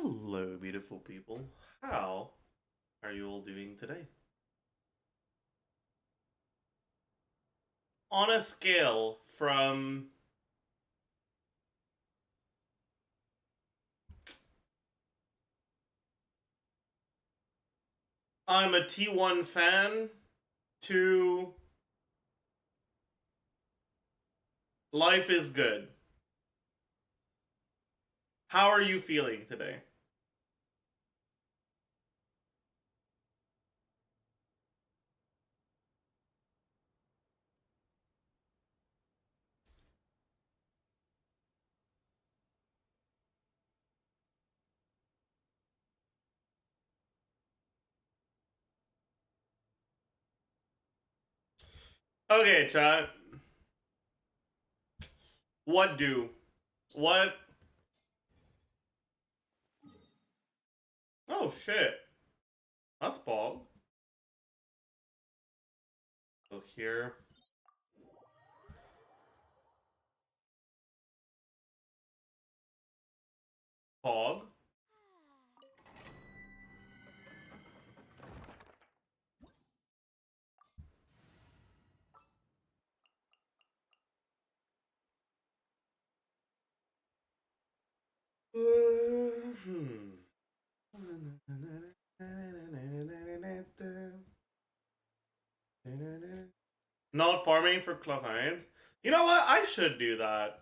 Hello, beautiful people. How are you all doing today? On a scale from I'm a T1 fan to life is good, how are you feeling today? Okay, chat. What do? What? Oh, shit. That's bald. Go here. Pog. Hmm. Not farming for client. You know what? I should do that.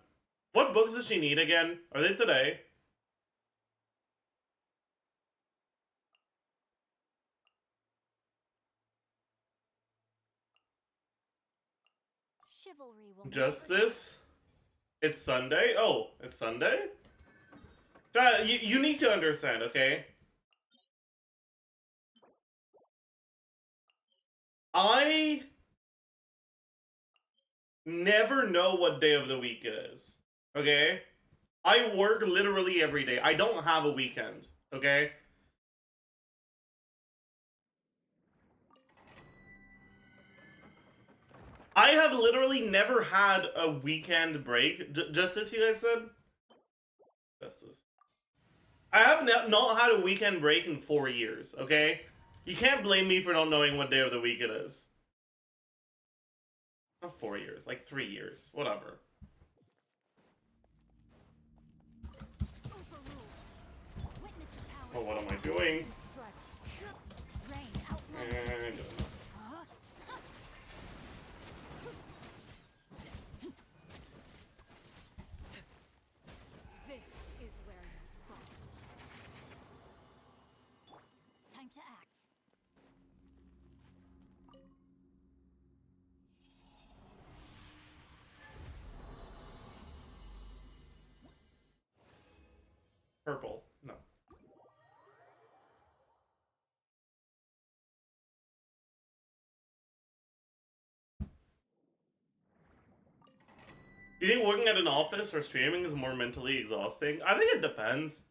What books does she need again? Are they today? Chivalry will Justice? It's Sunday? Oh, it's Sunday? You need to understand, okay? I never know what day of the week it is, okay? I work literally every day. I don't have a weekend, okay? I have literally never had a weekend break. Just as you guys said? Justice. I have not had a weekend break in 4 years, okay? You can't blame me for not knowing what day of the week it is. Not 4 years, like 3 years. Whatever. Oh, what am I doing? And good enough. This is where you fall. Time to act. Purple. No. You think working at an office or streaming is more mentally exhausting? I think it depends.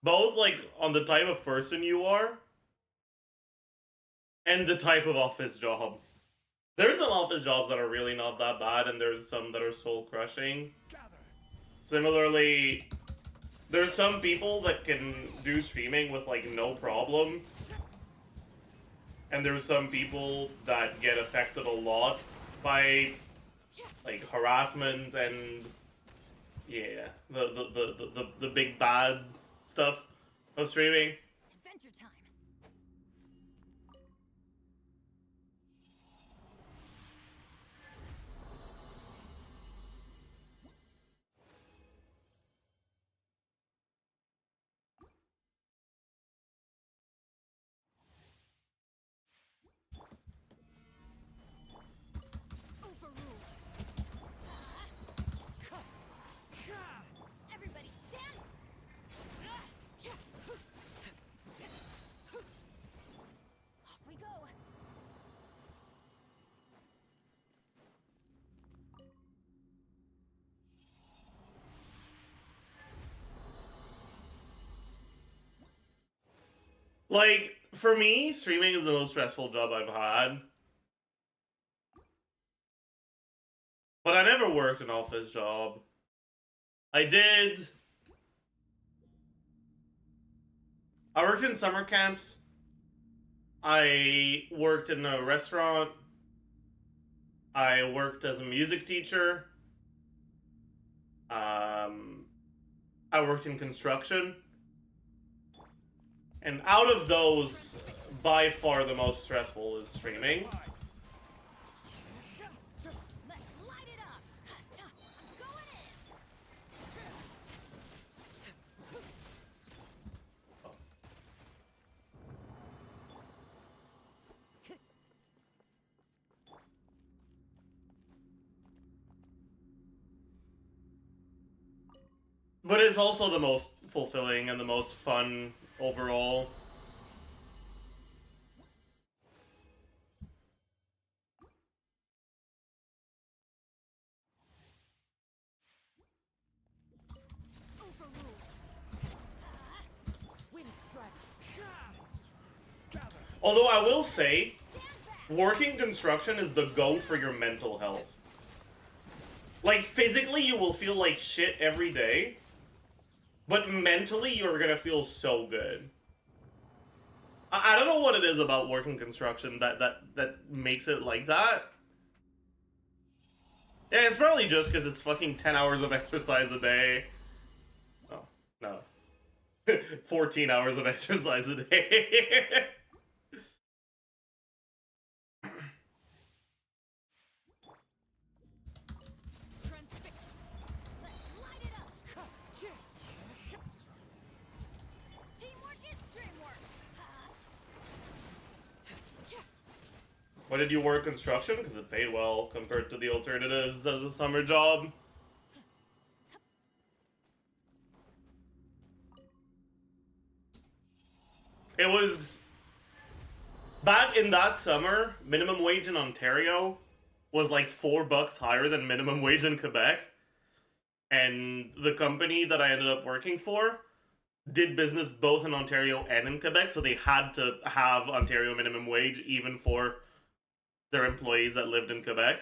Both, like, on the type of person you are and the type of office job. There's some office jobs that are really not that bad, and there's some that are soul crushing. Similarly, there's some people that can do streaming with, like, no problem. And there's some people that get affected a lot by, like, harassment and yeah, the big bad stuff of streaming. Adventure time. Overruled. Everybody stand. Off we go. Like, for me, streaming is the most stressful job I've had. But I never worked an office job. I worked in summer camps. I worked in a restaurant. I worked as a music teacher. I worked in construction. And out of those, by far the most stressful is streaming. But it's also the most fulfilling and the most fun overall. Although I will say, working construction is the GOAT for your mental health. Like, physically you will feel like shit every day, but mentally you're gonna feel so good. I don't know what it is about working construction that makes it like that. Yeah, it's probably just because it's fucking 10 hours of exercise a day. Oh, no. 14 hours of exercise a day. Why did you work construction? Because it paid well compared to the alternatives as a summer job. It was... Back in that summer, minimum wage in Ontario was like $4 higher than minimum wage in Quebec. And the company that I ended up working for did business both in Ontario and in Quebec, so they had to have Ontario minimum wage even for their employees that lived in Quebec.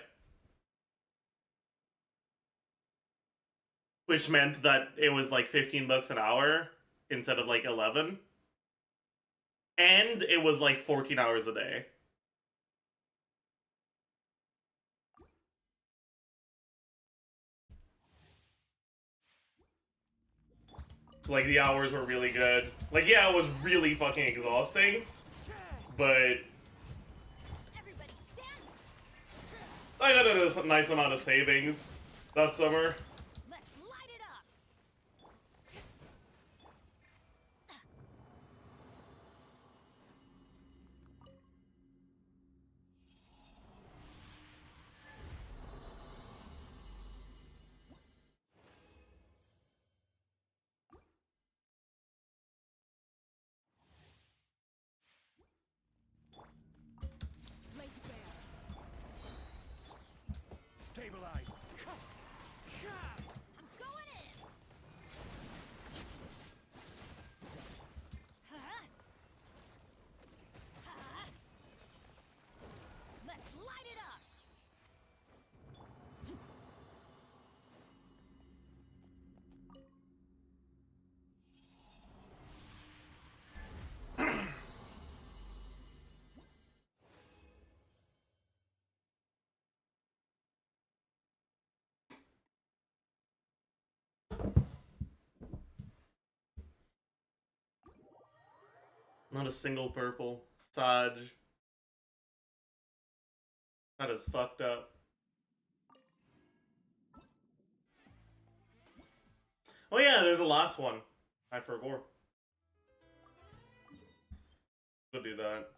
Which meant that it was like $15 an hour instead of like 11. And it was like 14 hours a day. So like the hours were really good. Like yeah, it was really fucking exhausting. But I got a nice amount of savings that summer. Stabilize. I'm going in. Let's light it up. Not a single purple. Saj. That is fucked up. Oh yeah, there's a last one. I forgot. Go do that.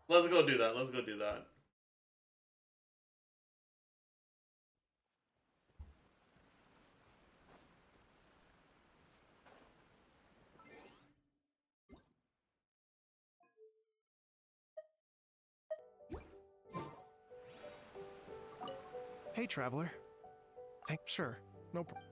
Let's go do that. Let's go do that. Hey, traveler. Sure, no problem.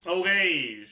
Okay.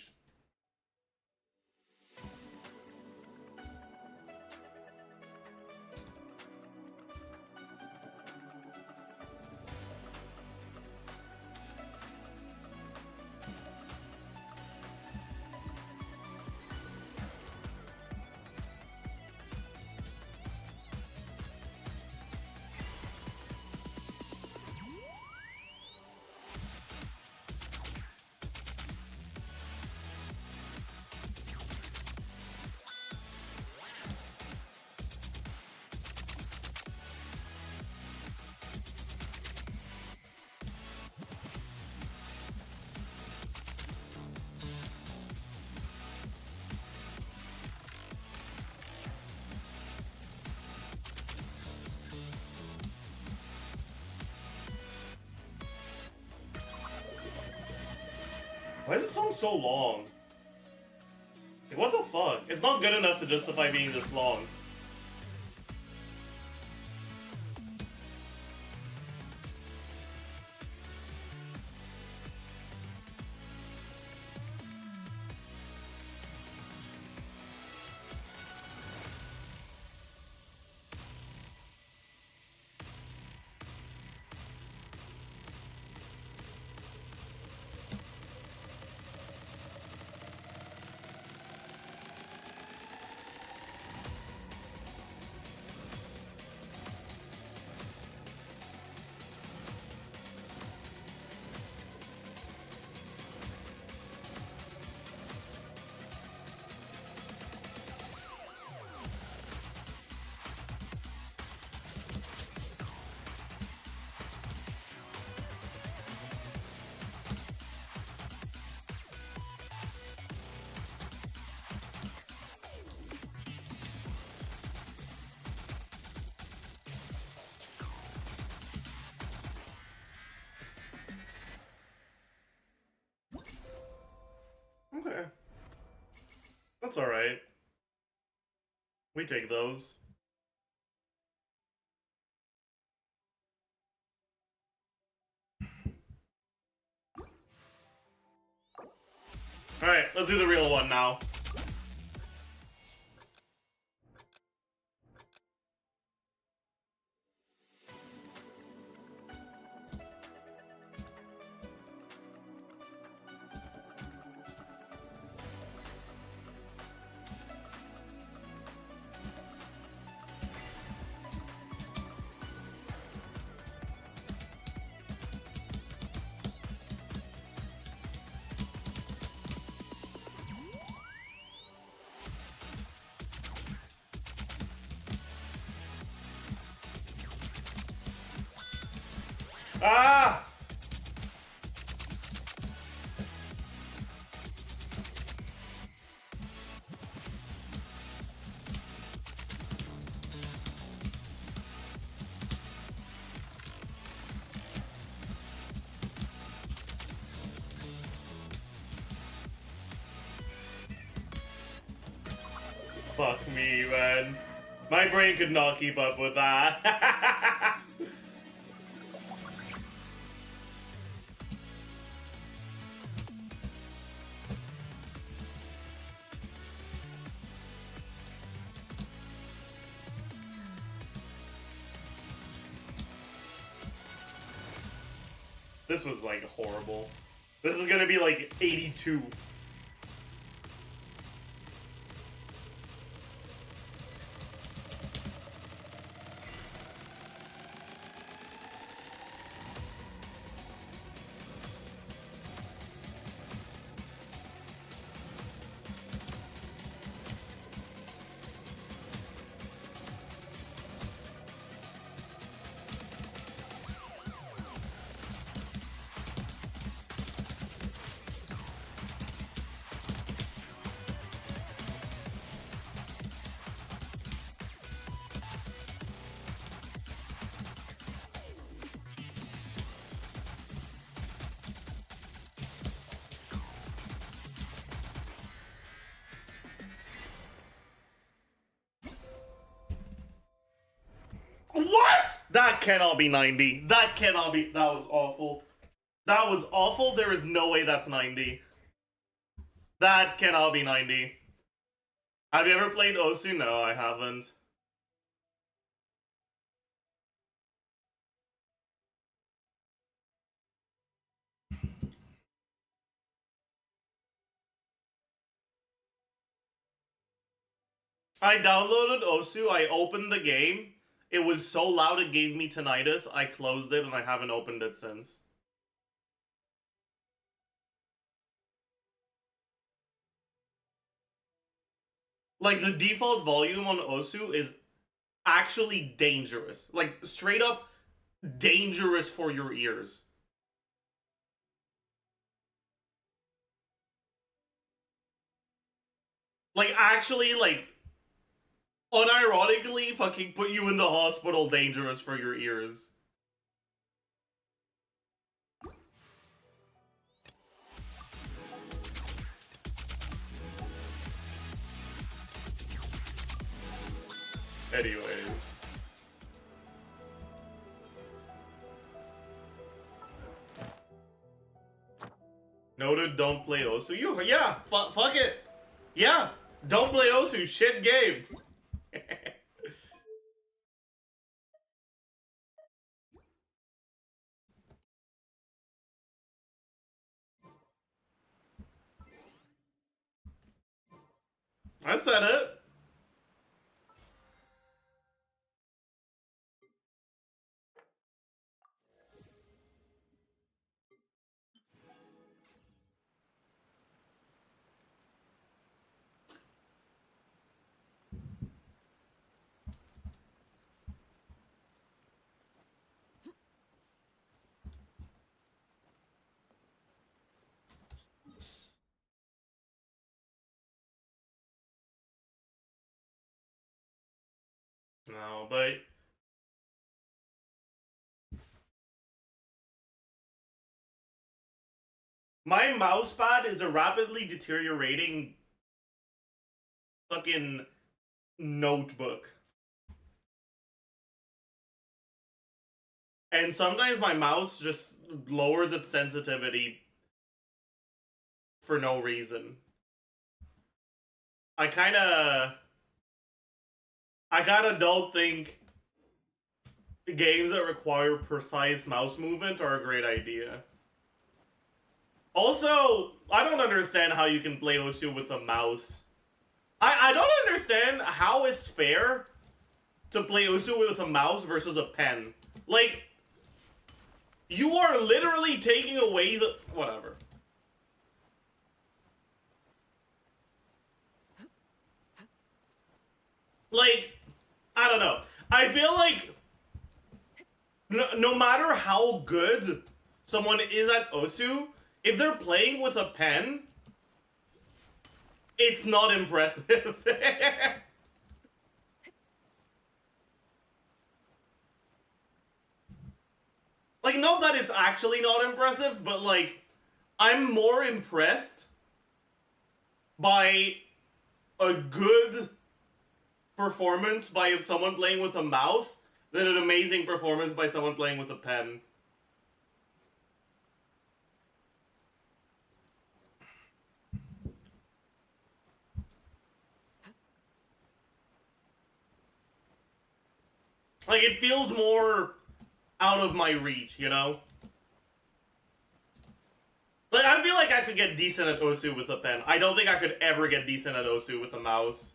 Why is this song so long? Like, what the fuck? It's not good enough to justify being this long. Okay. That's alright. We take those. Alright, let's do the real one now. Ah! Fuck me, man. My brain could not keep up with that. This was like horrible. This is gonna be like 82. What? That cannot be 90. That cannot be. That was awful. That was awful. There is no way that's 90. That cannot be 90. Have you ever played Osu? No, I haven't. I downloaded Osu, I opened the game. It was so loud it gave me tinnitus. I closed it and I haven't opened it since. Like, the default volume on Osu is actually dangerous. Like, straight up dangerous for your ears. Like, actually, like, unironically fucking put you in the hospital dangerous for your ears. Anyways. Noted, don't play Osu. Yeah, fuck it. Yeah, don't play Osu. Shit game. I said it. No, but my mousepad is a rapidly deteriorating fucking notebook. And sometimes my mouse just lowers its sensitivity for no reason. I kinda don't think games that require precise mouse movement are a great idea. Also, I don't understand how you can play Osu with a mouse. I don't understand how it's fair to play Osu with a mouse versus a pen. Like, you are literally taking away the... whatever. Like, I don't know. I feel like no matter how good someone is at Osu, if they're playing with a pen, it's not impressive. Like, not that it's actually not impressive, but like, I'm more impressed by a good performance by someone playing with a mouse than an amazing performance by someone playing with a pen. Like, it feels more out of my reach, you know? Like, I feel like I could get decent at Osu with a pen. I don't think I could ever get decent at Osu with a mouse.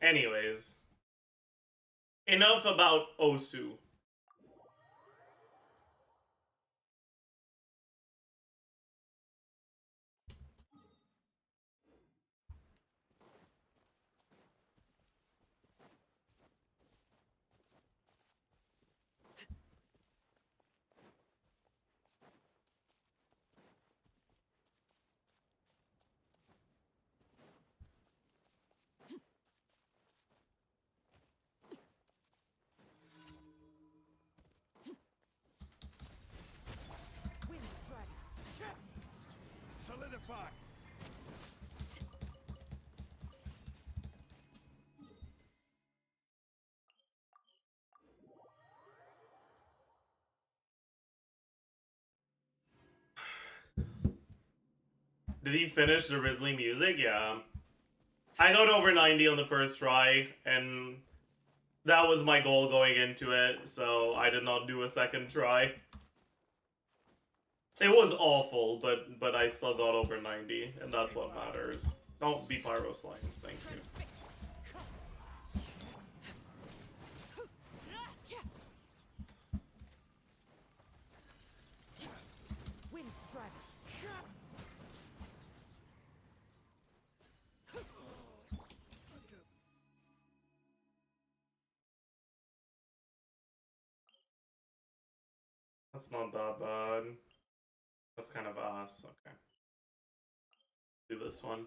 Anyways. Enough about Osu. Did he finish the Risley music? Yeah. I got over 90 on the first try, and that was my goal going into it, so I did not do a second try. It was awful, but I still got over 90, and that's what matters. Don't be pyro slimes, thank you. That's not that bad. That's kind of ass. Okay. Do this one.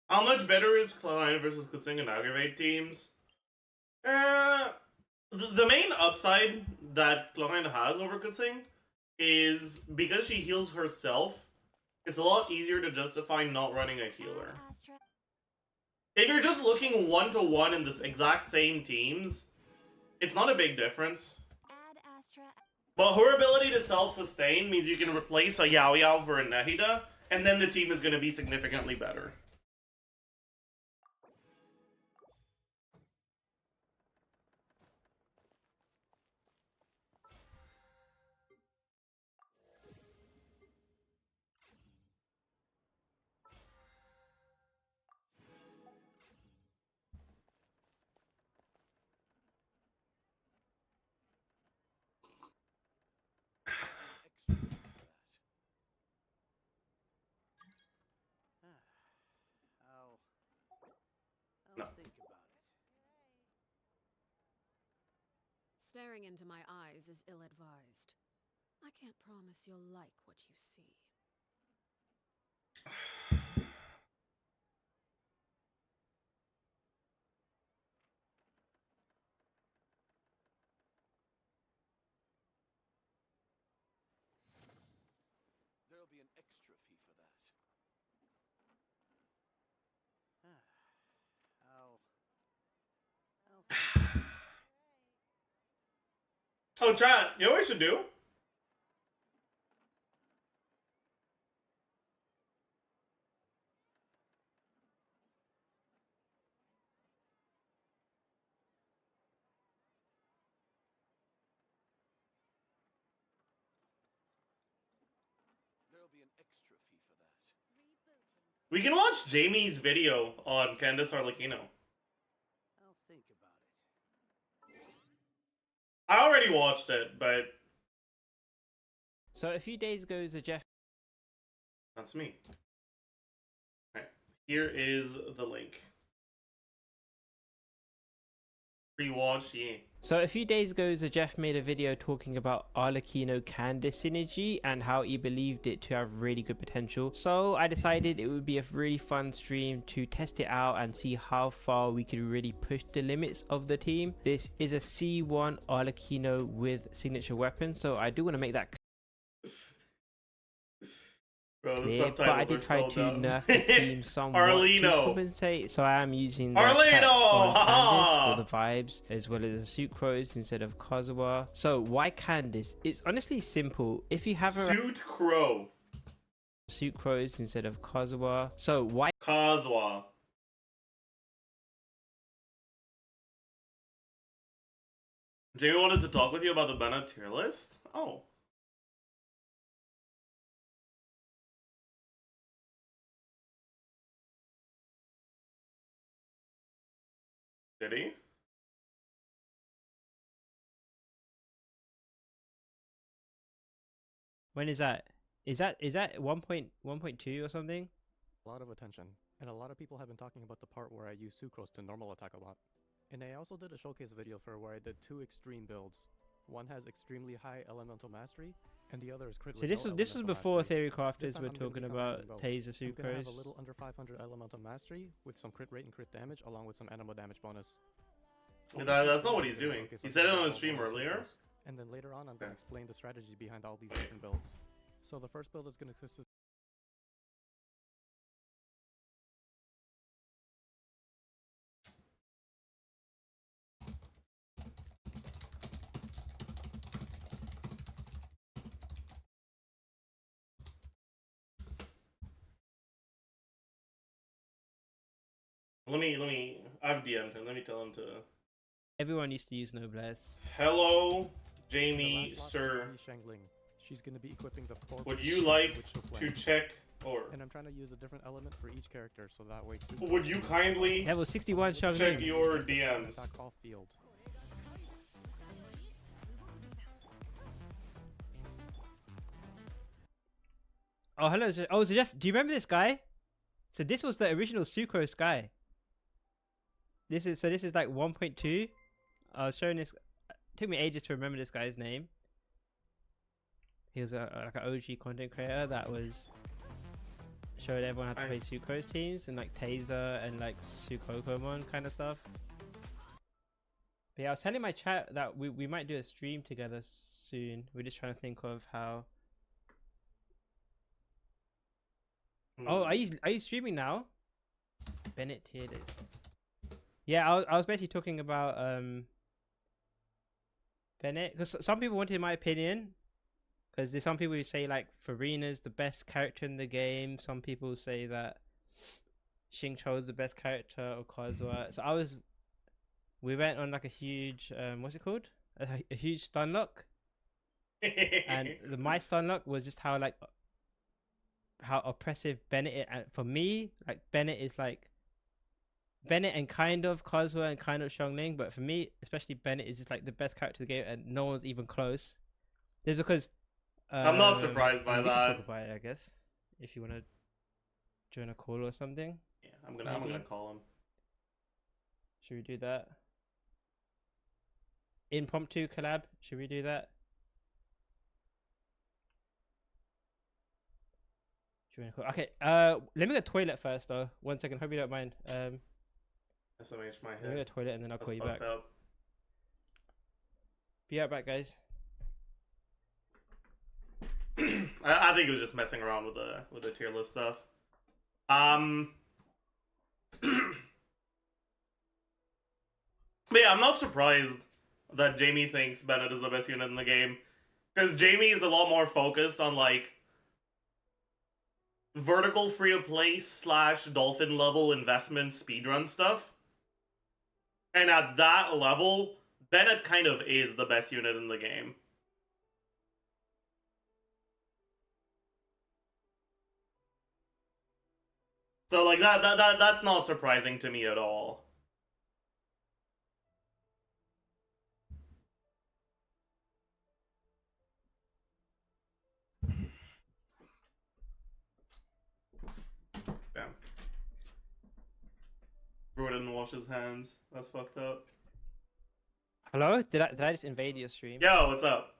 How much better is Klein versus Kutsing and Aggravate teams? The main upside that Klein has over Kutsing is because she heals herself, it's a lot easier to justify not running a healer. If you're just looking one-to-one in this exact same teams, it's not a big difference. But her ability to self-sustain means you can replace a Yao Yao for a Nahida, and then the team is going to be significantly better. No. Think about it. Staring into my eyes is ill-advised. I can't promise you'll like what you see. There'll be an extra fee for that. Oh, chat, you know what we should do? There'll be an extra fee for that. We can watch Jamie's video on Candace Arlecchino. I'll think about it. I already watched it, but... So a few days ago, Zajef. That's me. Alright, here is the link. Rewatch, yeah. So a few days ago, Zajef made a video talking about Arlecchino Candace synergy and how he believed it to have really good potential. So I decided it would be a really fun stream to test it out and see how far we could really push the limits of the team. This is a C1 Arlecchino with signature weapons, so I do want to make that Bro, clear, but I did try to nerf the team somewhat to compensate, so I am using the Candace for the vibes as well as the Sucrose instead of Kazuha. So why Candace? It's honestly simple. If you have a Sucrose instead of Kazuha, so why Kazuha? Jamie wanted to talk with you about the Bana tier list? Oh. Did he? When is that? Is that 1.1.2 or something? A lot of attention, and a lot of people have been talking about the part where I use sucrose to normal attack a lot. And I also did a showcase video for where I did 2 extreme builds. One has extremely high elemental mastery, and the other is crit. So this was before Theory Crafters were talking about Taser I'm gonna have a Sucrose. little under 500 elemental mastery with some crit rate and crit damage, along with some animal damage bonus. That's not what he's doing. He said it on his stream earlier. And then later on, I'm gonna explain the strategy behind all these different builds. So the first build is gonna consist. I've DM'd him. Let me tell him to. Everyone used to use Noblesse. Hello, The Jamie, last lot is sir. gonna be Shangling. She's gonna be equipping the 4. Would you like which she'll to play. check or And I'm trying to use a different element for each character, so that way. would you kindly Level 61 check Xiangling. your DMs? Attack off field. Oh, hello. Oh, Zajef, do you remember this guy? So this was the original Sucrose guy. This is like 1.2. I was showing this. It took me ages to remember this guy's name. He was like an OG content creator that was showed everyone how to play Sucrose teams and like Taser and like Sukokomon kind of stuff. But yeah, I was telling my chat that we might do a stream together soon. We're just trying to think of how. Oh, are you streaming now? Bennett tier list. Yeah, I was basically talking about Bennett because some people wanted my opinion. Because there's some people who say like Farina's the best character in the game. Some people say that Xingqiu's the best character or Kazuha. So we went on like a huge what's it called? A huge stun lock. And my stun lock was just how oppressive Bennett is. And for me, like Bennett is like Bennett and kind of Kazuha and kind of Xiangling, but for me, especially Bennett is just like the best character in the game, and no one's even close. Just because I'm not surprised by we can that. talk about it, I guess, if you want to join a call or something. Yeah, I'm gonna call him. Should we do that? Impromptu collab. Should we do that? Should we call? Okay. Let me go to the toilet first, though. 1 second. Hope you don't mind. SMH my Let me go to head. the toilet and then I'll call you back. Up. Be right back, guys. I think it was just messing around with the tier list stuff. But yeah, I'm not surprised that Jamie thinks Bennett is the best unit in the game, because Jamie is a lot more focused on like vertical free-to-play / dolphin level investment speedrun stuff, and at that level, Bennett kind of is the best unit in the game. So like that's not surprising to me at all. Damn. Bro didn't wash his hands. That's fucked up. Hello? Did I just invade your stream? Yo, what's up?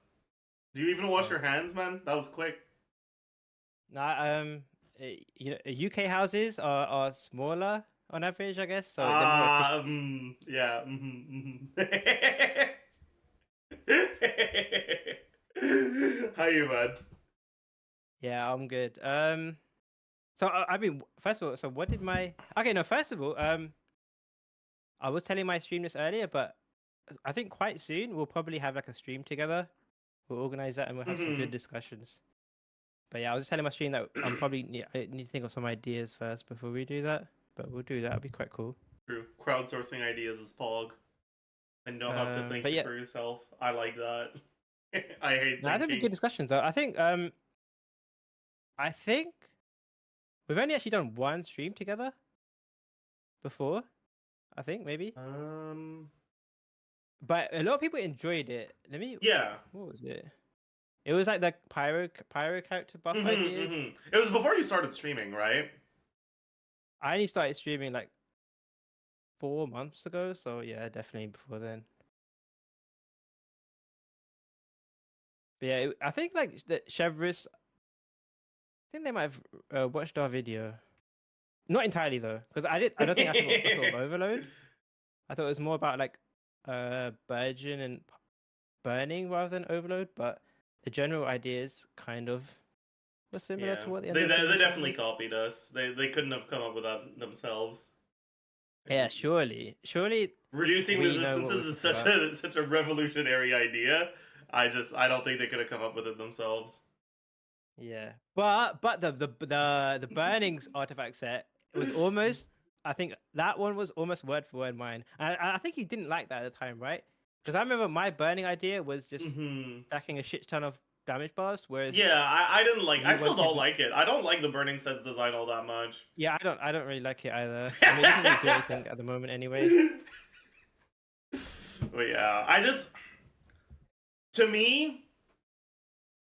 Do you even wash your hands, man? That was quick. Nah, UK houses are smaller on average, I guess. So they're more yeah. How you, man? Yeah, I'm good. So I mean, first of all, so what did my? Okay, no. First of all, I was telling my stream this earlier, but I think quite soon we'll probably have like a stream together. We'll organize that and we'll have some good discussions. But yeah, I was just telling my stream that I need to think of some ideas first before we do that. But we'll do that. It'll be quite cool. True. Crowdsourcing ideas is Pog. And don't have to think but yeah. for yourself. I like that. I hate No, I think it'll be good discussions. Though. I think we've only actually done one stream together before. I think maybe. Um. But a lot of people enjoyed it. Let me. Yeah. What was it? It was like the pyro character buff ideas. It was before you started streaming, right? I only started streaming like 4 months ago, so yeah, definitely before then. But yeah, I think like the Chevrolet. I think they might have watched our video. Not entirely though, because I don't think I thought of overload. I thought it was more about like burgeon and burning rather than overload, but the general ideas kind of were similar Yeah, to what they they ended up they, doing they with definitely Chevrolet. copied us. They couldn't have come up with that themselves. Yeah, surely Reducing we know what we're resistances is talking about. such a revolutionary idea. I don't think they could have come up with it themselves. Yeah, but the burnings artifact set was almost. I think that one was almost word for word mine. I think you didn't like that at the time, right? Because I remember my burning idea was just Hmm. stacking a shit ton of damage bars, whereas Yeah, I didn't like. I you still don't wanted. like it. I don't like the burning sets design all that much. Yeah, I don't really like it either. I mean, it doesn't really do anything at the moment anyway. But yeah, to me,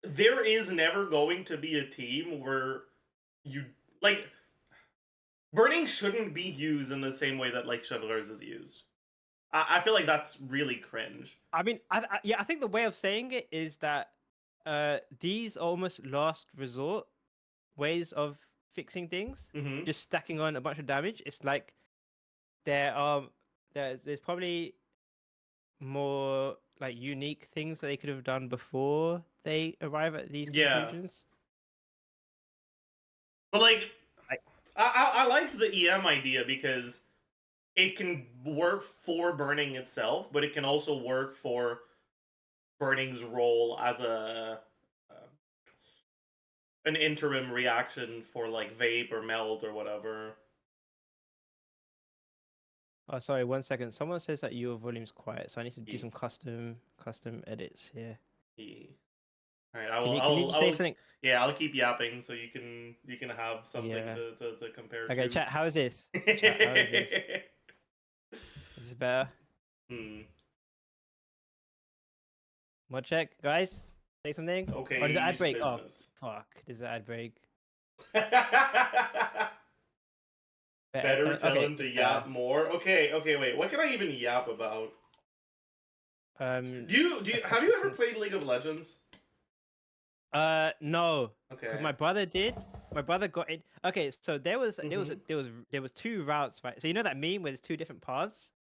there is never going to be a team where you like burning shouldn't be used in the same way that like Chevaliers is used. I feel like that's really cringe. I mean, I think the way of saying it is that these are almost last resort ways of fixing things. Hmm. Just stacking on a bunch of damage. It's like there are there's probably more like unique things that they could have done before they arrive at these Yeah, conclusions. but like Like, I liked the EM idea because it can work for burning itself, but it can also work for burning's role as an interim reaction for like vape or melt or whatever. oh, sorry, 1 second. Someone says that your volume's quiet, so I need to do Yeah. some custom edits here. Yeah. All right, Can you just say something? Yeah, I'll keep yapping so you can have something Yeah. to compare Okay, to. chat. How is this? Chat. How is this? Is this better? Hmm. Mod check, guys. Say something. Okay. Or does the ad break? Oh, Business. fuck. Does the ad break? Better tell Okay, him to it's yap more. Okay, wait. What can I even yap about? better. Do you have you ever played League of Legends? No, because Okay. my brother did. My brother got it. Okay, so there was two routes, right? So you know that meme where there's two different paths.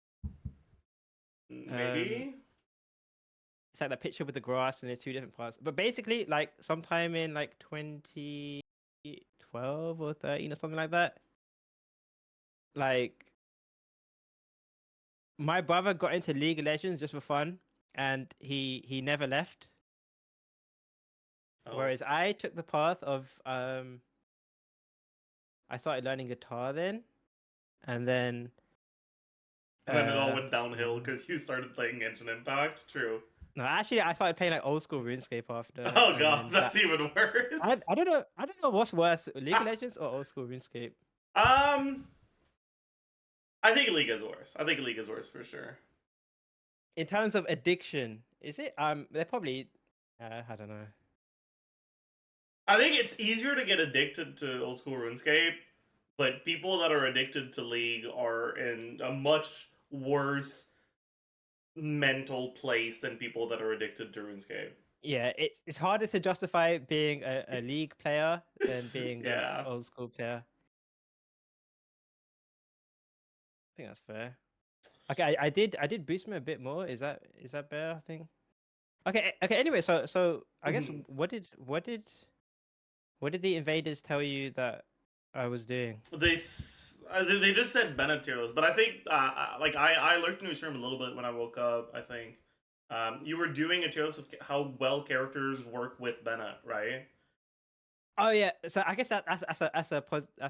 Maybe. It's like that picture with the grass and there's two different paths. But basically, like sometime in like 2012 or 13 or something like that, like my brother got into League of Legends just for fun, and he never left. Oh. Whereas I took the path of I started learning guitar then, and then And then it all went uh, downhill because you started playing Genshin Impact. True. no, actually I started playing like old school RuneScape after. Oh And god, then that's even worse. I don't know what's worse, League of Legends or old school RuneScape. Um, I think League is worse. I think League is worse for sure. In terms of addiction, is it? They're probably I don't know. I think it's easier to get addicted to old school RuneScape, but people that are addicted to League are in a much worse mental place than people that are addicted to RuneScape. Yeah, it's harder to justify being a League player than being Yeah. an old school player. I think that's fair. Okay, I did boost him a bit more. Is that better? I think. Okay. Anyway, so I guess Mhm. what did the invaders tell you that I was doing? They just said Bennett tiers, but I think like I lurked in your stream a little bit when I woke up. I think you were doing a tier list of how well characters work with Bennett, right? Oh yeah, so I guess that's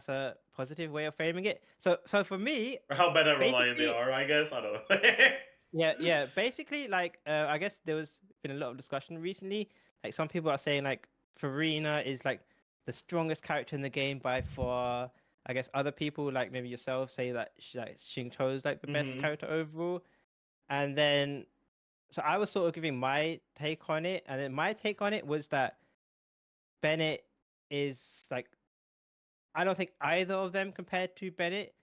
a positive way of framing it. So for me, Or how Bennett reliant they basically, are, I guess. I don't know. yeah. Basically, like I guess there was been a lot of discussion recently. Like some people are saying like Farina is like the strongest character in the game by far. I guess other people like maybe yourself say that like Xingqiu is like the best Mhm. character overall, and then so I was sort of giving my take on it, and then my take on it was that Bennett is like I don't think either of them compared to Bennett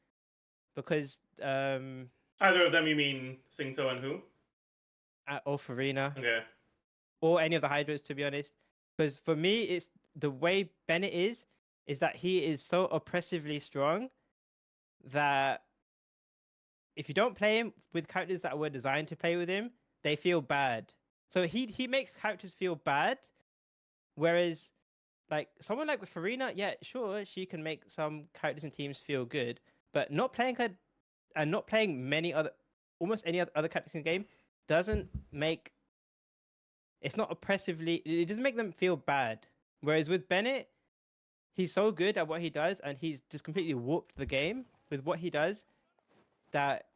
because Either of them, you mean Singto and who? or Farina Okay. or any of the Hydras to be honest, because for me it's the way Bennett is that he is so oppressively strong that if you don't play him with characters that were designed to play with him, they feel bad. So he makes characters feel bad, whereas like someone like with Farina, yeah, sure, she can make some characters and teams feel good, but not playing her and not playing many other, almost any other characters in the game doesn't make. It's not oppressively. It doesn't make them feel bad. Whereas with Bennett, he's so good at what he does, and he's just completely warped the game with what he does. That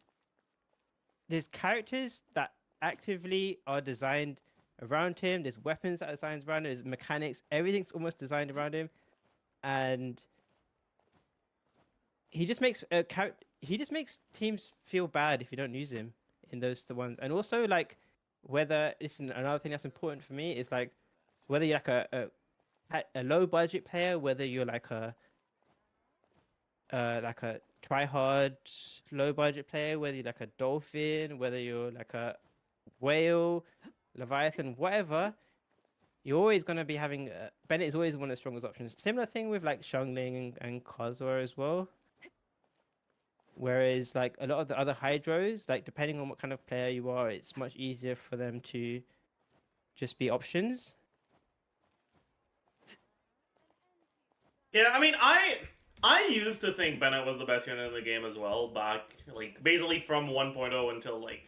there's characters that actively are designed around him. There's weapons that are designed around him. There's mechanics. Everything's almost designed around him, and he just makes he just makes teams feel bad if you don't use him in those ones. And also like whether this is another thing that's important for me is like whether you're like a low budget player, whether you're like a try hard low budget player, whether you're like a dolphin, whether you're like a whale, leviathan, whatever, you're always going to be having Bennett is always one of the strongest options. Similar thing with like Xiangling and Kozua as well. Whereas like a lot of the other hydros, like depending on what kind of player you are, it's much easier for them to just be options. Yeah, I mean, I used to think Bennett was the best unit in the game as well, back like basically from 1.0 until like.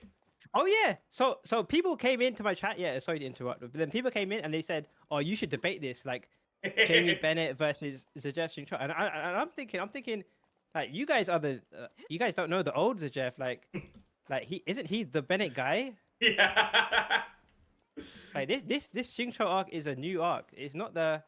Oh yeah, so people came into my chat. Yeah, sorry to interrupt, but then people came in and they said, "Oh, you should debate this, like Jamie Bennett versus Zajef." And I'm thinking, like you guys are the you guys don't know the old Zajef, like he isn't he the Bennett guy? Yeah. Like this Xingqiu arc is a new arc. It's not the.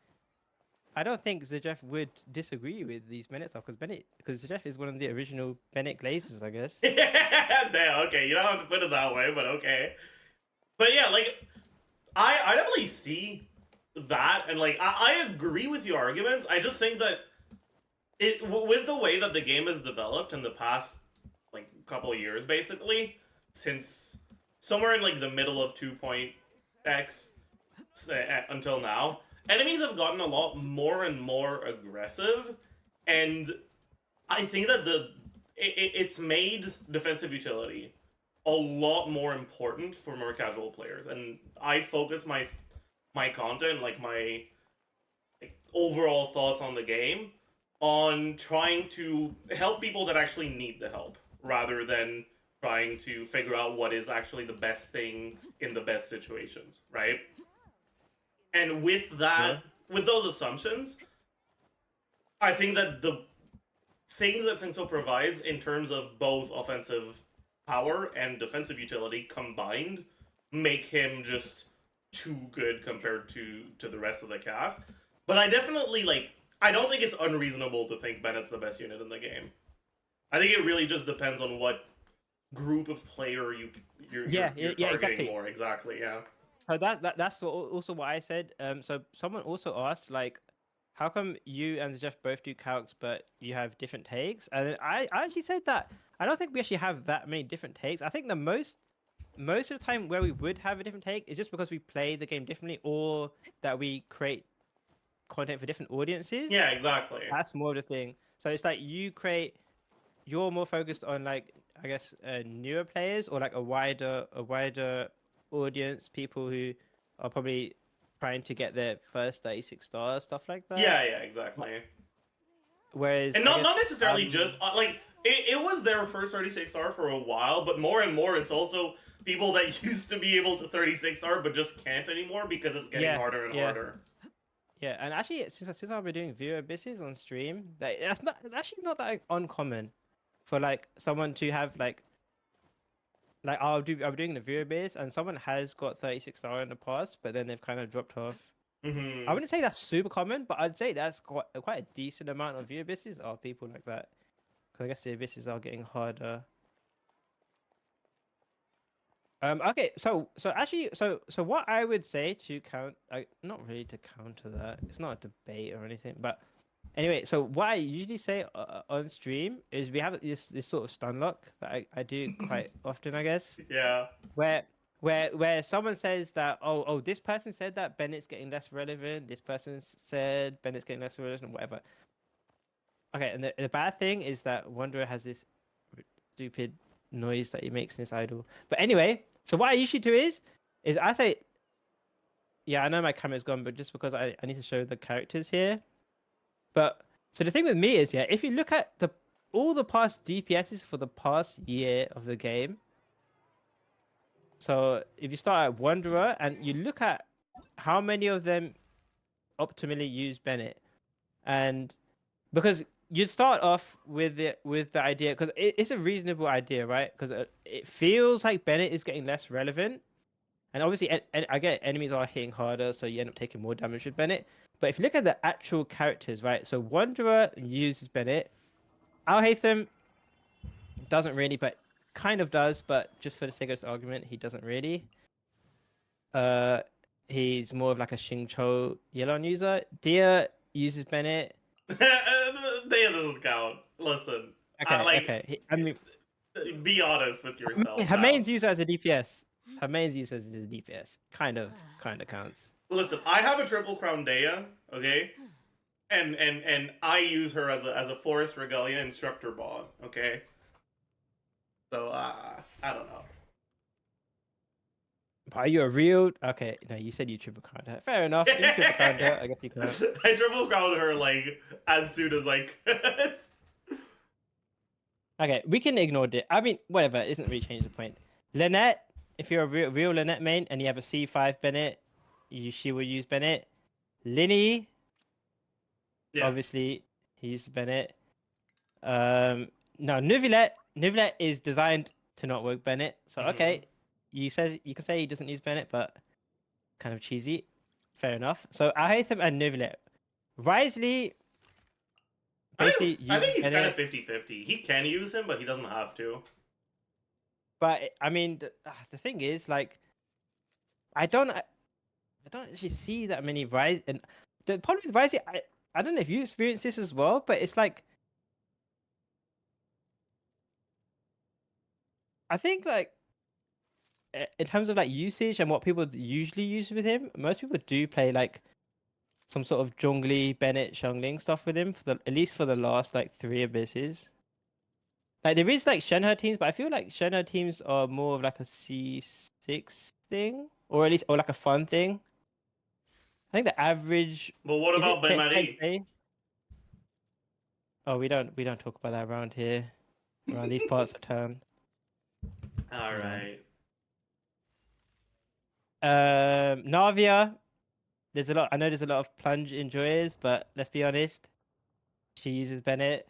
I don't think Zajef would disagree with these Bennett stuff because Zajef is one of the original Bennett glazes, I guess. Yeah, okay, you don't have to put it that way, but okay. But yeah, like I definitely see that, and like I agree with your arguments. I just think that with the way that the game has developed in the past like couple of years, basically since somewhere in like the middle of 2.x until now, enemies have gotten a lot more and more aggressive, and I think that it's made defensive utility a lot more important for more casual players, and I focus my content, like my overall thoughts on the game, on trying to help people that actually need the help, rather than trying to figure out what is actually the best thing in the best situations, right? And with that, with those assumptions, I think that the things that Singso provides in terms of both offensive power and defensive utility combined make him just too good compared to the rest of the cast. But I definitely I don't think it's unreasonable to think Bennett's the best unit in the game. I think it really just depends on what group of player you're targeting exactly. more. Exactly, yeah. So that's also what I said. So someone also asked like, how come you and Jeff both do calcs, but you have different takes? And I actually said that I don't think we actually have that many different takes. I think the most of the time where we would have a different take is just because we play the game differently, or that we create content for different audiences. Yeah, exactly. That's more of the thing. So it's like you're more focused on like I guess newer players, or like a wider audience, people who are probably trying to get their first 36 stars, stuff like that. Yeah, exactly. Whereas and not necessarily just it was their first 36 star for a while, but more and more it's also people that used to be able to 36 star but just can't anymore because it's getting harder and harder. Yeah, and actually since I've been doing viewer abysses on stream, that's actually not that uncommon for like someone to have like I'm doing the viewer abyss and someone has got 36 star in the past, but then they've kind of dropped off I wouldn't say that's super common, but I'd say that's quite a decent amount of view abysses are people like that. Because I guess the abysses are getting harder. Okay, so actually, so what I would say to not really to counter that. It's not a debate or anything, but anyway, so what I usually say on stream is we have this sort of stun lock that I do quite often, I guess, Yeah. where someone says that this person said that Bennett's getting less relevant. This person said Bennett's getting less relevant, whatever. Okay, and the bad thing is that Wanderer has this stupid noise that he makes in his idol. But anyway, so what I usually do is I say, yeah, I know my camera's gone, but just because I need to show the characters here. But so the thing with me is, yeah, if you look at all the past DPSs for the past year of the game. So if you start at Wanderer and you look at how many of them optimally use Bennett, and because you start off with the idea, because it's a reasonable idea, right? Because it feels like Bennett is getting less relevant, and obviously I get enemies are hitting harder, so you end up taking more damage with Bennett. But if you look at the actual characters, right? So Wanderer uses Bennett, Alhaitham doesn't really, but kind of does, but just for the sake of this argument, he doesn't really. He's more of like a Xingqiu Yelon user. Dia uses Bennett. They doesn't count. Listen. Okay, okay. I mean, be honest with yourself. her now. main user as a DPS. Her main user as a DPS. Kind of counts. Listen, I have a triple crown Dea, okay? And I use her as a Forest Regalia instructor bot, okay? So I don't know. Are you a real? Okay, no, you said you triple crowned her. Fair enough. You triple crowned her. I guess you can. I triple crowned her like as soon as I could. Okay, we can ignore it. I mean, whatever. It doesn't really change the point. Lynette, if you're a real Lynette main and you have a C5 Bennett, she will use Bennett. Linny, obviously, he uses Bennett. No, Nuvilet is designed to not work Bennett. So okay, you can say he doesn't use Bennett, but kind of cheesy. Fair enough. So Alhaitham and Nuvilet. Risley basically I think he's Bennett, kind of 50-50. He can use him, but he doesn't have to. but I mean, the thing is, like, I don't actually see that many Rise. And the problem with Risley, I don't know if you experience this as well, but it's like, I think like in terms of like usage and what people usually use with him, most people do play like some sort of Zhongli, Bennett, Xiangling stuff with him at least for the last like 3 abysses. Like there is like Shenhe teams, but I feel like Shenhe teams are more of like a C6 thing, or at least like a fun thing. I think the average. But what about Benmari? Oh, we don't talk about that around here, around these parts of town. All right. Navia, there's a lot. I know there's a lot of plunge enjoyers, but let's be honest, she uses Bennett.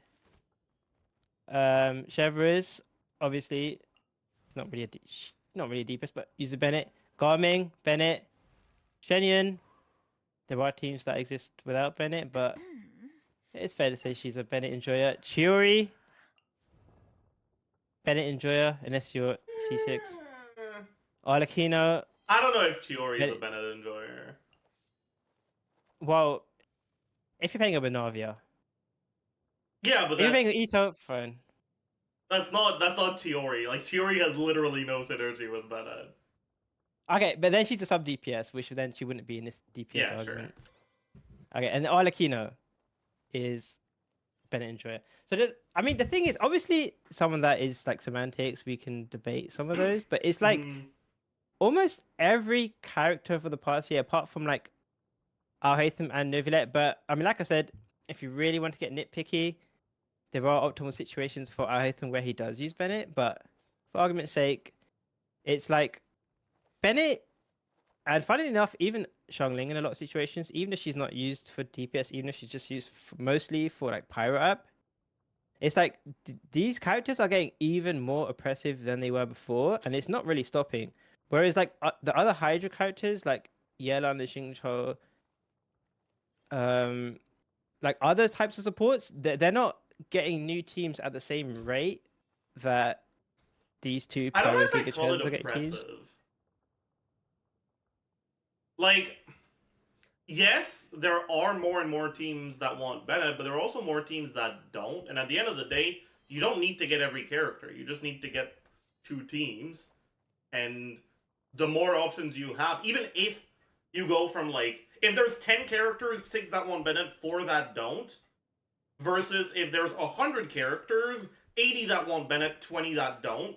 Chevreuse, obviously, not really a deepest, but uses Bennett. Garming, Bennett. Shenyun, there are teams that exist without Bennett, but it's fair to say she's a Bennett enjoyer. Chiori, Bennett enjoyer, unless you're C6. Arlecchino. I don't know if Chiori is a Bennett enjoyer. Well, if you're playing a Navia. Yeah, but if you're playing Ito, fine. That's not Chiori. Like Chiori has literally no synergy with Bennett. Okay, but then she's a sub DPS, which then she wouldn't be in this DPS argument. Sure. Okay, and Arlecchino is Bennett enjoyer. So I mean, the thing is, obviously, someone that is like semantics, we can debate some of those, but it's like almost every character for the past year, apart from like Alhaitham and Nuvilet. But I mean, like I said, if you really want to get nitpicky, there are optimal situations for Alhaitham where he does use Bennett. But for argument's sake, it's like Bennett, and funnily enough, even Xiangling in a lot of situations, even if she's not used for DPS, even if she's just used mostly for like Pyro Up, it's like these characters are getting even more oppressive than they were before, and it's not really stopping. Whereas like the other Hydra characters like Yelan and Xingqiu, like other types of supports, they're not getting new teams at the same rate that these two I don't know pro if I'd Giga call it Treads are getting teams. oppressive. Like, yes, there are more and more teams that want Bennett, but there are also more teams that don't. And at the end of the day, you don't need to get every character. You just need to get 2 teams. And the more options you have, even if you go from like, if there's 10 characters, 6 that want Bennett, 4 that don't, versus if there's 100 characters, 80 that want Bennett, 20 that don't,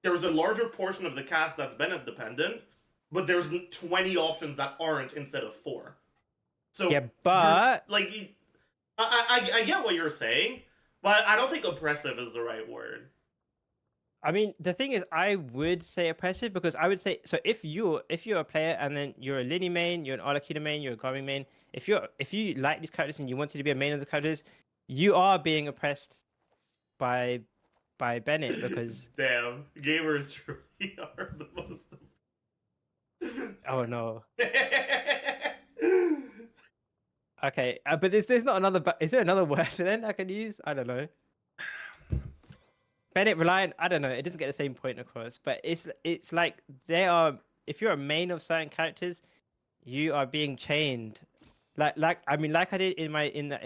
there's a larger portion of the cast that's Bennett dependent, but there's 20 options that aren't instead of 4. So Yeah, but like, I get what you're saying, but I don't think oppressive is the right word. I mean, the thing is, I would say oppressive because I would say so. If you're a player and then you're a Lini main, you're an Arlecchino main, you're a Garmin main. If you like these characters and you wanted to be a main of the characters, you are being oppressed by Bennett because Damn, gamers truly are the most. oh no. Okay, but there's not another. Is there another word then I can use? I don't know. Bennett Reliant. I don't know. It doesn't get the same point across, but it's like they are. If you're a main of certain characters, you are being chained. I mean, like I did in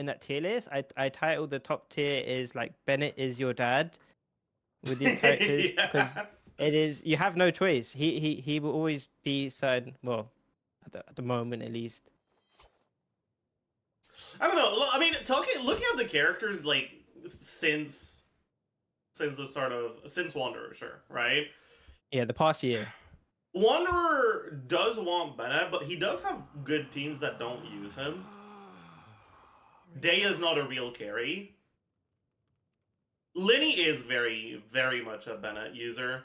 that tier list. I titled the top tier is like Bennett is your dad with these characters Yeah. because it is you have no choice. He will always be certain. Well, at the moment at least. I don't know. I mean, looking at the characters like since the start of Wanderer, sure, right? Yeah, the past year. Wanderer does want Bennett, but he does have good teams that don't use him. Day is not a real carry. Linny is very, very much a Bennett user.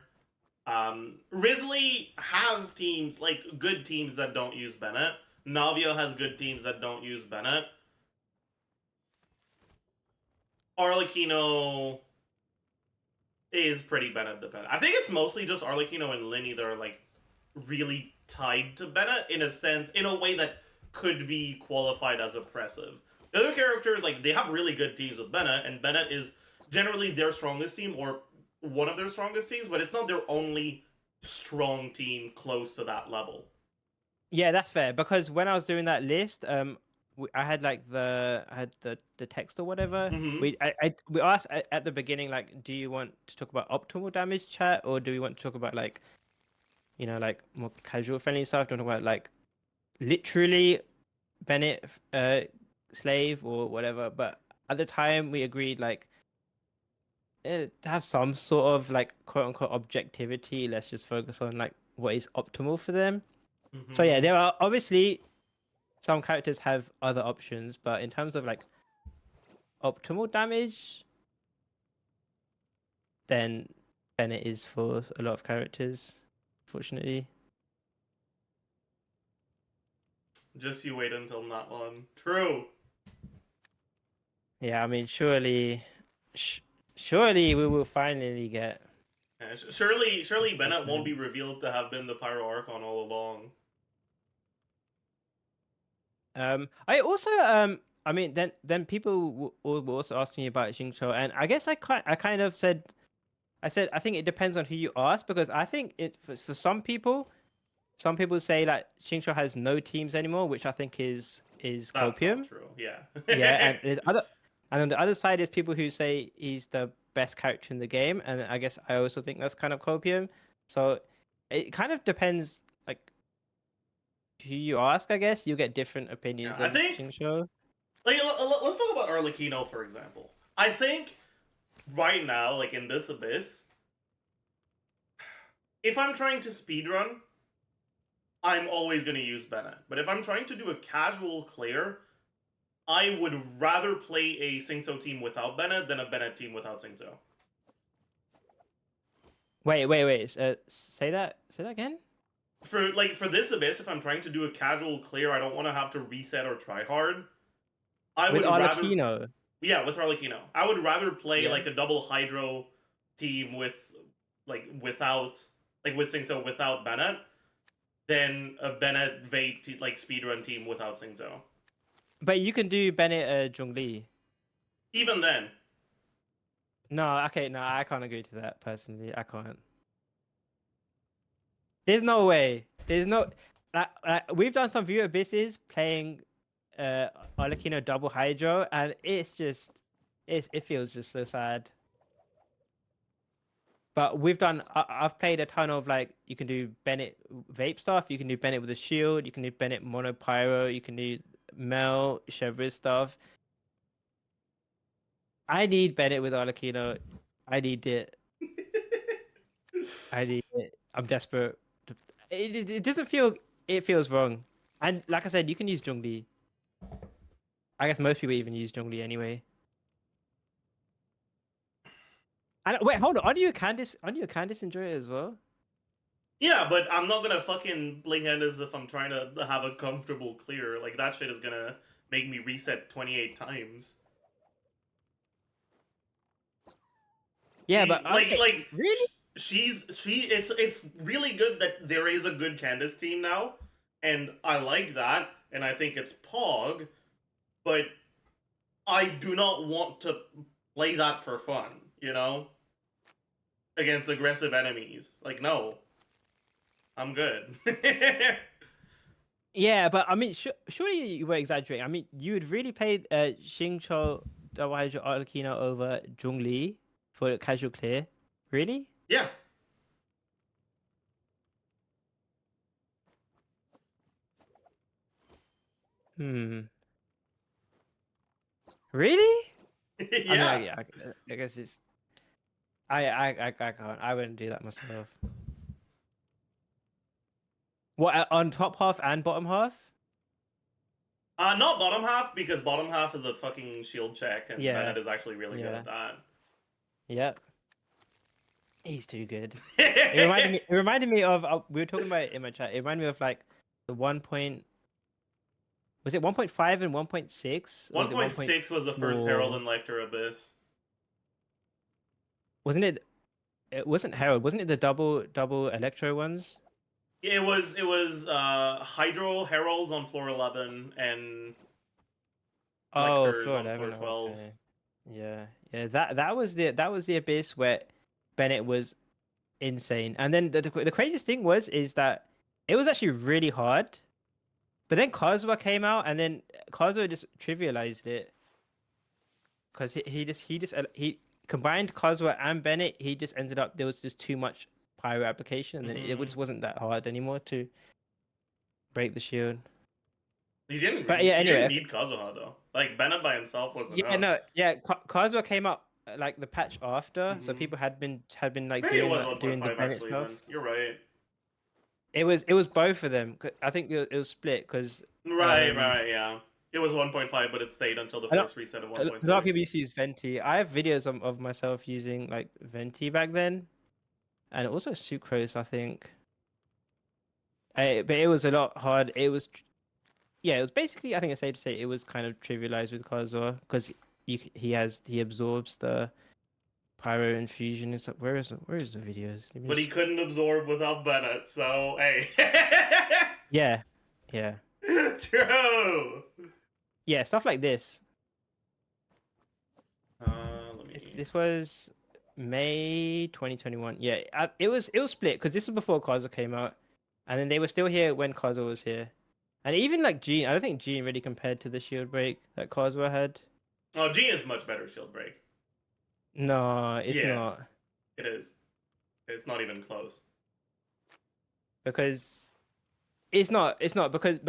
Risley has teams, like good teams that don't use Bennett. Navia has good teams that don't use Bennett. Arlecchino is pretty Bennett dependent. I think it's mostly just Arlecchino and Linny that are like really tied to Bennett in a sense, in a way that could be qualified as oppressive. The other characters, like, they have really good teams with Bennett, and Bennett is generally their strongest team or one of their strongest teams, but it's not their only strong team close to that level. Yeah, that's fair because when I was doing that list, I had like the text or whatever. Mhm. We asked at the beginning like, do you want to talk about optimal damage chat or do we want to talk about like, like more casual friendly stuff? Do you want to talk about like literally Bennett slave or whatever? But at the time we agreed like to have some sort of like quote unquote objectivity. Let's just focus on like what is optimal for them. Mhm. So yeah, there are obviously some characters have other options, but in terms of like optimal damage, then Bennett is for a lot of characters, fortunately. Just you wait until not one. True. Yeah, I mean, surely we will finally get. Yeah, surely Bennett won't be revealed to have been the Pyro Archon all along. I also I mean, then people will also ask me about Xingqiu, and I guess I kind of said, I think it depends on who you ask because I think it for some people say like Xingqiu has no teams anymore, which I think is That's copium. not true. Yeah. Yeah, and and on the other side is people who say he's the best character in the game, and I guess I also think that's kind of copium. So it kind of depends like who you ask. I guess you get different opinions Yeah, I of think- Xingqiu. Like, let's talk about Arlecchino, for example. I think right now, like in this abyss, if I'm trying to speedrun, I'm always going to use Bennett. But if I'm trying to do a casual clear, I would rather play a Xingqiu team without Bennett than a Bennett team without Xingqiu. Wait. Say that again. For this abyss, if I'm trying to do a casual clear, I don't want to have to reset or try hard. I With would rather, Arlecchino. yeah, with Arlecchino. I would rather play Yeah. like a double Hydro team with Xingqiu without Bennett than a Bennett vape like speedrun team without Xingqiu. But you can do Bennett Zhongli. Even then, No, okay, no, I can't agree to that personally. I can't. There's no way. There's no we've done some viewer bases playing Arlecchino double hydro, and it's just it feels just so sad. But we've done I've played a ton of like you can do Bennett vape stuff, you can do Bennett with a shield, you can do Bennett mono pyro, you can do Mel Chevrolet stuff. I need Bennett with Arlecchino. I need it. I need it. I'm desperate. It doesn't feel. It feels wrong. And like I said, you can use Zhongli. I guess most people even use Zhongli anyway. And wait, hold on. Aren't you a Candice enjoyer as well? yeah, but I'm not gonna fucking blink hand as if I'm trying to have a comfortable clear. Like that shit is gonna make me reset 28 times. Yeah, She- but okay, really? It's really good that there is a good Candace team now, and I like that, and I think it's Pog, but I do not want to play that for fun, you know? Against aggressive enemies. Like, no. I'm good. Yeah, but I mean, surely you were exaggerating. I mean, you would really play Xingqiu Double Hydro Arlecchino over Zhongli for casual clear? Really? yeah. Hmm. Really? I mean, Yeah. I guess it's. I can't. I wouldn't do that myself. What on top half and bottom half? Not bottom half, because bottom half is a fucking shield check, and Yeah. Bennett is actually really good Yeah. at that. Yep. He's too good. It reminded me of we were talking about it in my chat. It reminded me of like the 1 point. Was it 1.5 and 1.6? 1.6 was the first Herald and Lecter Abyss. Wasn't it? It wasn't Herald. Wasn't it the double Electro ones? It was Hydro Heralds on floor 11 and Oh, Lecters floor on 11. floor 12. Okay. Yeah, yeah. That was the abyss where Bennett was insane. And then the craziest thing is that it was actually really hard. But then Kazuha came out, and then Kazuha just trivialized it because he combined Kazuha and Bennett. He just ended up there was just too much pyro application, and then it just wasn't that hard anymore to break the shield. He didn't. But Really, yeah, anyway. he didn't need Kazuha though. Like Bennett by himself wasn't enough. Yeah, no, yeah. Kazuha came out like the patch after, so people had been like Maybe it was doing the 1.5 Bennett actually. stuff. Then you're right. It was both of them. I think it was split because Right, yeah. It was 1.5, but it stayed until the first reset of a 1.6. lot of people used to use Venti. I have videos of myself using like Venti back then, and also Sucrose, I think. But it was a lot hard. It was, yeah, it was basically. I think it's safe to say it was kind of trivialized with Kazuha because he absorbs the pyro infusion. It's like, where is the videos? But he couldn't absorb without Bennett, so hey. Yeah. True. Yeah, stuff like this. Let me. This was May 2021. Yeah, it was split because this was before Kazuha came out, and then they were still here when Kazuha was here, and even like Gene. I don't think Gene really compared to the shield break that Kazuha had. Oh, Gene is much better shield break. No, it's not. It is. It's not even close. Because it's not because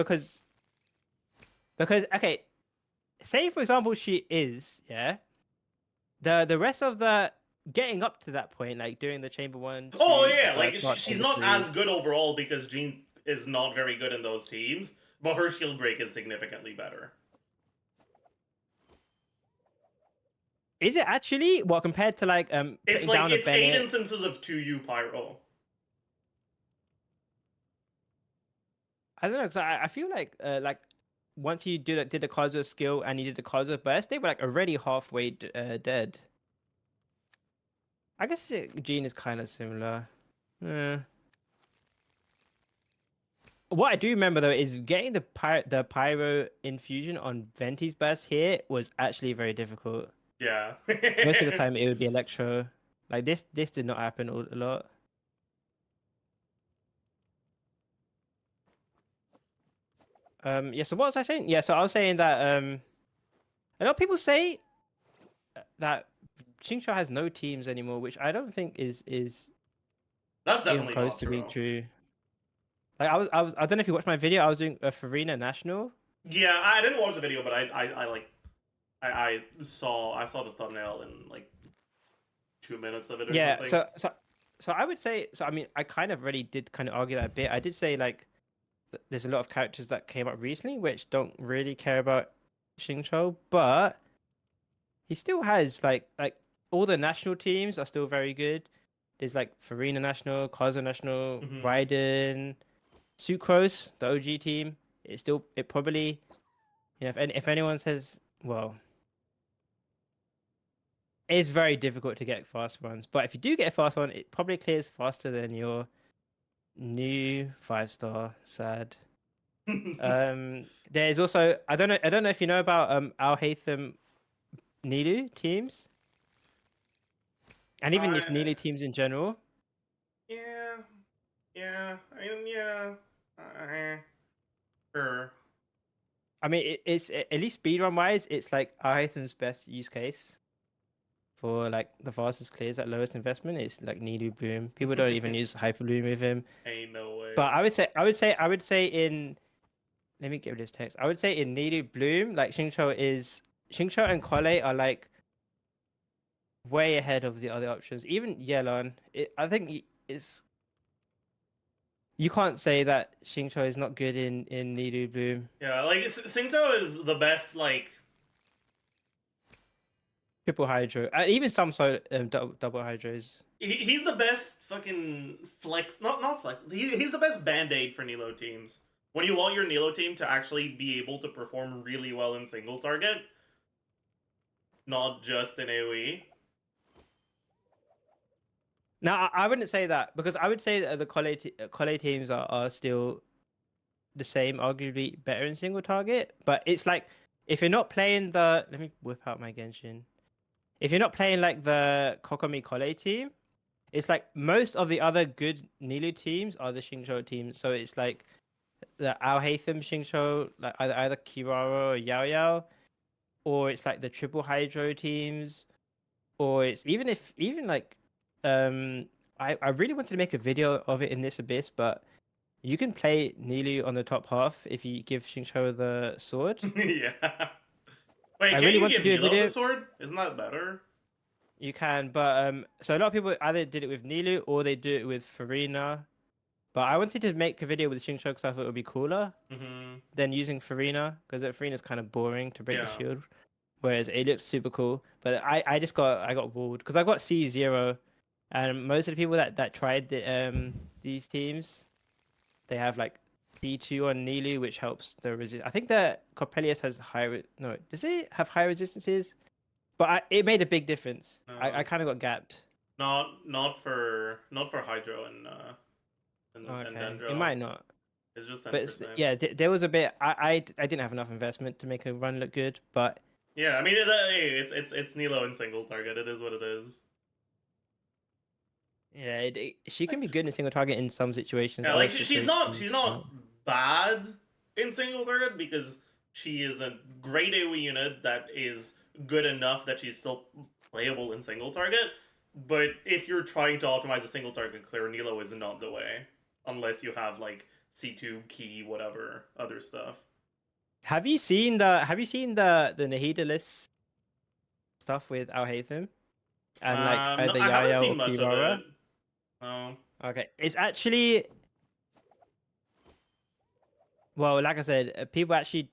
okay, say for example she is, yeah. The rest of the getting up to that point, like doing the chamber 1. Oh 2, yeah, like first part, she's chamber not 3. as good overall because Jean is not very good in those teams, but her shield break is significantly better. Is it actually? Well, compared to like It's putting like down it's a 8 Bennett. instances of 2U pyro. I don't know, because I feel like once you did the Kazuha skill and you did the Kazuha burst, they were like already halfway dead. I guess Gene is kind of similar. What I do remember though is getting the pyro infusion on Venti's burst here was actually very difficult. Yeah. Most of the time it would be electro. Like this did not happen a lot. Yeah, so what was I saying? Yeah, so I was saying that a lot of people say that Xingqiu has no teams anymore, which I don't think is That's even definitely close not to being true. true. Like I don't know if you watched my video. I was doing a Farina National. Yeah, I didn't watch the video, but I like I saw the thumbnail in like 2 minutes of it or Yeah, something. so I would say so. I mean, I kind of already did kind of argue that a bit. I did say like there's a lot of characters that came up recently which don't really care about Xingqiu, but he still has like all the national teams are still very good. There's like Farina National, Kaza National, Mhm. Raiden, Sucrose, the OG team. It probably if anyone says well, it's very difficult to get fast runs, but if you do get a fast one, it probably clears faster than your new 5-star. Sad. There's also I don't know if you know about Al Haytham Nilu teams and even I just Nilu teams in general. yeah, yeah. I mean, yeah. Sure. I mean, it's at least speedrun wise, it's like Al Haytham's best use case for like the fastest clears at lowest investment. It's like Nilu Bloom. People don't even use Hyper Bloom with him. Ain't no way. But I would say in let me get rid of this text. I would say in Nilu Bloom, like Xingqiu and Kole are like way ahead of the other options. Even Yelan, I think it's you can't say that Xingqiu is not good in Nidu Bloom. Yeah, like Singto is the best. Like Triple Hydro, even some double hydros. he's the best fucking flex. Not flex. He's the best band aid for Nilo teams. When you want your Nilo team to actually be able to perform really well in single target, not just in AoE. Now I wouldn't say that because I would say that the Kole teams are still the same, arguably better in single target. But it's like if you're not playing the let me whip out my Genshin. If you're not playing like the Kokomi Kole team, it's like most of the other good Nilu teams are the Xingqiu teams. So it's like the Al Haytham Xingqiu, like either Kirara or Yao Yao, or it's like the triple hydro teams, or it's even like I really wanted to make a video of it in this abyss, but you can play Nilu on the top half if you give Xingqiu the sword. Yeah. Wait, I can't really you want to give do a Nilo video. the sword? Isn't that better? You can, but so a lot of people either did it with Nilu or they do it with Farina. But I wanted to make a video with Xingqiu because I thought it would be cooler Mm-hmm. than using Farina because Farina's kind of boring to break the Yeah. shield, whereas it looks super cool. But I got walled because I got C0, and most of the people that tried these teams, they have like D2 on Nilu, which helps the resist. I think that Coppelius has no, does it have high resistances? But it made a big difference. I kind of got gapped. Not for Hydro and Okay, Dendro. it might not. It's just 10%. But yeah, there was a bit. I didn't have enough investment to make a run look good, but Yeah, I mean it's Nilo in single target. It is what it is. yeah, she can be good in single target in some situations. Yeah, other like she's not situations, bad in single target because she is a great AoE unit that is good enough that she's still playable in single target. But if you're trying to optimize a single target clear, Nilo is not the way. Unless you have like C2, key, whatever, other stuff. Have you seen the Nahida list stuff with Al Haytham and like No, either I haven't Yaya or seen much of Kirara? it. No. Okay, it's actually well, like I said, people actually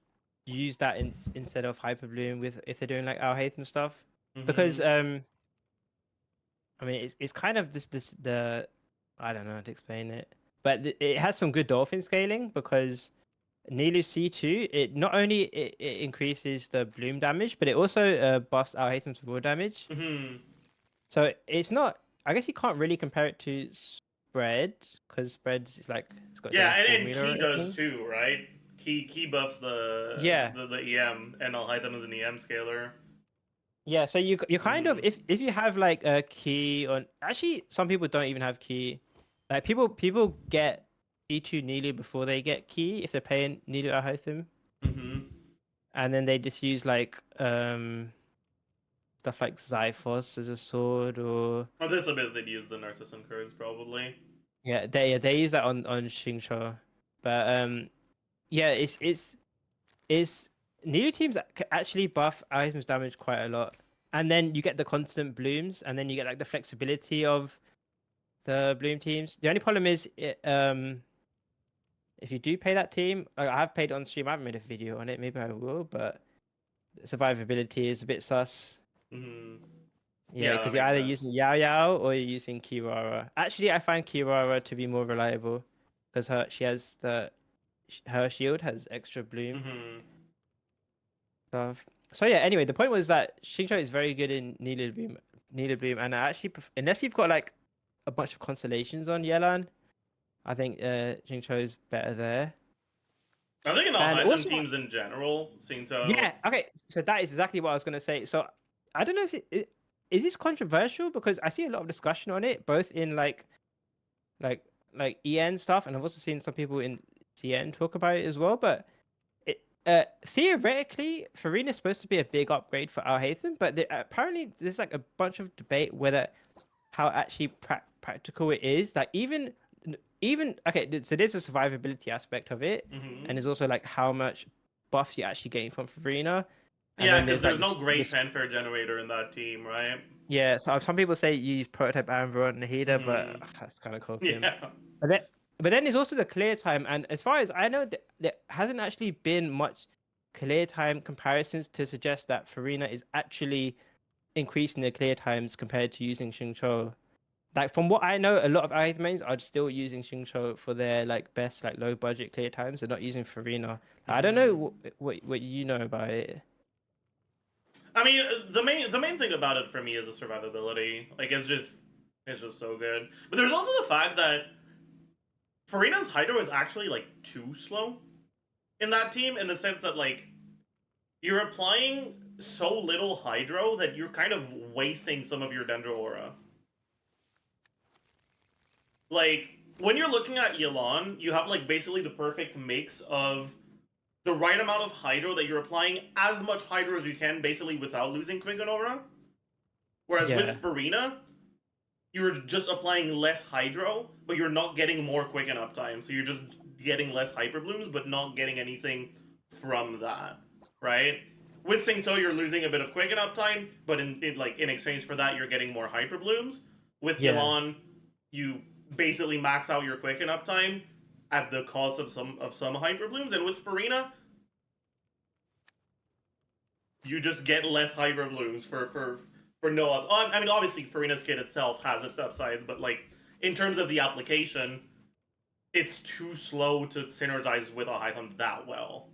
use that instead of Hyper Bloom with if they're doing like Al Haytham stuff because Mhm. I mean it's kind of the I don't know how to explain it, but it has some good dolphin scaling because Nilu C2 it not only it increases the bloom damage, but it also buffs Al Haytham's raw damage. Mhm. So it's not. I guess you can't really compare it to spread, because spreads is like it's got its Yeah, own and formula. Key I does think. too, right? Key buffs Yeah, the EM, and I'll hide them as an EM scaler. yeah. So you kind of Mm. if you have like a key on actually some people don't even have key. Like people get E2 Neelu before they get key if they're paying Neelu Ahitham. Mm-hmm. And then they just use like stuff like Zyphos as a sword or Well, this is they'd use the Narcissus curves probably. they use that on Xingqiu. But yeah, it's Neelu teams that actually buff items damage quite a lot. And then you get the constant blooms, and then you get like the flexibility of the bloom teams. The only problem is if you do pay that team, like I have paid it on stream, I haven't made a video on it, maybe I will, but survivability is a bit sus. Mm-hmm. Yeah, Yeah, that because you're makes either sense. using Yao Yao or you're using Kirara. Actually, I find Kirara to be more reliable because she has her shield has extra bloom Mm-hmm. stuff. So yeah, anyway, the point was that Xingqiu is very good in Needle Bloom, and I actually unless you've got like a bunch of constellations on Yelan, I think Xingqiu is better there. I think in all And Hytham also, teams in general, yeah, okay, so that is exactly what I was gonna say. So I don't know if is this controversial because I see a lot of discussion on it, both in like like EN stuff, and I've also seen some people in CN talk about it as well. But theoretically, Farina is supposed to be a big upgrade for Al Haytham, but apparently there's like a bunch of debate whether how actually practical it is. Like even okay, so there's a survivability aspect of it, Mm-hmm. and there's also like how much buffs you actually gain from Farina, and Yeah, then because there's like there's no great fanfare generator in that team, right? yeah. So some people say you use prototype Amber on Nahida, but Mm-hmm. that's kind of copium. Yeah. But then there's also the clear time, and as far as I know, there hasn't actually been much clear time comparisons to suggest that Farina is actually increasing the clear times compared to using Xingqiu. Like from what I know, a lot of mains are still using Xingqiu for their like best like low budget clear times. They're not using Farina. I don't Mm-hmm. know what you know about it. I mean, the main thing about it for me is the survivability. Like, it's just so good. But there's also the fact that Farina's Hydro is actually like too slow in that team, in the sense that like you're applying so little Hydro that you're kind of wasting some of your Dendro aura. Like, when you're looking at Yelan, you have like basically the perfect mix of the right amount of Hydro that you're applying, as much Hydro as you can, basically without losing Quicken Aura. Whereas with Yeah. Farina, you're just applying less Hydro, but you're not getting more Quicken uptime. So you're just getting less Hyper Blooms, but not getting anything from that, right? With Singto, you're losing a bit of Quicken uptime, but in exchange for that, you're getting more Hyper Blooms. With Yeah. Yelan, you basically max out your Quicken uptime at the cost of some Hyper Blooms, and with Farina, you just get less Hyper Blooms for no other. I mean, obviously, Farina's kit itself has its upsides, but like in terms of the application, it's too slow to synergize with a Hytham that well.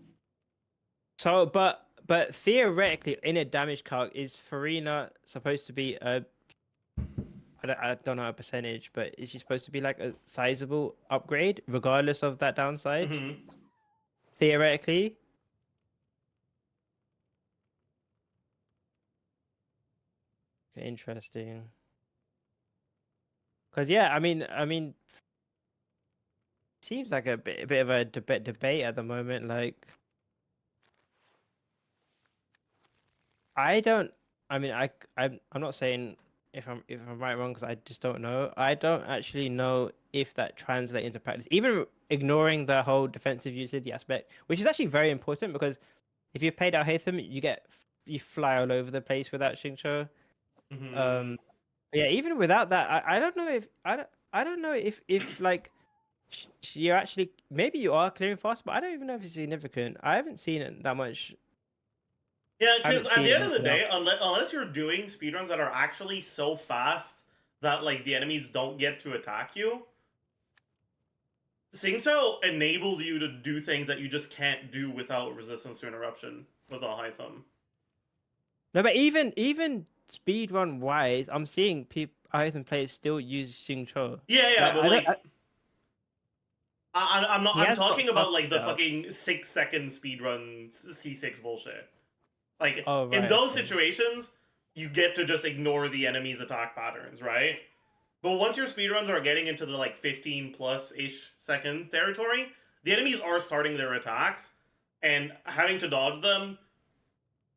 So, but theoretically, in a damage calc, is Farina supposed to be a I don't know a percentage, but is she supposed to be like a sizable upgrade regardless of that downside? Mm-hmm. Theoretically. Interesting. Because yeah, I mean, seems like a bit of a debate at the moment. Like, I don't. I mean, I'm not saying if I'm right or wrong because I just don't know. I don't actually know if that translates into practice. Even ignoring the whole defensive utility aspect, which is actually very important because if you've played out Haytham, you fly all over the place without Xingqiu. Mm-hmm. Yeah, even without that, I don't know if I don't know if like you're actually maybe you are clearing fast, but I don't even know if it's significant. I haven't seen it that much. Yeah, I because haven't at seen the end of the anything else. day, unless you're doing speedruns that are actually so fast that like the enemies don't get to attack you, Singso enables you to do things that you just can't do without resistance to interruption with a Hytham. No, but even speedrun wise, I'm seeing people, Python players still use Xingqiu. Yeah, but I don't. I'm not. He I'm has got talking about faster like the stealth. fucking 6 second speedrun C6 bullshit. Like Oh in right. those Okay. situations, you get to just ignore the enemy's attack patterns, right? But once your speedruns are getting into the like 15 plus ish seconds territory, the enemies are starting their attacks, and having to dodge them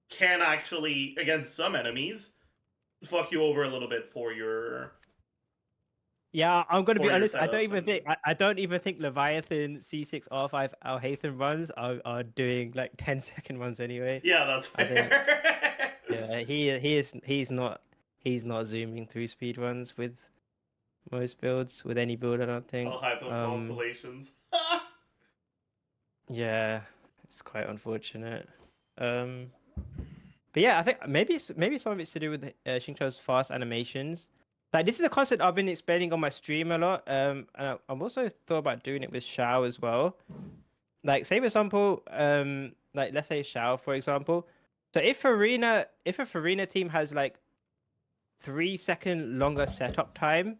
can actually, against some enemies, fuck you over a little bit for your Yeah, I'm gonna be honest. I don't setups even think and I don't even think Leviathan C6R5 Alhaitham runs are doing like 10-second runs anyway. yeah, that's I think fair. yeah, he's not zooming through speed runs with most builds, with any build, I don't I'll think. hype on constellations. Yeah, it's quite unfortunate. But yeah, I think maybe some of it's to do with Xingqiu's fast animations. Like this is a concept I've been explaining on my stream a lot. And I've also thought about doing it with Shao as well. Like say for example, like let's say Shao for example. So if a Farina team has like 3 second longer setup time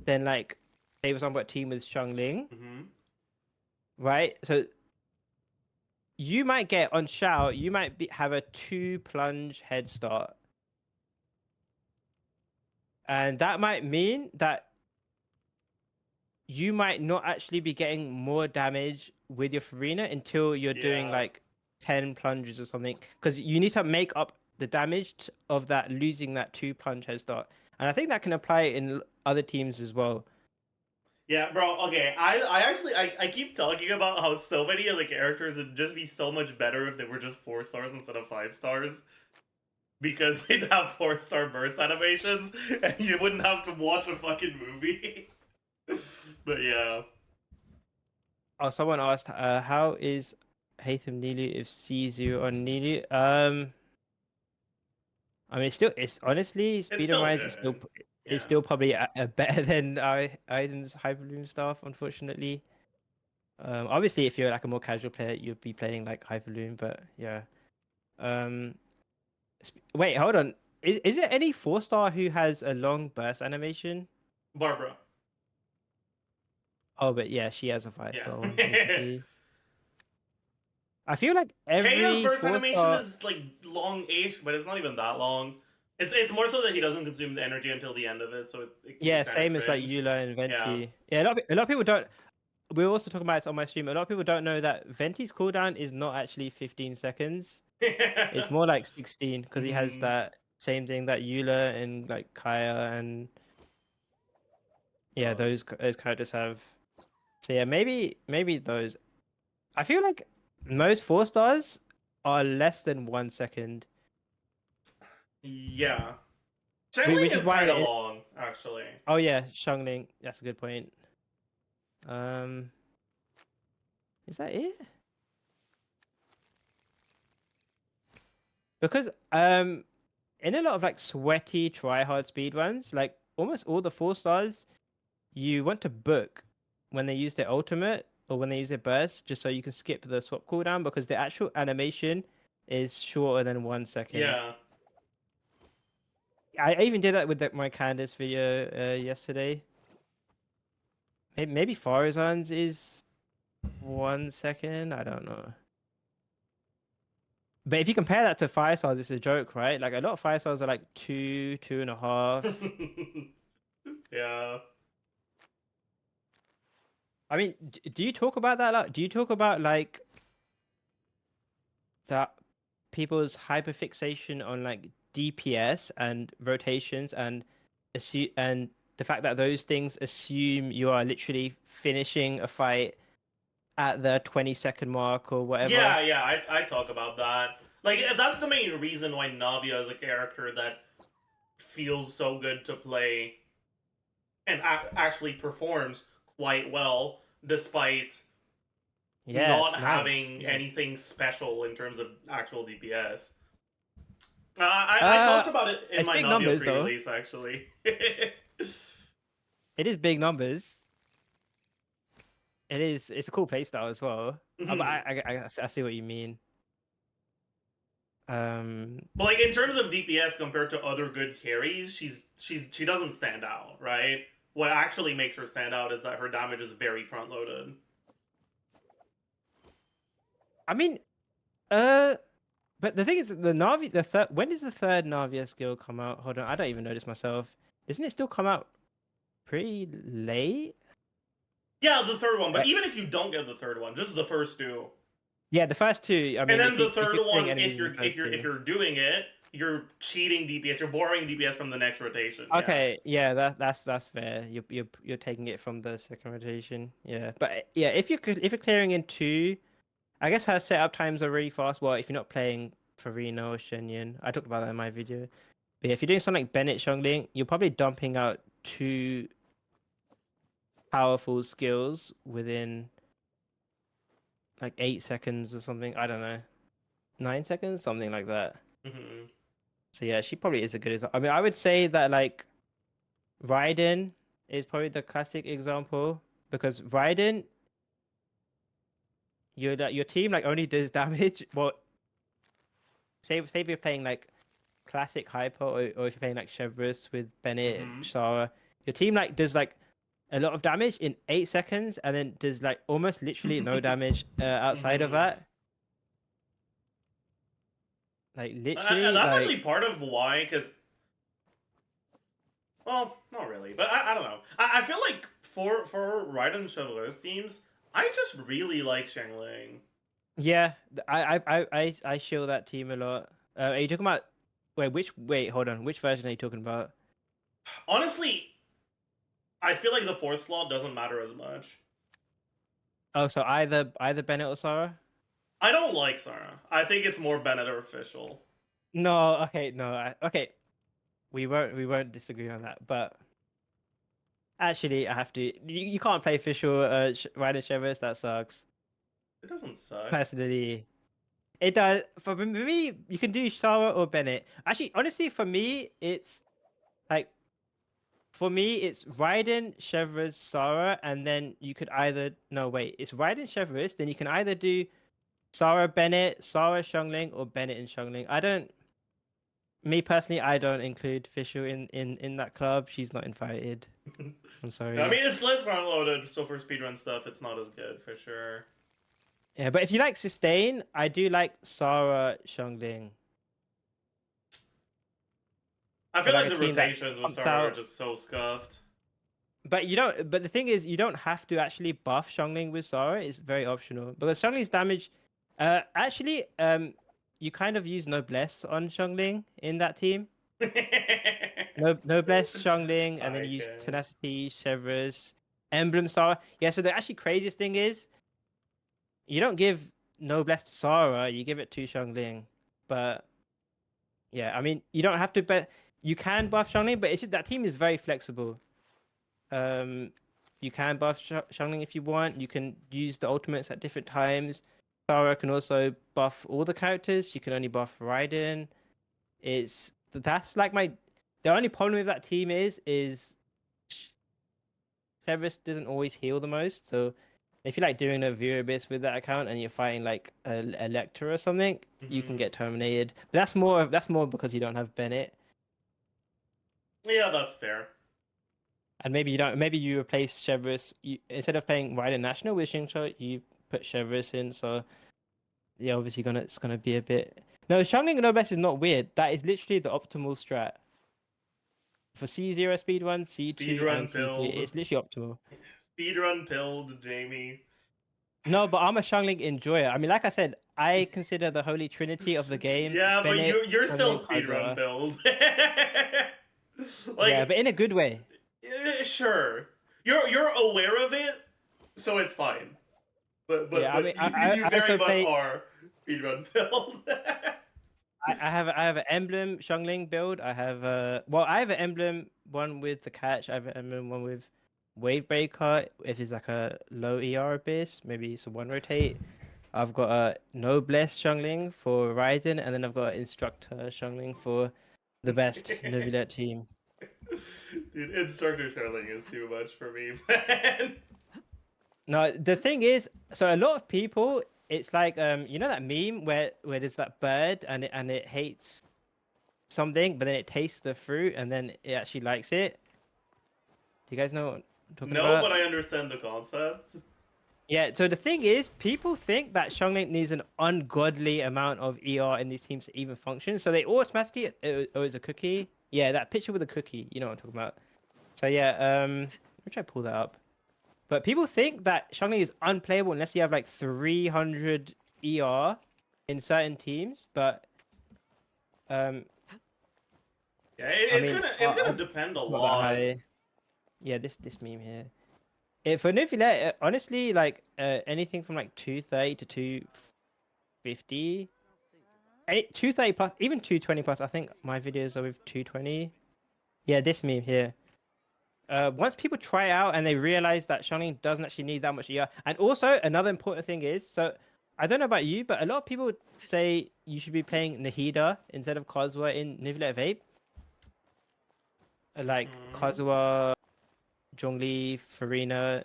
than like say for example a team with Xiangling, Mm-hmm. right? So you might get on Shao, you might have a 2 plunge head start. And that might mean that you might not actually be getting more damage with your Farina until you're doing Yeah. like 10 plunges or something. Because you need to make up the damage of that losing that 2 plunge head start. And I think that can apply in other teams as well. Yeah, bro, okay. I actually I keep talking about how so many of the characters would just be so much better if they were just 4 stars instead of 5 stars. Because they'd have 4 star burst animations and you wouldn't have to watch a fucking movie. But yeah. Oh, someone asked, how is Haytham Nilu if C0 on Nilu? I mean, it's honestly It's speed still wise, good. it's Yeah. still probably better than Item's Hyperloom stuff, unfortunately. Obviously, if you're like a more casual player, you'd be playing like Hyperloom, but yeah. Um, wait, hold on. Is there any 4 star who has a long burst animation? Barbara. Oh, but yeah, she has a 5 star one Yeah. basically. I feel like Kaya's every burst four animation star. is like long-ish, but it's not even that long. It's more so that he doesn't consume the energy until the end of it, so it can be Yeah, kind of same as like cringe. Eula and Yeah. Venti. Yeah, a lot of people don't. We were also talking about it on my stream. A lot of people don't know that Venti's cooldown is not actually 15 seconds. It's more like 16 because he has Mhm. that same thing that Eula and like Kaya and yeah, those characters have. So yeah, maybe those. I feel like most 4 stars are less than 1 second, Yeah. Changeling which is is why. kind of long, actually. Oh yeah, Xiangling. That's a good point. Um, is that it? Because in a lot of like sweaty try hard speedruns, like almost all the 4 stars, you want to book when they use their ultimate or when they use their burst, just so you can skip the swap cooldown because the actual animation is shorter than 1 second. Yeah. I even did that with my Candace video yesterday. Maybe Farazan's is 1 second. I don't know. But if you compare that to 5 stars, it's a joke, right? Like a lot of 5 stars are like 2.5. Yeah. I mean, do you talk about that? Do you talk about like that people's hyperfixation on like DPS and rotations and and the fact that those things assume you are literally finishing a fight at the 20-second mark or whatever? Yeah, I talk about that. Like, that's the main reason why Navia is a character that feels so good to play and actually performs quite well, despite Yes, not nice. having Yes. anything special in terms of actual DPS. I talked Uh, about it in it's my big Navia numbers though. pre-release, actually. It is big numbers. It is. It's a cool playstyle as well. But I see what you mean. But like in terms of DPS compared to other good carries, she doesn't stand out, right? What actually makes her stand out is that her damage is very front loaded. I mean, but the thing is, when does the third Navia skill come out? Hold on, I don't even know this myself. Doesn't it still come out pretty late? Yeah, the third one. But Uh, even if you don't get the third one, just the first two, Yeah, the first two. I and mean, then the if third you're killing one, enemies if in the you're if first you're if two. you're doing it, you're cheating DPS. You're borrowing DPS from the next rotation. Yeah. Okay, yeah, that's fair. You're taking it from the second rotation. Yeah, but yeah, if you're clearing in two, I guess her setup times are really fast. Well, if you're not playing Farina or Shenyan, I talked about that in my video. But yeah, if you're doing something like Bennett Xiongling, you're probably dumping out two powerful skills within like 8 seconds or something. I don't know, 9 seconds, something like that. Mm-hmm. So yeah, she probably is a good example. I mean, I would say that like Raiden is probably the classic example because Raiden, your team like only does damage. Well, say if you're playing like classic hyper or if you're playing like Chevrolet with Bennett, Mm-hmm. Shara, your team like does like a lot of damage in 8 seconds and then does like almost literally no damage outside of Mm-hmm. that. Like literally, That's like actually part of why, because well, not really, but I don't know. I feel like for Raiden Chevaliers teams, I just really like Xiangling. yeah, I shill that team a lot. Are you talking about wait, hold on, which version are you talking about? Honestly, I feel like the fourth slot doesn't matter as much. Oh, so either Bennett or Sarah? I don't like Sarah. I think it's more Bennett or Official. No, okay, no, okay. We won't disagree on that, but actually, I have to. You can't play official Ryder Chevrolet. That sucks. It doesn't suck. Personally, it does. For me, you can do Sarah or Bennett. Actually, honestly, for me, it's like for me, it's Raiden, Chevrolet, Sarah, and then you could either no wait, it's Raiden, Chevrolet. Then you can either do Sarah Bennett, Sarah Xiongling, or Bennett and Xiongling. I don't. Me personally, I don't include Fisher in that club. She's not invited. I'm sorry. I mean, it's less front loaded, so for speedrun stuff, it's not as good for sure. Yeah, but if you like sustain, I do like Sarah Xiongling. I feel But like like the a team that rotations with pumps Sarah are out. just so scuffed. But you don't. But the thing is, you don't have to actually buff Xiongling with Sarah. It's very optional because Xiangling's damage. Actually, you kind of use Noblesse on Xiongling in that team. Noblesse Xiongling, and then you use Okay. Tenacity, Chevres, Emblem Sarah. Yeah. So the actually craziest thing is, you don't give Noblesse to Sarah. You give it to Xiongling. But yeah, I mean, you don't have to. But you can buff Xiongling, but it's just that team is very flexible. You can buff Xiangling if you want. You can use the ultimates at different times. Sarah can also buff all the characters. You can only buff Raiden. That's like the only problem with that team is Chevrolet didn't always heal the most. So if you like doing a viewer bits with that account and you're fighting like a Lecter or something, you can get terminated. But that's more because you don't have Bennett. Yeah, that's fair. And maybe you don't. Maybe you replace Chevrolet. Instead of playing Raiden National with Xingqiu, you put Chevrolet in. So yeah, obviously it's gonna be a bit. No, Xiangling Noblesse is not weird. That is literally the optimal strat for C0 speed 1, C2, and Speedrun C3. pilled. It's literally optimal. Speedrun pilled, Jamie. No, but I'm a Xiangling enjoyer. I mean, like I said, I consider the holy trinity of the game. Yeah, but Bennett, you're still Xiangling, speedrun Kazuha. pilled. Yeah, Like, but in a good way. sure. You're aware of it, so it's fine. But Yeah, I mean, you I very also much play. are speedrun pilled. I have an emblem Xiongling build. I have I have an emblem one with the catch. I have an emblem one with wave breaker. If it's like a low ER base, maybe it's a one rotate. I've got a noblesse Xiongling for Raiden, and then I've got an instructor Xiongling for the best Novelet team. Dude, instructor shelling is too much for me, man. No, the thing is, so a lot of people it's like you know that meme where there's that bird and it hates something, but then it tastes the fruit and then it actually likes it. Do you guys know what I'm talking No, about? but I understand the concept. Yeah, so the thing is, people think that Xiangling needs an ungodly amount of ER in these teams to even function. So they automatically, oh, it's a cookie. Yeah, that picture with a cookie, you know what I'm talking about. So yeah, let me try to pull that up. But people think that Xiangling is unplayable unless you have like 300 ER in certain teams. But Yeah, I it's mean, gonna depend a not that lot. high. Yeah, this meme here. For Nuvile, honestly, like anything from like 230 to 250, 230 plus, even 220 plus. I think my videos are with 220. Yeah, this meme here. Once people try out and they realize that Xiangling doesn't actually need that much ER, and also another important thing is, so I don't know about you, but a lot of people say you should be playing Nahida instead of Kazuha in Nivlet Vape. Like Kazuha, Zhongli, Farina,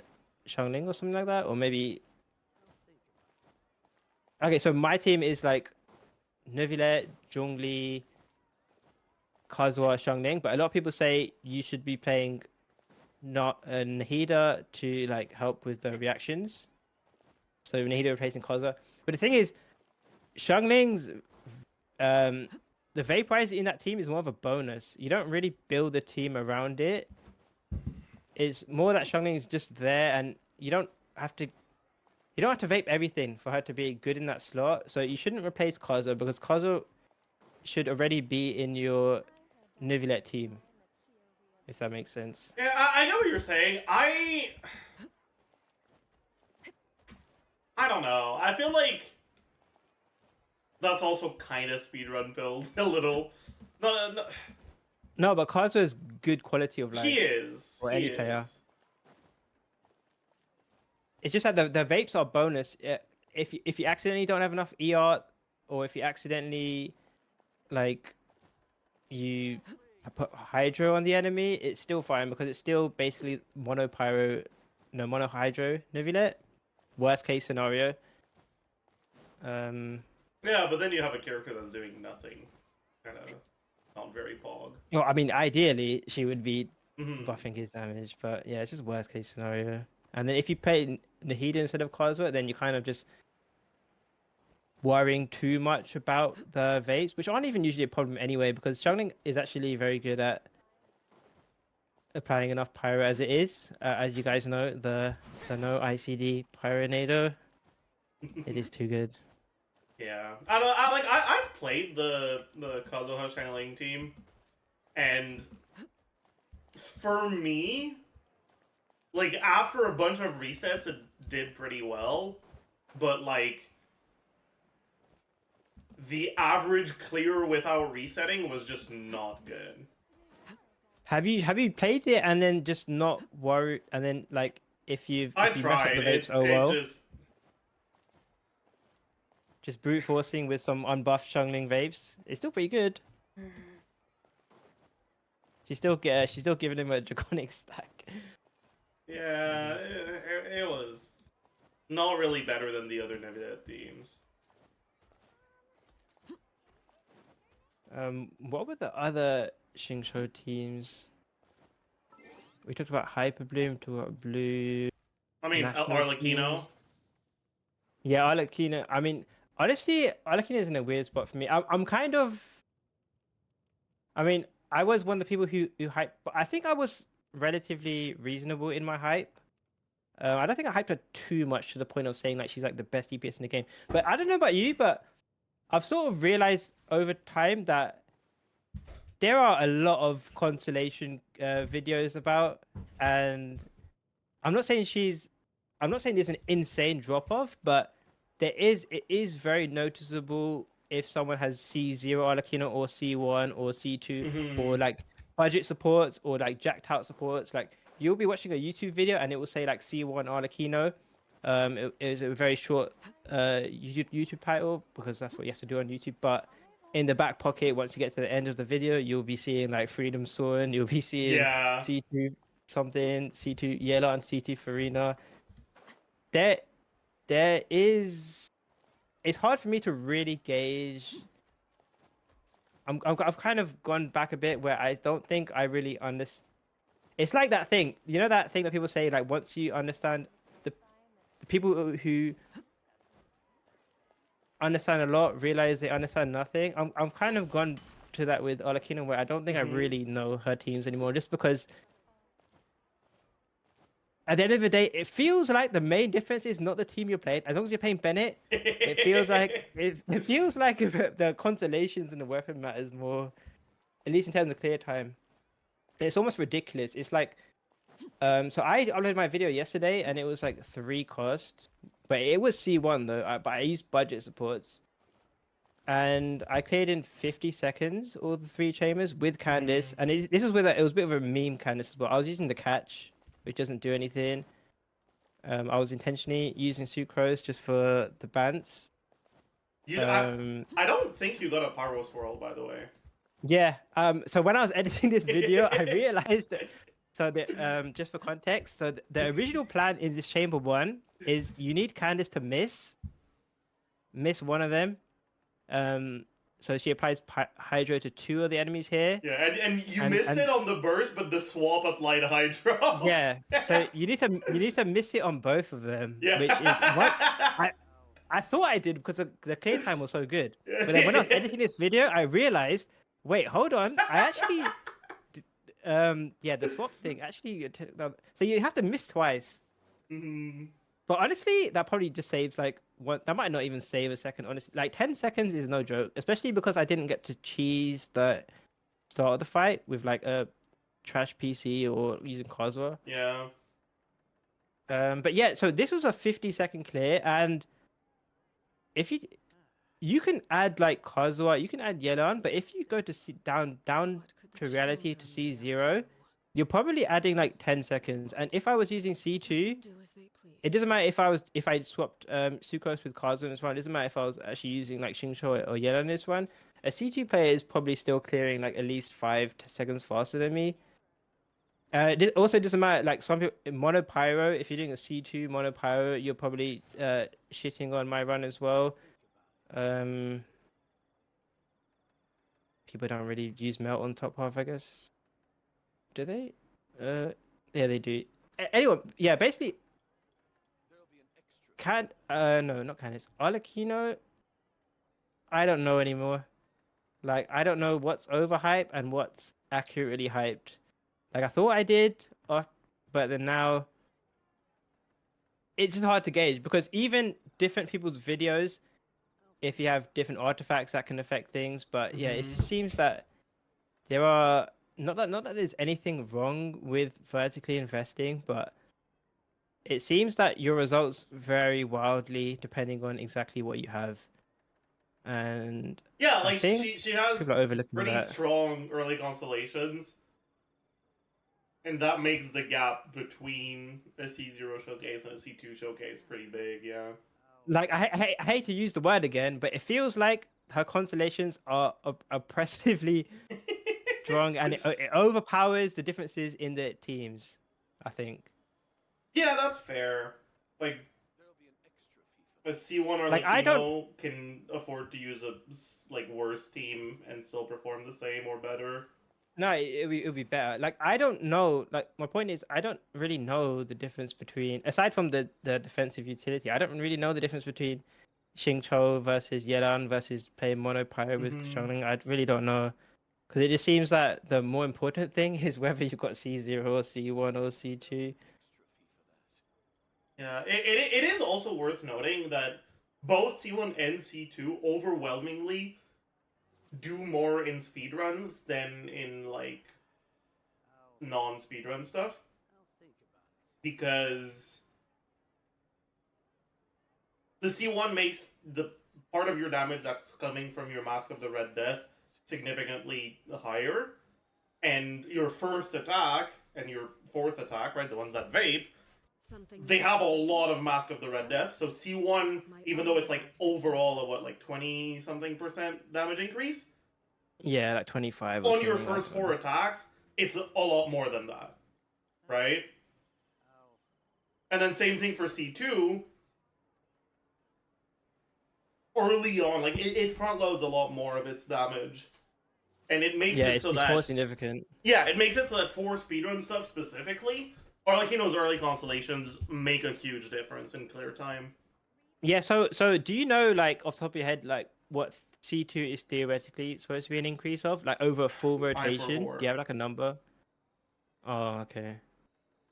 Xiangling, or something like that, or maybe. Okay, so my team is like Neuvillette, Zhongli, Kazuha, Xiangling, but a lot of people say you should be playing not Nahida to like help with the reactions. So Nahida replacing Kazuha. But the thing is, Xiangling's the vaporizer in that team is more of a bonus. You don't really build a team around it. It's more that Xiangling is just there, and you don't have to vape everything for her to be good in that slot. So you shouldn't replace Kazuha because Kazuha should already be in your Neuvillette team, if that makes sense. Yeah, I know what you're saying. I don't know. I feel like that's also kind of speedrun build a little. No, No, but Kazuha is good quality of life he is. for He any player. is. It's just that the vapes are bonus. If you accidentally don't have enough ER, or if you accidentally like you put hydro on the enemy, it's still fine because it's still basically mono hydro Neuvillette. Worst case scenario. Yeah, but then you have a character that's doing nothing. Kind of not very pog. Well, I mean, ideally she would be Mhm. buffing his damage, but yeah, it's just worst case scenario. And then if you play Nahida instead of Kazuha, then you kind of just worrying too much about the vapes, which aren't even usually a problem anyway, because Xiangling is actually very good at applying enough pyro as it is. As you guys know, the no ICD pyronado, it is too good. Yeah, I've played the Kazuha Xiangling team, and for me, like after a bunch of resets, it did pretty well, but like the average clear without resetting was just not good. Have you played it and then just not worried, and then like if you mess up tried the vapes, just brute forcing with some unbuffed Xiangling vapes, it's still pretty good. She's still giving him a draconic stack. Yeah, it was not really better than the other Nebula teams. What were the other Xingqiu teams? We talked about Hyper Bloom, talked about Blue. I mean, National Arlecchino. teams. Yeah, Arlecchino. I mean, honestly, Arlecchino is in a weird spot for me. I'm kind of. I mean, I was one of the people who hyped, but I think I was relatively reasonable in my hype. I don't think I hyped her too much to the point of saying like she's like the best DPS in the game. But I don't know about you, but I've sort of realized over time that there are a lot of consolation videos about, and I'm not saying there's an insane drop off, but it is very noticeable if someone has C0 Arlecchino or C1 or C2 or like budget supports or like jacked out supports. Like you'll be watching a YouTube video and it will say like C1 Arlecchino. It was a very short YouTube title because that's what you have to do on YouTube. But in the back pocket, once you get to the end of the video, you'll be seeing like Freedom Sorn, you'll be seeing C2 something, C2 Yella and C2 Farina. There is it's hard for me to really gauge. I've kind of gone back a bit where I don't think I really understand. It's like that thing, you know, that thing that people say, like once you understand the people who understand a lot realize they understand nothing. I'm kind of gone to that with Olakina, where I don't think I really know her teams anymore, just because at the end of the day, it feels like the main difference is not the team you're playing. As long as you're playing Bennett, it feels like it feels like the constellations and the weapon matters more, at least in terms of clear time. It's almost ridiculous. It's like, so I uploaded my video yesterday and it was like 3 cost, but it was C1 though. But I used budget supports, and I cleared in 50 seconds all the 3 chambers with Candice, and this was with it was a bit of a meme Candice as well. I was using the catch, which doesn't do anything. I was intentionally using sucrose just for the bants. I don't think you got a Pyro Swirl, by the way. Yeah. So when I was editing this video, I realized that. So the just for context, so the original plan in this chamber 1 is you need Candice to miss one of them. So she applies Hydro to 2 of the enemies here. Yeah, and you missed it on the burst, but the swap applied Hydro. Yeah. So you need to miss it on both of them, Yeah. which is what I thought I did because the clear time was so good. But then when I was editing this video, I realized, wait, hold on, I actually, yeah, the swap thing actually. So you have to miss twice. But honestly, that probably just saves like one. That might not even save a second. Honestly, like 10 seconds is no joke, especially because I didn't get to cheese the start of the fight with like a trash PC or using Kozwa. Yeah. But yeah, so this was a 50-second clear, and if you can add like Kozwa, you can add Yelan, but if you go to down to reality to C0, you're probably adding like 10 seconds. And if I was using C2, it doesn't matter if I swapped Sucrose with Kozwa in this one. It doesn't matter if I was actually using like Xingqiu or Yelan in this one. A C2 player is probably still clearing like at least 5 seconds faster than me. It also doesn't matter, like some people, mono pyro, if you're doing a C2 mono pyro, you're probably shitting on my run as well. People don't really use melt on top half, I guess. Do they? Yeah, they do. Anyway, yeah, basically, no, not Candice. Arlecchino, I don't know anymore. Like, I don't know what's overhyped and what's accurately hyped. Like, I thought I did, but then now it's hard to gauge because even different people's videos, if you have different artifacts, that can affect things. But yeah, it seems that there are not that there's anything wrong with vertically investing, but it seems that your results vary wildly depending on exactly what you have. And yeah, like she has pretty that. strong early constellations. And that makes the gap between a C0 showcase and a C2 showcase pretty big, yeah. Like, I hate to use the word again, but it feels like her constellations are oppressively strong, and it overpowers the differences in the teams, I think. Yeah, that's fair. Like, a C1 or like I don't can afford to use a like worse team and still perform the same or better. No, it'll be better. Like, I don't know. Like, my point is, I don't really know the difference between, aside from the defensive utility, I don't really know the difference between Xingqiu versus Yelan versus playing mono pyro with Xiangling. I really don't know. Because it just seems that the more important thing is whether you've got C0 or C1 or C2. Yeah, it is also worth noting that both C1 and C2 overwhelmingly do more in speedruns than in, like, non-speedrun stuff. Because the C1 makes the part of your damage that's coming from your Mask of the Red Death significantly higher. And your first attack and your fourth attack, right, the ones that vape, they have a lot of Mask of the Red Death. So C1, even though it's like overall a what, like 20-something% damage increase? Yeah, like 25 on your first 4 attacks, it's a lot more than that. Right? And then same thing for C2. early on, like it front loads a lot more of its damage, and it makes Yeah, it so it's that more significant. yeah, it makes it so that for speedrun stuff specifically, or like early constellations make a huge difference in clear time. Yeah, so do you know, like, off the top of your head, like what C2 is theoretically supposed to be an increase of, like over a full I rotation? for Do you have like a number? Oh, okay.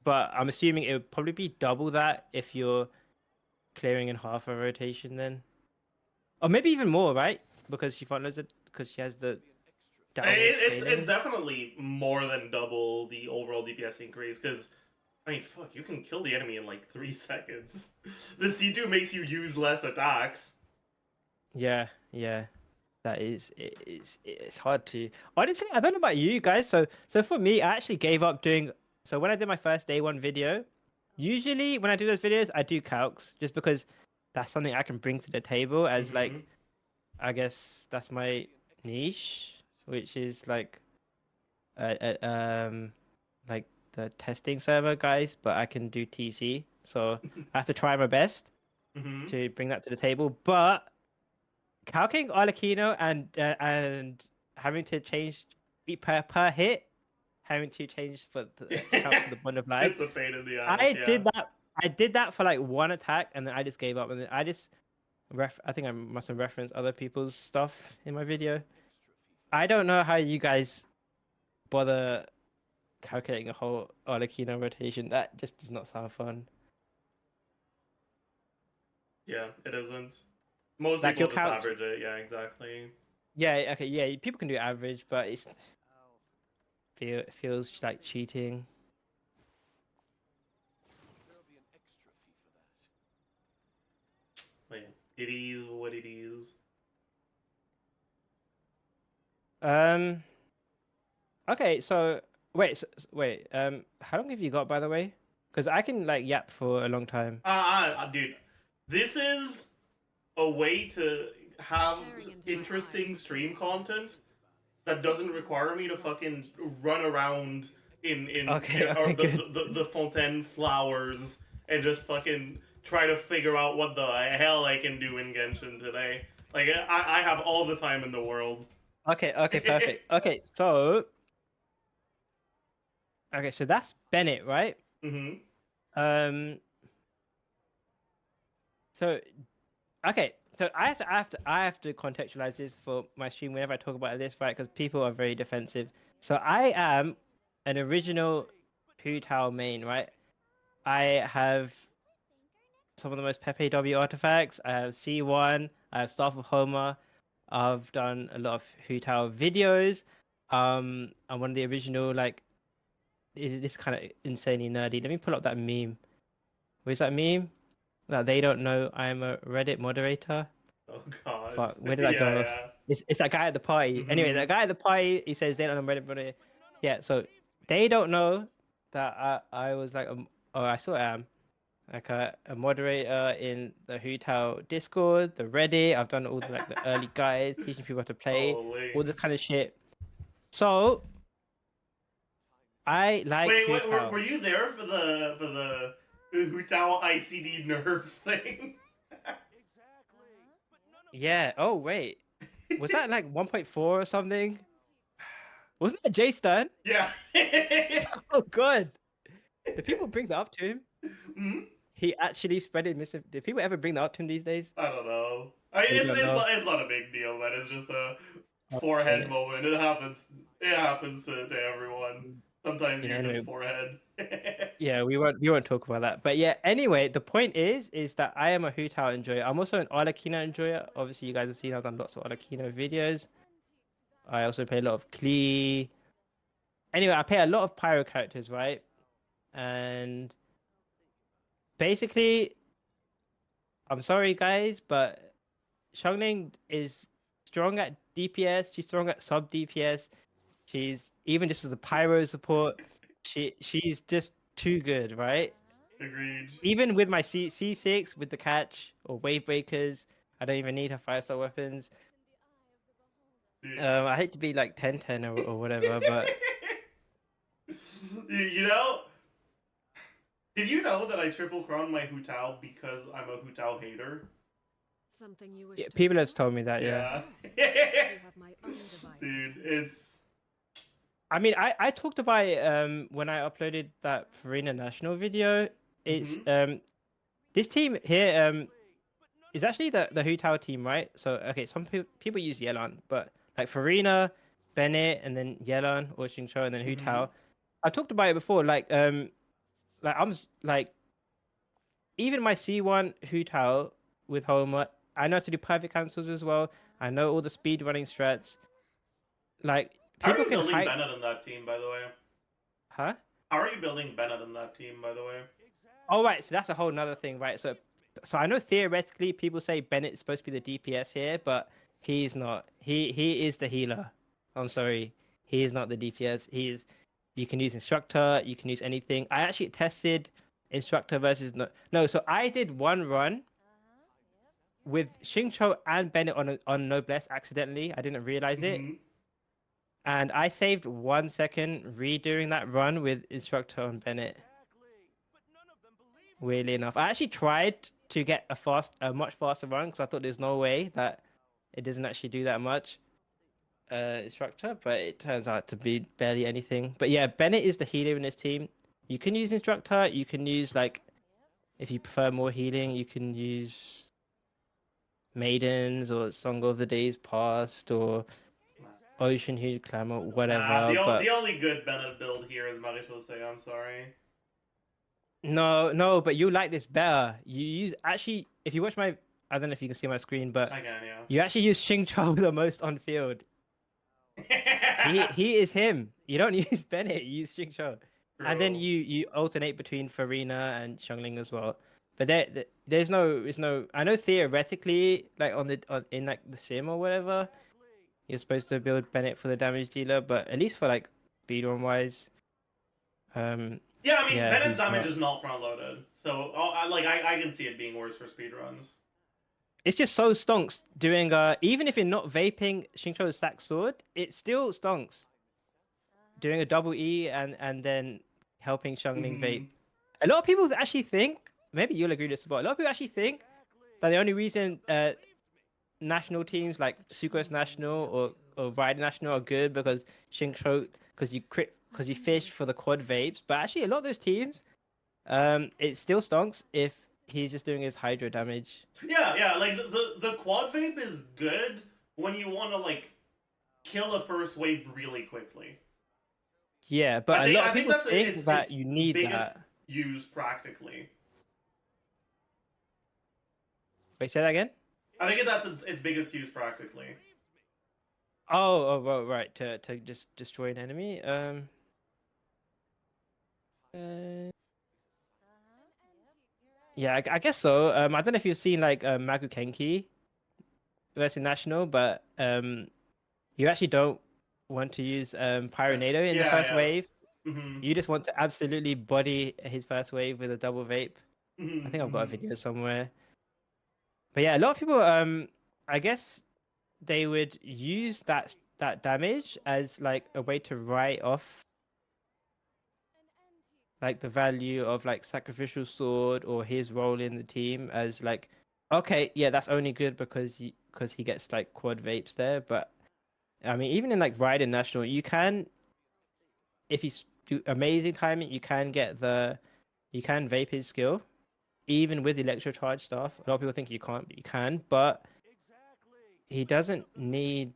But I'm assuming it would probably be double that if you're clearing in half a rotation then. Or maybe even more, right? Because she follows it because she has the downward It's scaling. definitely more than double the overall DPS increase because I mean, fuck, you can kill the enemy in like 3 seconds. The C2 makes you use less attacks. Yeah, yeah. That is it's hard to honestly. I don't know about you guys. So for me, I actually gave up doing. So when I did my first day one video, usually when I do those videos, I do calcs just because that's something I can bring to the table as Mm-hmm. like I guess that's my niche, which is like the testing server guys, but I can do TC. So I have to try my best Mm-hmm. to bring that to the table. But calculating Arlecchino and having to change per hit, having to change for the count for the bond of life. It's a pain in the ass, I yeah. did that. I did that for like one attack, and then I just gave up. And then I just I think I must have referenced other people's stuff in my video. I don't know how you guys bother calculating a whole Arlecchino rotation. That just does not sound fun. Yeah, it isn't. Most Like people your just counts. average it, yeah, exactly. Yeah. Okay. Yeah. People can do average, but it feels like cheating. There'll be an extra fee for that. But yeah, it is what it is. Okay, so wait, wait. How long have you got, by the way? Because I can like yap for a long time. Dude, this is a way to have Staring into my interesting eyes. stream content that doesn't require me to fucking run around Okay, or okay, good. the fontaine flowers and just fucking try to figure out what the hell I can do in Genshin today. Like I have all the time in the world. Okay, perfect. Okay, so that's Bennett, right? Mm-hmm. Um, so okay, so I have to contextualize this for my stream whenever I talk about this, right? Because people are very defensive. So I am an original Hu Tao main, right? I have some of the most Pepe W artifacts. I have C1, I have Staff of Homer. I've done a lot of Hu Tao videos. I'm one of the original, like, is this kind of insanely nerdy? Let me pull up that meme. Where's that meme? That they don't know I'm a Reddit moderator. Oh god. Fuck, where did that Yeah, go? yeah. It's that guy at the party. Anyway, that Mm-hmm. guy at the party, he says they don't know I'm a Reddit moderator. Yeah, so they don't know that I was like, oh, I still am. Like a moderator in the Hu Tao Discord, the Reddit. I've done all the like the early guides, teaching people how to play, all Holy. this kind of shit. So I like Hu Wait, Tao. were you there for the Hutao ICD nerf thing? Exactly. But none of Yeah. Oh wait, was that like 1.4 or something? Wasn't that Jay Stern? Yeah. Oh god. Did people bring that up to him? Hmm? He actually spread it. Did people ever bring that up to him these days? I don't know. I mean, I don't know. it's not a big deal, but it's just a Oh, forehead yeah. moment. It happens. It happens to everyone. Sometimes Yeah, you're anyway. just forehead. Yeah, we won't talk about that. But yeah, anyway, the point is that I am a Hu Tao enjoyer. I'm also an Arlecchino enjoyer. Obviously, you guys have seen I've done lots of Arlecchino videos. I also play a lot of Klee. Anyway, I play a lot of Pyro characters, right? And basically, I'm sorry guys, but Xiangling is strong at DPS. She's strong at sub DPS. She's even just as a Pyro support. She's just too good, right? Agreed. Even with my C6 with the catch or wave breakers, I don't even need her 5-star weapons. I hate to be like 10-10 or whatever, but You know, did you know that I triple crowned my Hutao because I'm a Hutao hater? Something you wish Yeah, to people have know? told me that. Yeah. You have my undivided Dude, attention. it's I mean, I talked about it when I uploaded that Farina National video. It's this team here is actually the Hu Tao team, right? So okay, some people use Yelan, but like Farina, Bennett, and then Yelan or Xingqiu, and then Hu Tao. I talked about it before. Like like even my C1 Hu Tao with Homer, I know how to do perfect cancels as well. I know all the speed running strats. Like How are people you can building hype, Bennett in that team, by the way? huh? How are you building Bennett in that team, by the way? Oh right, so that's a whole nother thing, right? So I know theoretically people say Bennett's supposed to be the DPS here, but he's not. He is the healer. I'm sorry, he is not the DPS. You can use instructor, you can use anything. I actually tested instructor versus no. So I did one run with Xingqiu and Bennett on Noblesse accidentally. I didn't realize it. And I saved 1 second redoing that run with instructor on Bennett. Weirdly enough, I actually tried to get a much faster run because I thought there's no way that it doesn't actually do that much instructor, but it turns out to be barely anything. But yeah, Bennett is the healer in this team. You can use instructor, you can use like if you prefer more healing, you can use Maidens or Song of the Days Past or Ocean Huge Clamor, Nah, whatever. But the only good Bennett build here is say. I'm sorry. no, but you like this better. You use actually, if you watch my, I don't know if you can see my screen, but I can, yeah. you actually use Xingqiu the most on field. He is him. You don't use Bennett, you use Xingqiu. And then True. you alternate between Farina and Xiangling as well. But there's no. I know theoretically, like in like the sim or whatever, you're supposed to build Bennett for the damage dealer, but at least for like speedrun wise, Yeah, I mean, yeah, Bennett's he's damage not. is not front loaded, so I can see it being worse for speedruns. It's just so stonks doing even if you're not vaping Xingqiu's sack sword, it still stonks. Doing a double E and then helping Xiangling vape. A lot of people actually think, maybe you'll agree with this, but a lot of people actually think that the only reason national teams like Sucrose National or Ride National are good because Xingqiu because you fish for the quad vapes. But actually, a lot of those teams, it still stonks if he's just doing his hydro damage. Yeah, like the quad vape is good when you want to like kill a first wave really quickly. Yeah, but a lot of I think people that's think its that you need biggest that. use practically. Wait, say that again? I think that's its biggest use practically. Oh, right. To just destroy an enemy. Yeah, I guess so. I don't know if you've seen like Magu Kenki versus National, but you actually don't want to use Pyronado in the first wave. You just want to absolutely body his first wave with a double vape. I think I've got a video somewhere. But yeah, a lot of people I guess they would use that damage as like a way to write off like the value of like sacrificial sword or his role in the team as like, okay, yeah, that's only good because he gets like quad vapes there. But I mean, even in like Ride and National, you can, if you do amazing timing, you can vape his skill even with electro charge stuff. A lot of people think you can't, but you can. But he doesn't need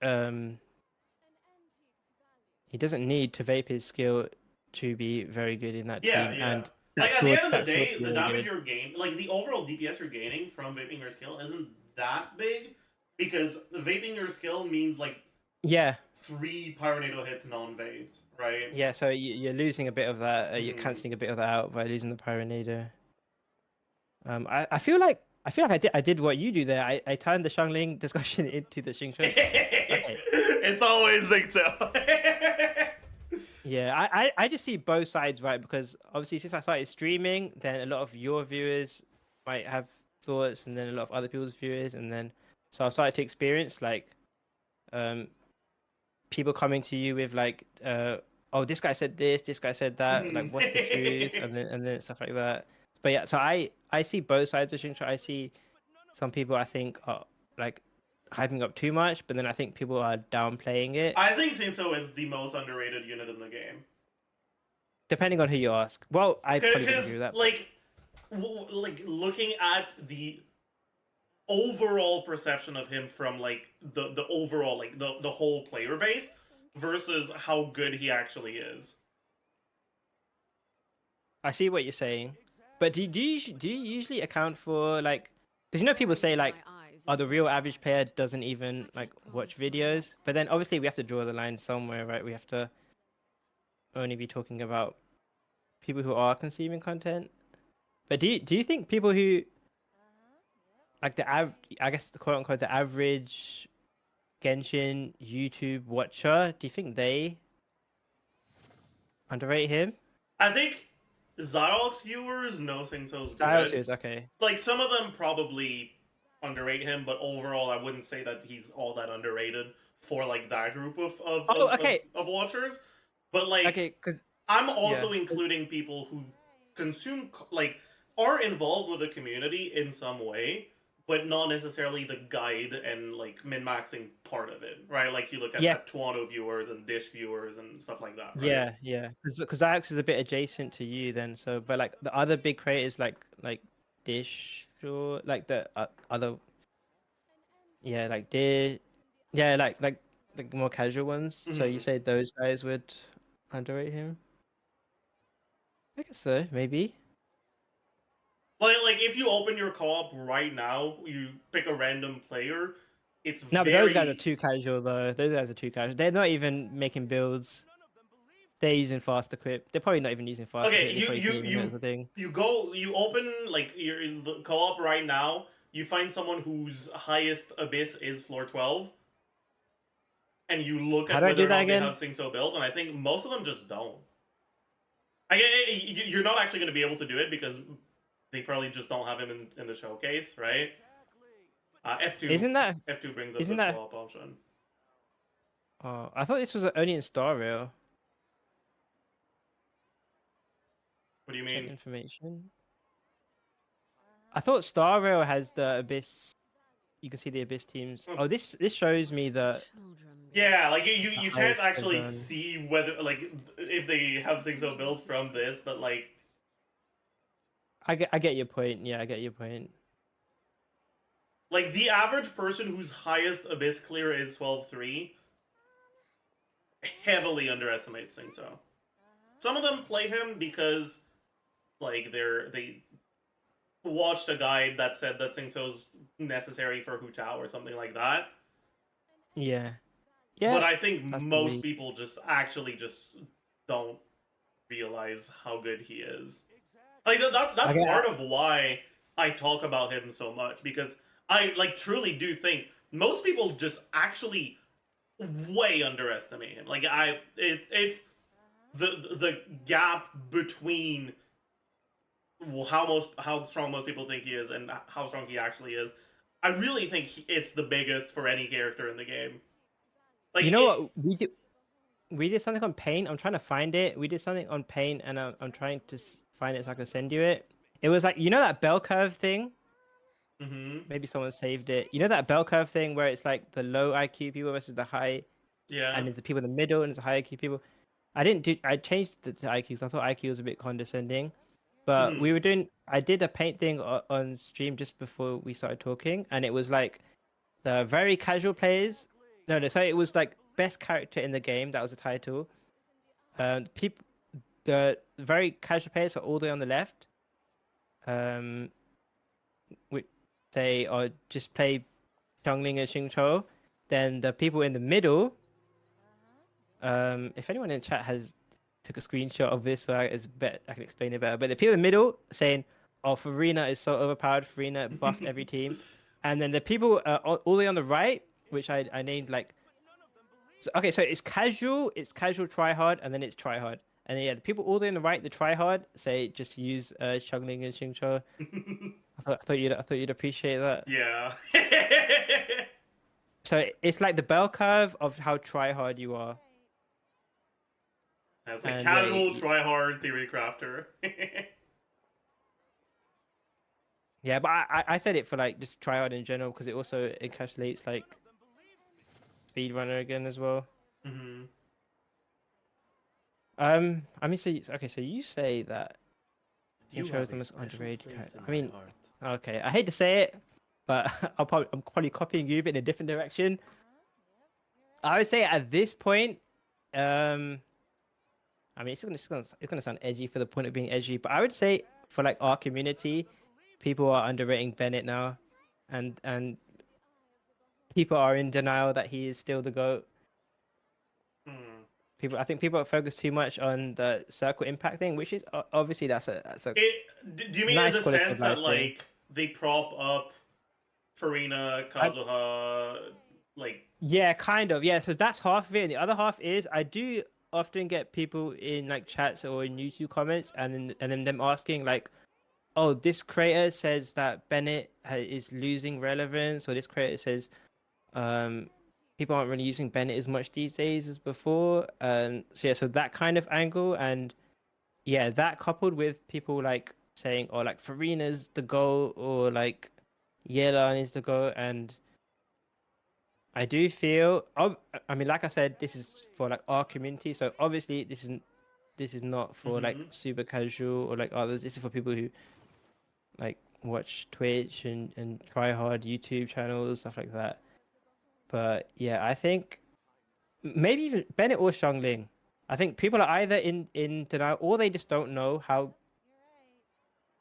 to vape his skill to be very good in that team. Yeah. And Like that at the sword, end of the that sword's day, the really damage good. you're gaining, like the overall DPS you're gaining from vaping your skill isn't that big because vaping your skill means like Yeah, 3 Pyronado hits non-vaped, right? yeah. So you're losing a bit of that. You're canceling a bit of that out by losing the Pyronado. I feel like I did what you do there. I turned the Xiangling discussion into the Xingqiu. Okay. It's always Zigtail. Yeah, I just see both sides, right? Because obviously, since I started streaming, then a lot of your viewers might have thoughts, and then a lot of other people's viewers, and then so I started to experience like, people coming to you with like, oh, this guy said this guy said that, like, what's the truth, and then stuff like that. But yeah, so I see both sides of Xingqiu. I see Some people I think are like hyping up too much, but then I think people are downplaying it. I think Shinso is the most underrated unit in the game. Depending on who you ask. Well, I probably would agree Because, with that. like, looking at the overall perception of him from, like, the overall, like, the whole player base versus how good he actually is. I see what you're saying, but do you usually account for like, because you know people say like, oh, the real average player doesn't even like watch videos, but then obviously we have to draw the line somewhere, right? We have to only be talking about people who are consuming content. But do you think people who like I guess the quote unquote the average Genshin YouTube watcher, do you think they underrate him? I think Xylox viewers know Shinso's Styles good. is okay. Like, some of them probably underrate him, but overall, I wouldn't say that he's all that underrated for, like, that group Oh, okay. of watchers. But, like, Okay, because I'm also including people who consume, like, are involved with the community in some way, but not necessarily the guide and, like, min-maxing part of it, right? Like, you look at, yeah, Tuano viewers and Dish viewers and stuff like that, right? yeah, because Alex is a bit adjacent to you then. So, but like the other big creators like Dish or like the other, yeah, like Dish, yeah, like more casual ones. So you Mhm. say those guys would underrate him? I guess so, maybe. Like, if you open your co-op right now, you pick a random player, it's No, but those guys are very... too casual though. Those guys are too casual. They're not even making builds. They're using fast equip. They're probably not even using fast Okay, equip. They're probably streaming it as a thing. you open, like, you're in the co-op right now, you find someone whose highest abyss is floor 12, and you look How at do I whether do or that not they again? have Singso built, and I think most of them just don't. You're not actually going to be able to do it because they probably just don't have him in the showcase, right? Isn't that F2 brings up isn't the that? co-op option. Oh, I thought this was only in Star Rail. What do you Check mean? information. I thought Star Rail has the Abyss. You can see the Abyss teams. Oh, this shows me the Yeah, like, the you can't highest they've actually done. see whether, like, if they have Singso built from this, but, like, I get your point. Yeah, I get your point. the average person whose highest abyss clear is 12-3 heavily underestimates Singto. Some of them play him because, like, they watched a guide that said that Singto's necessary for Hu Tao or something like that. Yeah, But yeah. I think That's most probably people just actually just don't realize how good he is. Like, I that's get. part of why I talk about him so much, because I, like, truly do think most people just actually way underestimate him. Like, it's the gap between how strong most people think he is and how strong he actually is. I really think it's the biggest for any character in the game. Like, You know what we did? We did something on Paint. I'm trying to find it. We did something on Paint, and I'm trying to find it so I can send you it. It was like, you know that bell curve thing. mm-hmm. Maybe someone saved it. You know that bell curve thing where it's like the low IQ people versus the high, Yeah. and there's the people in the middle and there's the high IQ people. I didn't do. I changed it to IQ because I thought IQ was a bit condescending. But Mm-hmm. we were doing. I did a Paint thing on stream just before we started talking, and it was like the very casual players. No. So it was like best character in the game. That was the title. People, the very casual players are all the way on the left. Which say or just play Xiangling and Xingqiu. Then the people in the middle. If anyone in chat has took a screenshot of this, so I can explain it better. But the people in the middle saying, "Oh, Farina is so overpowered. Farina buffed every team," and then the people all the way on the right, which I named like. So, okay, so it's casual try hard, and then it's try hard. And then, yeah, the people all the way on the right, the try hard, say just use Xiangling and Xingqiu. I thought you'd appreciate that. Yeah. So it's like the bell curve of how try hard you are. That's like And yeah, casual, try hard, theory crafter. Yeah, but I said it for like just tryhard in general because it also encapsulates like speedrunner again as well. Mm-hmm. I mean, okay, so you say that You intro have is the a most special underrated place character. in I my mean, heart. okay, I hate to say it, but I'm probably copying you, but in a different direction. I would say at this point, I mean, it's gonna sound edgy for the point of being edgy, but I would say for like our community, people are underrating Bennett now, and people are in denial that he is still the GOAT. Hmm. I think people are focused too much on the circle impact thing, which is obviously that's a Do you mean in nice the quality of sense that life thing. like they prop up Farina, Kazuha, like Yeah, kind of. Yeah, so that's half of it. And the other half is I do often get people in like chats or in YouTube comments and then them asking like, "Oh, this creator says that Bennett is losing relevance," or this creator says people aren't really using Bennett as much these days as before. And so yeah, so that kind of angle and yeah, that coupled with people like saying, "Oh, like Farina's the goal," or like Yelan is the goal, and I do feel, I mean, like I said, this is for like our community. So obviously, this is not for like mm-hmm. super casual or like others. This is for people who like watch Twitch and try hard YouTube channels, stuff like that. But yeah, I think maybe even Bennett or Xiangling. I think people are either in denial or they just don't know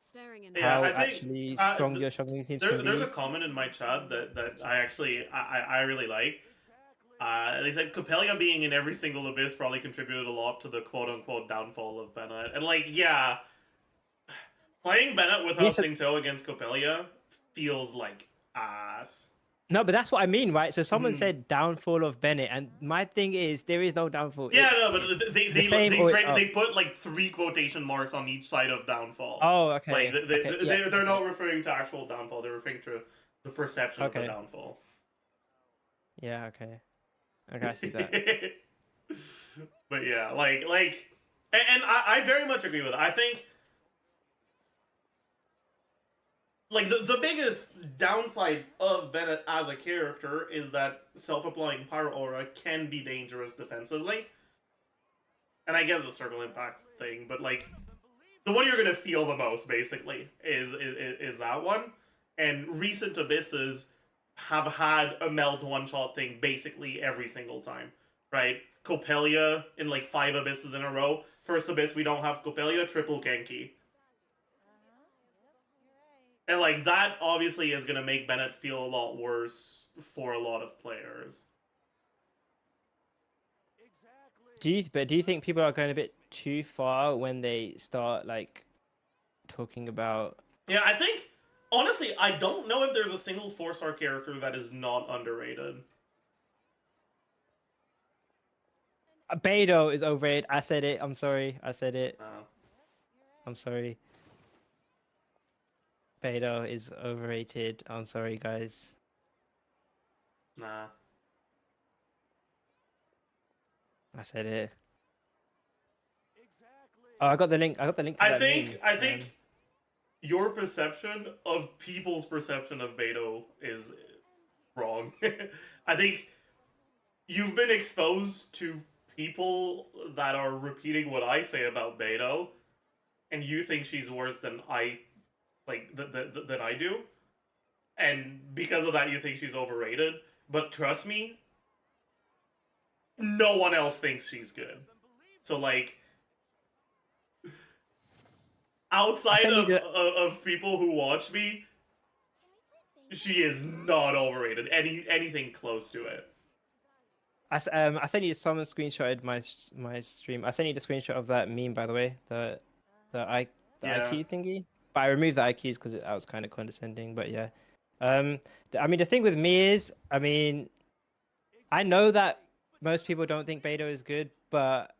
Staring into Yeah, my I how think eyes. actually strong your Xiangling teams can there's a be. comment in my chat that I actually I really like. They said Copelia being in every single abyss probably contributed a lot to the quote unquote downfall of Bennett. And like, yeah, playing Bennett without Yes, Singto against Copelia feels like ass. no, but that's what I mean, right? So someone Mhm. said downfall of Bennett, and my thing is there is no downfall. Yeah, no, It's but the same or it's they up. put like three quotation marks on each side of downfall. Oh, Like okay, okay, yeah, they're okay, not referring to actual downfall. They're referring to the perception of the okay, downfall. yeah, okay, okay, I see that. But yeah, and I very much agree with it. I think like the biggest downside of Bennett as a character is that self-applying Pyro Aura can be dangerous defensively. And I guess the circle impact thing, but like the one you're gonna feel the most basically is that one. And recent abysses have had a melt one shot thing basically every single time, right? Copelia in like 5 abysses in a row. First abyss we don't have Copelia, triple Genki. And like that obviously is gonna make Bennett feel a lot worse for a lot of players. Do you think people are going a bit too far when they start like talking about Yeah, I think honestly, I don't know if there's a single 4-star character that is not underrated. Beidou is overrated? I said it. I'm sorry. I said it. Uh, I'm sorry. Beidou is overrated. I'm sorry, guys. nah. I said it. Oh, I got the link. I got the link to that meme. I think your perception of people's perception of Beto is wrong. I think you've been exposed to people that are repeating what I say about Beto, and you think she's worse than I than I do, and because of that, you think she's overrated. But trust me, no one else thinks she's good. So like outside sent you the of people who watch me, she is not overrated. Anything close to it. I sent you someone screenshotted my stream. I sent you the screenshot of that meme, by the way. The Yeah. IQ thingy. But I removed the IQs because that was kind of condescending. But yeah, I mean the thing with me is, I mean, I know that most people don't think Beto is good, but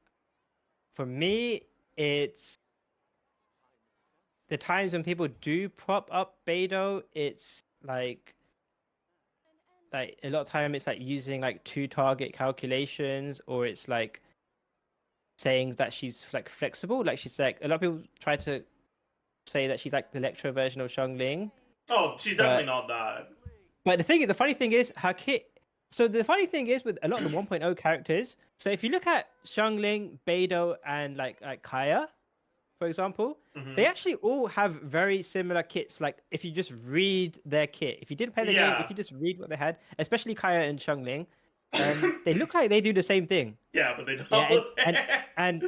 for me, it's the times when people do prop up Beto, it's like a lot of time it's like using like 2 target calculations, or it's like saying that she's like flexible, like she's like a lot of people try to say that she's like the Electro version of Xiangling, Oh, she's definitely not that. But the funny thing is, her kit. So the funny thing is with a lot of the 1.0 characters. So if you look at Xiangling, Beidou, and like Kaya, for example, they Hmm. actually all have very similar kits. Like if you just read their kit, if you didn't play the game, if Yeah. you just read what they had, especially Kaya and Xiangling, they look like they do the same thing. Yeah, but they Yeah, don't. and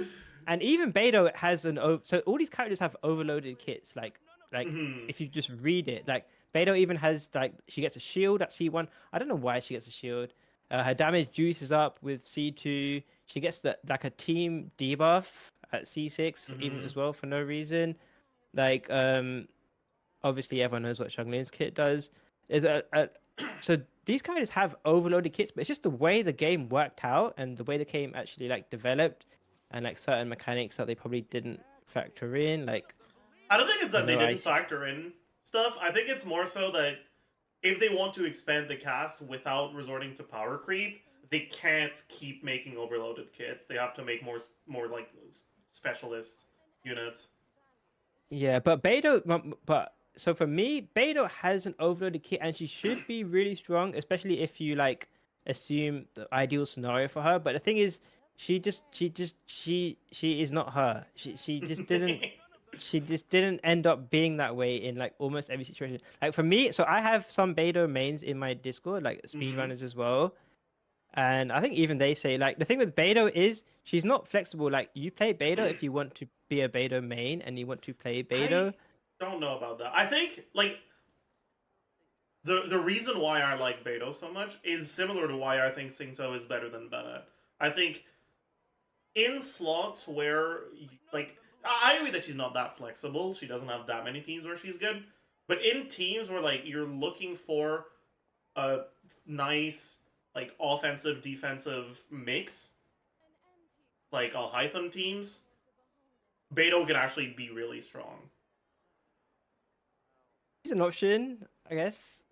and even Beidou has so all these characters have overloaded kits. Like Hmm. if you just read it, like Beidou even has like she gets a shield at C1. I don't know why she gets a shield. Her damage juices up with C2. She gets like a team debuff at C6 even Hmm. as well for no reason. Like obviously everyone knows what Xiangling's kit does. Is a so these guys have overloaded kits, but it's just the way the game worked out and the way the game actually like developed, and like certain mechanics that they probably didn't factor in. Like I don't think it's you that they know, didn't factor in stuff. I think it's more so that if they want to expand the cast without resorting to power creep, they can't keep making overloaded kits. They have to make more like specialist units. yeah, but but so for me, Beidou has an overloaded kit, and she should be really strong, especially if you like assume the ideal scenario for her. But the thing is, she is not her. She just didn't end up being that way in like almost every situation. Like for me, so I have some Beidou mains in my Discord, like Hmm. speedrunners as well. And I think even they say like the thing with Beidou is she's not flexible. Like you play Beidou if you want to be a Beidou main and you want to play I Beidou. don't know about that. I think like the reason why I like Beto so much is similar to why I think Singto is better than Bennett. I think in slots where like I agree that she's not that flexible. She doesn't have that many teams where she's good. But in teams where like you're looking for a nice like offensive defensive mix, like a Hytham teams, Beto can actually be really strong. She's an option, I guess.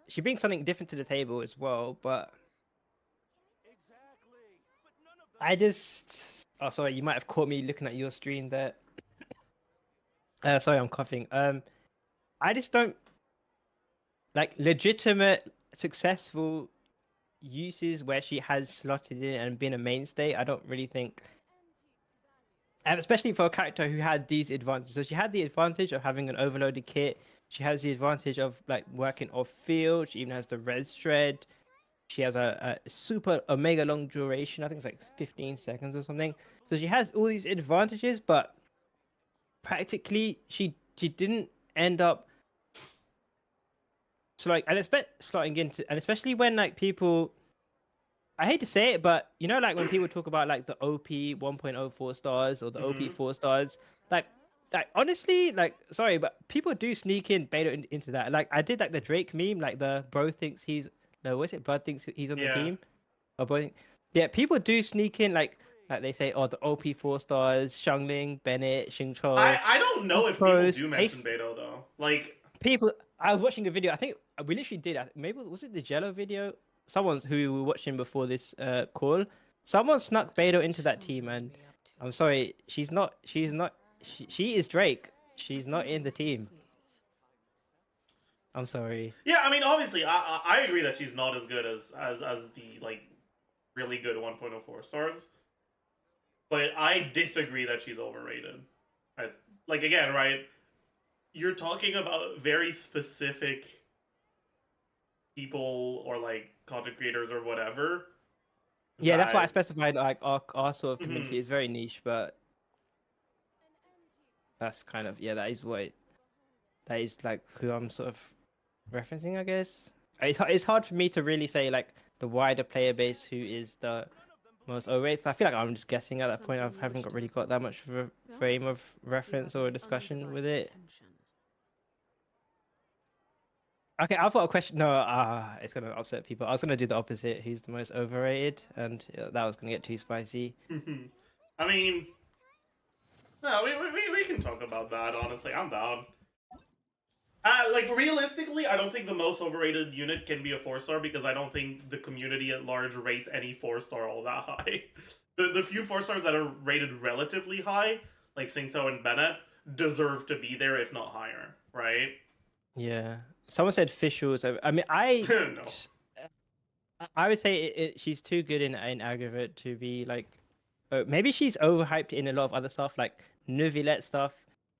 She brings something different to the table as well, but I just oh sorry, you might have caught me looking at your stream there. Sorry, I'm coughing. I just don't like legitimate successful uses where she has slotted in and been a mainstay. I don't really think, and especially for a character who had these advantages. So she had the advantage of having an overloaded kit. She has the advantage of like working off field. She even has the res shred. She has a super omega long duration. I think it's like 15 seconds or something. So she has all these advantages, but practically she didn't end up. So like, and expect slotting into, and especially when like people, I hate to say it, but you know, like when people talk about like the OP 1.0 4 stars or the OP Hmm. 4 stars, like, like honestly, like sorry, but people do sneak in beta into that. Like I did like the Drake meme, like the bro thinks he's no, what's it? Bud thinks he's on the Yeah. team. Or bro, yeah, people do sneak in like they say, oh, the OP 4 stars, Xiangling, Bennett, Xingqiu, I don't know if people Pros. do mention Beto though. Like People, I was watching a video. I think we literally did. Maybe was it the Jello video? Someone's who we were watching before this call. Someone snuck What are Beto the into that team, children and be up to? I'm sorry, she's not. She's not. She is Drake. She's not in the Intimacy, team. please. I'm sorry. yeah, I mean obviously I agree that she's not as good as the like really good 1.04 stars. But I disagree that she's overrated. I, like again, right? You're talking about very specific people or like content creators or whatever Yeah, that's why I that. specified like our sort of community Mhm. is very niche, but that's kind of yeah, that is what that is like who I'm sort of referencing, I guess. It's hard for me to really say like the wider player base who is the most overrated. 'Cause I feel like I'm just guessing at that point. I Something you haven't wish got to really have got that known? much of a Go frame on. of You have reference or my discussion with undivided it. attention. Okay, I've got a question. No, it's gonna upset people. I was gonna do the opposite. Who's the most overrated? And that was gonna get too spicy. I mean, no, we can talk about that. Honestly, I'm down. Like realistically, I don't think the most overrated unit can be a 4 star because I don't think the community at large rates any 4 star all that high. The few 4 stars that are rated relatively high, like Singto and Bennett, deserve to be there if not higher, right? Yeah. Someone said Fischl's. I mean, No. I would say she's too good in aggravate to be like. Maybe she's overhyped in a lot of other stuff, like Neuvillette stuff.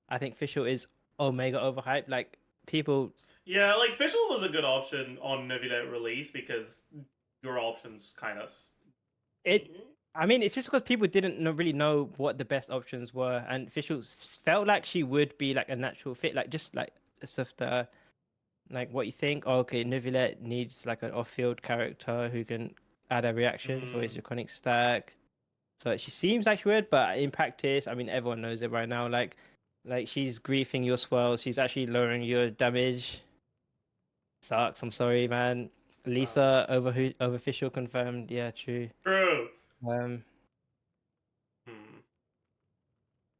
I think Fischl is omega overhyped. Like people, Yeah, like Fischl was a good option on Neuvillette release because your options kind of. it. I mean, it's just because people didn't really know what the best options were, and Fischl felt like she would be like a natural fit, like just like stuff that, like what you think. Oh, okay, Neuvillette needs like an off-field character who can add a reaction for his iconic stack. So she seems like she would, but in practice, I mean, everyone knows it right now. Like she's griefing your swells. She's actually lowering your damage. Sucks. I'm sorry, man. Lisa over official confirmed. Yeah, true. True. Um. Hmm.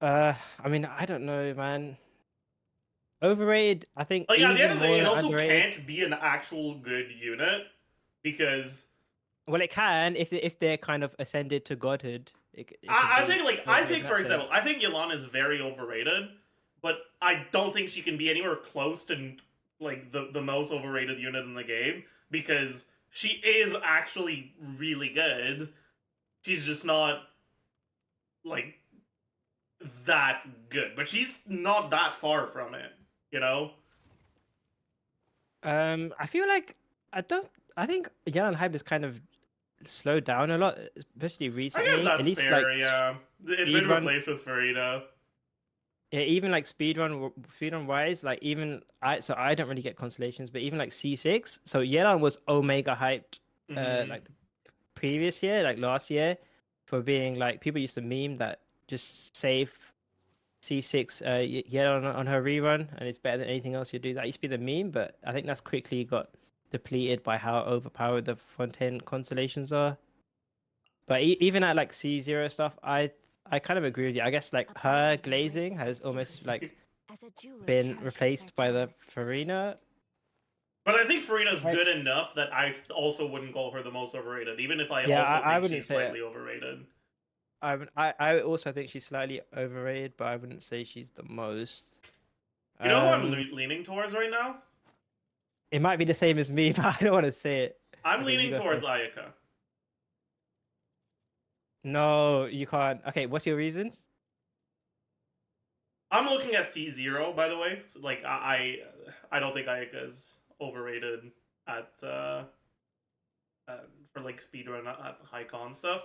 I mean, I don't know, man. Overrated. I think Like at the end even of the day, more it than also underrated. can't be an actual good unit because Well, it can if they're kind of ascended to godhood. It could I be think like I overrated in think for that example, sense. I think Yelan is very overrated, but I don't think she can be anywhere close to like the most overrated unit in the game because she is actually really good. She's just not like that good, but she's not that far from it, you know? I feel like I don't. I think Yalan hype is kind of slowed down a lot, especially I guess recently. At that's least like fair, yeah. It's been speedrun, replaced with Farida. yeah, even like speedrun wise, like even I don't really get constellations, but even like C6. So Yelan was omega hyped, Mm-hmm. like the previous year, like last year, for being like people used to meme that just save C6 Yelan on her rerun, and it's better than anything else you do. That used to be the meme, but I think that's quickly got depleted by how overpowered the Fontaine constellations are. But even at like C0 stuff, I kind of agree with you. I guess like her glazing has almost like been replaced by the Farina. But I think Farina's Right. good enough that I also wouldn't call her the most overrated, even if I Yeah, also I think wouldn't she's say slightly it. overrated. I also think she's slightly overrated, but I wouldn't say she's the most. You know who I'm Um, leaning towards right now? it might be the same as me, but I don't want to say it. I'm Okay, you leaning go towards first. Ayaka. No, you can't. Okay, what's your reasons? I'm looking at C0, by the way. So, like, I don't think Ayaka is overrated at for like speedrun at high con stuff.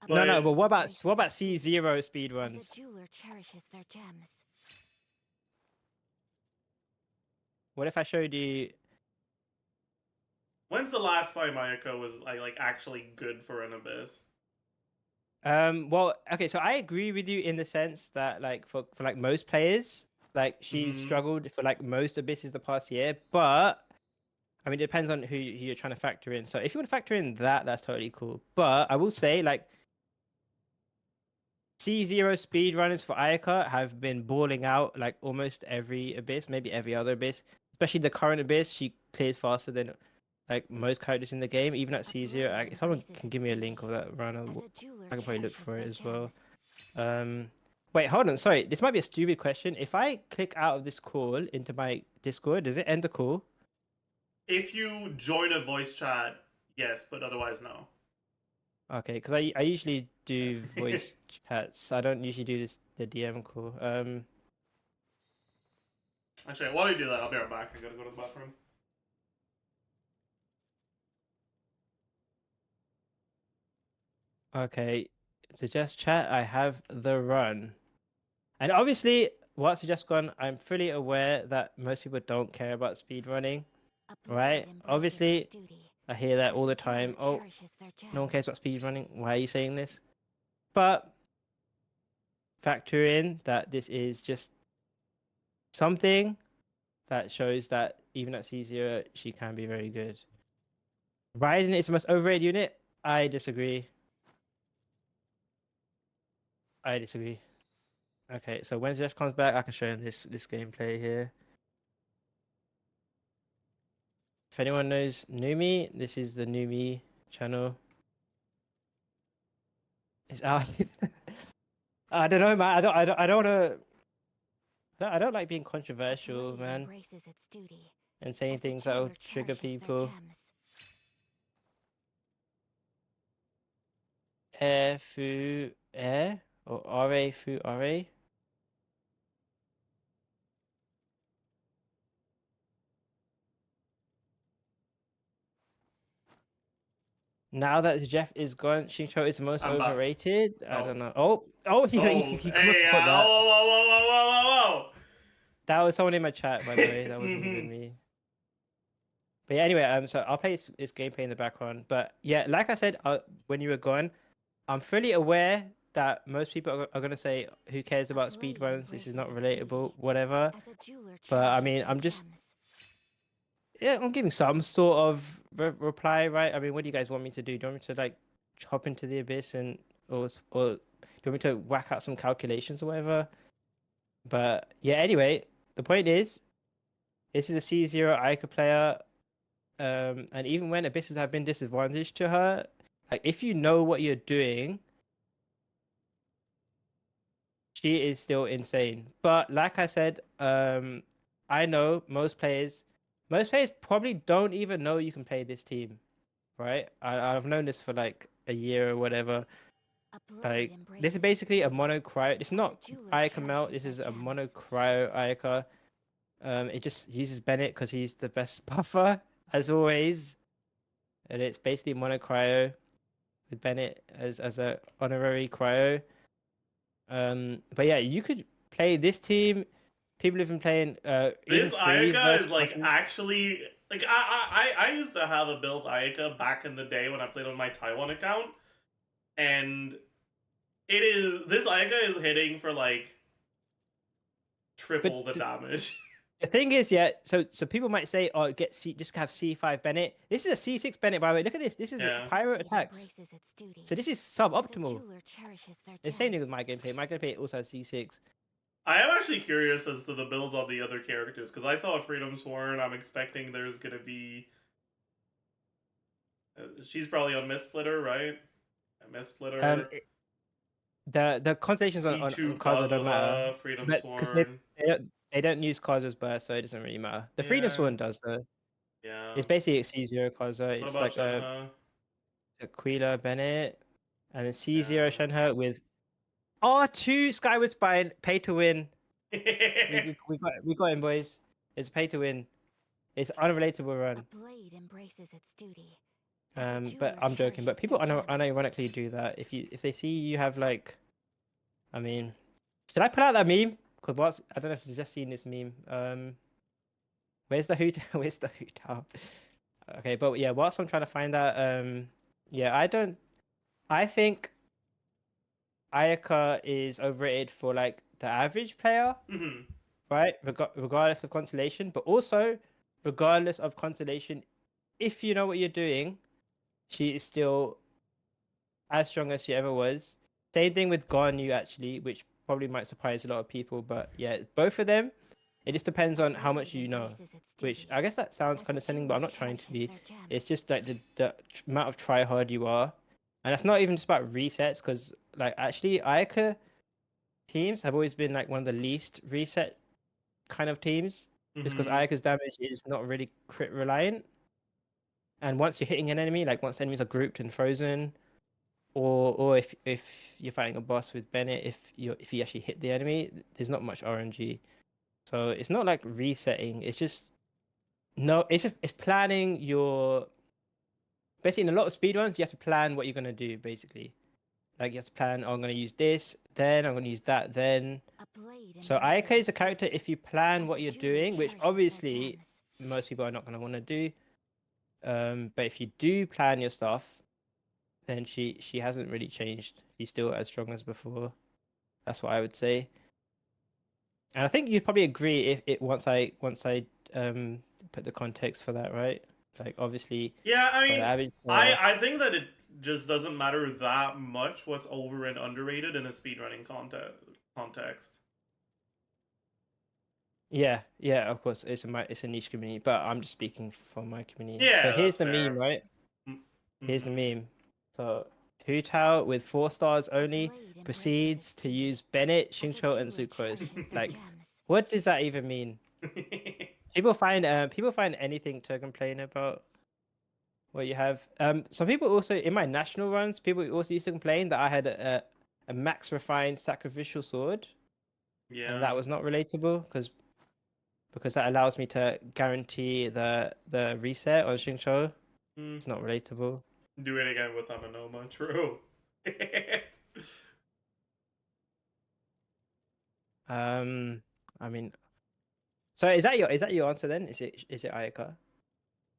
No, no, But but what about C0 speedruns? jeweler cherishes their gems. What if I showed you? when's the last time Ayaka was like actually good for an abyss? Well, okay, so I agree with you in the sense that like for like most players, like she's Mm-hmm. struggled for like most abysses the past year, but I mean it depends on who you're trying to factor in. So if you want to factor in that, that's totally cool. But I will say like C0 speedrunners for Ayaka have been balling out like almost every abyss, maybe every other abyss. Especially the current abyss, she clears faster than like most characters in the game, even at C0. If someone can give me a link of that run, I can probably look for it as well. Wait, hold on. Sorry, this might be a stupid question. If I click out of this call into my Discord, does it end the call? If you join a voice chat, yes, but otherwise no. Okay, because I usually do voice chats. I don't usually do the DM call. Actually, while you do that, I'll be right back. I gotta go to the bathroom. Okay, suggest chat. I have the run, and obviously, what's just gone. I'm fully aware that most people don't care about speed running, right? Obviously, I hear that all the time. Oh, no one cares about speed running. Why are you saying this? But factor in that this is just something that shows that even at C0, she can be very good. Ryzen is the most overrated unit. I disagree. I disagree. Okay, so when Jeff comes back, I can show him this gameplay here. If anyone knows Numi, this is the Numi channel. It's out. I don't know, man. I don't want to. I don't like being A controversial, blade man, embraces its duty, and saying as a things that will jeweler trigger cherishes their people. gems. Air fu air or ra fu ra. Now that Jeff is gone, Shincho is the most I'm back. overrated. I Oh. don't know. Oh, he Oh, he must hey, have caught that. whoa, whoa, whoa, whoa, whoa, whoa, That was someone in my chat, by the way. That wasn't even me. But yeah, anyway, so I'll play this gameplay in the background. But yeah, like I said, when you were gone, I'm fully aware that most people are gonna say, "Who cares about blade speedruns? This is not embraces its relatable, duty, whatever." As a jeweler But I cherishes mean, their I'm just gems. yeah, I'm giving some sort of reply, right? I mean, what do you guys want me to do? Do you want me to like hop into the abyss or do you want me to whack out some calculations or whatever? But yeah, anyway, the point is, this is a C0 Ica player, and even when abysses have been disadvantaged to her, like if you know what you're doing, she is still insane. But like I said, I know most players probably don't even know you can play this team, right? I've known this for like a year or whatever. A blade Like this embraces is its basically a duty, mono cryo. It's as a not jeweler Ica melt. cherishes This is their a gems. mono cryo Ica. It just uses Bennett because he's the best buffer as always, and it's basically mono cryo with Bennett as a honorary cryo. But yeah, you could play this team. People have been playing even This freeze Ayaka versus is like bosses. actually like I used to have a build Ayaka back in the day when I played on my Taiwan account, and this Ayaka is hitting for like triple But the damage. the thing is, yeah, so people might say, oh, just have C5 Bennett. This is a C6 Bennett, by the way. Look at this. This is Yeah. pyro Blade attacks. embraces its duty, So this is as a suboptimal. jeweler cherishes their The same thing gems. with my gameplay. My gameplay also has C6. I am actually curious as to the builds on the other characters because I saw a Freedom Sworn. I'm expecting there's gonna be. She's probably on Mist Splitter, right? A Mist Splitter. The constellations on C2 Kaza don't matter, Kazuha, Freedom but because they, Sworn. they don't use Kaza's burst, so it doesn't really matter. The Freedom Yeah. Sworn does though. Yeah. It's basically a C0 Kaza. What It's about like Shenhe? Aquila Bennett, and then C0 Yeah. Shenhe with R2 Skyward Spine, pay to win. We got him, boys. It's pay to win. It's unrelatable run. A blade embraces its duty. But I'm joking. But people unironically do that. If they see you have like, I mean, should I put out that meme? Because I don't know if you've just seen this meme. Where's the hoot? Where's the hoot out? Okay, but yeah, whilst I'm trying to find that, yeah, I think Ayaka is overrated for like the average player, right? Regardless of constellation, but also regardless of constellation, if you know what you're doing, she is still as strong as she ever was. Same thing with Garnu actually, which probably might surprise a lot of people, but yeah, both of them. It just depends on how much you know. Which I guess that sounds condescending, but I'm not trying to be. It's just like the amount of try hard you are, and that's not even just about resets, because like actually Ayaka teams have always been like one of the least reset kind of teams, just because Ayaka's damage is not really crit reliant. And once you're hitting an enemy, like once enemies are grouped and frozen, or if you're fighting a boss with Bennett, if you actually hit the enemy, there's not much RNG. So it's not like resetting. It's just it's planning your. Basically, in a lot of speedruns, you have to plan what you're gonna do. Basically, like you have to plan. Oh, I'm gonna use this, then I'm gonna use that, then. So Ayaka is a character. If you plan what you're doing, which obviously most people are not gonna want to do, but if you do plan your stuff, then she hasn't really changed. She's still as strong as before. That's what I would say. And I think you'd probably agree if it once I put the context for that, right? Like obviously, Yeah, I mean, average I think that it just doesn't matter that much what's over and underrated in a speedrunning context. Yeah, of course, it's a niche community, but I'm just speaking for my community. Yeah, So here's that's the fair. meme, right? Here's the meme. So Hu with 4 stars only proceeds to use Bennett, Shincho, and Sucrose. Like What does that even mean? People find anything to complain about what you have. Some people also in my national runs, people also used to complain that I had a max refined sacrificial sword, and that Yeah. was not relatable because that allows me to guarantee the reset on Xingqiu. Mm. It's not relatable. Do it again with Amanoma. True. I mean, so is that your answer then? Is it Ayaka?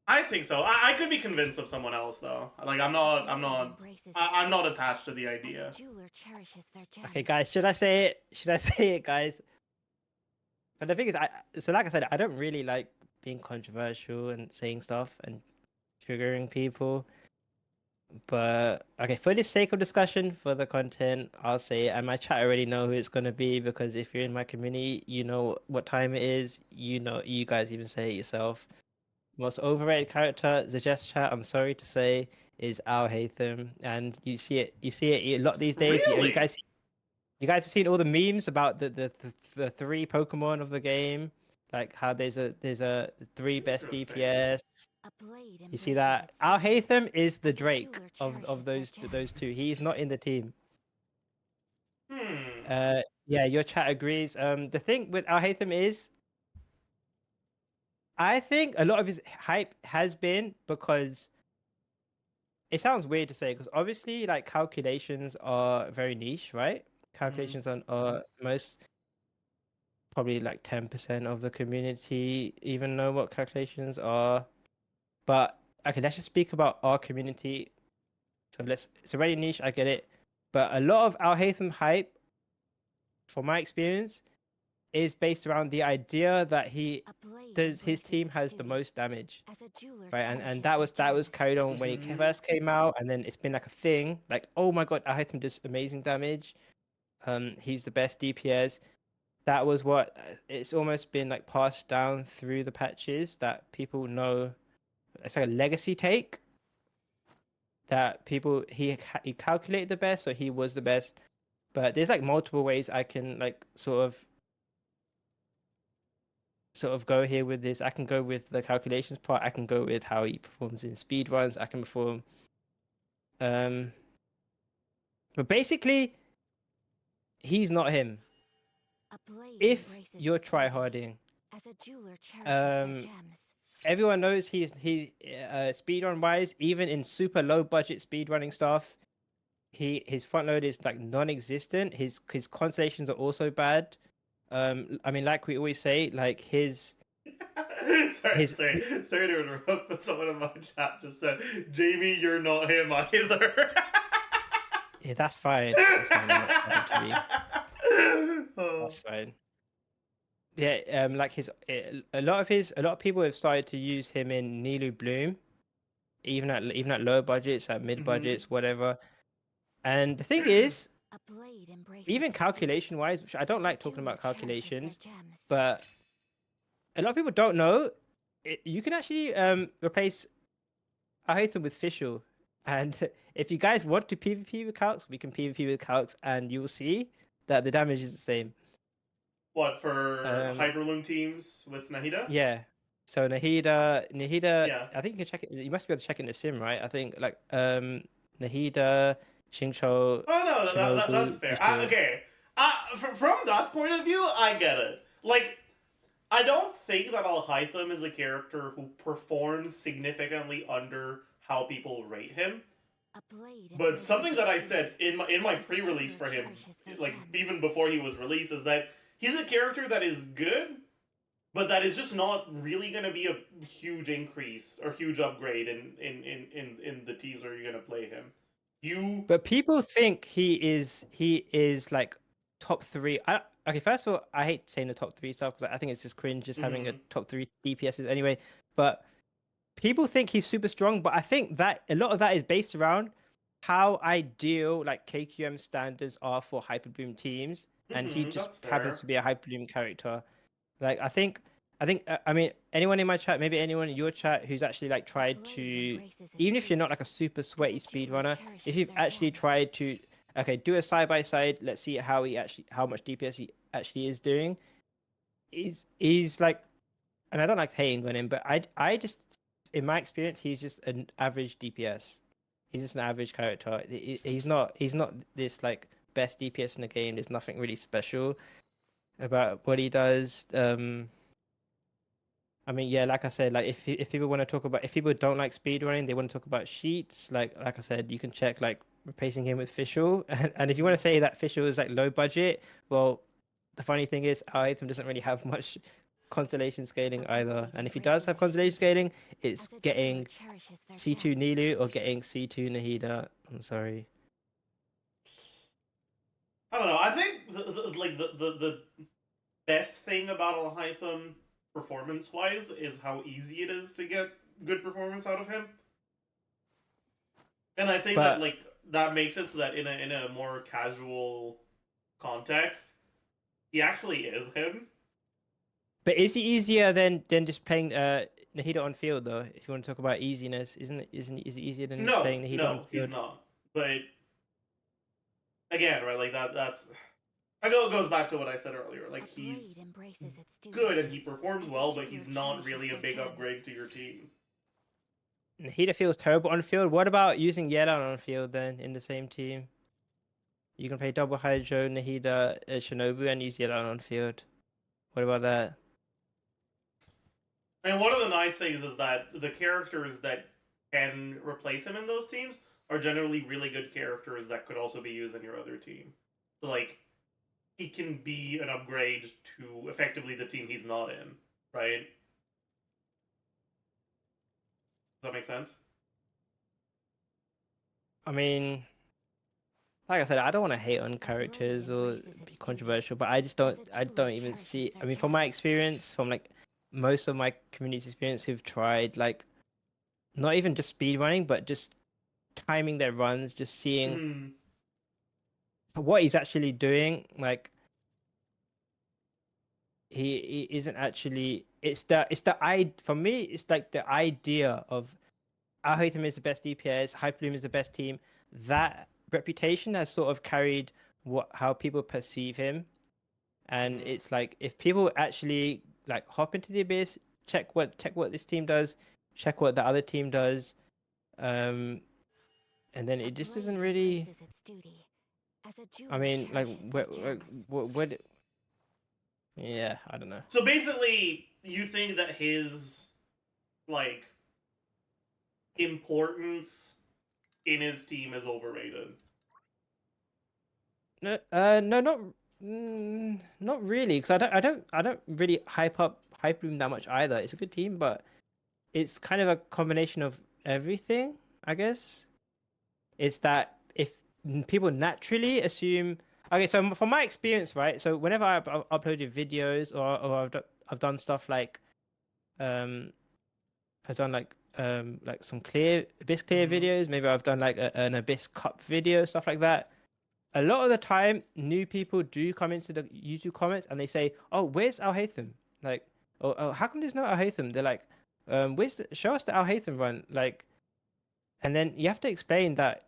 I think so. I could be convinced of someone else though. Like I'm not attached to the As idea. a jeweler cherishes their gems. Okay, guys, should I say it? Should I say it, guys? But the thing is, like I said, I don't really like being controversial and saying stuff and triggering people. But okay, for the sake of discussion, for the content, I'll say it. And my chat already know who it's gonna be because if you're in my community, you know what time it is. You know, you guys even say it yourself. Most overrated character, Zajeff's chat, I'm sorry to say, is Al Haytham, and you see it a lot these days. You Really? guys have seen all the memes about the three Pokemon of the game, like how there's a three best Interesting. DPS. A blade You see embraces that? its Al duty. Haytham is the As a Drake jeweler of cherishes their those gems. two. He's not in the team. Hmm. Yeah, your chat agrees. The thing with Al Haytham is, I think a lot of his hype has been because it sounds weird to say because obviously like calculations are very niche, right? Calculations are most probably like 10% of the community even know what calculations are. But okay, let's just speak about our community. So it's very niche, I get it. But a lot of Al Haytham hype, from my experience, is based around the idea that A blade his team embraces its has the duty. most damage. As a jeweler Right, and cherishes that their was gems. carried on when it first came out, and then it's been like a thing. Like, oh my god, I him does amazing damage. He's the best DPS. That was what it's almost been like passed down through the patches that people know. It's like a legacy take that people he calculated the best, so he was the best. But there's like multiple ways I can like sort of go here with this. I can go with the calculations part. I can go with how he performs in speed runs. I can perform. But basically, he's not him. A blade If embraces you're its duty. tryharding, As a jeweler cherishes their um, gems. everyone knows he speedrun wise, even in super low budget speedrunning stuff, his front load is like non-existent. His constellations are also bad. I mean, like we always say, like sorry, his sorry to interrupt, but someone in my chat just said, "Jamie, you're not him either." yeah, that's fine. That's fine. I'm not trying to be. Oh. That's fine. Yeah, like a lot of people have started to use him in Nilu Bloom, even at low budgets, at mid budgets, whatever. And the thing is, A blade embraces even its calculation wise, which I don't As a like talking jeweler about cherishes their calculations, gems. but a lot of people don't know you can actually replace Ahitham with Fischl. And if you guys want to PvP with calcs, we can PvP with calcs, and you'll see that the damage is the same. What for Um, Hyperloom teams with Nahida? Yeah. So Nahida, Yeah. I think you can check it. You must be able to check it in the sim, right? I think like Nahida, Xingqiu, Oh no, that's Shinobu, fair. Fischl. Okay, from that point of view, I get it. Like, I don't think that Alhaitham is a character who performs significantly under how people rate him. A blade But embraces something that I its said in my As a pre-release jeweler for him, cherishes their like gems. even before he was released, is that he's a character that is good, but that is just not really going to be a huge increase or huge upgrade in the teams where you're going to play him. But people think he is like top three. Okay, first of all, I hate saying the top three stuff because I think it's just cringe just having a top three DPSs anyway. But people think he's super strong, but I think that a lot of that is based around how ideal like KQM standards are for Hyperboom teams, and he just That's happens fair. to be a Hyperboom character. Like I think I mean anyone in my chat, maybe anyone in your chat who's actually like tried to, even if you're not like a super sweaty speedrunner, if you've actually tried to do a side by side, let's see how much DPS he actually is doing. he's like, and I don't like hating on him, but I just, in my experience, he's just an average DPS. He's just an average character. He's not this like best DPS in the game. There's nothing really special about what he does. I mean, yeah, like I said, like if people want to talk about, if people don't like speedrunning, they want to talk about sheets. Like I said, you can check like replacing him with Fischl, and if you want to say that Fischl is like low budget, well, the funny thing is, Alhaitham doesn't really have much constellation scaling either. And if he does have constellation scaling, it's As a jeweler getting cherishes their C2 gems. Nilu or getting C2 Nahida. I'm sorry. I don't know. I think the best thing about Alhaitham performance-wise is how easy it is to get good performance out of him. And I think that But like that makes it so that in a more casual context, he actually is him. but is he easier than just playing Nahida on field though? If you want to talk about easiness, is it easier than No, playing Nahida on no, he's field? not. But again, right, like that's it goes back to what I said earlier. Like A he's blade embraces its duty. good and he performs As a well, but jeweler he's not cherishes really a their big gems. upgrade to your team. Nahida feels terrible on field. What about using Yelan on field then in the same team? You can play double Hydro, Nahida, Shinobu, and use Yelan on field. What about that? And one of the nice things is that the characters that can replace him in those teams are generally really good characters that could also be used in your other team. So like he can be an upgrade to effectively the team he's not in, right? Does that make sense? I mean, like I said, I don't want to hate on blade characters or embraces be its duty. controversial, but I just As don't. a I jeweler don't even cherishes see. their I mean, from my gems. experience, from like most of my community's experience who've tried like not even just speed running, but just timing their runs, just seeing Mm. what he's actually doing. Like he isn't actually. It's the I for me. It's like the idea of Alhaitham is the best DPS, Hyperbloom is the best team. That reputation has sort of carried how people perceive him, and Mhm. it's like if people actually like hop into the abyss, check what this team does, check what the other team does, um, and then A it just blade isn't really. embraces its duty. As a I jeweler mean, like cherishes their gems. what? Yeah, I don't know. So basically, you think that his like importance in his team is overrated. No, no, not really, because I don't really hype Bloom that much either. It's a good team, but it's kind of a combination of everything, I guess. It's that if people naturally assume, okay, so from my experience, right? So whenever I've uploaded videos or I've done stuff um, I've done like some clear Abyss clear Mhm. videos. Maybe I've done like an Abyss Cup video, stuff like that. A lot of the time, new people do come into the YouTube comments and they say, "Oh, where's Al Haytham? Like, oh, how come there's no Al Haytham?" They're like, show us the Al Haytham run." Like, and then you have to explain that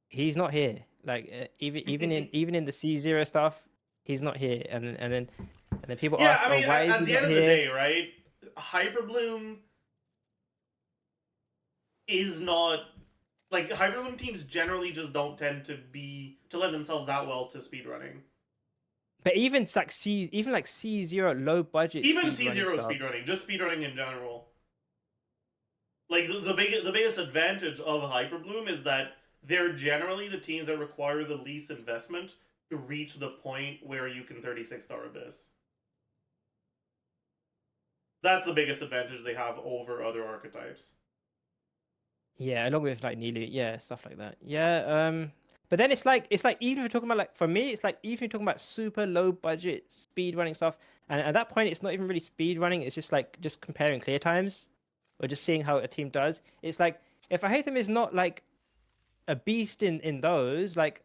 he's not here. Like, even in the C0 stuff, he's not here. And then people Yeah, ask, I "Oh, mean, why is at he the end not of the here?" day, right? Hyperbloom is not like Hyperbloom teams generally just don't tend to lend themselves that well to speedrunning. But even like C0 low budget Even speedrunning C0 stuff. speedrunning, just speedrunning in general. Like the biggest advantage of Hyperbloom is that they're generally the teams that require the least investment to reach the point where you can 36-star Abyss. That's the biggest advantage they have over other archetypes. Yeah, along with like Nilu, yeah, stuff like that. Yeah, but then it's like even if you're talking about like for me, it's like even if you're talking about super low budget speed running stuff, and at that point it's not even really speed running, it's just like just comparing clear times or just seeing how a team does. It's like if Ahaytham is not like a beast in those, like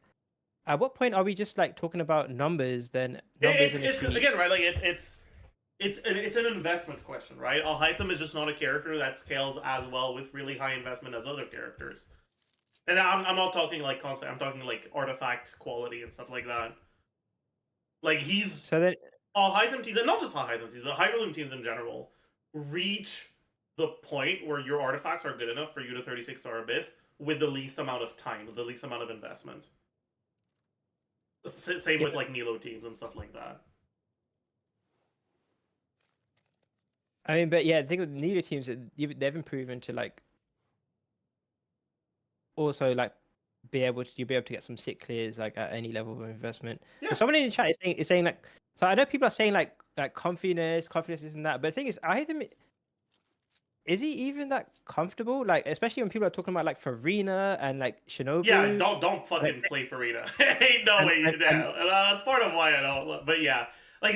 at what point are we just like talking about numbers in a It's sheet? again, right, like it's an investment question, right? Alhaitham is just not a character that scales as well with really high investment as other characters. And I'm not talking like constant. I'm talking like artifact quality and stuff like that. Like he's So then all Hytham teams, and not just Hytham teams, but Hyperloom teams in general, reach the point where your artifacts are good enough for you to 36-star Abyss with the least amount of time, with the least amount of investment. Same with like Nilo teams and stuff like that. I mean, but yeah, the thing with Nilo teams, they've been proven to like also like you'll be able to get some sick clears like at any level of investment. Yeah. Someone in the chat is saying like, so I know people are saying like confidence is and that, but the thing is, I hate them. Is he even that comfortable? Like, especially when people are talking about like Farina and like Shinobu. Yeah, don't fucking play Farina. Ain't no way. That's part of why I don't. But yeah, like,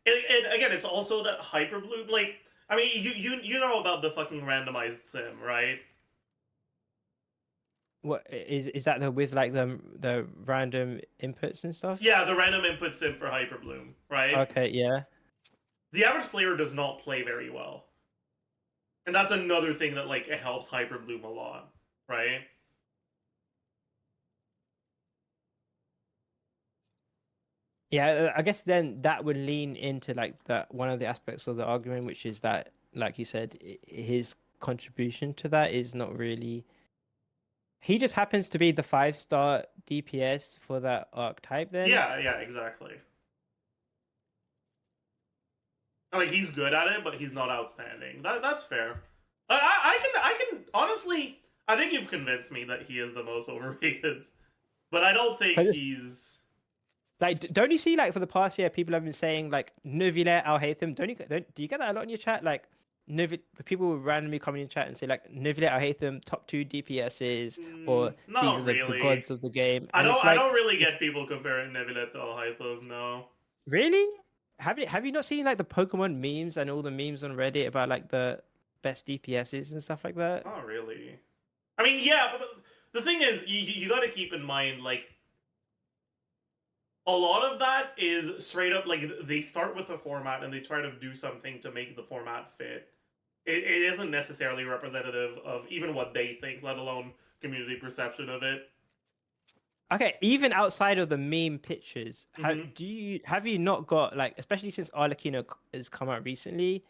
again, it's also that Hyperbloom. Like, I mean, you know about the fucking randomized sim, right? What is that with like the random inputs and stuff? Yeah, the random input sim for Hyperbloom, right? Okay, yeah. The average player does not play very well. And that's another thing that like it helps Hyperbloom a lot, right? Yeah, I guess then that would lean into like that one of the aspects of the argument, which is that, like you said, his contribution to that is not really. He just happens to be the 5-star DPS for that archetype. Then Yeah, exactly. Like he's good at it, but he's not outstanding. That's fair. I can honestly. I think you've convinced me that he is the most overrated, but I don't think he's. Like, don't you see like for the past year, people have been saying like Nuvile Al Haytham. Do you get that a lot in your chat? Like people will randomly come in your chat and say like Nuvile Al Haytham top 2 DPSs or these are the gods of the game. I And don't. it's like, I don't really get people comparing Nevilet to Alhaitham. No. Really? Have you not seen like the Pokemon memes and all the memes on Reddit about like the best DPSs and stuff like that? Not really. I mean, yeah, but the thing is, you got to keep in mind like a lot of that is straight up like they start with a format and they try to do something to make the format fit. It isn't necessarily representative of even what they think, let alone community perception of it. Okay, even outside of the meme pictures, have you not got like, especially since Arlecchino has come out recently,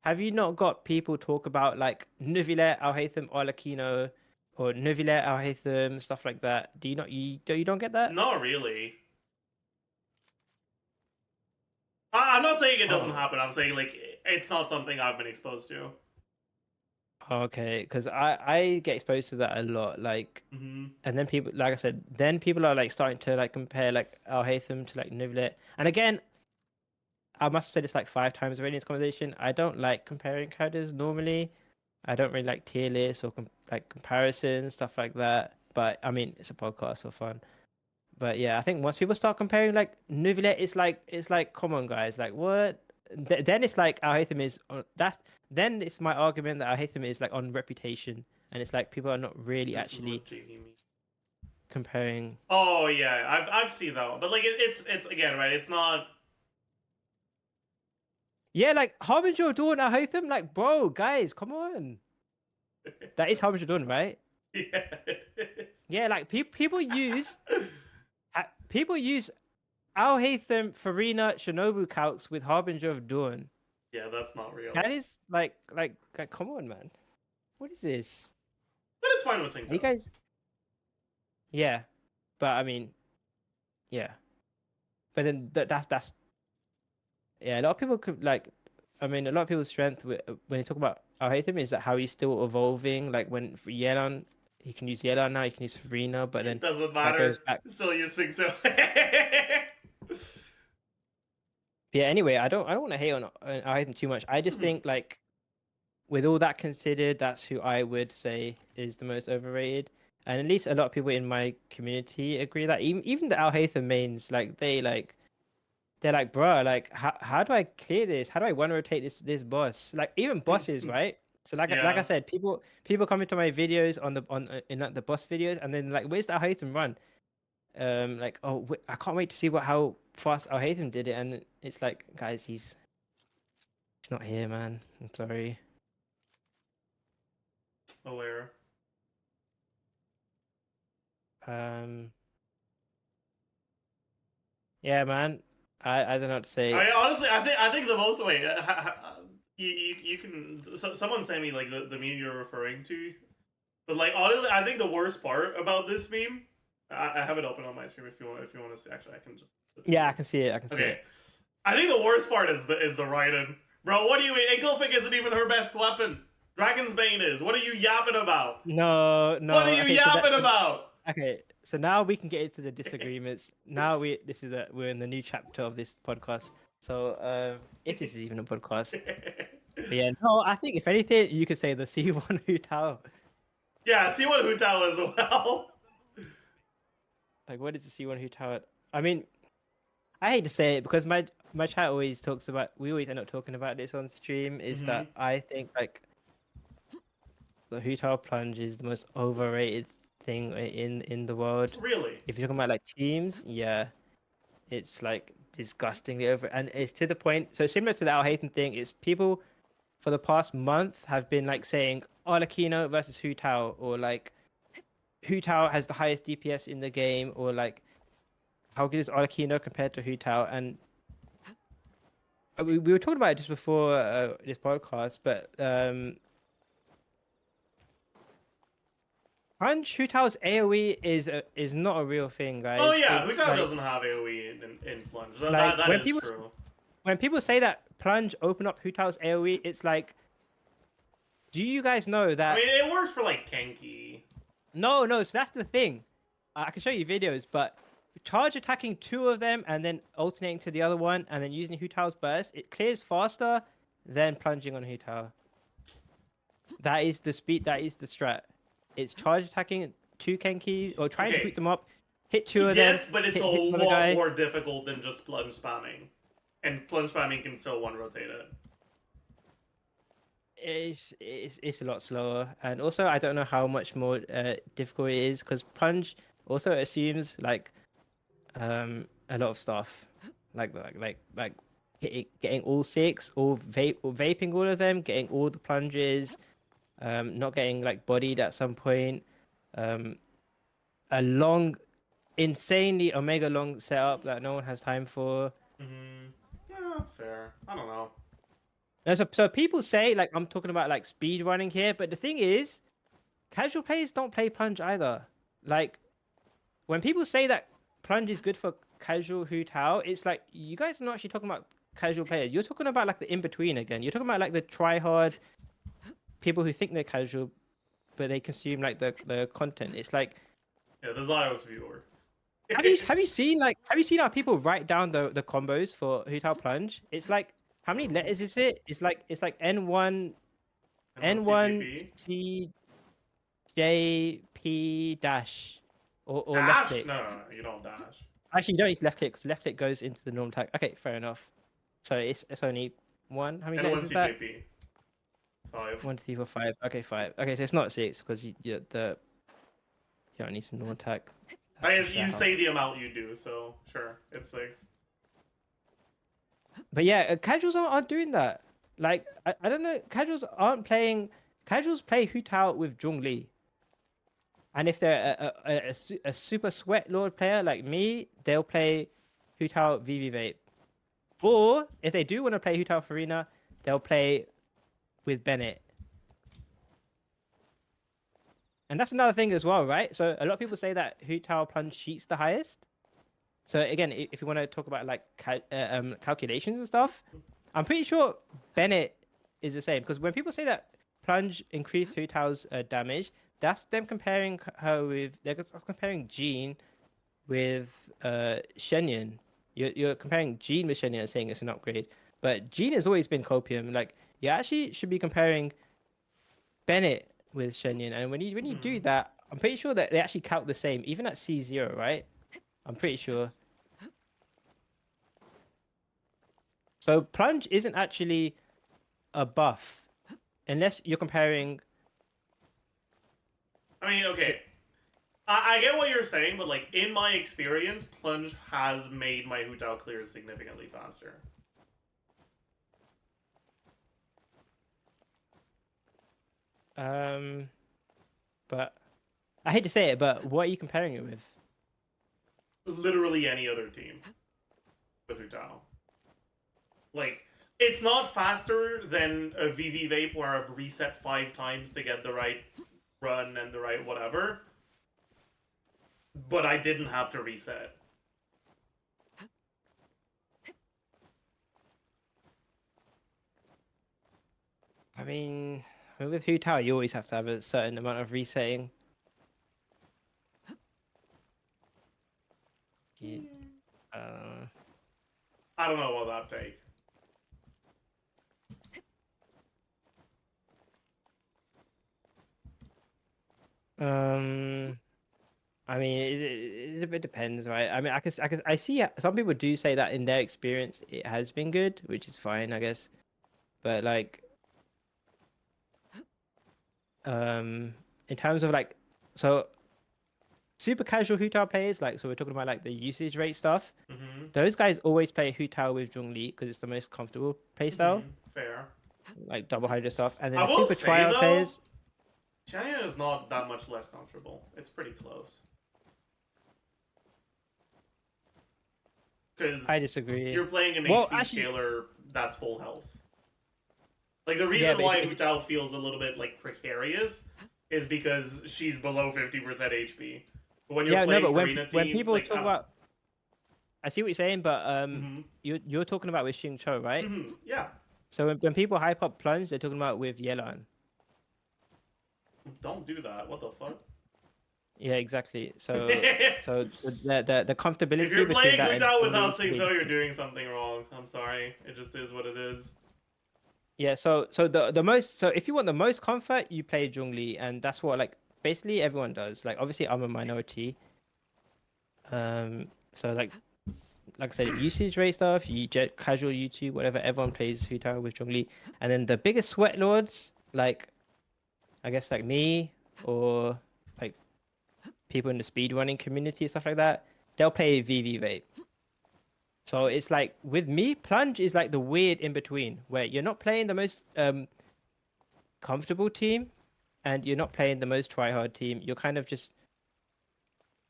have you not got people talk about like Nuvile Al Haytham Arlecchino or Nuvile Al Haytham stuff like that? Do you don't get that? Not really. I'm not saying it doesn't happen. I'm saying like it's not something I've been exposed to. Okay, because I get exposed to that a lot, like, Mm-hmm. and then people, like I said, then people are like starting to like compare like Al Haytham to like Nuvile, and again, I must have said this like 5 times already in this conversation. I don't like comparing characters normally. I don't really like tier lists or like comparisons, stuff like that. But I mean, it's a podcast for fun. But yeah, I think once people start comparing like Nuvile, it's like come on guys, like what? Then it's like Al Haytham is on, then it's my argument that Al Haytham is like on reputation, and it's like people are not really actually comparing. Oh yeah, I've seen that one, but like it's again right. It's not. Yeah, like Harbinger of Dawn, Al Haytham, like bro, guys, come on. That is Harbinger of Dawn, right? Yeah, it is. Yeah, like people use Al Haytham, Farina, Shinobu calcs with Harbinger of Dawn. Yeah, that's not real. That is like come on, man. What is this? But it's fine with things. You guys. Yeah, but I mean, yeah. But then that's. Yeah, a lot of people could like. I mean, a lot of people's strength when they talk about Al Haytham is that how he's still evolving. Like when for Yelan, he can use Yelan now. He can use Farina, but then it doesn't matter. Still using to. Yeah. Anyway, I don't want to hate on Al Haytham too much. I just think like, with all that considered, that's who I would say is the most overrated. And at least a lot of people in my community agree that even the Al Haytham mains, like they're like, bro, like how do I clear this? How do I one rotate this boss? Like even bosses, right? So like I said, people come into my videos in like the boss videos, and then like, where's the Al Haytham run? Like, oh, I can't wait to see how fast Al Haytham did it, and it's like, guys, he's not here, man. I'm sorry. Aware. Yeah, man. I don't know what to say. I mean, honestly, I think the most way you can. So, someone sent me like the meme you're referring to, but like honestly, I think the worst part about this meme. I have it open on my stream if you want to see. Actually, I can just. Yeah, I can see it. I can see Okay, it. I think the worst part is the write-in. Bro, what do you mean? Igglefig isn't even her best weapon. Dragon's Bane is. What are you yapping about? No, no. What are you okay, yapping about? Okay, so now we can get into the disagreements. Now we're in the new chapter of this podcast. So if this is even a podcast, but yeah, no, I think if anything, you could say the C1 Hu Tao. Yeah, see what Hu Tao as well. Like, what is the C1 Hu Tao? I mean, I hate to say it because my chat always talks about. We always end up talking about this on stream. Is that I think like the Hu Tao plunge is the most overrated thing in the world. Really? If you're talking about like teams, yeah, it's like disgustingly over, and it's to the point. So similar to the Al Haytham thing, it's people for the past month have been like saying Arlecchino versus Hu Tao, or like Hu Tao has the highest DPS in the game, or like how good is Arlecchino compared to Hu Tao? And we were talking about it just before this podcast, but Punch Hu Tao's AoE is not a real thing, guys. Oh yeah, It's Hu Tao like- doesn't have AoE in plunge. Like, That when is people true. when people say that plunge open up Hu Tao's AoE, it's like, do you guys know that? I mean, it works for like Kenki. No, so that's the thing. I can show you videos, but charge attacking two of them and then alternating to the other one and then using Hu Tao's burst, it clears faster than plunging on Hu Tao. That is the speed. That is the strat. It's charge attacking two Kenkis or trying to Okay. pick them up, hit two of them. Yes, but it's hit a another lot guy. more difficult than just plunge spamming. And plunge spamming can still one rotate it. It's a lot slower, and also I don't know how much more difficult it is because plunge also assumes like a lot of stuff, like getting all six, or vaping all of them, getting all the plunges, not getting like bodied at some point, a long, insanely omega long setup that no one has time for. Yeah, that's fair. I don't know. No, so people say like I'm talking about like speed running here, but the thing is, casual players don't play plunge either. Like when people say that plunge is good for casual Hu Tao, it's like you guys are not actually talking about casual players. You're talking about like the in between again. You're talking about like the try hard people who think they're casual, but they consume like the content. It's like Yeah, the Zajef viewer. have you seen how people write down the combos for Hu Tao plunge? It's like how many letters is it? It's like N1 CPP? C J P dash or left Dash? click. No, you don't dash. Actually, you don't need left click because left click goes into the normal attack. Okay, fair enough. So it's only one. How many And letters one is that? CPP. 5. 1, 2, 3, 4, 5. Okay, 5. Okay, so it's not 6 because you don't need some normal attack. I That's guess some you shit say the amount you do, so sure, it's 6. But yeah, casuals aren't doing that. Like, I don't know, casuals aren't playing. Casuals play Hu Tao with Zhong Li. And if they're a super sweat lord player like me, they'll play Hu Tao VV Vape. Or if they do want to play Hu Tao Farina, they'll play with Bennett. And that's another thing as well, right? So a lot of people say that Hu Tao plunge cheats the highest. So again, if you want to talk about like calculations and stuff, I'm pretty sure Bennett is the same because when people say that plunge increased Hu Tao's damage, that's them comparing her with they're comparing Jean with Shenyan. You're comparing Jean with Shenyan and saying it's an upgrade, but Jean has always been copium. Like you actually should be comparing Bennett with Shenyan, and when you do that, I'm pretty sure that they actually count the same, even at C0, right? I'm pretty sure. So plunge isn't actually a buff, unless you're comparing. I mean, okay. I get what you're saying, but like in my experience, plunge has made my Hu Tao clear significantly faster. But I hate to say it, but what are you comparing it with? Literally any other team. with Hu Tao. Like, it's not faster than a VV Vape where I've reset 5 times to get the right run and the right whatever. But I didn't have to reset. I mean, with Hu Tao, you always have to have a certain amount of resetting. You, I don't know what that'd take. I mean, it depends, right? I mean, I see some people do say that in their experience it has been good, which is fine, I guess. But like, in terms of like, so super casual Hu Tao players, like, so we're talking about like the usage rate stuff. Mm-hmm. Those guys always play Hu Tao with Zhongli because it's the most comfortable playstyle, Fair. like double Hydra stuff. And then I the will super say, tryhard though, players. China is not that much less comfortable. It's pretty close. Because I disagree. you're playing an Well, HP actually- scaler that's full health. Like, the Yeah, reason but why if- Hu Tao feels a little bit, like, precarious is because she's below 50% HP. But when you're Yeah, no, playing but Farina when team, people like, talk about, I see what you're saying, but Mhm. you're talking about with Xing Cho, right? Yeah. So when people hype up plunge, they're talking about with Yelan. Don't do that. What the fuck? Yeah, exactly. So the comfortability If you're between playing that Hu and Tao Zhongli without is Sing really So, you're different. doing something wrong. I'm sorry. It just is what it is. Yeah, so the most, so if you want the most comfort, you play Zhongli, and that's what like basically everyone does. Like obviously I'm a minority. So like I said, usage rate stuff, you jet casual YouTube, whatever, everyone plays Hu Tao with Zhongli. And then the biggest sweat lords, like I guess like me or like people in the speedrunning community, stuff like that, they'll play VV Vape. So it's like with me, plunge is like the weird in between where you're not playing the most comfortable team and you're not playing the most try-hard team. You're kind of just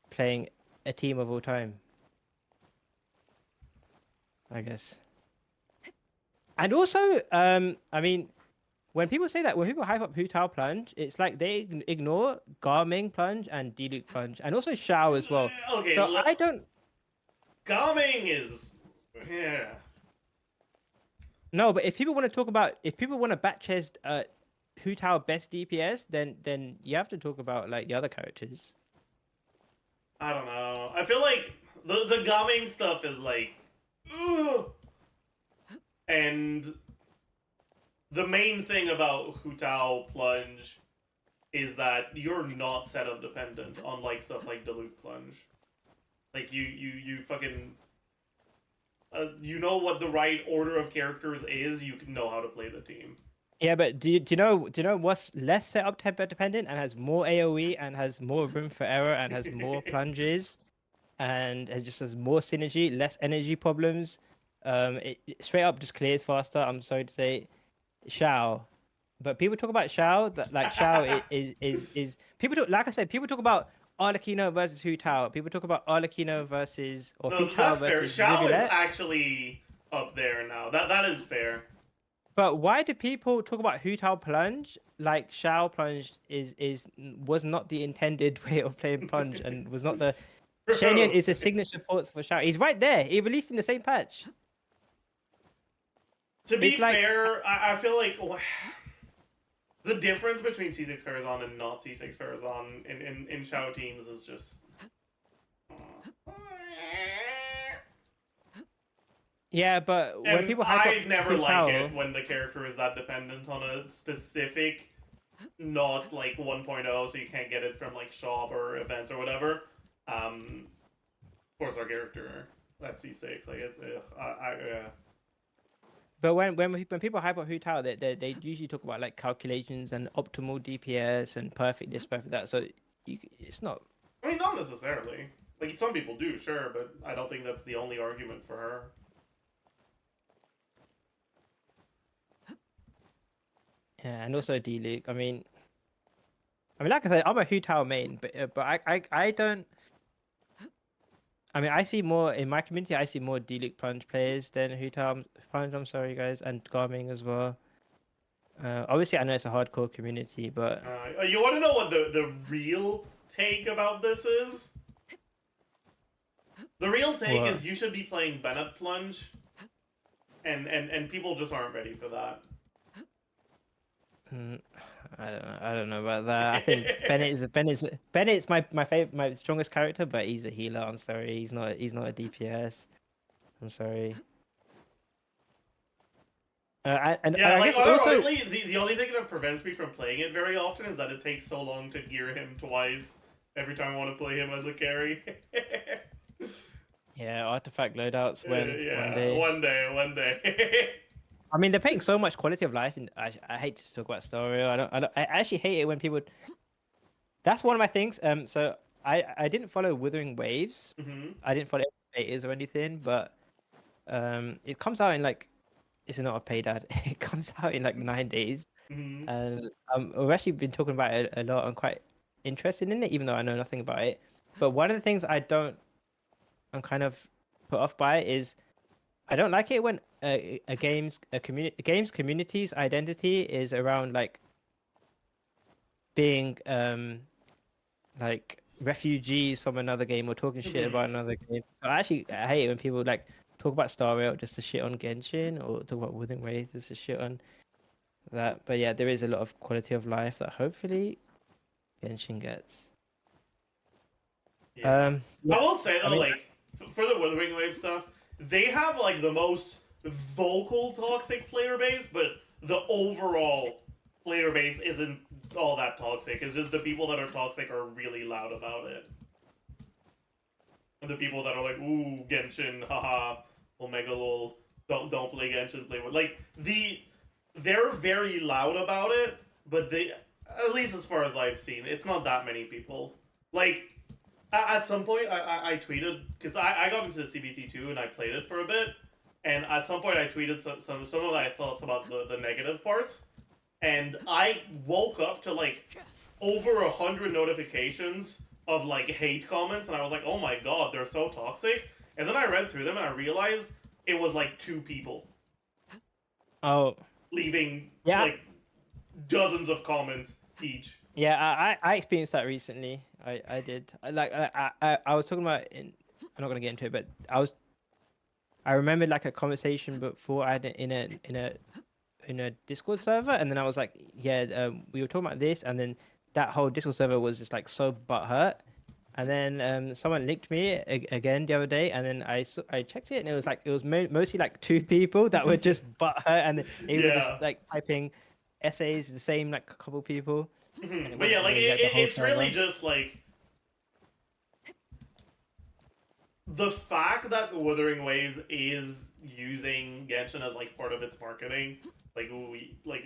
playing a team of all time, I guess. And also, I mean, when people say that, when people hype up Hu Tao plunge, it's like they ignore Garming plunge and Diluc plunge, and also Shao as well. Okay, So I don't. Gaming is... Yeah. No, but if people want to talk about, if people want to back chest Hu Tao best DPS, then you have to talk about like the other characters. I don't know. I feel like the Gaming stuff is like... Ugh. And the main thing about Hu Tao plunge is that you're not setup dependent on like stuff like Diluc plunge. Like you fucking you know what the right order of characters is. You know how to play the team. Yeah, but do you know what's less setup dependent and has more AOE and has more room for error and has more plunges and has more synergy, less energy problems. It straight up just clears faster. I'm sorry to say, Shao. But people talk about Shao, like Shao is people talk, like I said, people talk about Arlecchino versus Hu Tao. People talk about Arlecchino versus or No, Hu Tao that's fair. versus Shao is Rivulet. actually up there now. That is fair. But why do people talk about Hu Tao plunge like Shao plunge was not the intended way of playing plunge and was not the Shenyan is a signature port for Shao. He's right there. He released in the same patch. To be It's like- fair, I feel like the difference between C6 Farazan and not C6 Farazan in Shao teams is just... Yeah, but when And people hype I up never Hu like Tao, it when the character is that dependent on a specific, not like 1.0, so you can't get it from like shop or events or whatever. Of course, our character that's C6, like yeah. But when people hype up Hu Tao, they usually talk about like calculations and optimal DPS and perfect this, perfect that. So it's not. I mean, not necessarily. Like some people do, sure, but I don't think that's the only argument for her. Yeah, and also D-Luke. I mean, like I said, I'm a Hu Tao main, but I don't. I mean, I see more in my community. I see more D-League plunge players than plunge. I'm sorry, guys, and Garming as well. Obviously, I know it's a hardcore community, but You want to know what the real take about this is? The real take what? is you should be playing Bennett plunge, and people just aren't ready for that. I don't know about that. I think Bennett's my favorite, my strongest character, but he's a healer. I'm sorry, he's not a DPS. I'm sorry. Yeah, I like guess also unironically, the only thing that prevents me from playing it very often is that it takes so long to gear him twice every time I want to play him as a carry. yeah, artifact loadouts when yeah, one day. I mean, they're putting so much quality of life, and I hate to talk about story. I actually hate it when people. That's one of my things. So I didn't follow Wuthering Waves. I didn't follow betas or anything, but it comes out in like, it's not a paid ad. It comes out in like 9 days, and I've actually been talking about it a lot. I'm quite interested in it, even though I know nothing about it. But one of the things I'm kind of put off by is I don't like it when a game's community's identity is around like being like refugees from another game or talking shit about another game. So I hate it when people like talk about Star Rail just to shit on Genshin, or talk about Wuthering Waves just to shit on that. But yeah, there is a lot of quality of life that hopefully Genshin gets. Yeah. Yeah, I will say though, I mean, like for the Wuthering Wave stuff, they have like the most vocal toxic player base, but the overall player base isn't all that toxic. It's just the people that are toxic are really loud about it. And the people that are like, ooh, Genshin, haha, Omega lol, don't play Genshin, play with like they're very loud about it, but they, at least as far as I've seen, it's not that many people. Like at some point I tweeted, because I got into the CBT2 and I played it for a bit, and at some point I tweeted some of my thoughts about the negative parts, and I woke up to like over 100 notifications of like hate comments, and I was like, oh my god, they're so toxic. And then I read through them and I realized it was like 2 people leaving like dozens of comments each. Yeah, I experienced that recently. I did. I was talking about I'm not gonna get into it, but I remembered like a conversation before I had it in a Discord server, and then I was like, yeah, we were talking about this, and then that whole Discord server was just like so butthurt. And then someone linked me again the other day, and then I checked it, and it was mostly like 2 people that were just butthurt, and they were just like typing essays, the same like couple people. But yeah, like it's really just like the fact that Wuthering Waves is using Genshin as like part of its marketing, like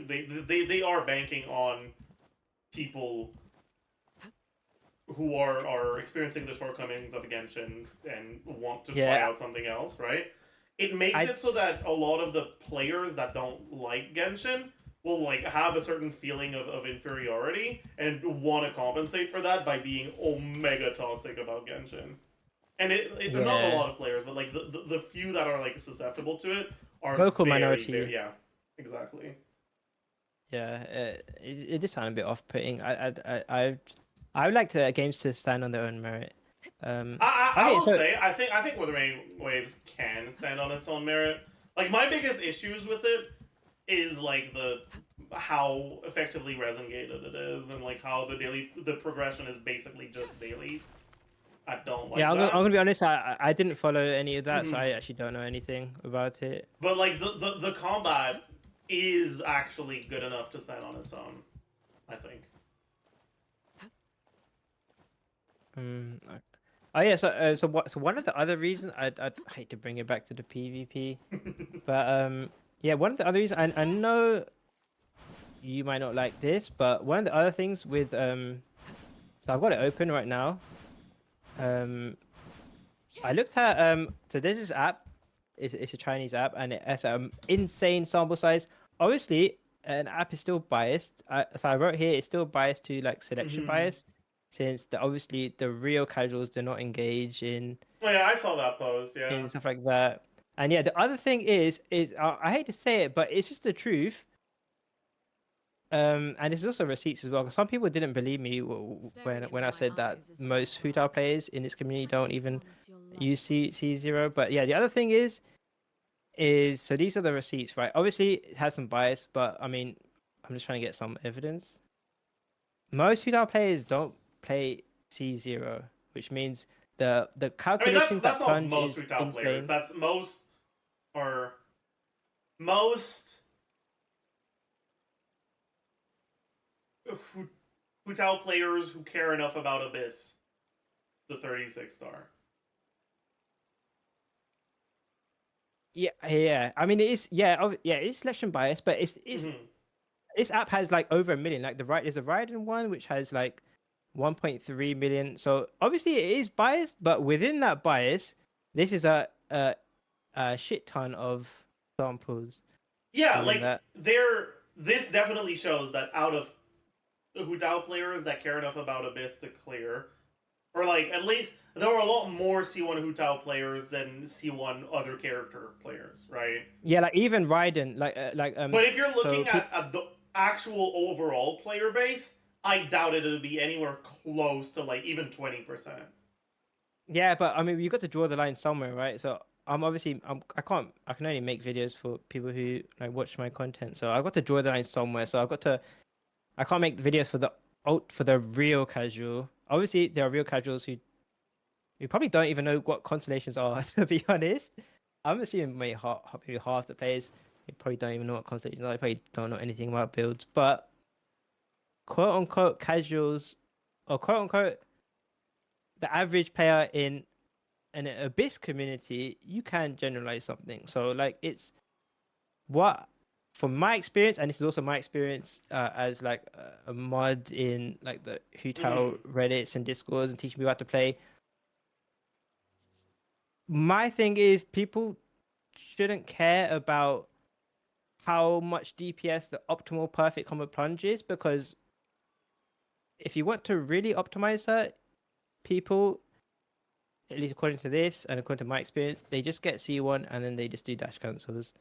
they are banking on people who are experiencing the shortcomings of Genshin and want to try out something else, right? It makes it so that a lot of the players that don't like Genshin will like have a certain feeling of inferiority and want to compensate for that by being omega toxic about Genshin. And not a lot of players, but like the few that are like susceptible to it are vocal minority. Yeah, exactly. Yeah, it just sounded a bit off-putting. I would like games to stand on their own merit. I will say I think Wuthering Waves can stand on its own merit. Like my biggest issues with it is like how effectively resin gated it is, and like how the progression is basically just dailies. I don't like that. I'm gonna be honest. I didn't follow any of that, so I actually don't know anything about it. But like the combat is actually good enough to stand on its own, I think. Oh yeah. So one of the other reasons I'd hate to bring it back to the PvP, but yeah, one of the other reasons I know you might not like this, but one of the other things with so I've got it open right now. I looked at so there's this app. It's a Chinese app, and it has an insane sample size. Obviously, an app is still biased. So I wrote here it's still biased to like selection bias. since obviously the real casuals do not engage in Oh yeah, I saw that post. Yeah. stuff like that. And yeah, the other thing is I hate to say it, but it's just the truth. And it's also receipts as well. 'Cause some people didn't believe me when I said that most Hu Tao players in this community don't even use C0. But yeah, the other thing is so these are the receipts, right? Obviously, it has some bias, but I mean, I'm just trying to get some evidence. Most Hu Tao players don't play C0, which means the I mean, calculations that's that not plunge most is retail players. insane. That's most most Hutal players who care enough about Abyss, the 36 star. Yeah, yeah. I mean, it is. Yeah, it's selection bias, but Mm-hmm. this app has like over 1 million. Like there's a Raiden one which has like 1.3 million. So obviously it is biased, but within that bias, this is a shit ton of samples Yeah, within like that. this definitely shows that out of the Hudao players that care enough about Abyss to clear, or like at least there were a lot more C1 Hutao players than C1 other character players, right? Yeah, like even Raiden, But if you're so looking at the actual overall player base, I doubt it'll be anywhere close to like even 20%. yeah, but I mean, you got to draw the line somewhere, right? So I can only make videos for people who like watch my content. So I got to draw the line somewhere. So I can't make videos for the real casual. Obviously, there are real casuals who probably don't even know what constellations are. To be honest, I'm assuming maybe half the players probably don't even know what constellations are. They probably don't know anything about builds. But quote unquote casuals, or quote unquote the average player in an Abyss community, you can generalize something. So like it's what from my experience, and this is also my experience as like a mod in like the Hutao Reddits and Discords and teaching people how to play. My thing is people shouldn't care about how much DPS the optimal perfect combo plunge is, because if you want to really optimize that, people, at least according to this and according to my experience, they just get C1 and then they just do dash cancels.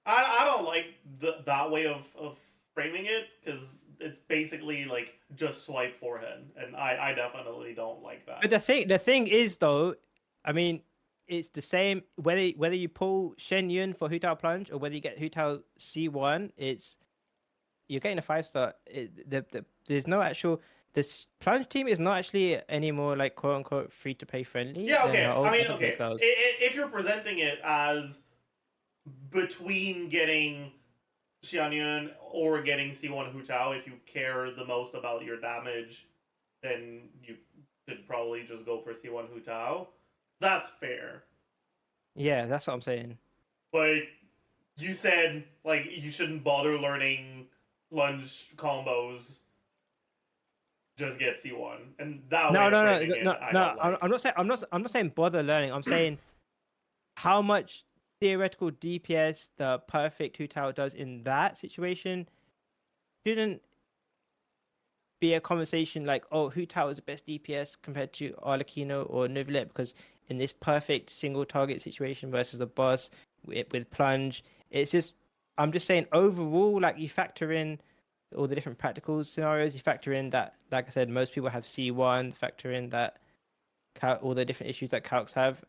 I don't like that way of framing it, because it's basically like just swipe forehead, and I definitely don't like that. But the thing is though, I mean, it's the same whether you pull Shen Yun for Hutao plunge or whether you get Hutao C1, you're getting a 5-star. There's no actual, this plunge team is not actually any more like quote unquote free to play friendly. Yeah, than okay. the old I mean, other okay. playstyles. If you're presenting it as between getting Xianyun or getting C1 Hutao, if you care the most about your damage, then you should probably just go for C1 Hutao. That's fair. Yeah, that's what I'm saying. But you said like you shouldn't bother learning plunge combos. Just get C1, and that way of framing it, I don't like. I'm not saying bother learning. I'm saying how much theoretical DPS the perfect Hutao does in that situation shouldn't be a conversation like, oh, Hutao is the best DPS compared to Arlecchino or Neuvillette, because in this perfect single target situation versus a boss with plunge, it's just, I'm just saying overall, like you factor in all the different practical scenarios, you factor in that, like I said, most people have C1, factor in that all the different issues that calcs have.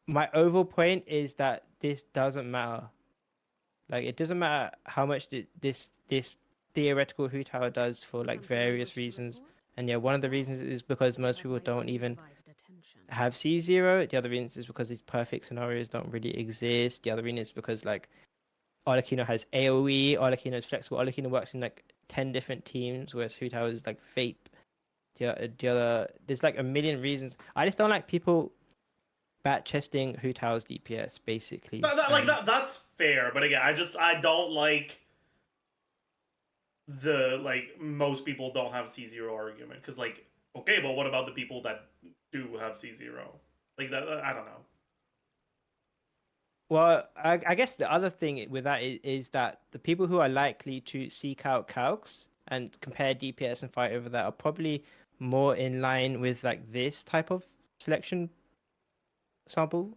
My overall point is that this doesn't matter. Like it doesn't matter how much this theoretical Hutao does for like various reasons. And yeah, one of the reasons is because most people don't even have C0. The other reason is because these perfect scenarios don't really exist. The other reason is because like Arlecchino has AoE, Arlecchino is flexible, Arlecchino works in like 10 different teams, whereas Hutao is like Vape. The other, there's like a million reasons. I just don't like people bat chesting Hutao's DPS, basically. That's fair, but again, I don't like the like most people don't have C0 argument, because like, okay, but what about the people that do have C0? Like that, I don't know. Well, I guess the other thing with that is that the people who are likely to seek out calcs and compare DPS and fight over that are probably more in line with like this type of selection sample.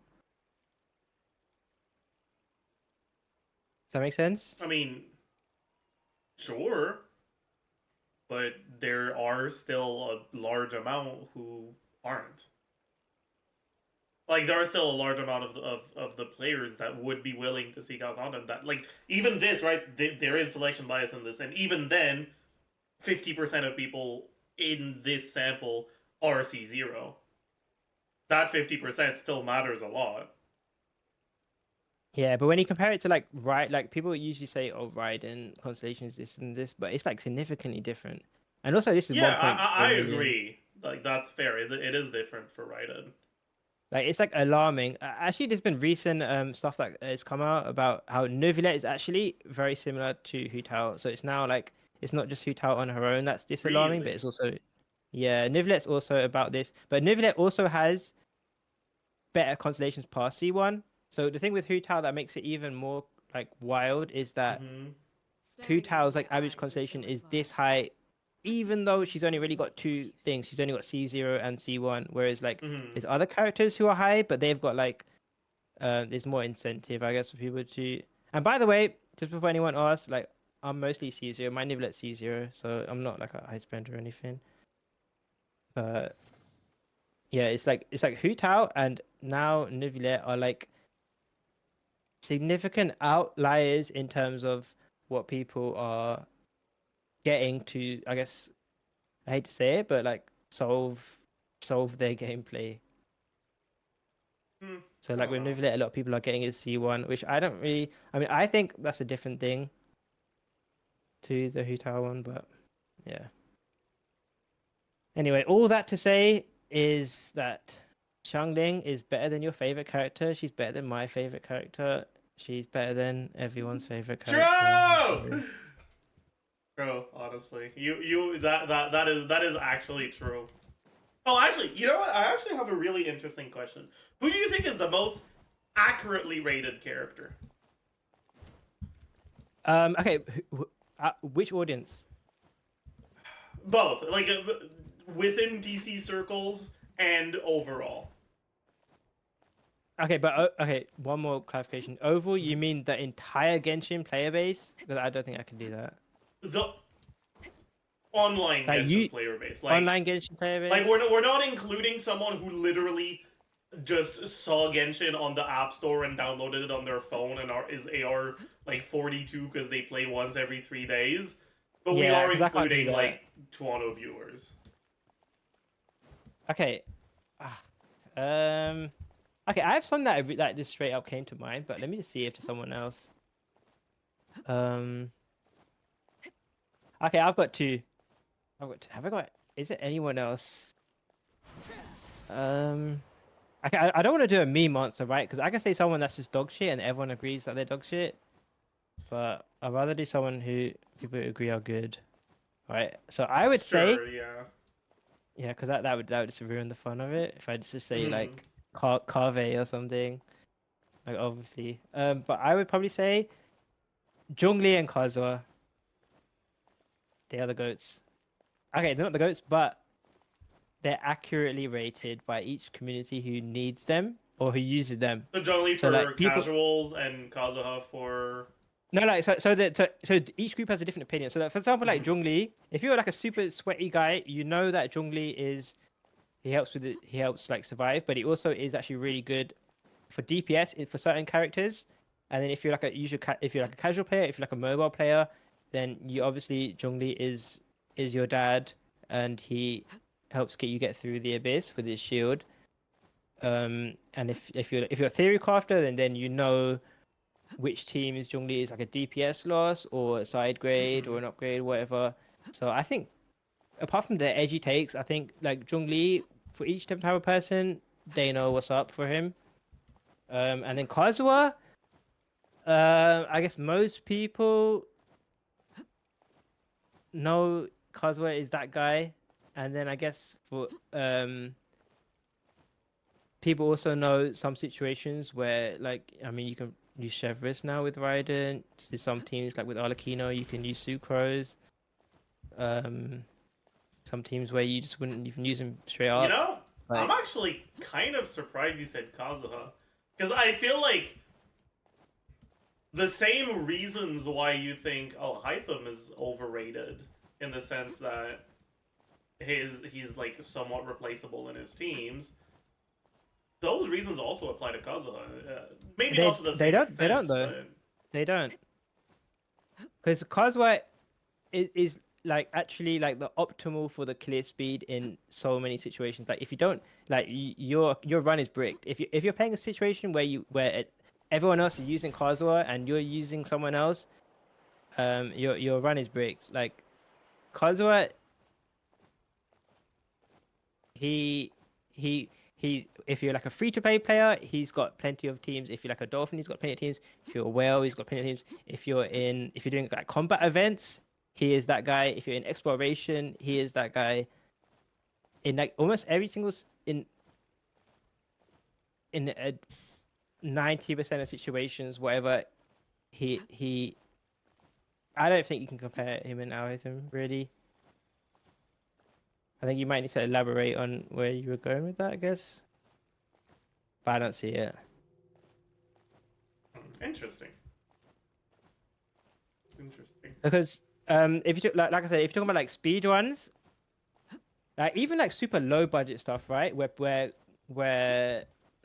Does that make sense? I mean, sure, but there are still a large amount who aren't. Like, there are still a large amount of the players that would be willing to seek out content that, like, even this, right? There is selection bias in this, and even then, 50% of people in this sample are C0. That 50% still matters a lot. Yeah, but when you compare it to like like people usually say, "Oh, Raiden Constellation is this and this," but it's like significantly different. And also, this is Yeah, 1.4 I million. agree. Like, that's fair. It is different for Raiden. Like it's like alarming. Actually, there's been recent stuff that has come out about how Neuvillette is actually very similar to Hu Tao. So it's now like it's not just Hu Tao on her own that's this alarming, but Really? it's also yeah, Neuvillette's also about this. But Neuvillette also has better constellations past C1. So the thing with Hu Tao that makes it even more like wild is that Mm-hmm. Hu Staring into Tao's my like average eyes is constellation is this ill-advised. high, even though she's only really got Like what two you things. see. She's only got C0 and C1, whereas like Mm-hmm. there's other characters who are high, but they've got like there's more incentive, I guess, for people to. And by the way, just before anyone asks, like I'm mostly C0. My Nivelet's C0, so I'm not like a high spender or anything. But yeah, it's like Hu Tao and now Nivelet are like significant outliers in terms of what people are getting to. I guess I hate to say it, but like solve their gameplay. So I like don't with know. Nivelet, a lot of people are getting is C1, which I don't really. I mean, I think that's a different thing to the Hu Tao one, but yeah. Anyway, all that to say is that Xiangling is better than your favorite character. She's better than my favorite character. She's better than everyone's favorite character. True. True. Honestly, that is actually true. Oh, actually, you know what? I actually have a really interesting question. Who do you think is the most accurately rated character? Okay, which audience? Both, like within DC circles and overall. Okay, but okay, one more clarification. Overall, you mean the entire Genshin player base? Because I don't think I can do that. The online Like you, Genshin player base, online Genshin player like base? we're not including someone who literally just saw Genshin on the App Store and downloaded it on their phone and is AR like 42 because they play once every 3 days. But we Yeah, are because I can't do including that. like Toronto viewers. Okay. Ah, Okay, I have something that just straight up came to mind, but let me just see if there's someone else. Um. Okay, I've got two. Have I got? Is it anyone else? Okay, I don't want to do a meme monster, right? Because I can say someone that's just dog shit and everyone agrees that they're dog shit. But I'd rather do someone who people agree are good, right? So I would say, Sure, yeah. yeah, because that would just ruin the fun of it if I just say Mhm. like Carve or something, like obviously. But I would probably say Zhongli and Kazuha. They are the goats. Okay, they're not the goats, but they're accurately rated by each community who needs them or who uses them. So Jolie So for like people, casuals and Kazuha for. no, like so each group has a different opinion. So like, for example, like Mhm. Zhongli, if you're like a super sweaty guy, you know that Zhongli is he helps with it, he helps like survive, but he also is actually really good for DPS for certain characters. And then if you're like a usual if you're like a casual player, if you're like a mobile player, then you obviously Zhongli is your dad, and he helps get through the abyss with his shield. And if you're a theory crafter, then you know which team is Zhongli is like a DPS loss or a side grade or Mhm. an upgrade, whatever. So I think apart from the edgy takes, I think like Zhongli for each type of person, they know what's up for him. And then Kazuha, I guess most people know Kazuha is that guy, and then I guess for people also know some situations where, like, I mean, you can use Chevrolet now with Raiden. There's some teams like with Arlecchino, you can use Sucrose. Um, some teams where you just wouldn't even use him straight You up. know, Like, I'm actually kind of surprised you said Kazuha. Because I feel like the same reasons why you think, oh, Hytham is overrated, in the sense that he's like somewhat replaceable in his teams. Those reasons also apply to Kazuha. Maybe not to the same extent. They don't though. But... They don't. Because Kazuha is like actually like the optimal for the clear speed in so many situations. Like if you don't like your run is bricked. If you're playing a situation where everyone else is using Kazuha and you're using someone else, your run is bricked. Like Kazuha, he if you're like a free-to-play player, he's got plenty of teams. If you're like a dolphin, he's got plenty of teams. If you're a whale, he's got plenty of teams. If you're doing like combat events, he is that guy. If you're in exploration, he is that guy. In like almost every single in 90% of situations, whatever, he I don't think you can compare him and Alhaitham really. I think you might need to elaborate on where you were going with that, I guess. But I don't see it. Interesting. Interesting. Because if you like I said, if you're talking about like speed runs, like even like super low budget stuff, right? Where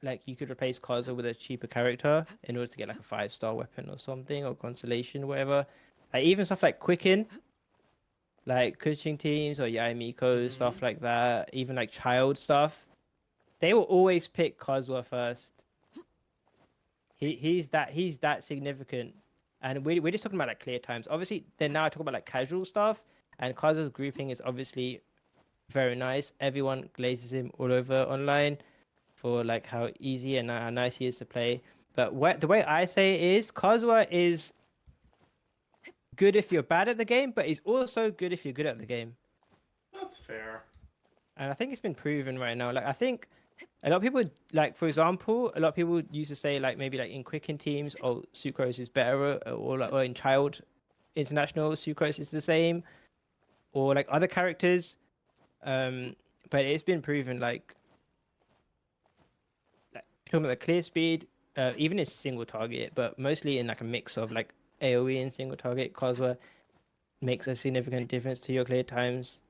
like you could replace Kazuha with a cheaper character in order to get like a 5-star weapon or something, or constellation, whatever. Like even stuff like Quicken, like coaching teams or Yaimiko, stuff like that, even like child stuff, they will always pick Kazuha first. He's that significant. And we're just talking about like clear times. Obviously, then now I talk about like casual stuff, and Kazuha's grouping is obviously very nice. Everyone glazes him all over online for like how easy and how nice he is to play. But the way I say it is, Kazuha is good if you're bad at the game, but he's also good if you're good at the game. That's fair. And I think it's been proven right now. Like I think a lot of people, like for example, a lot of people used to say like maybe like in Quicken teams, oh Sucrose is better, or in Child International, Sucrose is the same, or like other characters. But it's been proven like talking about the clear speed, even in single target, but mostly in like a mix of like AoE and single target, Kazuha makes a significant difference to your clear times.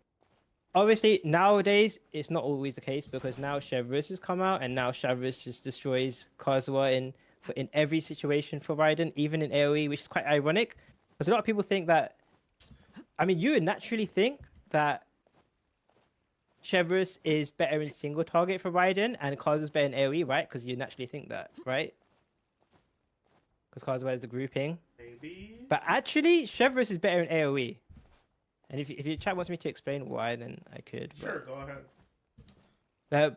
Obviously, nowadays it's not always the case because now Chevreuse has come out, and now Chevreuse just destroys Kazuha in every situation for Raiden, even in AoE, which is quite ironic because a lot of people think that. I mean, you would naturally think that Chevreuse is better in single target for Raiden and Kazuha's better in AoE, right? Because you naturally think that, right? Because Kazuha has the grouping. Maybe. But actually, Chevreuse is better in AoE. And if your chat wants me to explain why, then I could. Sure, go ahead.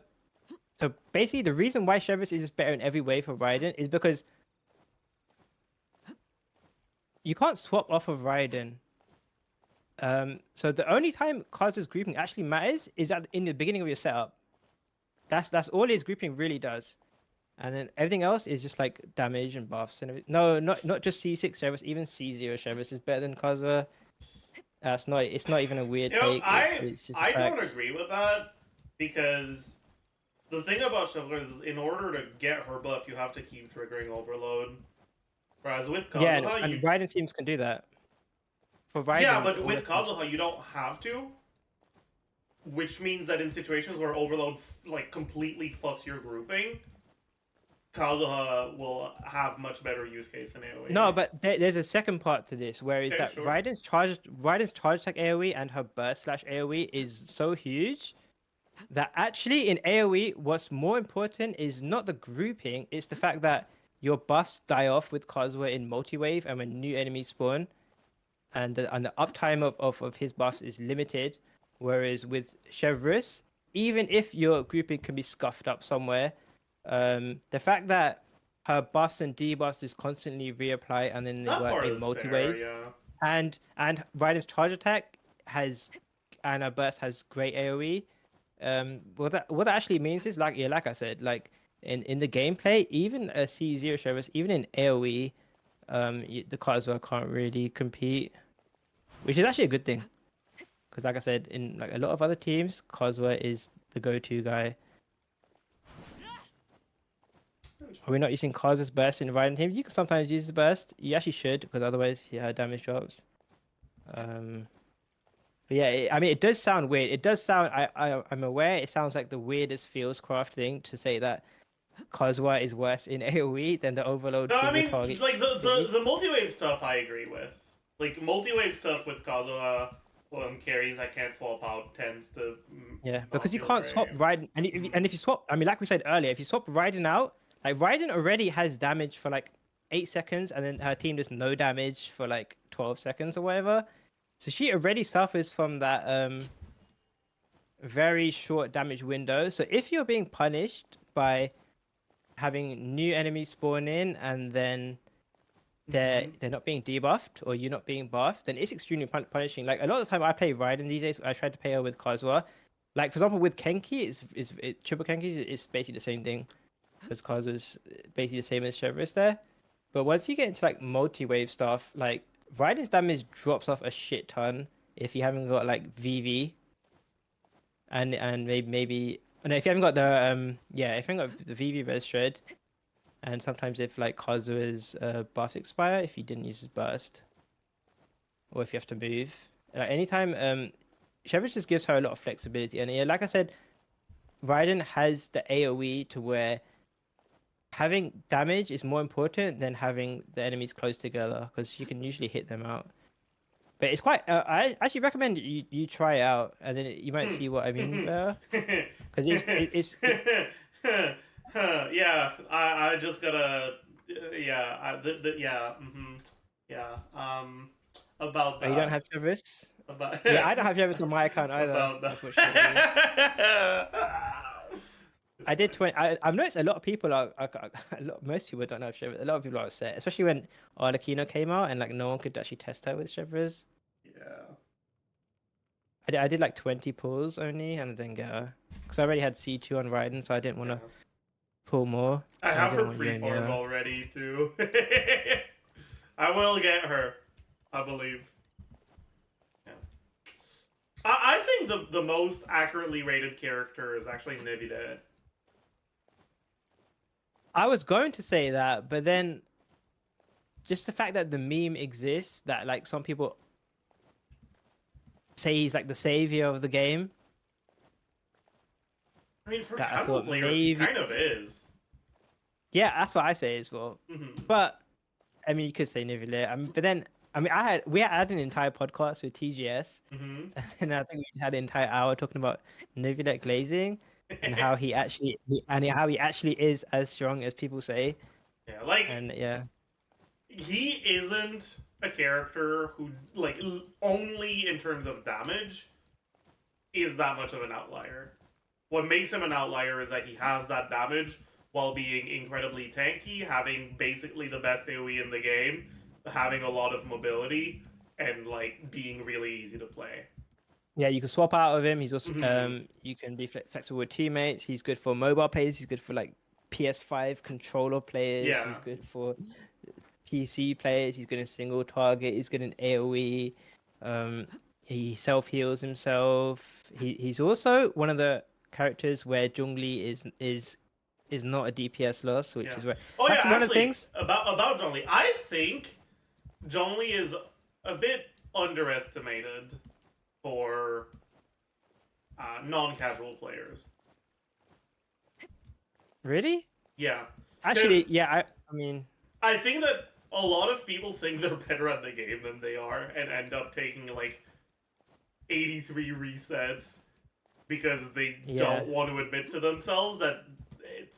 So basically, the reason why Chevreuse is better in every way for Raiden is because you can't swap off of Raiden. So the only time Kazuha's grouping actually matters is in the beginning of your setup. That's all his grouping really does. And then everything else is just like damage and buffs and everything. No, not just C6 Chevreuse, even C0 Chevreuse is better than Kazuha. It's not even a weird take. It's just I don't agree with that, because the thing about Chevreuse is in order to get her buff, you have to keep triggering overload. Whereas with Kazuha, and Raiden teams can do that. For Raiden, yeah, but with Kazuha, you don't have to. Which means that in situations where overload like completely fucks your grouping, Kazuha will have much better use case in AoE. No, but there's a second part to this, where is that sure. Raiden's charge attack AoE and her burst / AoE is so huge that actually in AoE, what's more important is not the grouping, it's the fact that your buffs die off with Kazuha in multi-wave and when new enemies spawn, and the uptime of his buffs is limited, whereas with Chevreuse, even if your grouping can be scuffed up somewhere, the fact that her buffs and debuffs just constantly reapply and then they work in multi-wave, and Raiden's charge attack and her burst has great AoE. What that actually means is like I said, like in the gameplay, even a C0 Chevreuse, even in AoE, the Kazuha can't really compete, which is actually a good thing, because like I said, in like a lot of other teams, Kozwa is the go-to guy. Are we not using Kozwa's burst in Raiden teams? You can sometimes use the burst. You actually should, because otherwise, yeah, damage drops. But yeah, I mean, it does sound weird. It does sound. I'm aware. It sounds like the weirdest Fieldscraft thing to say that Kozwa is worse in AOE than the Overload No, I single mean, target. like the multi-wave stuff I agree with. Like multi-wave stuff with Kazuha carries that can't swap out tends to Yeah, not because you feel can't great. swap Raiden, and if you swap, I mean, like we said earlier, if you swap Raiden out, like Raiden already has damage for like 8 seconds, and then her team does no damage for like 12 seconds or whatever. So she already suffers from that very short damage window. So if you're being punished by having new enemies spawn in and then they're not being debuffed or you're not being buffed, then it's extremely punishing. Like a lot of the time I play Raiden these days, I try to play her with Kozwa. Like for example with Kenki, triple Kenki is basically the same thing as Kozwa's basically the same as Chevrolet's there. But once you get into like multi-wave stuff, like Raiden's damage drops off a shit ton if you haven't got like VV. And maybe no, if you haven't got the if you haven't got the VV res shred, and sometimes if like Kazua's buffs expire if you didn't use his burst, or if you have to move. Like anytime Chevrolet just gives her a lot of flexibility, and yeah, like I said, Raiden has the AOE to where having damage is more important than having the enemies close together, because you can usually hit them out. But it's quite. I actually recommend you try it out, and then you might see what I mean better. Because it's yeah. I just gotta about that. you don't have Travis. About Yeah, I don't have Travis on my account either. about Unfortunately. I did 20. I've noticed a lot of people most people don't have Chevrolet. A lot of people are upset, especially when Arlecchino came out and like no one could actually test her with Chevrolet. Yeah. I did like 20 pulls only, and then get her because I already had C2 on Raiden, so I didn't want to pull more. I have her didn't want pre-farmed Yonia. already too. I will get her, I believe. Yeah. I think the most accurately rated character is actually Nivide. I was going to say that, but then just the fact that the meme exists, that like some people say he's like the savior of the game. I mean, for That I casual thought players, he maybe- kind of is. Yeah, that's what I say as well. Mhm. But I mean, you could say Nivile. But then I mean, we had an entire podcast with TGS, Mhm. and I think we had an entire hour talking about Nivile glazing and how he actually is as strong as people say. Yeah, like And yeah, he isn't a character who, like, only in terms of damage, is that much of an outlier. What makes him an outlier is that he has that damage while being incredibly tanky, having basically the best AoE in the game, having a lot of mobility, and like being really easy to play. yeah, you can swap out of him. He's also Mhm. you can be flexible with teammates. He's good for mobile players. He's good for like PS5 controller players. Yeah. He's good for PC players. He's good in single target. He's good in AoE. He self heals himself. He's also one of the characters where Zhongli is not a DPS loss, which Yeah. is where Oh that's yeah, one actually, of the things. about Zhongli, I think Zhongli is a bit underestimated for non-casual players. Really? Yeah. Actually, 'Cause yeah. I mean, I think that a lot of people think they're better at the game than they are and end up taking like 83 resets because they Yeah. don't want to admit to themselves that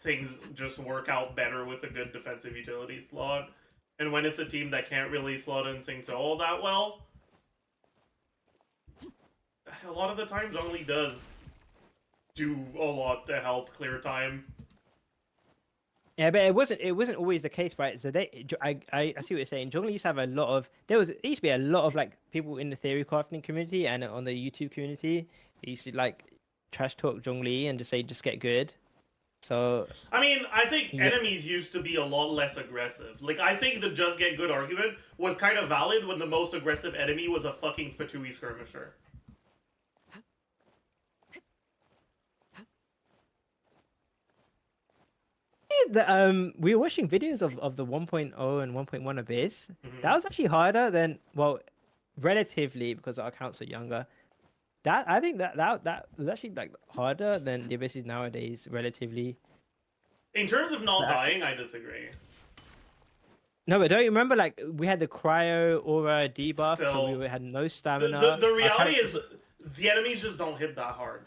things just work out better with a good defensive utility slot. And when it's a team that can't really slot in sync to all that well, a lot of the times only does do a lot to help clear time. yeah, but it wasn't always the case, right? So I see what you're saying. Zhongli used to have a lot of there used to be a lot of like people in the theory crafting community and on the YouTube community who used to like trash talk Zhongli and just say just get good. So I mean, I think Yeah. enemies used to be a lot less aggressive. Like, I think the just get good argument was kind of valid when the most aggressive enemy was a fucking Fatui skirmisher. we were watching videos of the 1.0 and 1.1 Abyss. Mhm. That was actually harder than, well, relatively, because our accounts are younger. That I think that was actually like harder than the Abysses nowadays, relatively. In terms of not But dying, I disagree. no, but don't you remember, like, we had the cryo aura debuff, so Still, we had no The, stamina. the Our reality characters- is the enemies just don't hit that hard.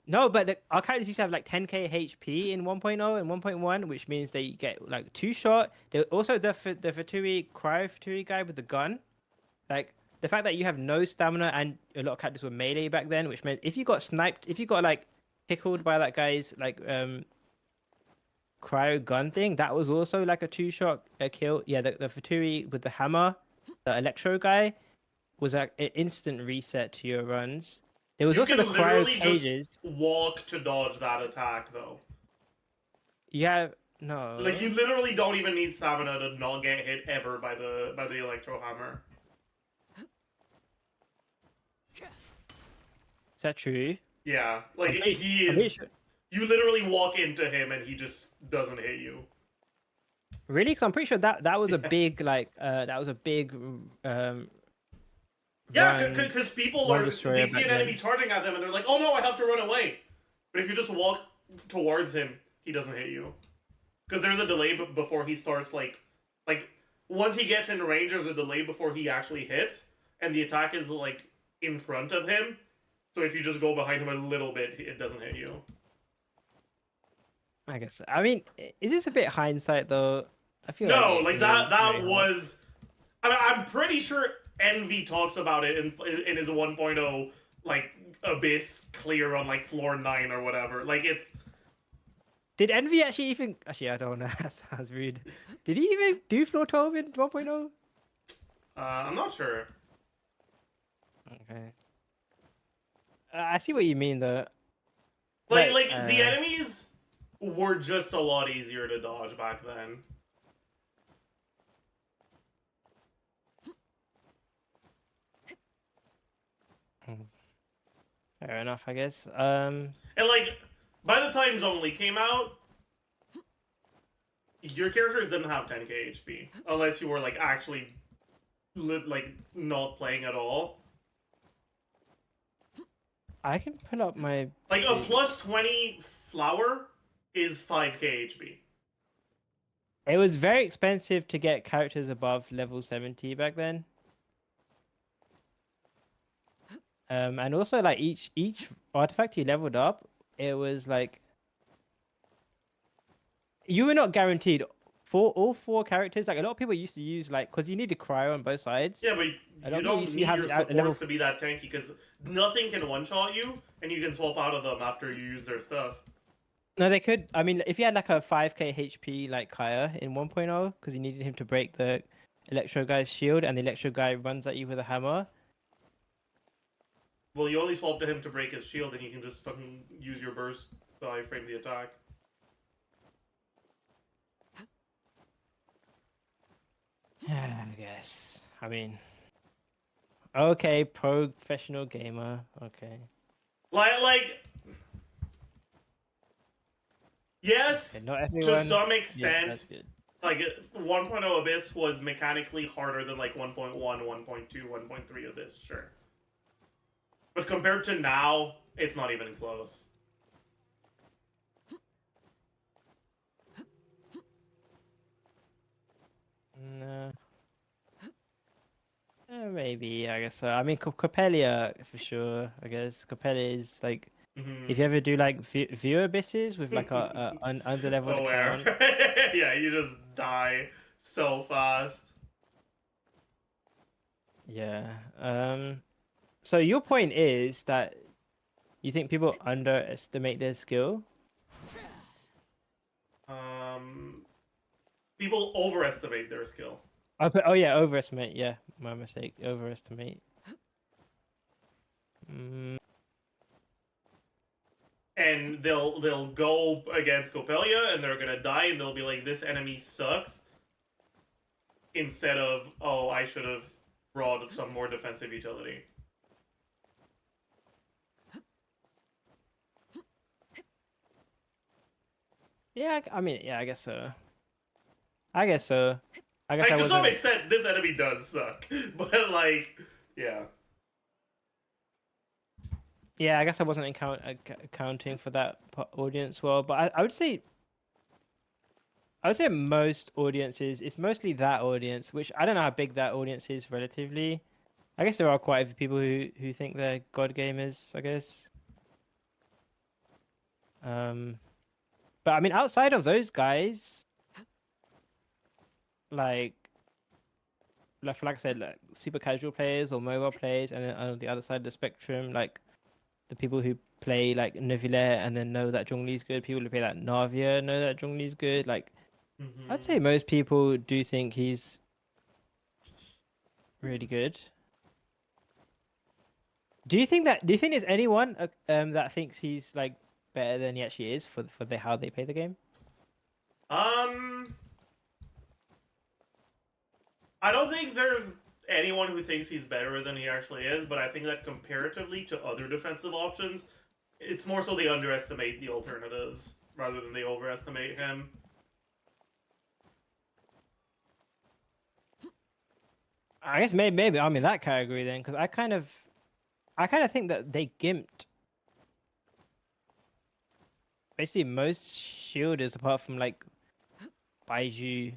no, but our characters used to have like 10k HP in 1.0 and 1.1, which means they get like 2-shot. They also the Fatui cryo Fatui guy with the gun, like the fact that you have no stamina, and a lot of characters were melee back then, which meant if you got sniped, if you got like pickled by that guy's like cryo gun thing, that was also like a 2-shot kill. Yeah, the Fatui with the hammer, the electro guy, was like an instant reset to your runs. There was You also can the cryo literally cages. just walk to dodge that attack, though. Yeah, no. Like you literally don't even need stamina to not get hit ever by the electro hammer. Is that true? Yeah, like I'm pretty- he I'm pretty is. sure- You literally walk into him and he just doesn't hit you. Really? Because I'm pretty sure that was a Yeah. big that was a big Yeah, run because people run are destroyer they see back an enemy then. charging at them and they're like, "Oh no, I have to run away." But if you just walk towards him, he doesn't hit you. Because there's a delay before he starts like once he gets in range, there's a delay before he actually hits, and the attack is like in front of him. So if you just go behind him a little bit, it doesn't hit you. I guess. I mean, is this a bit hindsight though? I feel No, like like it that. was That very hard. was. I mean, I'm pretty sure Envy talks about it in his 1.0 like Abyss clear on like floor 9 or whatever. Like it's. Did Envy actually even? Actually, I don't know. That sounds rude. Did he even do floor 12 in 1.0? I'm not sure. Okay. I see what you mean though. Like But, the enemies were just a lot easier to dodge back then. Fair enough, I guess. And like by the time Zhongli came out, your characters didn't have 10k HP unless you were like actually like not playing at all. I can pull up my. Like a plus 20 flower is 5k HP. It was very expensive to get characters above level 70 back then. And also like each artifact you leveled up, it was like you were not guaranteed for all 4 characters. Like a lot of people used to use like, because you need to cryo on both sides. Yeah, but I you don't don't usually need have your a level supports to be that tanky because nothing can one-shot you, and you can swap out of them after you use their stuff. No, they could. I mean, if you had like a 5k HP like Kaya in 1.0, because you needed him to break the Electro guy's shield, and the Electro guy runs at you with a hammer. Well, you only swap to him to break his shield, and you can just fucking use your burst to iframe the attack. I guess. I mean, okay, professional gamer. Okay. Like yes, Okay, not everyone. to some Yes, extent, that's good. like 1.0 Abyss was mechanically harder than like 1.1, 1.2, 1.3 Abyss, sure. But compared to now, it's not even close. No. Maybe, I guess so. I mean, Copelia for sure. I guess Copelia is like, Mhm. if you ever do like view abysses with like an underleveled Aware. account. Yeah, you just die so fast. Yeah. So your point is that you think people underestimate their skill? People overestimate their skill. Oh yeah, overestimate. Yeah, my mistake. Overestimate. And they'll go against Copelia and they're gonna die and they'll be like, this enemy sucks. Instead of, oh, I should have brought some more defensive utility. Yeah, I mean, yeah, I guess so. I guess so. I guess Like, I to some wasn't. extent, this enemy does suck. But, like, yeah. Yeah, I guess I wasn't accounting for that audience well. But I would say. I would say most audiences, it's mostly that audience, which I don't know how big that audience is relatively. I guess there are quite a few people who think they're god gamers, I guess. Um, but I mean, outside of those guys, like, like I said, like super casual players or mobile players, and then on the other side of the spectrum, like the people who play like Neuvillette and then know that Zhongli's good, people who play like Navia know that Zhongli's good. Like, I'd say most people do think he's really good. Do you think there's anyone that thinks he's like better than he actually is for how they play the game? I don't think there's anyone who thinks he's better than he actually is, but I think that comparatively to other defensive options, it's more so they underestimate the alternatives rather than they overestimate him. I guess maybe I'm in that category then, because I kind of think that they gimped basically most shielders apart from like Baiju.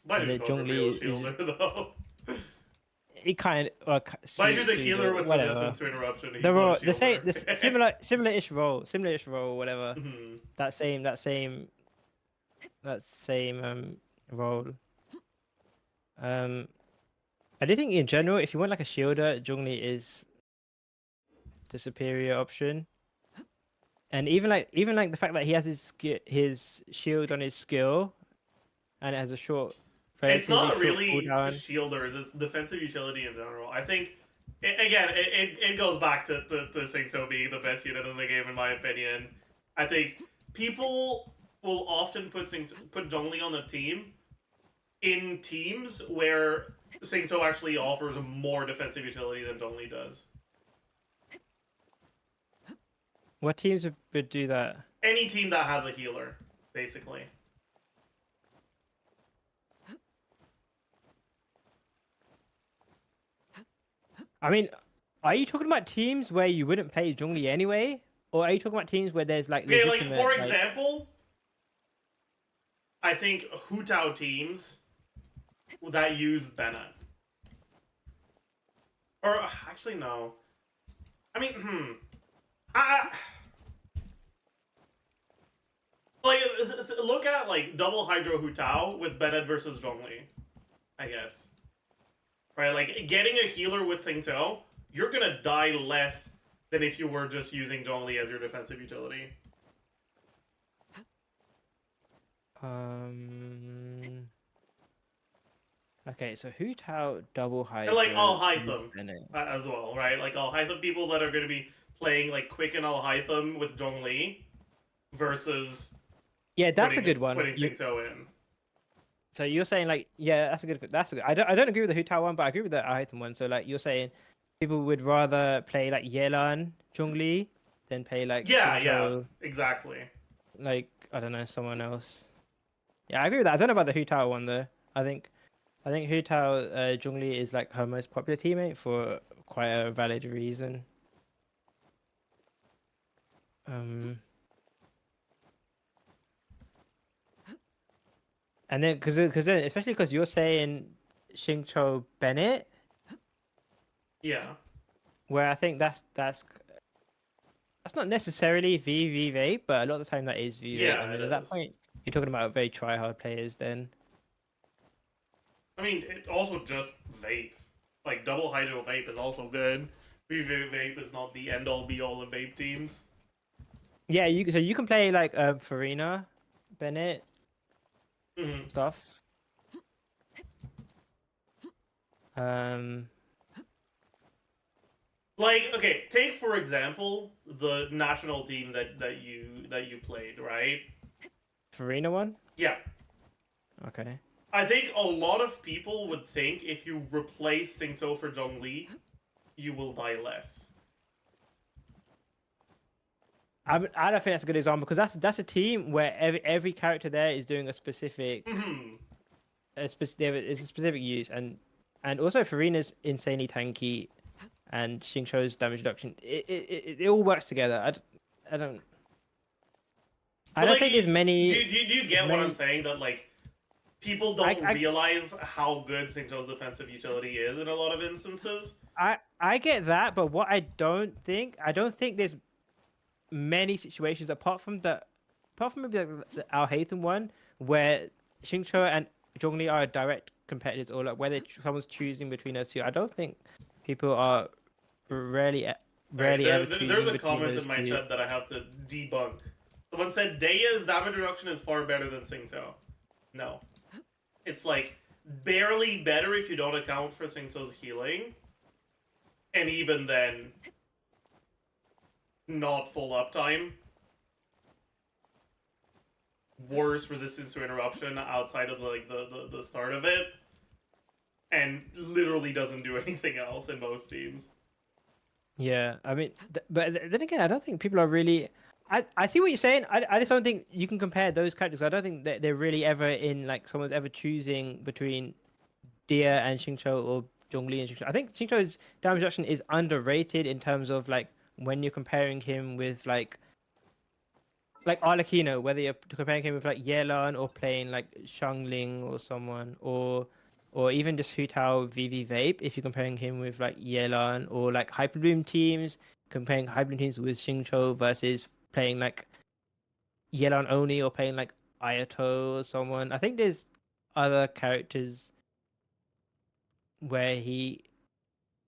Baiju's not a real Zhongli is shielder, though. he kind of well, Baiju's a healer with whatever. resistance to interruption. He's They're not all a the same, shielder. similar-ish role, whatever. Mhm. That same role. I do think in general, if you want like a shielder, Zhongli is the superior option. And even like the fact that he has his shield on his skill, and it has a short, It's relatively not short really cooldown. shielders, it's defensive utility in general. I think, it goes back to Singto being the best unit in the game, in my opinion. I think people will often put Zhongli on the team in teams where Singto actually offers more defensive utility than Zhongli does. What teams would do that? Any team that has a healer, basically. I mean, are you talking about teams where you wouldn't play Zhongli anyway, or are you talking about teams where there's like Okay, like, legitimate, for example, I think Hu Tao teams that use Bennett. Or, actually, no. I mean, like, look at, like, double Hydro Hu Tao with Bennett versus Zhongli, I guess. Right, like, getting a healer with Singto, you're gonna die less than if you were just using Zhongli as your defensive utility. Okay, so Hu Tao double Hydro. And, like, Al-Hytham as well, right? Like, Al-Hytham people that are gonna be playing, like, Quick and Al-Hytham with Zhongli versus... Yeah, that's a good one. Putting Singto in. So you're saying like, yeah, that's a good. I don't agree with the Hu Tao one, but I agree with the Ahitham one. So like you're saying, people would rather play like Yelan Zhongli than play like Yeah, exactly. Like I don't know, someone else. Yeah, I agree with that. I don't know about the Hu Tao one though. I think Hu Tao Zhongli is like her most popular teammate for quite a valid reason. And then, because then, especially because you're saying Xingqiu Bennett, Yeah. where I think that's not necessarily VV vape, but a lot of the time that is VV. Yeah, I mean, it at that is. point, you're talking about very try-hard players. Then, I mean, it also just vape. Like, double Hydro vape is also good. VV vape is not the end-all be-all of vape teams. yeah, you can play like Farina, Bennett, stuff. Like, okay, take for example the national team that you played, right? Farina one. Yeah. Okay. I think a lot of people would think if you replace Singto for Zhongli, you will die less. I don't think that's a good example because that's a team where every character there is doing a specific Mhm. it's a specific use, and also Farina's insanely tanky, and Xingqiu's damage reduction. It all works together. I don't I But don't like, think there's many do you there's get what I'm many. saying? That like people I don't I realize how good Xingqiu's defensive utility is in a lot of instances. I get that, but what I don't think there's many situations apart from maybe like the Al Haytham one where Xingqiu and Zhongli are direct competitors, or like whether someone's choosing between those two. I don't think people are rarely Alright, rarely ever there's choosing a between comment those in my two. chat that I have to debunk. Someone said Daya's damage reduction is far better than Xingqiu. No. It's like barely better if you don't account for Xingqiu's healing. And even then, not full uptime. Worse resistance to interruption outside of like the start of it. And literally doesn't do anything else in most teams. Yeah, I mean, but then again, I don't think people are really. I see what you're saying. I just don't think you can compare those characters. I don't think that they're really ever in like someone's ever choosing between Dia and Xingqiu or Zhongli and Xingqiu. I think Xingqiu's damage reduction is underrated in terms of like when you're comparing him with like Arlecchino, whether you're comparing him with like Yelan or playing like Xiangling or someone, or even just Hu Tao VV Vape, if you're comparing him with like Yelan or like Hyperbloom teams, comparing Hyperbloom teams with Xingqiu versus playing like Yelan only or playing like Ayato or someone. I think there's other characters where he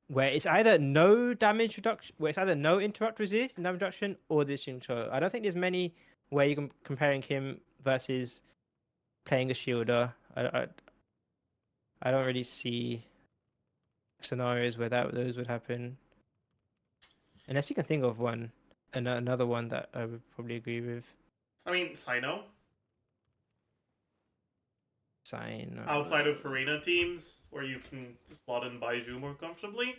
where it's either no damage reduction, where it's either no interrupt resist and damage reduction, or this Xingqiu. I don't think there's many where you can comparing him versus playing a shielder. I don't really see scenarios where those would happen, unless you can think of one, another one that I would probably agree with. I mean, Sino. Sign. Outside of Farina teams, where you can slot in Baiju more comfortably.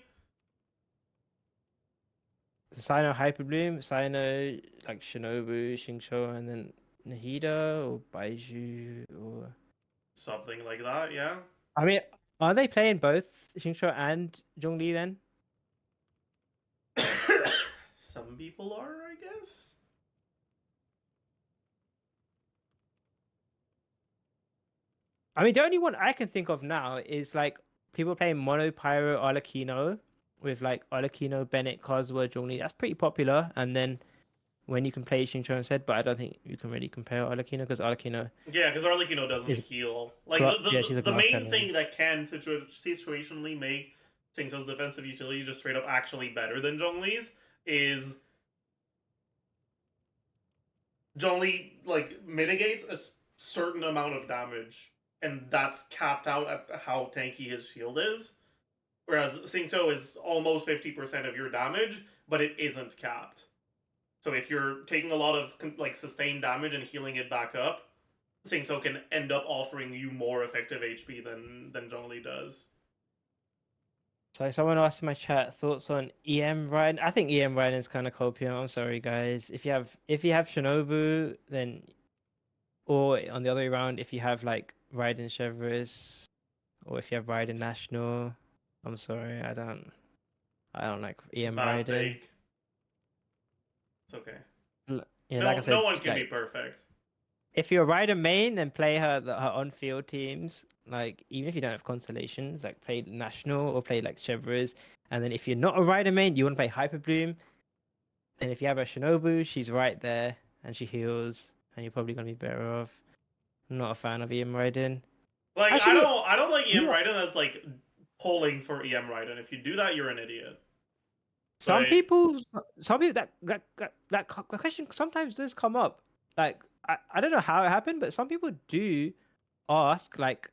Sino Hyperbloom, Sino like Shinobu, Xingqiu, and then Nahida or Baiju or. Something like that, yeah. I mean, are they playing both Xingqiu and Zhongli then? Some people are, I guess. I mean, the only one I can think of now is like people playing Mono Pyro Arlecchino with like Arlecchino, Bennett, Kazuha, Zhongli. That's pretty popular. And then when you can play Xingqiu instead, but I don't think you can really compare Arlecchino because Arlecchino Yeah, because Arlecchino doesn't is heal. Like, yeah, she's a the glass main cannon. thing that can situationally make Xingqiu's defensive utility just straight up actually better than Zhongli's is Zhongli, like, mitigates a certain amount of damage, and that's capped out at how tanky his shield is. Whereas Xingqiu is almost 50% of your damage, but it isn't capped. So if you're taking a lot of like sustained damage and healing it back up, Xingqiu can end up offering you more effective HP than Zhongli does. So someone asked in my chat thoughts on EM Raiden. I think EM Raiden is kind of copium. I'm sorry guys. If you have Shinobu, then or on the other way around, if you have like Raiden Chevrolet, or if you have Raiden National, I'm sorry, I don't like EM Bad Raiden. take. It's okay. Yeah, No, like I said, no one can be like, perfect. if you're a Raiden main, then play her on-field teams. Like even if you don't have constellations, like play National or play like Chevrolet. And then if you're not a Raiden main, you want to play Hyper Bloom. Then if you have a Shinobu, she's right there and she heals, and you're probably gonna be better off. I'm not a fan of EM Raiden. Like Actually, I don't like EM yeah. Raiden as like pulling for EM Raiden. If you do that, you're an idiot. Some But people, that question sometimes does come up. Like I don't know how it happened, but some people do ask. Like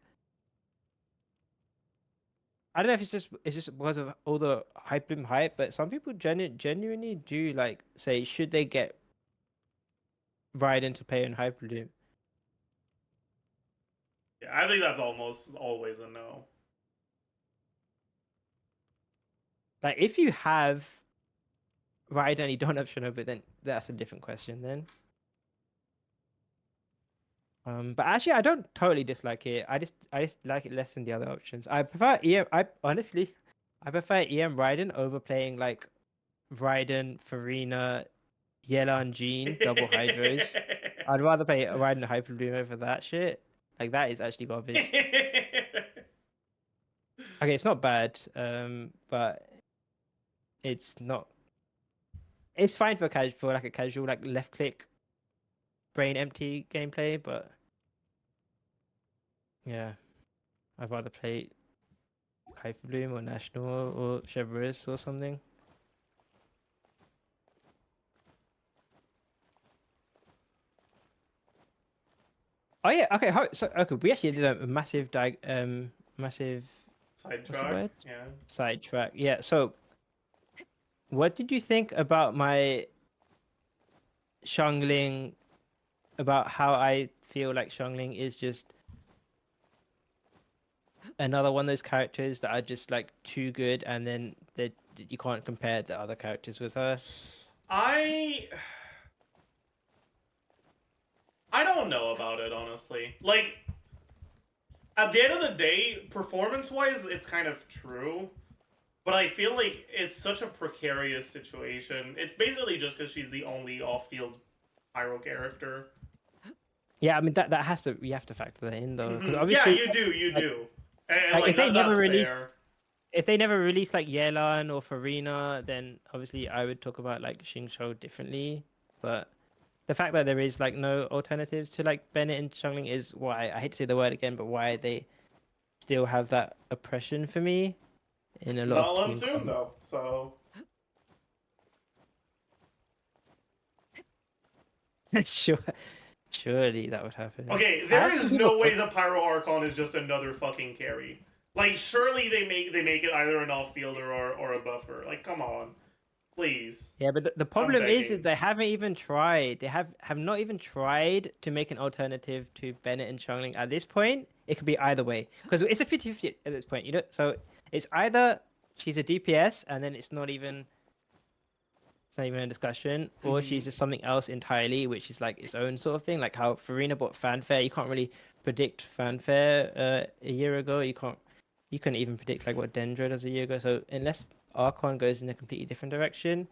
I don't know if it's just because of all the hype, but some people genuinely do like say should they get Raiden to play in Hyperloop. yeah, I think that's almost always a no. Like if you have Raiden and you don't have Shinobu, then that's a different question then. But actually, I don't totally dislike it. I just like it less than the other options. I prefer EM. I honestly, I prefer EM Raiden over playing like Raiden, Farina, Yella, and Jean double hydros. I'd rather play Raiden Hyper Bloom over that shit. Like that is actually garbage. Okay, it's not bad. But it's not. It's fine for for like a casual like left click, brain empty gameplay, but yeah, I'd rather play Hyperbloom or National or Chevrolet or something. Oh yeah, okay. So okay, we actually did a massive massive what's the Sidetrack. word? Yeah. Sidetrack. Yeah. So, what did you think about my Xiangling? About how I feel like Xiangling is just another one of those characters that are just like too good, and then you can't compare the other characters with her. I don't know about it, honestly. Like, at the end of the day, performance-wise, it's kind of true. But I feel like it's such a precarious situation. It's basically just because she's the only off-field pyro character. Yeah, I mean that has to, you have to factor that in though, because Yeah, obviously you do. And like, like, if they never that's release fair. if they never release like Yelan or Farina, then obviously I would talk about like Xingqiu differently. But the fact that there is like no alternatives to like Bennett and Xiangling is why I hate to say the word again, but why they still have that oppression for me in a lot Not of one team soon, comp. though, so... Sure, surely that would happen. Okay, I there have some is people no way the Pyro Archon is just another fucking carry. Like, surely they make it either an off-fielder or a buffer. Like, come on. Please. Yeah, but the problem is begging. they haven't even tried. They have not even tried to make an alternative to Bennett and Xiangling. At this point, it could be either way. Because it's a 50-50 at this point, you know? So it's either she's a DPS and then it's not even a discussion, or she's just something else entirely, which is like its own sort of thing. Like how Farina bought fanfare. You can't really predict fanfare a year ago. You couldn't even predict like what Dendro does a year ago. So unless Archon goes in a completely different direction,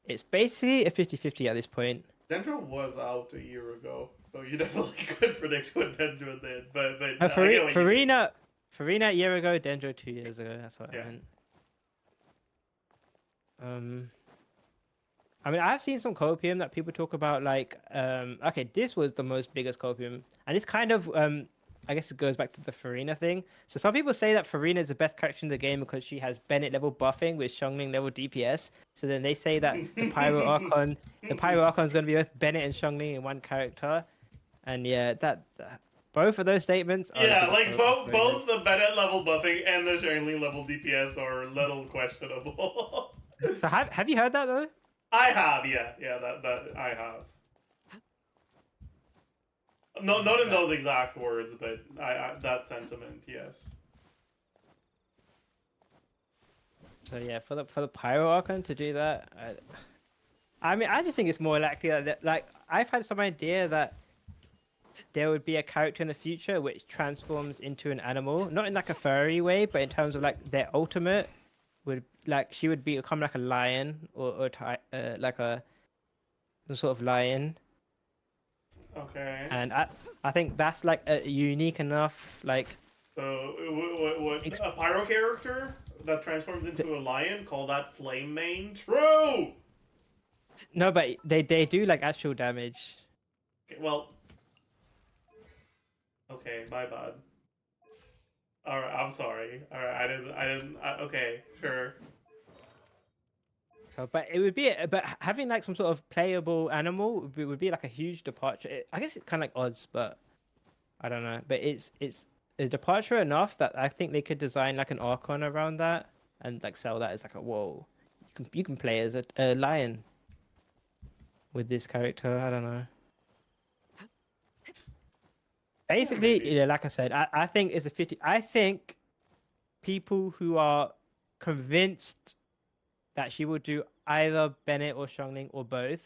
it's basically a 50-50 at this point. Dendro was out a year ago, so you definitely could predict what Dendro did. But Farina a year ago, Dendro 2 years ago. That's what I meant. I mean, I've seen some copium that people talk about, like, okay, this was the most biggest copium, and it's kind of, I guess it goes back to the Farina thing. So some people say that Farina is the best character in the game because she has Bennett level buffing with Xiangling level DPS. So then they say that the Pyro Archon is going to be both Bennett and Xiangling in one character, and yeah, that both of those statements are yeah, like both the Bennett level buffing and the Xiangling level DPS are a little questionable. So have you heard that though? I have, yeah, that I have. No, not in those exact words, but I that sentiment, yes. So yeah, for the Pyro Archon to do that, I mean, I just think it's more likely that like I've had some idea that there would be a character in the future which transforms into an animal, not in like a furry way, but in terms of like their ultimate would, like, she would become like a lion or like a some sort of lion. Okay. And I think that's like a unique enough like. So what a pyro character that transforms into a lion? Call that flame mane? True. No, but they do like actual damage. Okay, well. Okay, my bad. All right, I'm sorry. All right, I didn't. Okay, sure. So, but it would be, but having like some sort of playable animal would be like a huge departure. I guess it's kind of like Oz, but I don't know. But it's a departure enough that I think they could design like an Archon around that and like sell that as like a whoa. You can play as a lion with this character. I don't know. Basically, yeah, like I said, I think it's a 50. I think people who are convinced that she will do either Bennett or Xiangling or both,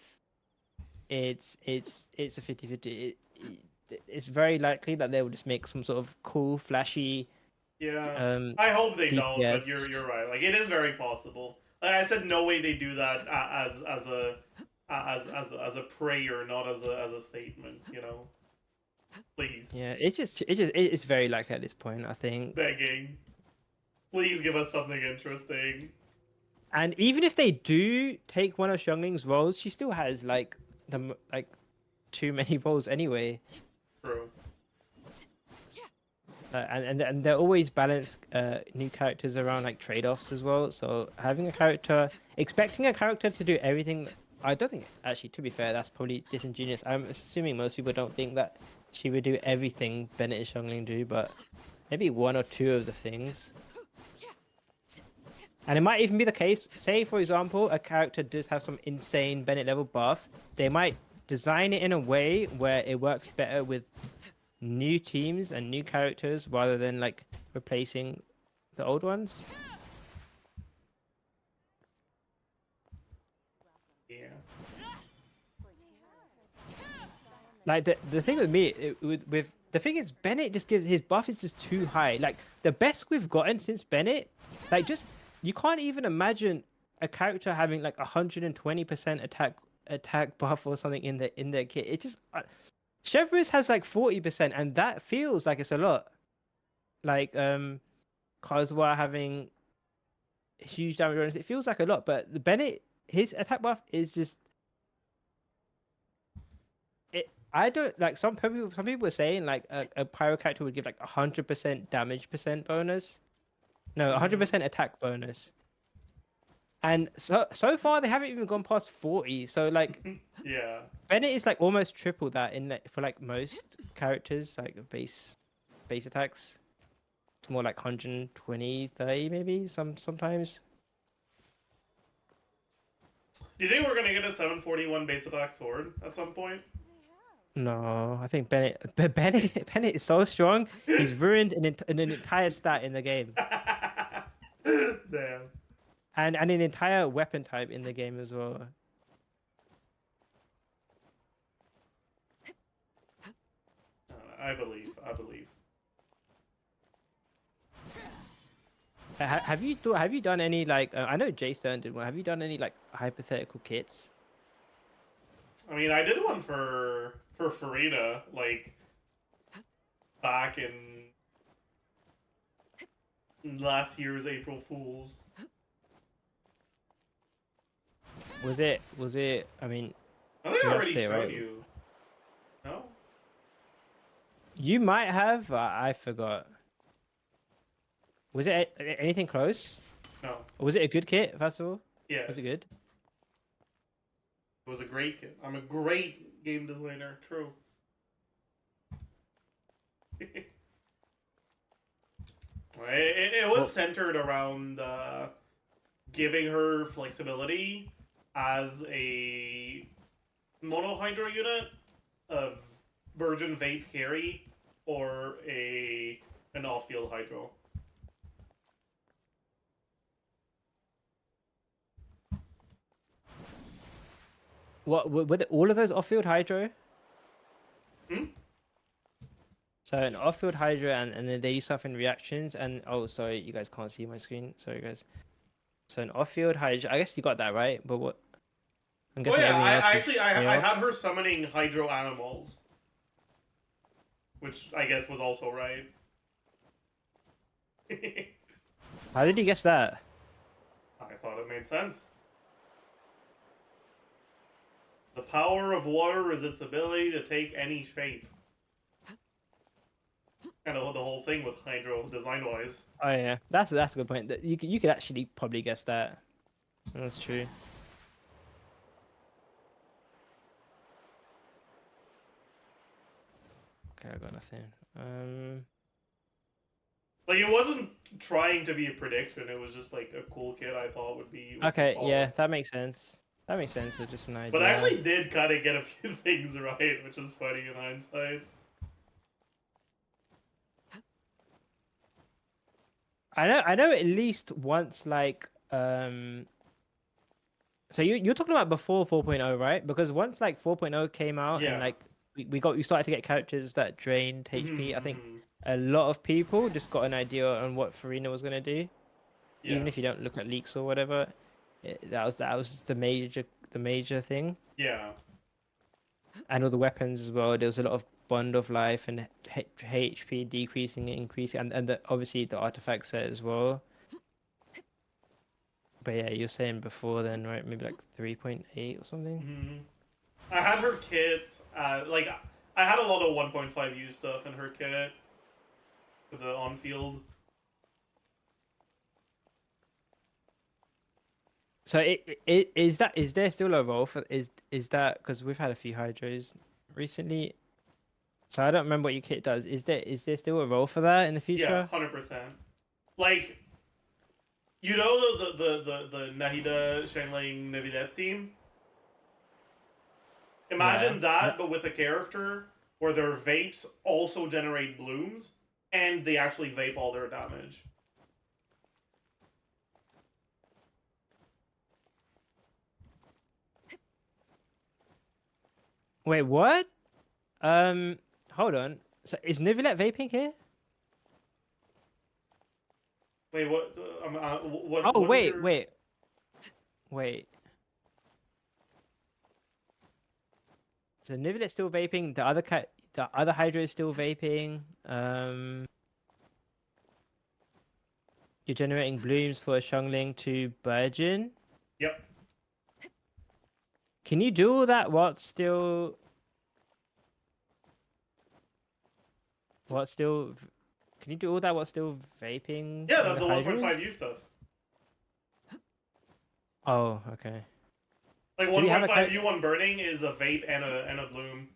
it's a 50-50. It's very likely that they will just make some sort of cool, flashy Yeah. I hope they don't, DPS. but you're right. Like it is very possible. Like I said, no way they do that as a prayer, not as a statement. You know. Please, Yeah, it's very likely at this point, I think. begging. Please give us something interesting. And even if they do take one of Xiangling's roles, she still has like too many roles anyway. True. And they're always balance new characters around like trade-offs as well. So having a character, expecting a character to do everything, I don't think actually. To be fair, that's probably disingenuous. I'm assuming most people don't think that she would do everything Bennett and Xiangling do, but maybe one or two of the things. And it might even be the case. Say, for example, a character does have some insane Bennett level buff. They might design it in a way where it works better with new teams and new characters rather than like replacing the old ones. Yeah. Like the thing with me with the thing is Bennett just gives his buff is just too high. Like the best we've gotten since Bennett, like just you can't even imagine a character having like 120% attack buff or something in their kit. It just Chevrolet has like 40%, and that feels like it's a lot. Like Kazuha having huge damage bonus, it feels like a lot, but the Bennett, his attack buff is just it. I don't like some people. Some people are saying like a pyro character would give like 100% damage percent bonus. No, 100% attack bonus. And so far they haven't even gone past 40. So like Yeah. Bennett is like almost triple that in like, for like most characters, like base attacks. It's more like 120, 30 maybe sometimes. Do you think we're gonna get a 741 base attack sword at some point? No, I think Bennett is so strong. He's ruined an entire stat in the game. Damn. And an entire weapon type in the game as well. I believe. Have you done any like I know Jason did one. Have you done any like hypothetical kits? I mean, I did one for Farina, like back in last year's April Fools. Was it? I mean, I think I you have to already say it, showed right? you. No? You might have. I forgot. Was it anything close? No. Was it a good kit? First of all, Yes. was it good? It was a great kit. I'm a great game designer. True. It was centered around giving her flexibility as a mono hydro unit of Virgin Vape carry or an off-field hydro. What were all of those off-field hydro? Hmm? So an off-field hydro, and then they use stuff in reactions. And oh, sorry, you guys can't see my screen. Sorry, guys. So an off-field hydro. I guess you got that right. But what? I'm Oh guessing yeah, everything else I was actually I AoE. had her summoning hydro animals, which I guess was also right. How did you guess that? I thought it made sense. The power of water is its ability to take any shape. Kind of the whole thing with hydro design-wise. Oh yeah, that's a good point. That you could actually probably guess that. That's true. Okay, I got nothing. Like, it wasn't trying to be a prediction, it was just like a cool kid I thought would be... Okay, yeah, that makes sense. That makes sense. It's just an idea. But I actually did kind of get a few things right, which is funny in hindsight. I know at least once, like, So you're talking about before 4.0, right? Because once like 4.0 came out and Yeah. like we started to get characters that drained HP, I think Mhm. a lot of people just got an idea on what Farina was gonna do. Yeah. Even if you don't look at leaks or whatever, that was the major thing. Yeah. And all the weapons as well. There was a lot of bond of life and HP decreasing, increasing, and obviously the artifact set as well. But yeah, you're saying before then, right? Maybe like 3.8 or something. Mhm. I had her kit. Like I had a lot of 1.5U stuff in her kit for the on field. So is there still a role for is that because we've had a few hydros recently? So I don't remember what your kit does. Is there still a role for that in the Yeah, future? 100%. Like, you know the Nahida Shenling Navidad team? Yeah. Imagine that, but with a character where their vapes also generate blooms, and they actually vape all their damage. Wait, what? Hold on. So is Nivilet vaping here? Wait, what? What? Oh What is wait, your? wait. So Nivilet's still vaping. The other Hydra is still vaping. You're generating blooms for a Shungling to Burgeon. Yep. Can you do all that while it's still? Can you do all that while still vaping Yeah, in that's the the Hydras? 1.5U stuff. Oh, okay. Like Do we have a 1.5U on burning is a vape and a bloom.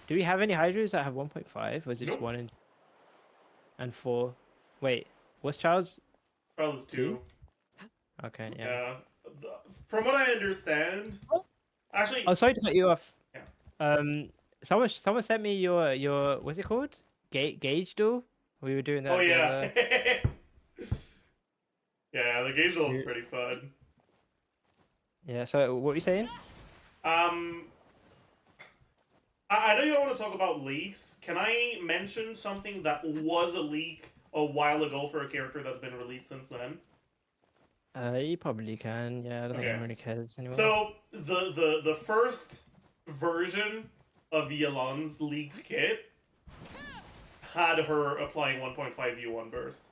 Do we have any Hydras that have 1.5, or is it just Nope. 1 and 4? Wait, what's Charles? Well, it's 2. Okay, yeah. Yeah. From what I understand, actually, Oh, sorry to cut you off. yeah. Someone sent me your what's it called? Gauge duel. We were doing Oh that the yeah. other. Yeah, the gauge is Yeah. pretty fun. Yeah. So what were you saying? Um, I know you don't want to talk about leaks. Can I mention something that was a leak a while ago for a character that's been released since then? You probably can. Yeah, I don't think Okay. anyone really cares anymore. So the first version of Yelan's leaked kit had her applying 1.5U on burst,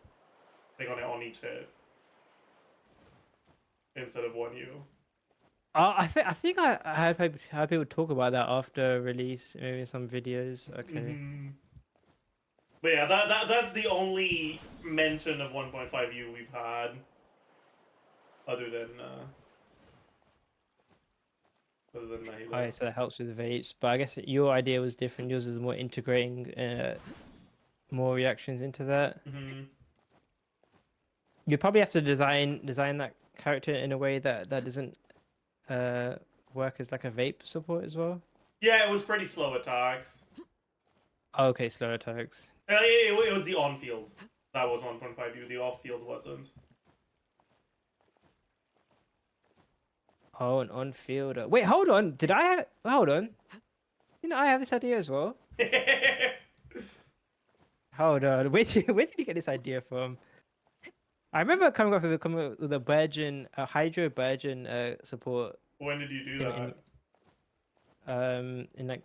like on each hit, instead of 1U. I think I had people talk about that after release, maybe in some videos. Okay. But yeah, that's the only mention of 1.5U we've had, other than Nahida. Alright, so that helps with the vapes, but I guess your idea was different. Yours is more integrating more reactions into that. You probably have to design that character in a way that doesn't work as like a vape support as well. Yeah, it was pretty slow attacks. Oh, okay, slow attacks. It was the on field that was 1.5U. The off field wasn't. Oh, an on field. Wait, hold on. Hold on. Didn't I have this idea as well? Hold on. Where did you get this idea from? I remember coming up with a Burgeon, a Hydro Burgeon support. When did you do that? In like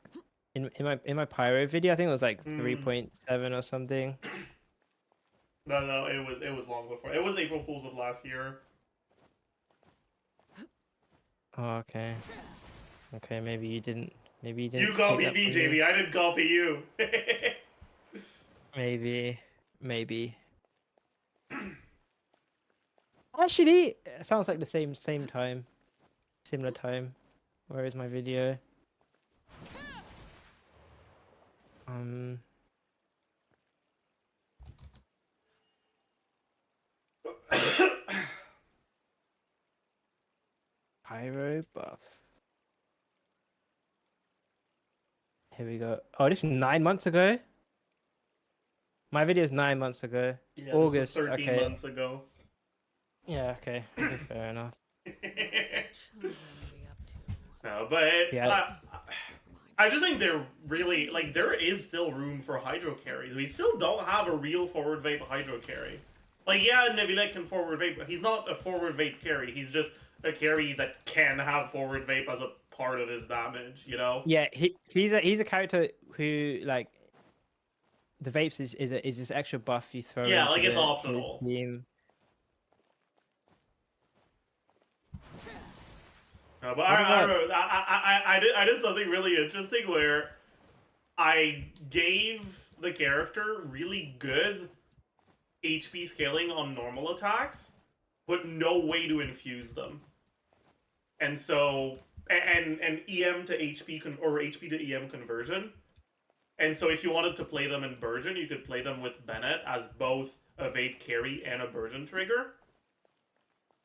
in my Pyro video, I think it was like Hmm. 3.7 or something. No, it was long before. It was April Fools of last year. Oh, okay. Okay, maybe you didn't. You take copied that me, from me. JB. I didn't copy you. Maybe. Actually, it sounds like the same time, similar time. Where is my video? Pyro buff. Here we go. Oh, this is 9 months ago. My video is 9 months ago. Yeah, August. this was 13 Okay. months ago. Yeah. Okay. Okay, fair enough. Children be up to. No, but Yeah. I just think they're really like there is still room for hydro carries. We still don't have a real forward vape hydro carry. Like yeah, Nevilek can forward vape, but he's not a forward vape carry. He's just a carry that can have forward vape as a part of his damage. You know? Yeah. He's a character who like the vapes is this extra buff you throw. Yeah, into like it's to his optional. team. No, but I did something really interesting where I gave the character really good HP scaling on normal attacks, but no way to infuse them. And so, and EM to HP or HP to EM conversion. And so if you wanted to play them in Burgeon, you could play them with Bennett as both a vape carry and a Burgeon trigger.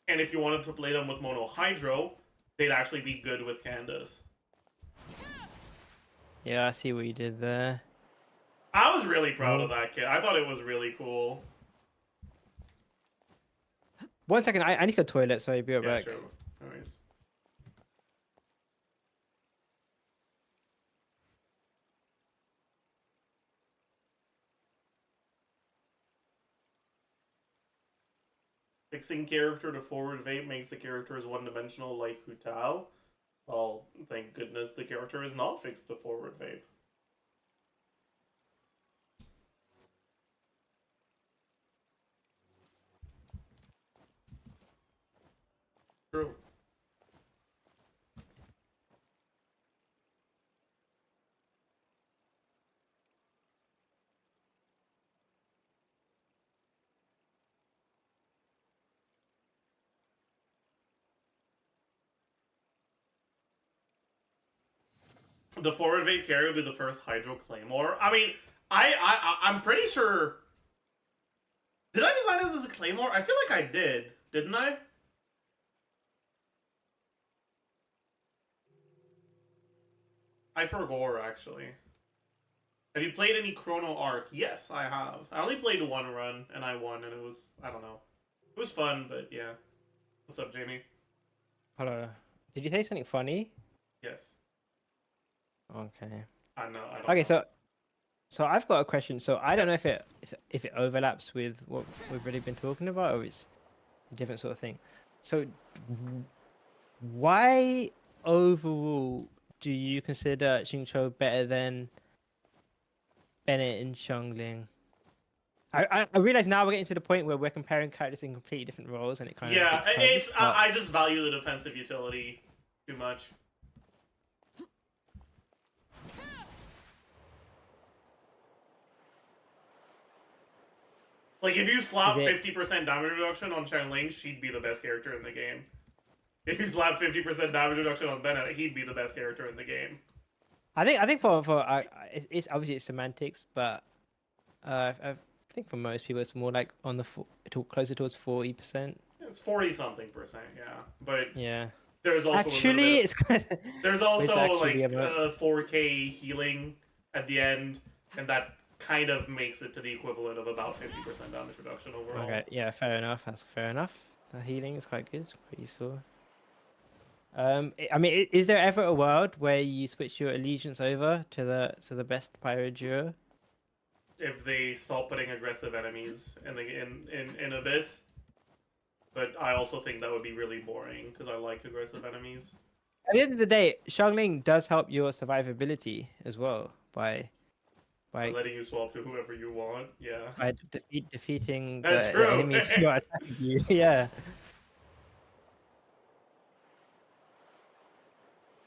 And if you wanted to play them with Mono Hydro, they'd actually be good with Candace. Yeah, I see what you did there. I was really proud of that kid. I thought it was really cool. 1 second, I need to go to the toilet, so I'll be right Yeah, back. sure. No worries. Fixing character to forward vape makes the characters one-dimensional like Hu Tao. Well, thank goodness the character is not fixed to forward vape. True. The forward vape carry will be the first Hydro Claymore. I mean, I'm pretty sure. Did I design this as a Claymore? I feel like I did, didn't I? I forgot actually. Have you played any Chrono Arc? Yes, I have. I only played one run and I won, and it was I don't know. It was fun, but yeah. What's up, Jamie? Hello. Did you say something funny? Yes. Okay. I know. I don't Okay, know. so I've got a question. So I don't know if it overlaps with what we've already been talking about, or it's a different sort of thing. So why overall do you consider Xingqiu better than Bennett and Xiangling? I realize now we're getting to the point where we're comparing characters in completely different roles, and it kind of Yeah, makes sense, but- I just value the defensive utility too much. Like, if you slap 50% damage reduction on Xiangling, she'd be the best character in the game. If you slap 50% damage reduction on Bennett, he'd be the best character in the game. I think it's obviously it's semantics, but I think for most people it's more like on the closer towards 40%. It's 40-something%, yeah. But Yeah. there's also Actually, it's there's also like actually about- 4K healing at the end, and that kind of makes it to the equivalent of about 50% damage reduction overall. Okay, yeah, fair enough. That's fair enough. The healing is quite good, quite useful. I mean, is there ever a world where you switch your allegiance over to the best pyro duo? If they stop putting aggressive enemies in Abyss. But I also think that would be really boring because I like aggressive enemies. At the end of the day, Xiangling does help your survivability as well by letting you swap to whoever you want. Yeah. by defeating That's the true. enemies who are attacking you. Yeah.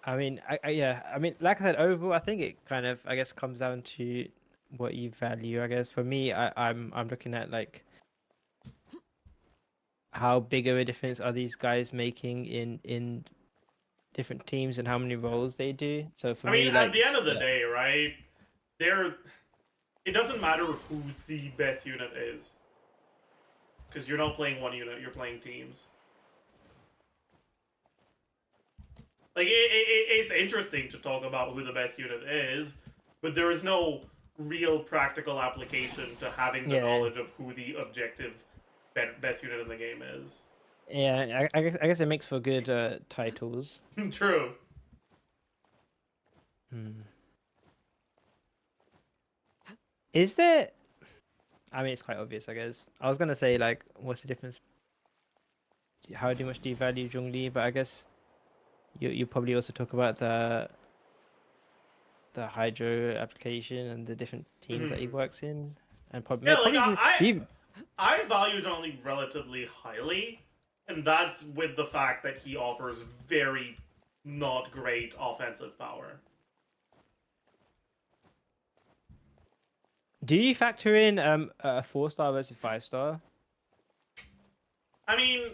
I mean, I mean, like I said, overall, I think it kind of, I guess, comes down to what you value. I guess for me, I'm looking at like how big of a difference are these guys making in different teams and how many roles they do. So for me, like, at the end of the day, right? It doesn't matter who the best unit is, because you're not playing one unit; you're playing teams. Like it's interesting to talk about who the best unit is, but there is no real practical application to having the Yeah. knowledge of who the objective best unit in the game is. Yeah, I guess it makes for good titles. True. Is there? I mean, it's quite obvious, I guess. I was gonna say like, what's the difference? How much do you value Zhongli? But I guess you probably also talk about the hydro application and the different teams that he works in, and probably Yeah, like probably I value Johnny relatively highly, and that's with the fact that he offers very not great offensive power. do you factor in a 4-star versus 5-star? I mean,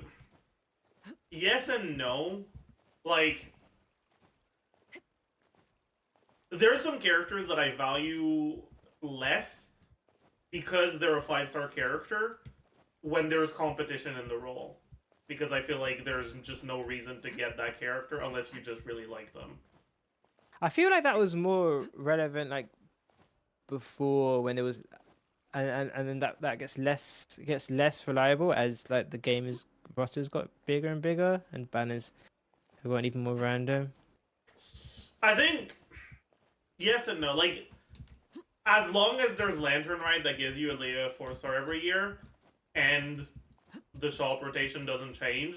yes and no. Like, there are some characters that I value less because they're a 5-star character when there's competition in the role. Because I feel like there's just no reason to get that character unless you just really like them. I feel like that was more relevant like before when it was, and then that gets less reliable as like the game is rosters got bigger and bigger and banners have gotten even more random. I think yes and no. Like, as long as there's Lantern Ride that gives you a 4-star every year, and the shop rotation doesn't change,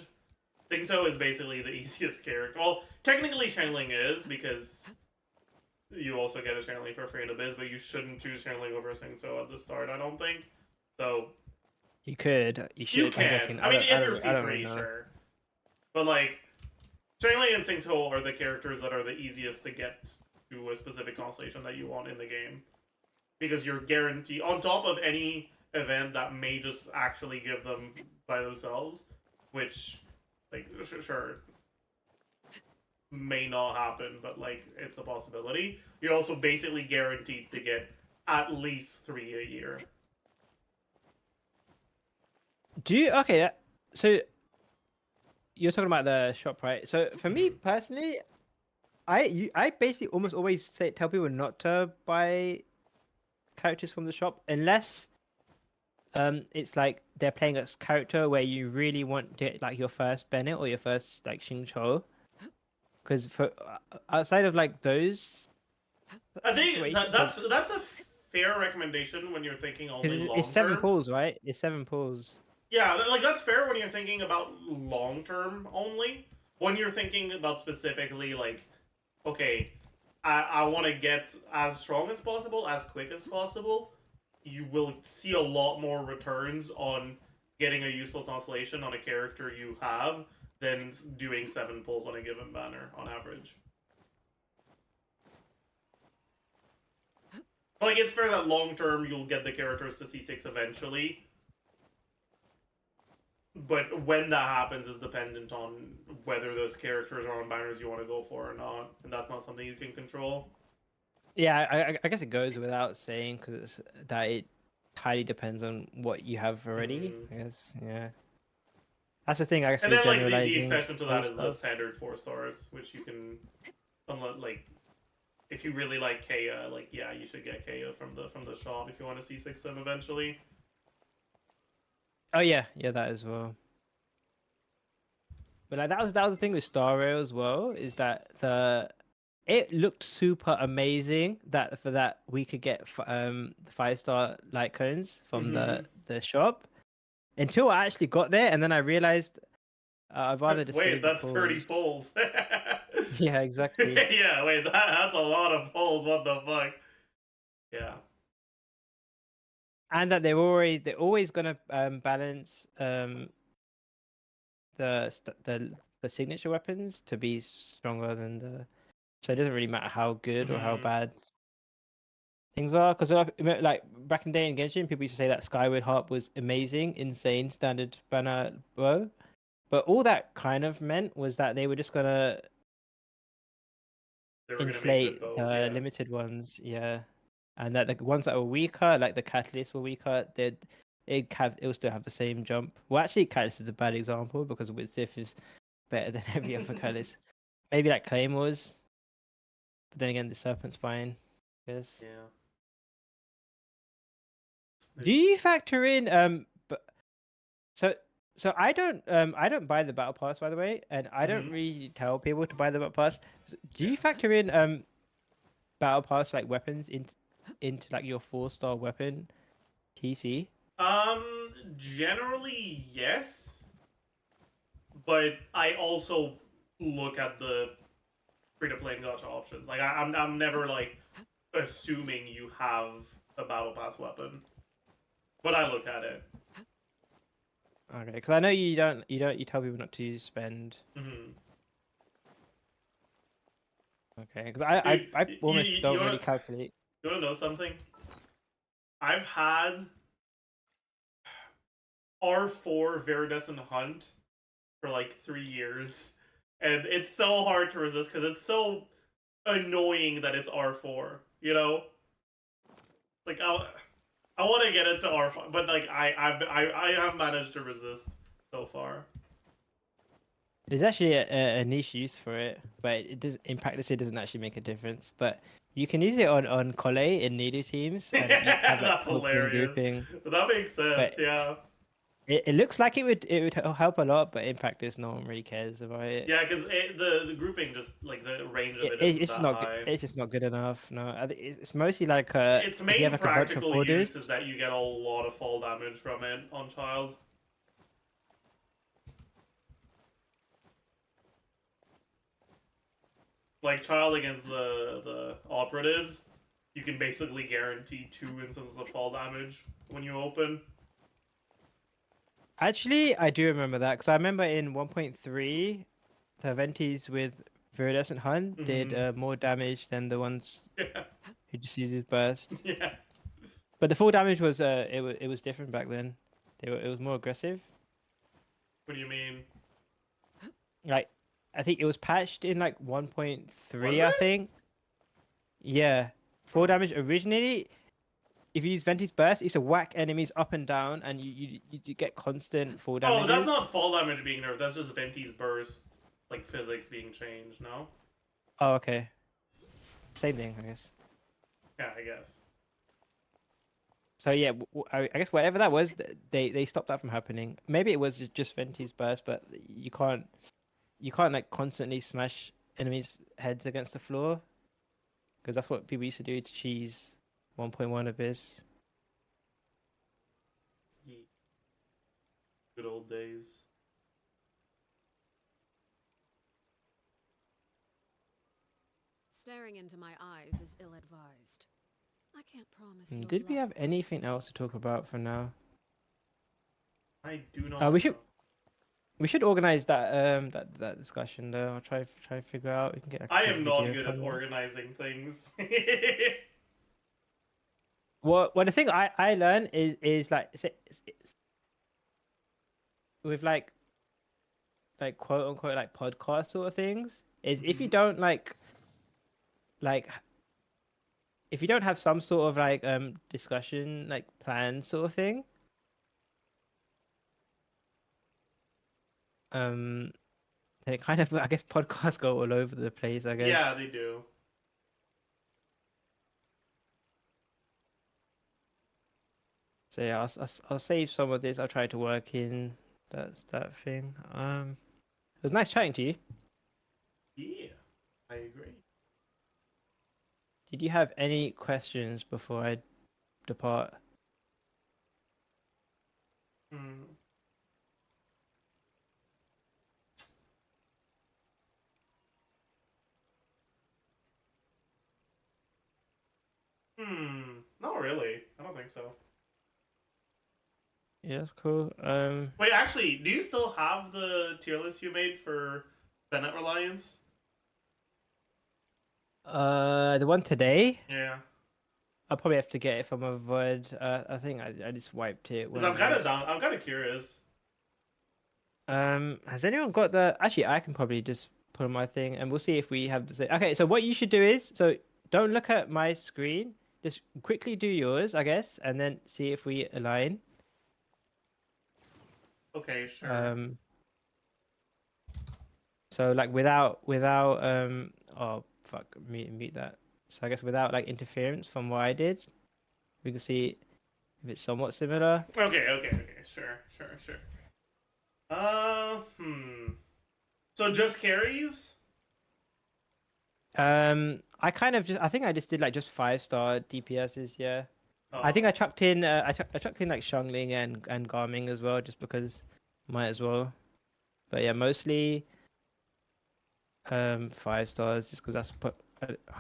Singto is basically the easiest character. Well, technically Channeling is, because you also get a Channeling for free in Abyss, but you shouldn't choose Channeling over Singto at the start, I don't think. So You could, you should. you can. I mean, if you're don't C3, know. sure. But like, Channeling and Singto are the characters that are the easiest to get to a specific constellation that you want in the game. Because you're guaranteed, on top of any event that may just actually give them by themselves, which, like, sure, may not happen, but, like, it's a possibility. You're also basically guaranteed to get at least 3 a year. Do you, okay, so you're talking about the shop, right? So for me personally, I basically almost always tell people not to buy characters from the shop unless it's like they're playing a character where you really want to get like your first Bennett or your first like Xingqiu. Because for outside of like those, I think that's a fair recommendation when you're thinking only long term. It's 7 pulls, right? It's 7 pulls. Yeah, like that's fair when you're thinking about long term only. When you're thinking about specifically like, okay, I want to get as strong as possible, as quick as possible, you will see a lot more returns on getting a useful constellation on a character you have than doing 7 pulls on a given banner on average. Like, it's fair that long term you'll get the characters to C6 eventually, but when that happens is dependent on whether those characters are on banners you want to go for or not, and that's not something you can control. Yeah, I guess it goes without saying because that it highly depends on what you have already. I guess, yeah. That's the thing. I guess. And then, like, the exception to that is the stuff. standard 4 stars, which you can, like, if you really like Kaya, like, yeah, you should get Kaya from the shop if you want to see 6-7 eventually. Oh yeah, that as well. But like that was the thing with Star Rail as well, is that it looked super amazing that for that we could get 5-star light cones from the shop until I actually got there, and then I realized I'd rather just wait, that's 30 pulls. Yeah, exactly. Yeah, wait, that's a lot of pulls. What the fuck? Yeah. And that they're always gonna balance the signature weapons to be stronger than the. So it doesn't really matter how good or how bad things are. Because like back in the day in Genshin, people used to say that Skyward Harp was amazing, insane standard banner bow, but all that kind of meant was that they were just gonna inflate the limited ones, yeah, and that the ones that were weaker, like the catalysts were weaker, it'll still have the same jump. Well, actually, catalyst is a bad example because Wizdiff is better than every other catalyst. Maybe like Claymores, but then again, the Serpent Spine, yes. Yeah. Do you factor in but so I don't buy the battle pass, by the way, and I don't really tell people to buy the battle pass. Do you factor in battle pass like weapons into like your 4-star weapon TC? Generally yes, but I also look at the free-to-play and gacha options. Like I'm never like assuming you have a battle pass weapon, but I look at it. Okay, because I know you tell people not to spend. Okay, because I almost don't really calculate. You wanna know something? I've had R4 Viridescent Hunt for like 3 years, and it's so hard to resist because it's so annoying that it's R4. You know, like I want to get it to R5, but like I have managed to resist so far. There's actually a niche use for it, but it does in practice it doesn't actually make a difference. But you can use it on Kole in needle teams. And you have, like, That's hilarious. grouping. That makes sense. But yeah. It looks like it would help a lot, but in practice, no one really cares about it. Yeah, because the grouping just like the range of It's isn't not that high. it's just not good enough. No, I think it's mostly like Its if you main have, like, a bunch of practical orders. use is that you get a lot of fall damage from it on child. Like child against the operatives, you can basically guarantee 2 instances of fall damage when you open. Actually, I do remember that because I remember in 1.3, the Ventis with Viridescent Hunt did more damage than the ones who just uses burst. Yeah. But the full damage was it was different back then. It was more aggressive. What do you mean? Like, I think it was patched in like 1.3. Was I it? think. Yeah, full damage originally. If you use Venti's burst, it's to whack enemies up and down, and you get constant full damage. Oh, that's not fall damage being nerfed. That's just Venti's burst, like physics being changed. No. Oh, okay. Same thing, I guess. Yeah, I guess. So yeah, I guess whatever that was, they stopped that from happening. Maybe it was just Venti's burst, but you can't like constantly smash enemies' heads against the floor, because that's what people used to do to cheese 1.1 Abyss. Good old days. Staring into my eyes is ill-advised. I can't promise you'll Did we like have what you anything see. else to talk about for now? I do not. We should organize that discussion though. I'll try to figure out. We can get. I am not good at organizing things. Well, the thing I learned is like it's with like quote unquote like podcast sort of things is if you don't like if you don't have some sort of like discussion like plan sort of thing, then it kind of, I guess, podcasts go all over the place, I guess. Yeah, they do. So yeah, I'll save some of this. I'll try to work in that thing. It was nice chatting to you. Yeah, I agree. Did you have any questions before I depart? Not really. I don't think so. Yeah, that's cool. Wait, actually, do you still have the tier list you made for Bennett Reliance? The one today? Yeah. I'll probably have to get it from a VOD. I think I just wiped it. Because I'm kind of down. I'm kind of curious. Has anyone got the? Actually, I can probably just put on my thing, and we'll see if we have the same. Okay, so what you should do is, so don't look at my screen. Just quickly do yours, I guess, and then see if we align. Okay, sure. So like without oh fuck, mute that. So I guess without like interference from what I did, we can see if it's somewhat similar. Okay. Sure. So just carries? I kind of just I think I just did like just 5-star DPSs. Yeah. I Oh. think I chucked in I chucked in like Xiangling and Garming as well, just because might as well. But yeah, mostly 5 stars, just because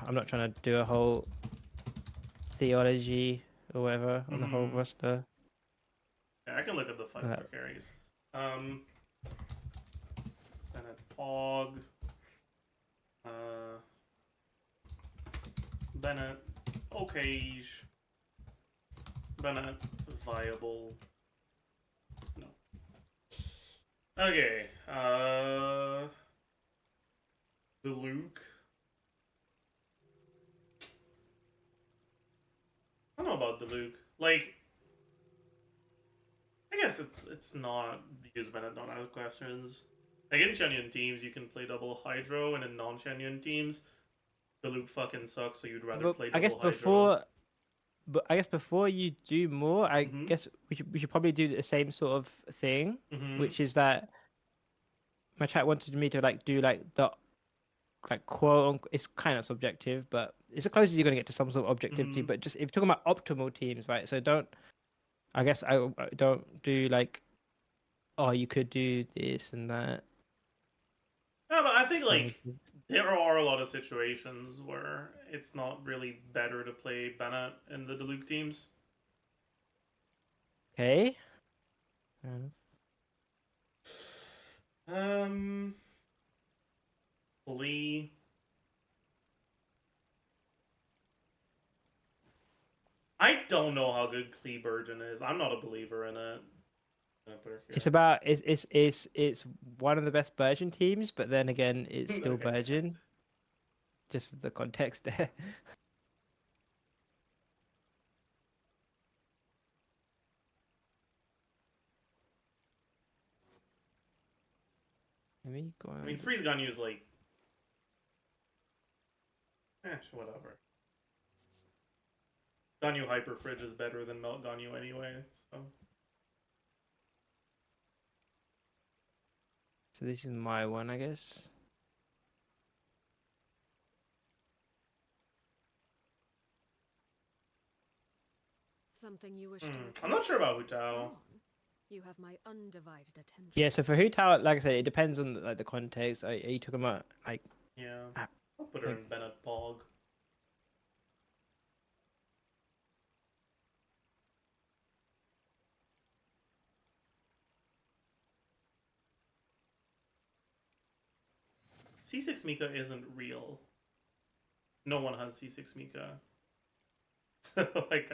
I'm not trying to do a whole theology or whatever on the whole roster. Yeah, I can look at the 5-star carries. Bennett Pog. Bennett okay. Bennett viable. No. Okay. The Luke. I don't know about the Luke. Like, I guess it's not because Bennett don't have questions. Like in Shenyan teams, you can play double Hydro, and in non-Shenyan teams, the Luke fucking sucks. So you'd rather But play I guess double Hydro. before you do more, I Mhm. guess we should probably do the same sort of thing, Mhm. which is that my chat wanted me to like do like the like quote unquote, it's kind of subjective, but it's the closest you're gonna get to some sort of objectivity. Mhm. But just if you're talking about optimal teams, right? So I guess I don't do like, oh, you could do this and that. Yeah, but I think Kind of like there are a lot of situations where it's not really better to play Bennett in the Luke teams. okay. Um, Lee. I don't know how good Klebergen is. I'm not a believer in it. I'm gonna put her It's here. about it's one of the best Virgin teams, but then again, it's still Okay. Virgin. Just the context there. Let me go I mean, on. Freeze Ganyu is like, whatever. Ganyu Hyper Fridge is better than Melt Ganyu anyway. So So this is my one, I guess. Something you wish to I'm not sure about Go Hutao. on. You have my undivided attention. Yeah. So for Hu Tao, like I said, it depends on like the context. Are you talking about like Yeah, ah, I'll put her like in Bennett Pog. C6 Mika isn't real. No one has C6 Mika. So, like,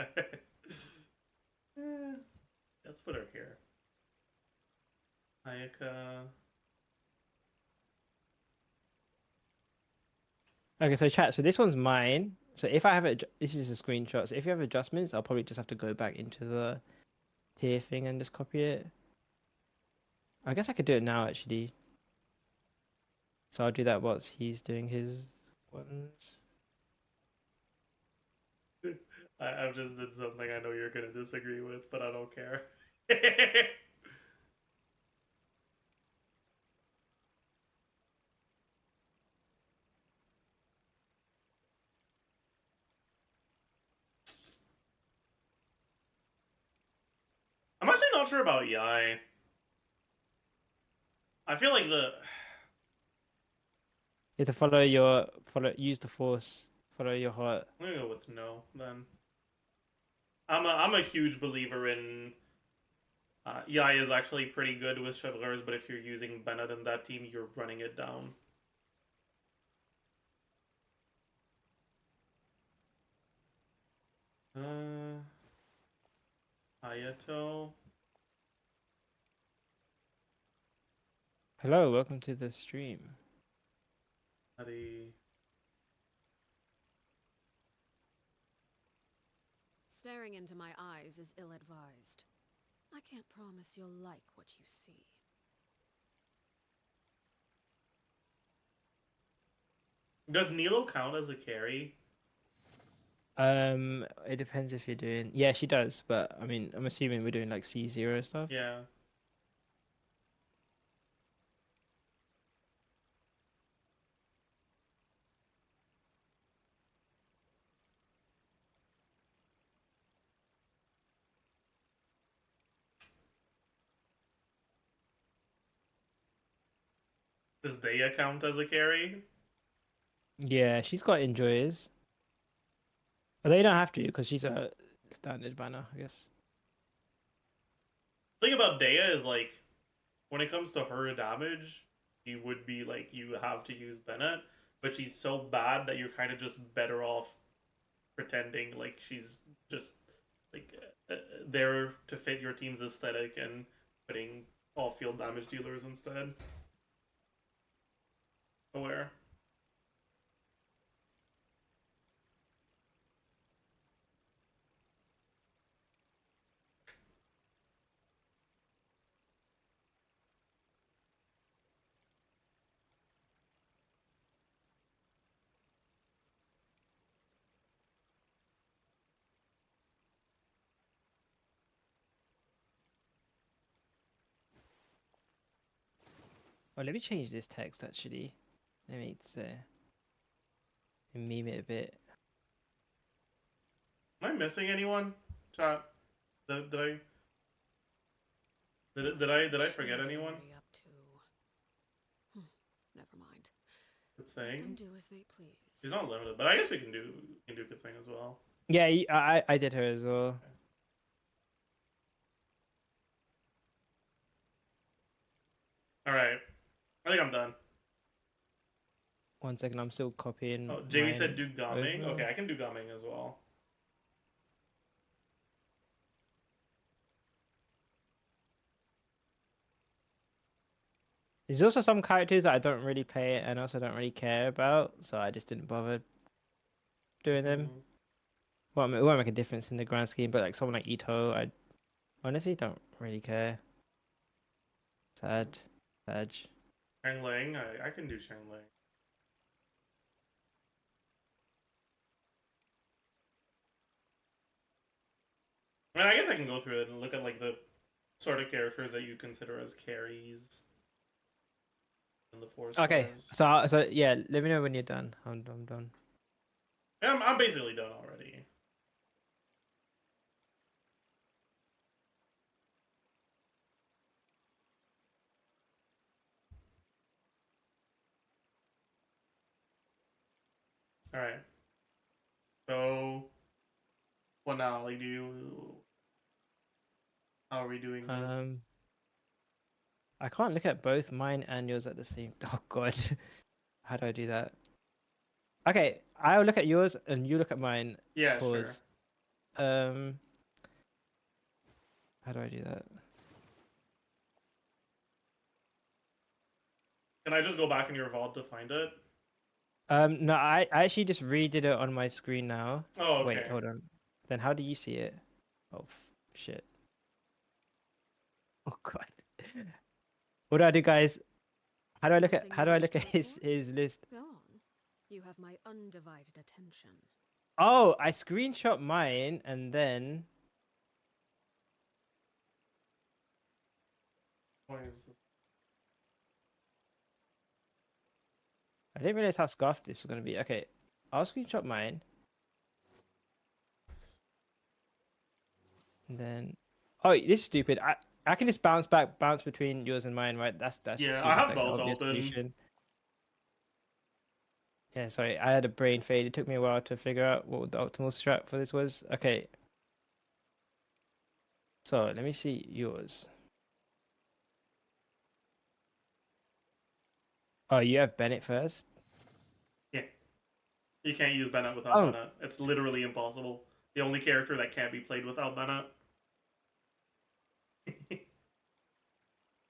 let's put her here. Ayaka. okay? So chat. So this one's mine. So if I have it, this is a screenshot. So if you have adjustments, I'll probably just have to go back into the tier thing and just copy it. I guess I could do it now actually. So I'll do that whilst he's doing his ones. I've just did something I know you're gonna disagree with, but I don't care. I'm actually not sure about Yai. I feel like You have to use the force, follow your heart. I'm gonna go with no then. I'm a huge believer in Yai is actually pretty good with Chevalers, but if you're using Bennett in that team, you're running it down. Hayato. Hello, welcome to the stream. Adi. Staring into my eyes is ill-advised. I can't promise you'll like what you see. Does Nilo count as a carry? It depends if you're doing. Yeah, she does, but I mean, I'm assuming we're doing like C0 stuff. Yeah. Does Daya count as a carry? Yeah, she's got enjoyers. But they don't have to because she's a standard banner, I guess. The thing about Daya is like, when it comes to her damage, she would be like, you have to use Bennett, but she's so bad that you're kind of just better off pretending like she's just like there to fit your team's aesthetic and putting off-field damage dealers instead. Aware. Oh, let me change this text actually. Let me meme it a bit. Am I missing anyone? Chat. Did I? Did I forget anyone? What are they up to? Never mind. Good Let them saying. do as they please. She's not limited, but I guess we can do good saying as well. Yeah, I did her as well. All right. I think I'm done. 1 second, I'm still copying. Oh, Jamie said mine do gumming. over. Okay, I can do gumming as well. There's also some characters that I don't really play and also don't really care about, so I just didn't bother doing them. Well, it won't make a difference in the grand scheme, but like someone like Ito, I honestly don't really care. Sad. Shang Ling, I can do Shang Ling. I mean, I guess I can go through it and look at like the sort of characters that you consider as carries in the 4 stars. Okay, so yeah, let me know when you're done. I'm done. I'm basically done already. All right. So, what now? Like, how are we doing this? I can't look at both mine and yours at the same. Oh God, how do I do that? Okay, I'll look at yours and you look at mine. Yeah, Pause. sure. How do I do that? Can I just go back in your VOD to find it? No, I actually just redid it on my screen now. Oh, okay. Wait, hold on. Then how do you see it? Oh, shit. Oh God. What do I do, guys? How do I look at his list? Go on. You have my undivided attention. Oh, I screenshot mine and then Why is this? I didn't realize how scuffed this was gonna be. Okay, I'll screenshot mine. And then oh, this is stupid. I can just bounce between yours and mine, right? That's Yeah, seems I have like the both obvious open. solution. Yeah, sorry, I had a brain fade. It took me a while to figure out what the optimal strat for this was. Okay. So let me see yours. Oh, you have Bennett first? Yeah. You can't use Bennett without Bennett. It's literally impossible. The only character that can't be played without Bennett.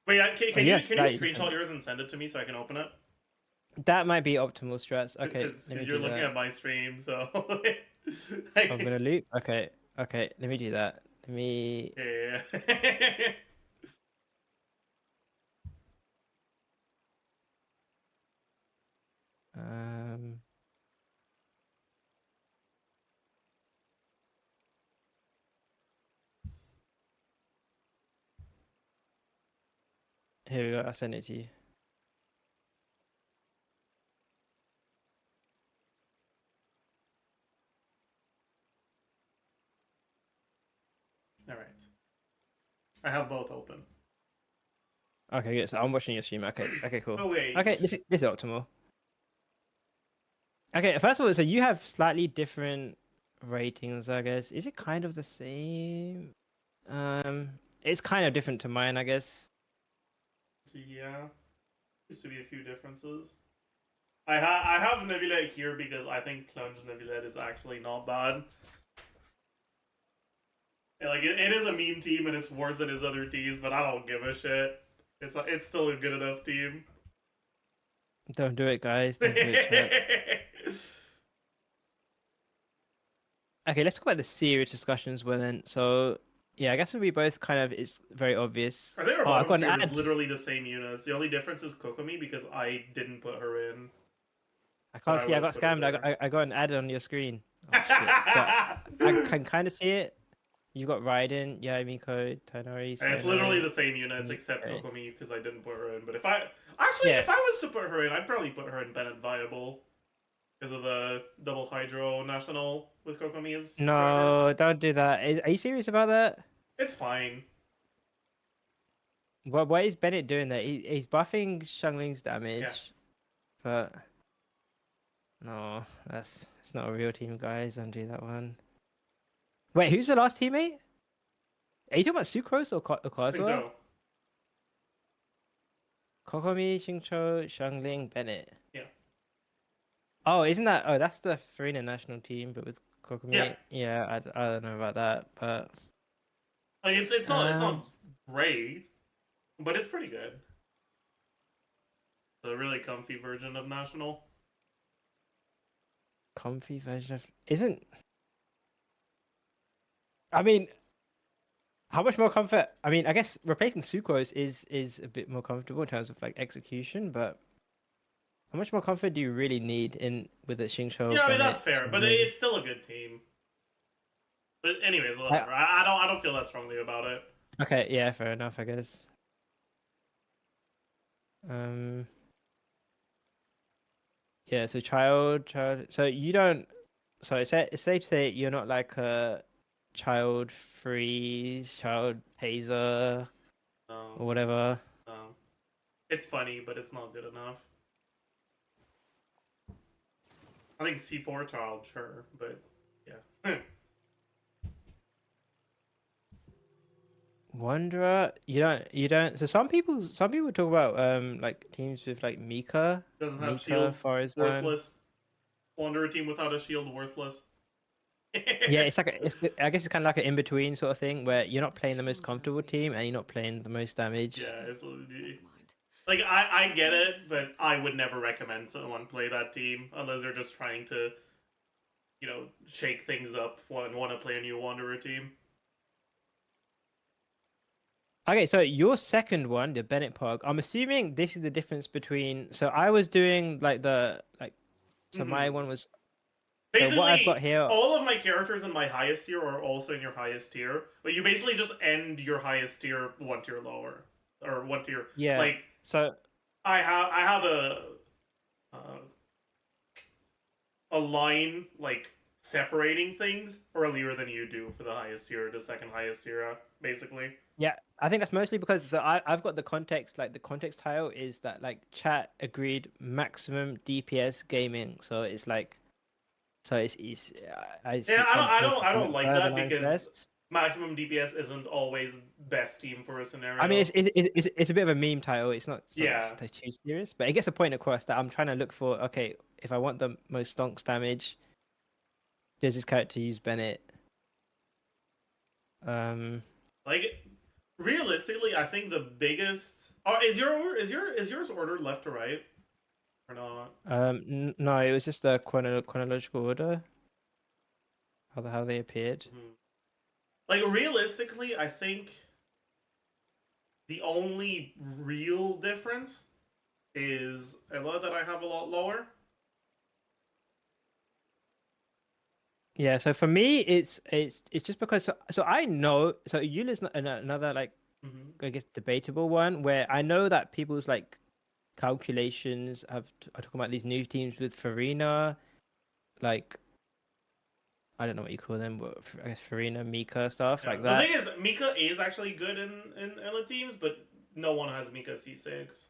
Wait, can you screenshot yours and send it to me so I can open it? That might be optimal strats. Okay, Because you're looking at my stream, so I'm gonna loop. Okay, let me do that. Let me. Yeah. Here we go. I'll send it to you. All right. I have both open. Okay, good. So I'm watching your stream. Okay, okay, cool. Oh wait. Okay, this is optimal. Okay, first of all, so you have slightly different ratings, I guess. Is it kind of the same? It's kind of different to mine, I guess. Yeah. Used to be a few differences. I have Neuvillette here because I think Plunge Neuvillette is actually not bad. Like it is a meme team and it's worse than his other teams, but I don't give a shit. It's still a good enough team. Don't do it, guys. Don't do it, chat. Okay, let's talk about the serious discussions then. So, yeah, I guess we both kind of, it's very obvious. I think our Oh, I bottom got an tier is ad. literally the same units. The only difference is Kokomi because I didn't put her in. I can't I see. I would've got put her scammed. there. I got an ad on your screen. Oh, shit. But I can kind of see it. You got Raiden, Miko, Tanori. And it's literally the same units except Okay. Kokomi because I didn't put her in. But if I was to put her in, I'd probably put her in Bennett Viable because of the double Hydro National with Kokomi as driver. No, don't do that. Are you serious about that? It's fine. What is Bennett doing there? He's buffing Xiangling's damage, Yeah. but no, it's not a real team, guys. Don't do that one. Wait, who's the last teammate? Are you talking about Sucrose or I think Kazuha? so. Kokomi, Xingqiu, Xiangling, Bennett. Yeah. Oh, isn't that? Oh, that's the Farina national team, but with Kokomi. Yeah. Yeah, I don't know about that, but Like it's not great, but it's pretty good. The really comfy version of National. comfy version of isn't. I mean, how much more comfort? I mean, I guess replacing Sucrose is a bit more comfortable in terms of like execution, but how much more comfort do you really need in with a Xingqiu? Yeah, I mean Bennett, that's fair, but Xiangling? it's still a good team. But anyways, whatever. I don't feel that strongly about it. Okay, yeah, fair enough, I guess. Yeah, so child. So you don't. So it's safe to say you're not like a child freeze, child taser, No, or whatever. no. It's funny, but it's not good enough. I think C4 child, sure, but yeah. Wanderer, you don't. So some people talk about like teams with like Mika, Doesn't have Mika, shield, Forest. worthless. Wanderer team without a shield, worthless. Yeah, it's like I guess it's kind of like an in between sort of thing where you're not playing the most comfortable team and you're not playing the most damage. Yeah, it's Never mind. like I get it, but I would never recommend someone play that team unless they're just trying to, shake things up and want to play a new Wanderer team. Okay, so your second one, the Bennett Pog, I'm assuming this is the difference between. So I was doing like so my one was. Basically, So what I've got here. all of my characters in my highest tier are also in your highest tier, but you basically just end your highest tier one tier lower, or one tier. Yeah. Like So I have a line like separating things earlier than you do for the highest tier to second highest tier, basically. yeah, I think that's mostly because I've got the context. Like the context tile is that like chat agreed maximum DPS gaming. So it's like. So it's Yeah, I don't like that because best. maximum DPS isn't always best team for a scenario. I mean, it's a bit of a meme title. It's not Yeah. too serious, but it gets a point across that I'm trying to look for. Okay, if I want the most stonks damage, does this character use Bennett? Like realistically, I think the biggest. Oh, is yours ordered left to right or not? No, it was just a chronological order. How they appeared. Like realistically, I think the only real difference is Ella that I have a lot lower. Yeah, so for me, it's just because so I know so Eula's another like I guess, debatable one where I know that people's like calculations are talking about these new teams with Farina, like I don't know what you call them, but I guess Farina, Mika, stuff Yeah. like The that. thing is, Mika is actually good in early teams, but no one has Mika C6.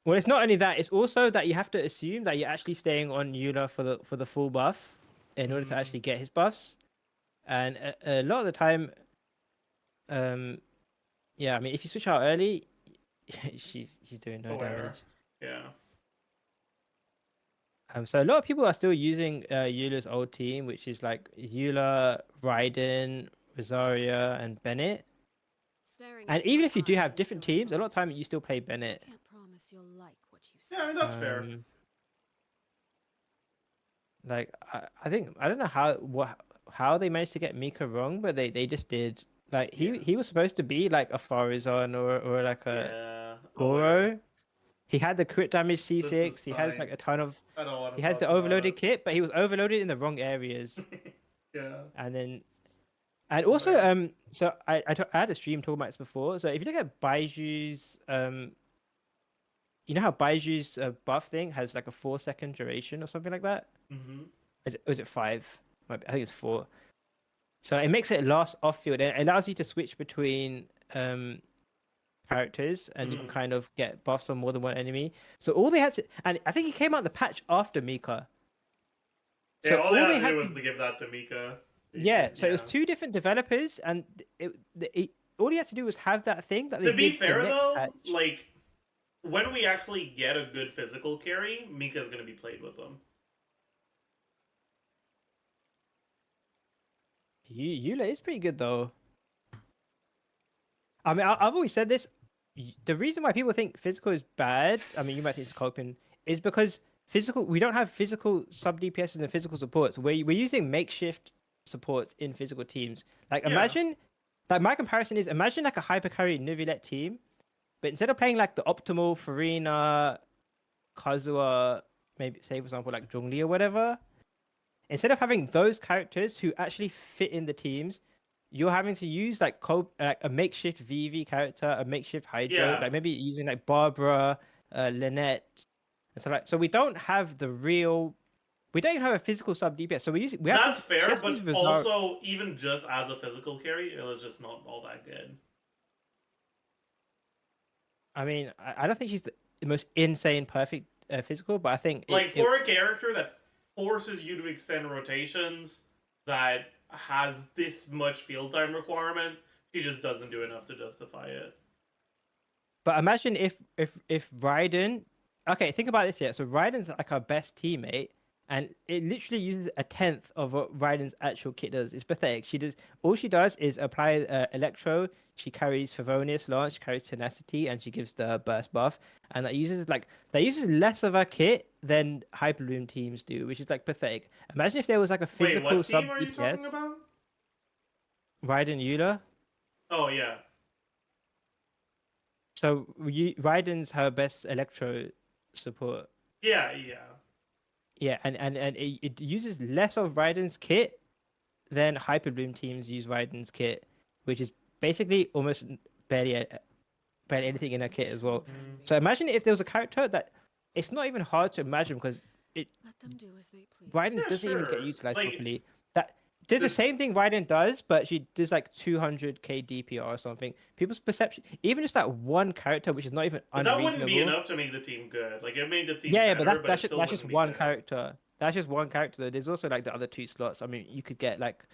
Well, it's not only that; it's also that you have to assume that you're actually staying on Eula for the full buff in order to actually get his buffs, and a lot of the time, yeah, I mean, if you switch out early, she's doing no Aware. damage. Yeah. So a lot of people are still using Eula's old team, which is like Eula, Raiden, Rosaria, and Bennett. Staring And into even my if you do eyes have is different teams, a lot of time ill-advised. you still play I Bennett. can't promise you'll like what you see. Yeah, I mean, that's fair. Like I think I don't know how they managed to get Mika wrong, but they just did. Like Yeah. he was supposed to be like a Farazan or like a Yeah. Aware. Goro. He had the crit damage This is C6. He has like fine. a ton of. I don't want He to has talk the about overloaded it. kit, but he was overloaded in the wrong areas. Yeah. And then, and also Aware. so I had a stream talking about this before. So if you look at Baiju's you know how Baiju's buff thing has like a 4 second duration or something like that? Was it 5? I think it's 4. So it makes it last off field and it allows you to switch between characters and you can kind of get buffs on more than one enemy. So all they had to, and I think he came out the patch after Mika. Yeah, So all they all had they to had do was to give that to Mika. yeah, so it was Yeah. 2 different developers and all he had to do was have that thing that they To be did the fair, next though, patch. like, when we actually get a good physical carry, Mika's going to be played with them. Eula is pretty good though. I mean, I've always said this. The reason why people think physical is bad, I mean, you might think it's coping, is because we don't have physical sub DPSs and physical supports. We're using makeshift supports in physical teams. Like, imagine, like, my comparison is imagine like a hypercarry Neuvillette team, but instead of playing like the optimal Farina, Kazuha, maybe say for example like Zhongli or whatever, instead of having those characters who actually fit in the teams, you're having to use like a makeshift VV character, a makeshift Hydro, Yeah. like maybe using like Barbara, Lynette, and so like. So we don't have the real. We don't even have a physical sub DPS. So we have That's to fair, just but use also, even just as a physical carry, it was just not all that good. I mean, I don't think she's the most insane perfect physical, but I think Like, for a character that forces you to extend rotations, that has this much field time requirement, she just doesn't do enough to justify it. But imagine if Raiden, okay, think about this here. So Raiden's like our best teammate, and it literally uses 1/10 of what Raiden's actual kit does. It's pathetic. All she does is apply Electro. She carries Favonius Lance, she carries Tenacity, and she gives the burst buff. And that uses less of her kit than Hyper Bloom teams do, which is like pathetic. Imagine if there was like a Wait, physical what sub team are you talking DPS. about? Raiden Eula. Oh, yeah. So Raiden's her best Electro support. Yeah. Yeah, and it uses less of Raiden's kit than Hyper Bloom teams use Raiden's kit, which is basically almost barely anything in her kit as well. So imagine if there was a character that it's not even hard to imagine because Let them do as they please. Raiden Yeah, doesn't even get sure. utilized Like, properly. That does the same thing Raiden does, but she does like 200k DPR or something. People's perception, even just that one character, which is not even But that wouldn't be unreasonable. enough to make the team good. Like, it made the team Yeah, better, but but it still that's just wouldn't be one good. character. That's just one character though. There's also like the other 2 slots. I mean, you could get like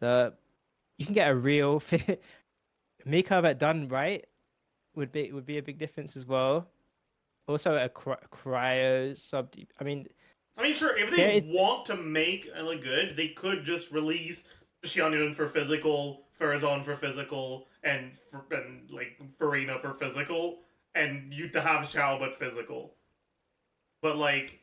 you can get a real fit. Mika but done right would be a big difference as well. Also a cryo sub. I mean, Sure, if there they is want to make it look good, they could just release Xianyun for physical, Farazan for physical, and like Farina for physical, and you to have Xiao but physical. But like,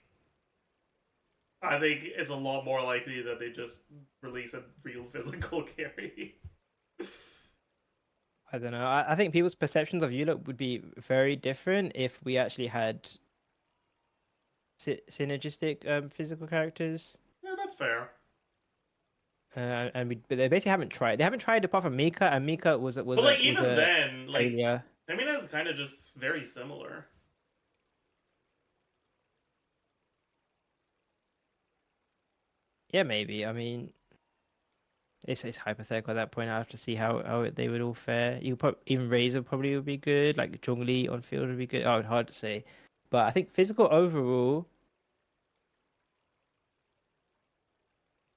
I think it's a lot more likely that they just release a real physical carry. I don't know. I think people's perceptions of Yulip would be very different if we actually had synergistic physical characters. Yeah, that's fair. But they basically haven't tried. They haven't tried apart from Mika, and Mika But like was even a then, like failure. Femina is kind of just very similar. Yeah, maybe. I mean, it's hypothetical at that point. I have to see how they would all fare. You could even Razor probably would be good. Like Zhongli on field would be good. Oh, hard to say, but I think physical overall,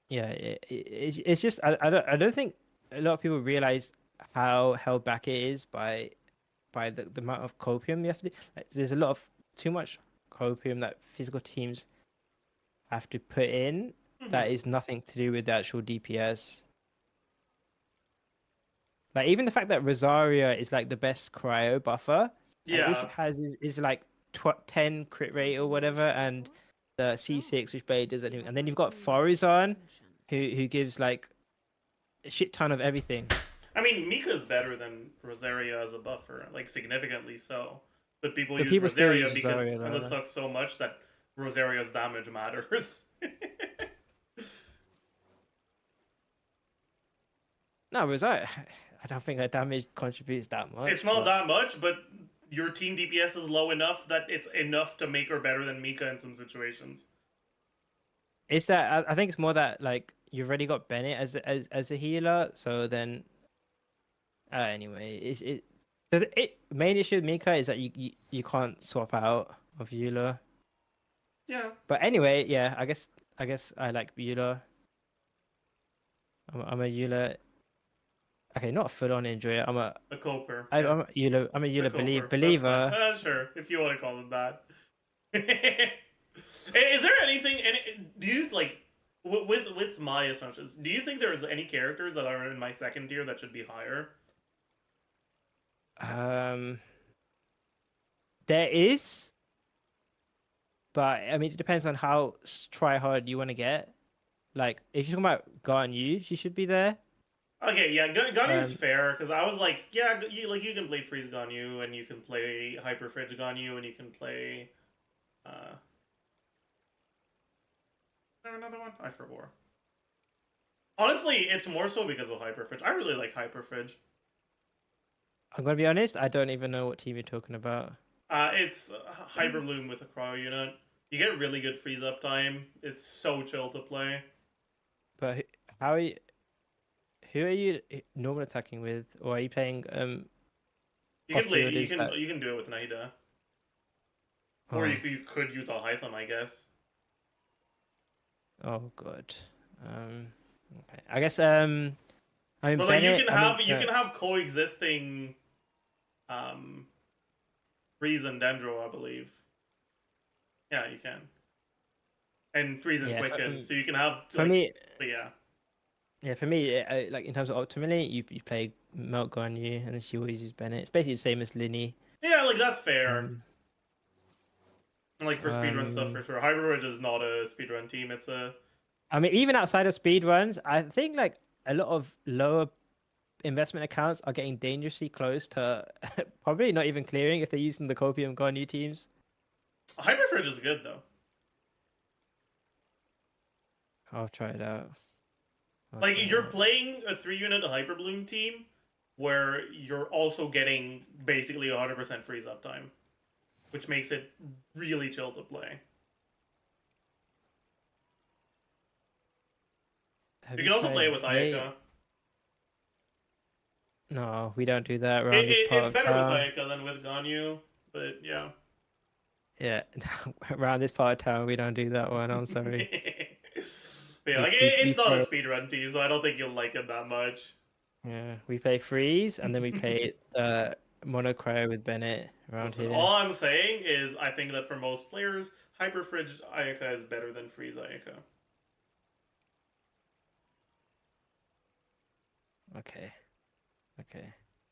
yeah, it's just I don't think a lot of people realize how held back it is by the amount of copium you have to do. Like, there's a lot of too much copium that physical teams have to put in. That Mhm. is nothing to do with the actual DPS. Like even the fact that Rosaria is like the best cryo buffer, and all she Yeah. has is like 10 crit rate or whatever, and the C6 which barely does anything. And then you've got Faruzan, who gives like a shit ton of everything. I mean, Mika's better than Rosaria as a buffer, like significantly so. But people But use people still Rosaria use because Rosaria Ella though. sucks so much that Rosaria's damage matters. No, Rosaria, I don't think her damage contributes that It's much. not But that much, but your team DPS is low enough that it's enough to make her better than Mika in some situations. it's that I think it's more that like you've already got Bennett as a healer, so then anyway, it main issue with Mika is that you can't swap out of Eula. Yeah. But anyway, yeah, I guess I like Eula. I'm a Eula. Okay, not a full-on enjoyer. A Coper. I'm Yeah. a Eula. I'm a A Eula Coper. That's fine. believer. Sure, if you want to call it that. Is there anything? Do you like with my assumptions? Do you think there's any characters that are in my second tier that should be higher? Um, there is, but I mean, it depends on how try hard you want to get. Like, if you're talking about Garn she should be there. Okay, yeah, Ganyu's Um, fair because I was like, yeah, you can play Freeze Ganyu and you can play Hyper Fridge Ganyu and you can play. Is there another one? I forgot. Honestly, it's more so because of Hyper Fridge. I really like Hyper Fridge. I'm gonna be honest. I don't even know what team you're talking about. It's Hyper Bloom with a cryo unit. You get really good freeze up time. It's so chill to play. But how are you? Who are you normal attacking with, or are you playing You off can play. field? Is that You can do it with Naida, or oh you could use Alhaitham, I guess. oh god. Okay. I guess I mean But like Bennett. I mean you can have coexisting Freeze and Dendro, I believe. Yeah, you can. And Freeze and yeah. Quicken, so you can have For like. me, But yeah. yeah. For me, like in terms of optimally, you play Milk on you, and then she always uses Bennett. It's basically the same as Linny. Yeah, like that's fair. Um, Like for speedrun stuff for sure. Hyperbridge is not a speedrun team, it's a I mean, even outside of speedruns, I think like a lot of lower investment accounts are getting dangerously close to probably not even clearing if they're using the Copium Garnu teams. Hyperfridge is good though. I'll try it out. Like you're playing a 3-unit Hyperbloom team where you're also getting basically 100% freeze up time, which makes it really chill to play. You can also play it with Ayaka. No, we don't do that around this part It's of better town. with Ayaka than with Ganyu, but yeah. Yeah, around this part of town, we don't do that one. I'm sorry. But yeah, like it's not a speedrun team, so I don't think you'll like it that much. Yeah, we play Freeze, and then we play Monocryo with Bennett around Listen, here. all I'm saying is I think that for most players, Hyperfridge Ayaka is better than Freeze Ayaka. Okay.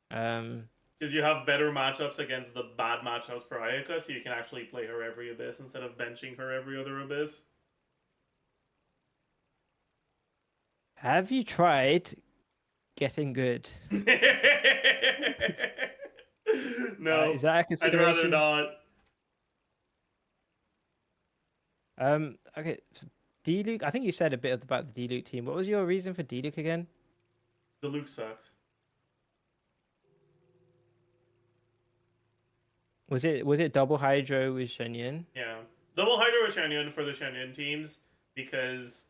Because you have better matchups against the bad matchups for Ayaka, so you can actually play her every Abyss instead of benching her every other Abyss. Have you tried getting good? No, is that a I'd consideration? rather not. Okay. D-Luke, I think you said a bit about the D-Luke team. What was your reason for D-Luke again? The Luke sucked. Was it double hydro with Shenyan? Yeah. Double Hydro with Shenyan for the Shenyan teams because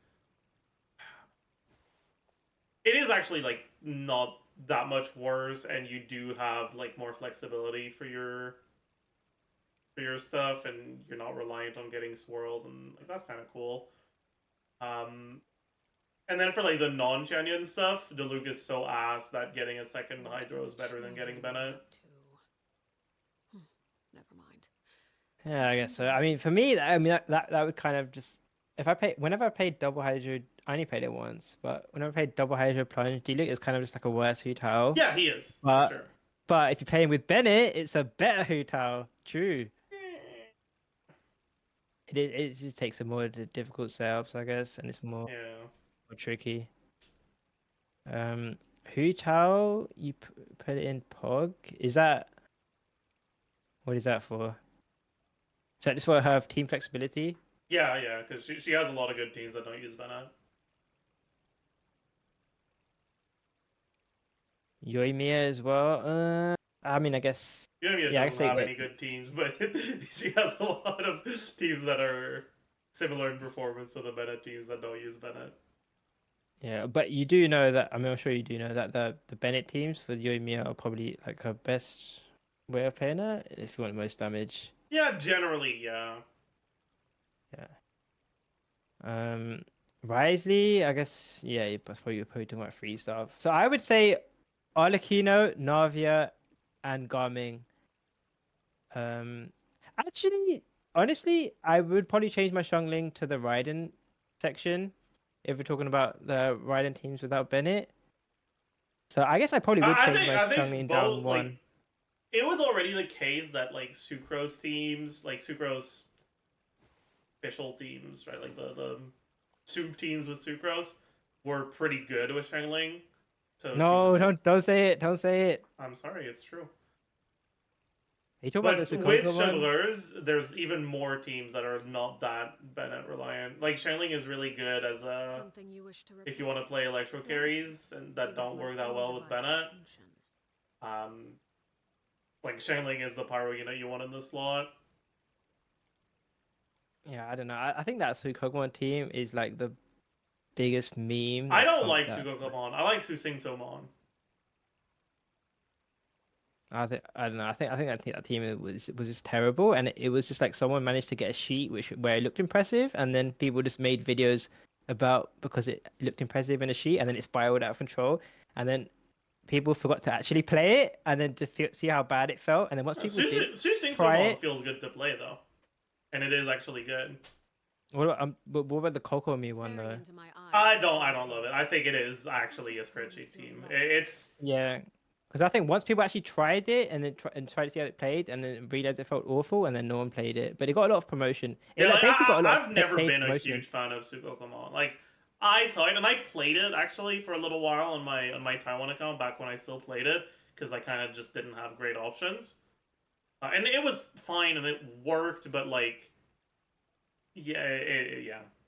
it is actually like not that much worse, and you do have like more flexibility for your stuff, and you're not reliant on getting swirls, and like that's kind of cool. And then for like the non-Shenyan stuff, the Luke is so ass that getting a second What Hydro kind is of better than getting children are you Bennett. up to? Never mind. Yeah, I guess so. I mean, for me, I mean that would kind of just if I play whenever I played double hydro, I only played it once, but whenever I played double hydro plunge, D-Luke is kind of just like a worse Hu Tao. Yeah, he is for But sure. but if you're playing with Bennett, it's a better Hu Tao. True. It just takes a more difficult setups, I guess, and it's more, Yeah. more tricky. Hu Tao, you put it in Pog. Is that what is that for? Is that just for her team flexibility? Yeah, yeah, because she has a lot of good teams that don't use Bennett. Yoimiya as well. I mean, I guess. Yoimiya Yeah, I doesn't say have that. any good teams, but she has a lot of teams that are similar in performance to the Bennett teams that don't use Bennett. Yeah, but you do know that. I mean, I'm sure you do know that the Bennett teams for Yoimiya are probably like her best way of playing her if you want the most damage. Yeah, generally, yeah. Yeah. Risley, I guess. Yeah, you're probably talking about free stuff. So I would say Arlecchino, Navia, and Garming. Actually, honestly, I would probably change my Xiangling to the Raiden section if we're talking about the Raiden teams without Bennett. So I guess I probably would change my I Xiangling think down both one. like it was already the case that like Sucrose teams, like Sucrose official teams, right? Like the soup teams with Sucrose were pretty good with Shangling. So No, don't say it. Don't say it. I'm sorry, it's true. Are you talking about But the with Sukoka one? Shanglers, there's even more teams that are not that Bennett reliant. Like Shangling is really good as a Something you wish to if you want to play electro carries and that don't work that well with Bennett. Like Shangling is the pyro unit you want in the slot. Yeah, I don't know. I think that Sukoka team is like the biggest meme. I that's don't come like that. Sukokomon. I like Susing Tomon. I don't know. I think that team was just terrible, and it was just like someone managed to get a sheet where it looked impressive, and then people just made videos about because it looked impressive in a sheet, and then it spiraled out of control, and then people forgot to actually play it, and then to see how bad it felt, and then once people did Susing try Tomon it, feels good to play though, and it is actually good. but what about the Kokomi one though? I don't love it. I think it is actually a spreadsheet team. It's Yeah, because I think once people actually tried it and then tried to see how it played, and then realized it felt awful, and then no one played it. But it got a lot of promotion. It yeah. like, Like, basically got a lot I've of never paid been a promotion. huge fan of Sukokomon. Like I saw it and I played it actually for a little while on my Taiwan account back when I still played it because I kind of just didn't have great options, and it was fine and it worked, but like yeah,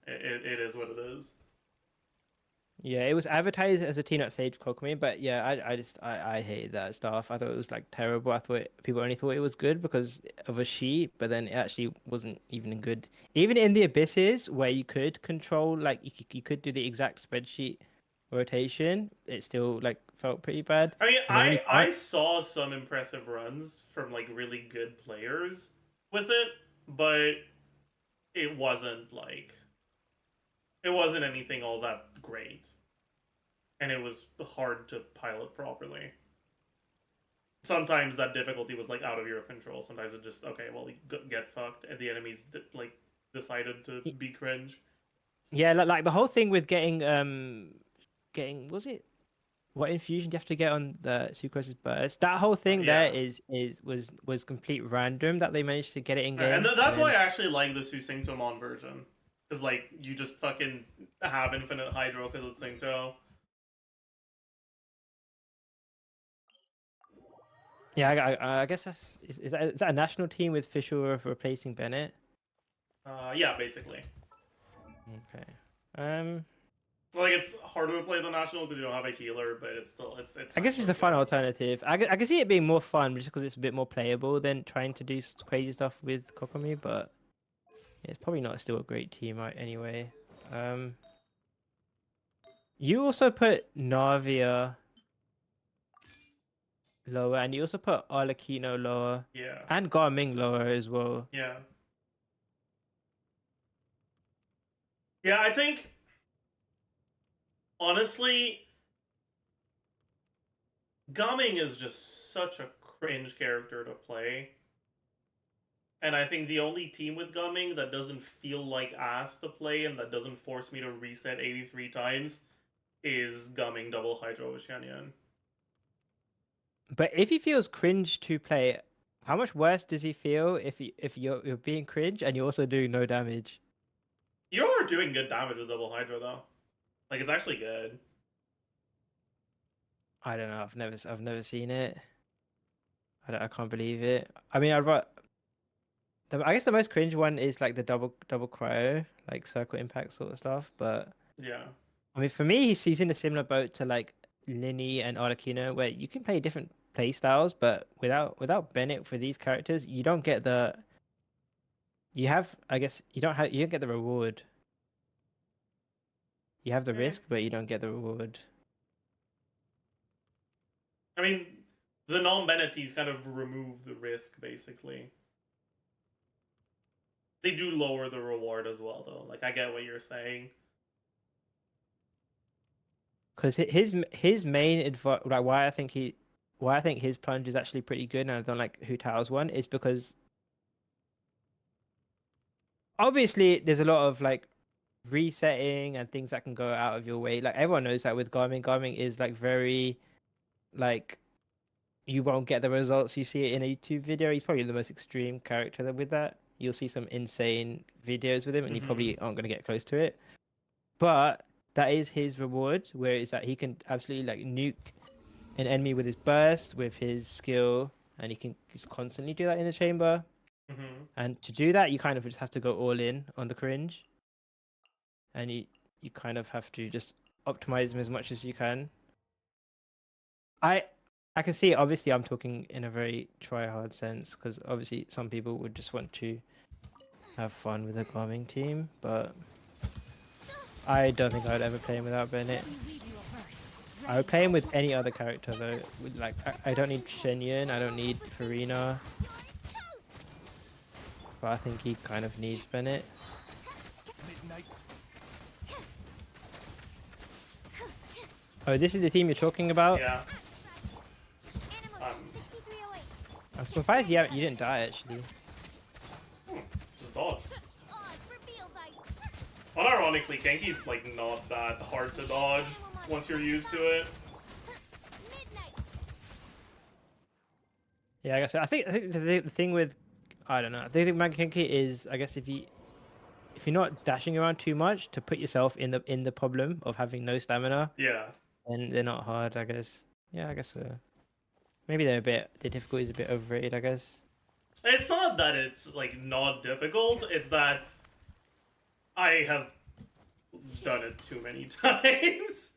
it is what it is. Yeah, it was advertised as a team that saved Kokomi, but yeah, I hated that stuff. I thought it was like terrible. I thought people only thought it was good because of a sheet, but then it actually wasn't even good. Even in the abysses where you could control, like you could do the exact spreadsheet rotation, it still like felt pretty bad. I mean, And then when you I can't, saw some impressive runs from like really good players with it, but it wasn't like it wasn't anything all that great, and it was hard to pilot properly. Sometimes that difficulty was like out of your control. Sometimes it just okay, well, get fucked, and the enemies like decided to be cringe. yeah, like the whole thing with getting was it what infusion do you have to get on the Sucrose's burst? That whole thing Yeah. there was complete random that they managed to get it in game. And that's then... why I actually like the Susing Tomon version. Because, like, you just fucking have infinite Hydro because it's Singto. Yeah, I guess is that a national team with Fisher replacing Bennett? Yeah, basically. Okay. Like, it's harder to play the national because you don't have a healer, but it's still it's. I guess it's actually a fun good. alternative. I can see it being more fun just because it's a bit more playable than trying to do crazy stuff with Kokomi, but it's probably not still a great team right anyway. You also put Navia lower, and you also put Arlecchino lower, Yeah. and Garming lower as well. Yeah. Yeah, I think honestly, Gumming is just such a cringe character to play. And I think the only team with Gumming that doesn't feel like ass to play and that doesn't force me to reset 83 times is Gumming double Hydro with Shanyan. But if he feels cringe to play, how much worse does he feel if you're being cringe and you're also doing no damage? You're doing good damage with double Hydro though. Like, it's actually good. I don't know. I've never seen it. I can't believe it. I mean, I guess the most cringe one is like the double cryo, like circle impact sort of stuff. But Yeah. I mean, for me, he's in a similar boat to like Linny and Arlecchino, where you can play different play styles, but without Bennett for these characters, you don't get the. You have, I guess, you don't get the reward. You have the risk, but you don't get the reward. I mean, the non-Bennett teams kind of remove the risk, basically. They do lower the reward as well, though. Like, I get what you're saying. Because his main advice, like why I think his plunge is actually pretty good, and I don't like Hu Tao's one, is because obviously there's a lot of like resetting and things that can go out of your way. Like everyone knows that with Garmin is like very like you won't get the results you see it in a YouTube video. He's probably the most extreme character with that. You'll see some insane videos with him, and you probably aren't going to get close to it. But that is his reward, where it's that he can absolutely like nuke an enemy with his burst, with his skill, and he can just constantly do that in the chamber. And to do that, you kind of just have to go all in on the cringe, and you kind of have to just optimize him as much as you can. I can see, obviously I'm talking in a very try hard sense, because obviously some people would just want to have fun with a Garming team, but I don't think I'd ever play him without Bennett. I would play him with any other character though. Like I don't need Shenyun, I don't need Farina, but I think he kind of needs Bennett. Oh, this is the team you're talking about? Yeah. I'm surprised you didn't die actually. Just dodge. Unironically, Genki's like not that hard to dodge once you're used to it. Yeah, I guess I think the thing with I don't know. I think Genki is, I guess if you're not dashing around too much to put yourself in the problem of having no stamina. Yeah. Then they're not hard, I guess. Yeah, I guess so. Maybe the difficulty is a bit overrated, I guess. It's not that it's like not difficult, it's that I have done it too many times.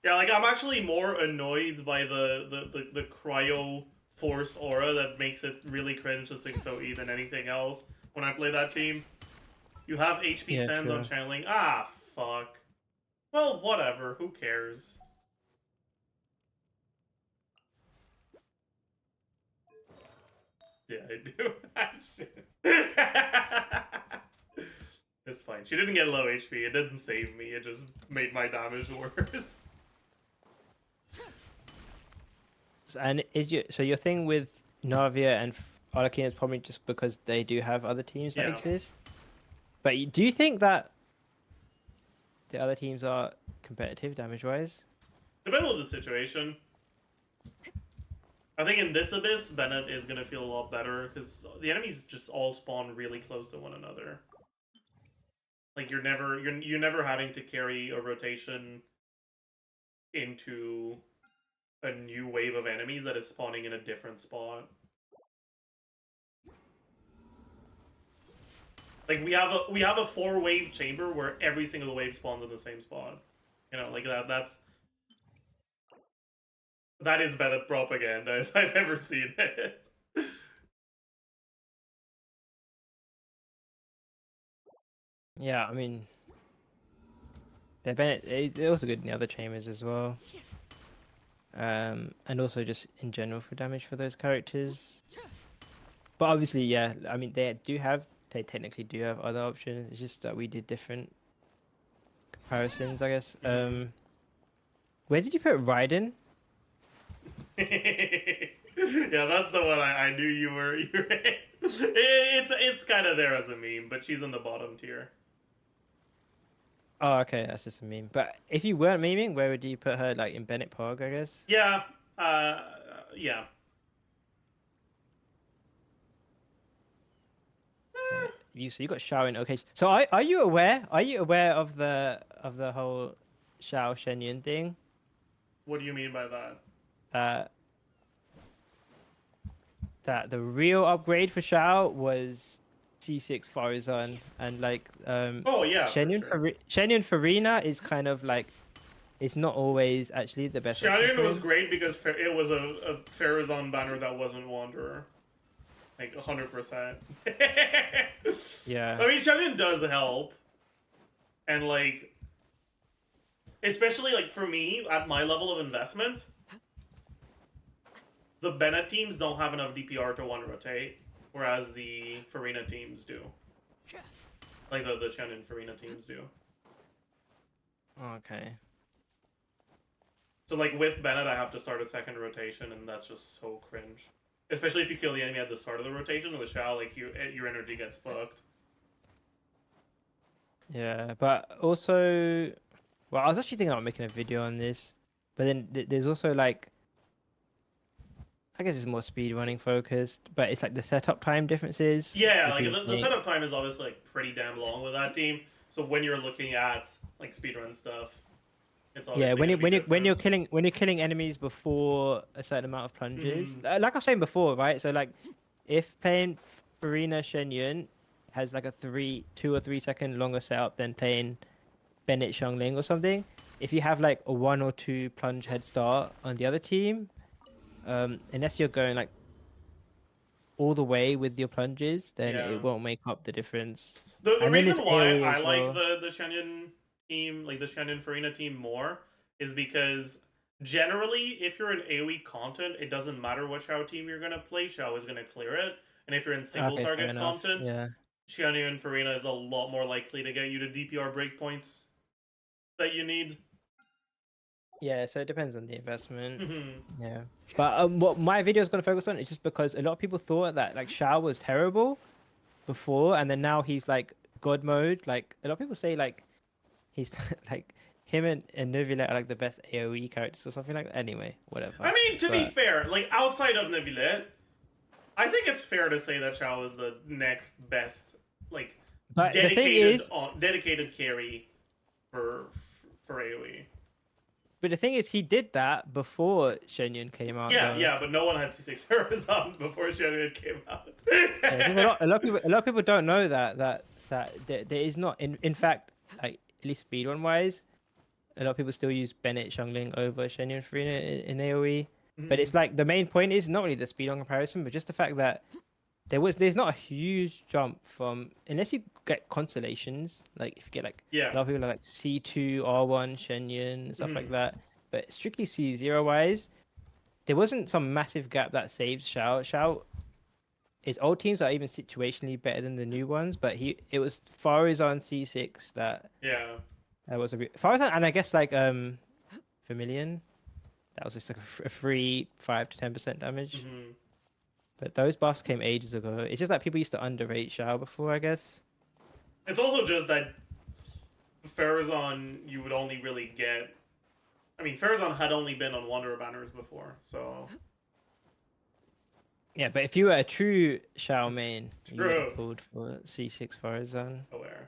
Yeah, like I'm actually more annoyed by the cryo forced aura that makes it really cringe to sing so E than anything else when I play that team. You have HP Sands on channeling. Ah, fuck. Well, whatever. Who cares? Yeah, I do. Shit. It's fine. She didn't get low HP. It didn't save me. It just made my damage worse. And so your thing with Navia and Arlecchino is probably just because they do have other teams that exist. But do you think that the other teams are competitive damage-wise? Depending on the situation. I think in this Abyss, Bennett is gonna feel a lot better because the enemies just all spawn really close to one another. Like you're never having to carry a rotation into a new wave of enemies that is spawning in a different spot. Like we have a 4-wave chamber where every single wave spawns in the same spot. You know, like that is better propaganda if I've ever seen it. Yeah, I mean, they're they're also good in the other chambers as well. And also just in general for damage for those characters. But obviously, yeah, I mean, they technically do have other options. It's just that we did different comparisons, I guess. Where did you put Raiden? Yeah, that's the one I knew you were. It's kind of there as a meme, but she's in the bottom tier. Oh, okay, that's just a meme. But if you weren't memeing, where would you put her? Like in Bennett Park, I guess. Yeah, yeah. Okay. So you got Shao in. Okay, so are you aware? Are you aware of the whole Shao Shenyun thing? What do you mean by that? That the real upgrade for Shao was C6 Farazan, and like Oh yeah, Shenyun for sure. Shenyun Farina is kind of like, it's not always actually the best option Shannon for was him. great because it was a Farazan banner that wasn't Wanderer. Like 100%. Yeah. I mean, Shannon does help. And like, especially like for me, at my level of investment, the Bennett teams don't have enough DPR to one rotate, whereas the Farina teams do. Like the Shannon Farina teams do. Okay. So like with Bennett, I have to start a second rotation, and that's just so cringe. Especially if you kill the enemy at the start of the rotation. With Shao, like your energy gets fucked. Yeah, but also, well, I was actually thinking about making a video on this, but then there's also like, I guess it's more speed running focused, but it's like the setup time differences. Yeah, like between the setup time is obviously like pretty damn long with that team. So when you're looking at like speedrun stuff, it's obviously Yeah, when gonna be when you're killing enemies before a certain amount of plunges, Mhm. like I was saying before, right? So like, if playing Farina Shenyun has like a 2 or 3 second longer setup than playing Bennett Xiangling or something, if you have like a 1 or 2 plunge head start on the other team, unless you're going like all the way with your plunges, then Yeah. it won't make up the difference. The And then reason there's why AoE I as like well. the Shenyan team, like the Shenyan Farina team more, is because generally, if you're in AoE content, it doesn't matter what Shao team you're gonna play, Shao is gonna clear it. And if you're in single Okay, fair target enough. content, Yeah. Shenyan and Farina is a lot more likely to get you the DPR breakpoints that you need. Yeah, so it depends on the investment. Mhm. Yeah. But what my video is going to focus on is just because a lot of people thought that like Shao was terrible before, and then now he's like God mode. Like a lot of people say like he's like him and Neuvillette are like the best AoE characters or something like that. Anyway, whatever. I mean, to be But fair, like outside of Neuvillette, I think it's fair to say that Shao is the next best, like the thing is, dedicated carry for AoE. but the thing is, he did that before Shenyun came out. Yeah, Though. yeah, but no one had C6 Farazan before Shadowhead came out. Yeah, it's just a lot of people don't know that there is not in fact, like at least speedrun wise, a lot of people still use Bennett Xiangling over Shenyun Farina in AoE. But it's like the main point is not really the speed on comparison, but just the fact that there's not a huge jump from, unless you get constellations, like if you get like Yeah. a lot of people are like C2, R1, Shenyun, and stuff like that. But strictly C0 wise, there wasn't some massive gap that saves Shao. Shao, his old teams are even situationally better than the new ones, but it was Farazan C6 that was Farazan, and I guess like Vermilion. That was just like a free 5 to 10% damage. But those buffs came ages ago. It's just that people used to underrate Shao before, I guess. It's also just that Farazan, you would only really get. I mean, Farazan had only been on Wanderer banners before, so. Yeah, but if you were a true Shao main, you would have pulled for C6 Farazan. Aware.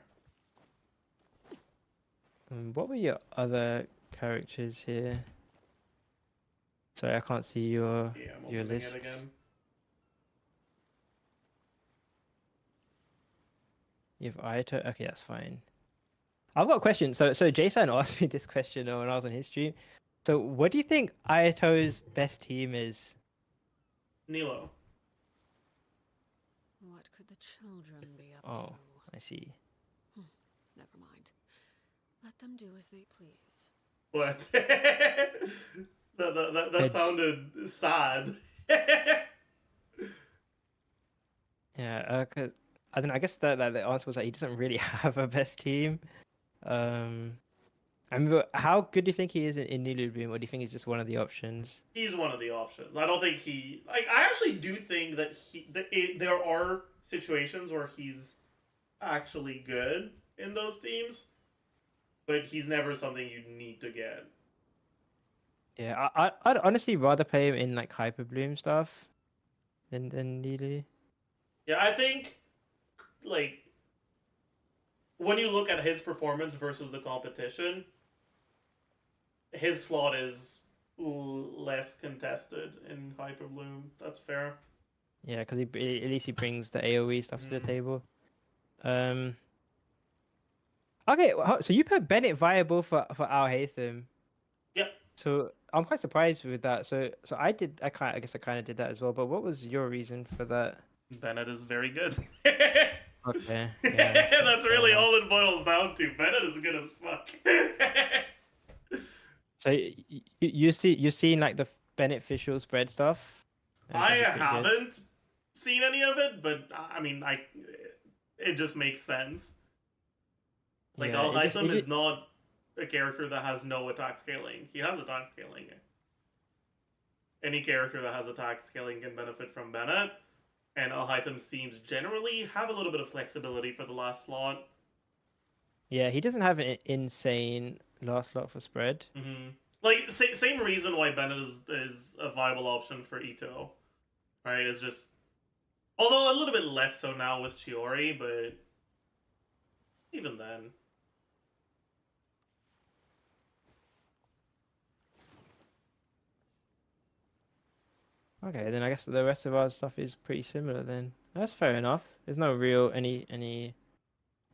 What were your other characters here? Sorry, I can't see your list. list. It again. You have Aito. Okay, that's fine. I've got a question. So Jason asked me this question when I was on his stream. So what do you think Aito's best team is? Nilo. What could the children be up Oh, to? I see. Never mind. Let them do as they please. What? that Ed- sounded sad. Yeah, cause I don't know. I guess that the answer was that he doesn't really have a best team. I mean, how good do you think he is in Nulu Bloom, or do you think he's just one of the options? He's one of the options. I don't think he. Like, I actually do think that there are situations where he's actually good in those teams, but he's never something you need to get. Yeah, I'd honestly rather play him in like Hyper Bloom stuff than Nulu. Yeah, I think, like, when you look at his performance versus the competition, his slot is less contested in Hyper Bloom. That's fair. Yeah, because at least he brings the AOE stuff to the table. Okay, so you put Bennett viable for Al Haytham. Yep. So I'm quite surprised with that. So I guess I kind of did that as well. But what was your reason for that? Bennett is very good. Okay. Yeah, That's fair really enough. all it boils down to. Bennett is good as fuck. So you're seeing like the beneficial spread stuff. And it's I actually pretty good. haven't seen any of it, but I mean, it just makes sense. Like, Yeah, Al it just- Haytham it is just- not a character that has no attack scaling. He has attack scaling. Any character that has attack scaling can benefit from Bennett, and Al Haytham seems generally have a little bit of flexibility for the last slot. Yeah, he doesn't have an insane last slot for spread. Like, same reason why Bennett is a viable option for Ito, right? It's just, although a little bit less so now with Chiori, but even then. Okay, then I guess the rest of our stuff is pretty similar then. That's fair enough. There's no real any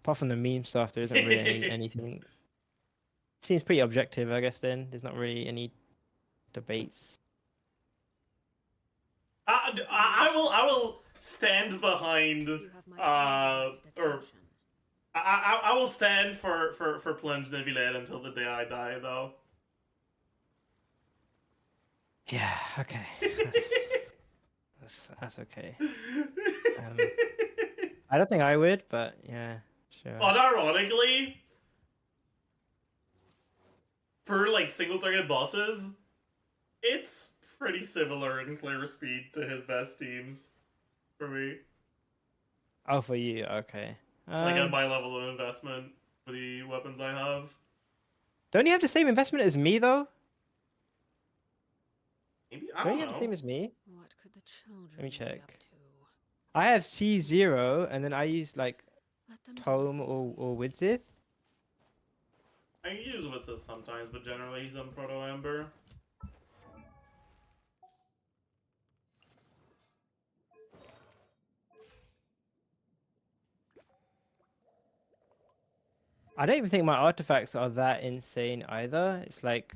apart from the meme stuff, there isn't really anything. Seems pretty objective, I guess then. There's not really any debates. I will stand behind You have my undivided or attention. I will stand for Plunge de Villette until the day I die, though. Yeah, okay. That's okay. I don't think I would, but yeah, sure. Unironically, for like single target bosses, it's pretty similar in clear speed to his best teams for me. Oh, for you, okay. Like at my level of investment for the weapons I have. Don't you have the same investment as me though? Maybe Don't I don't you have the know. same as me? What could the children Let me be check. up to? I have C0, and then I use like Let them do as Tome they or please. Widzith. I use Witzes sometimes, but generally he's on Proto Ember. I don't even think my artifacts are that insane either. It's like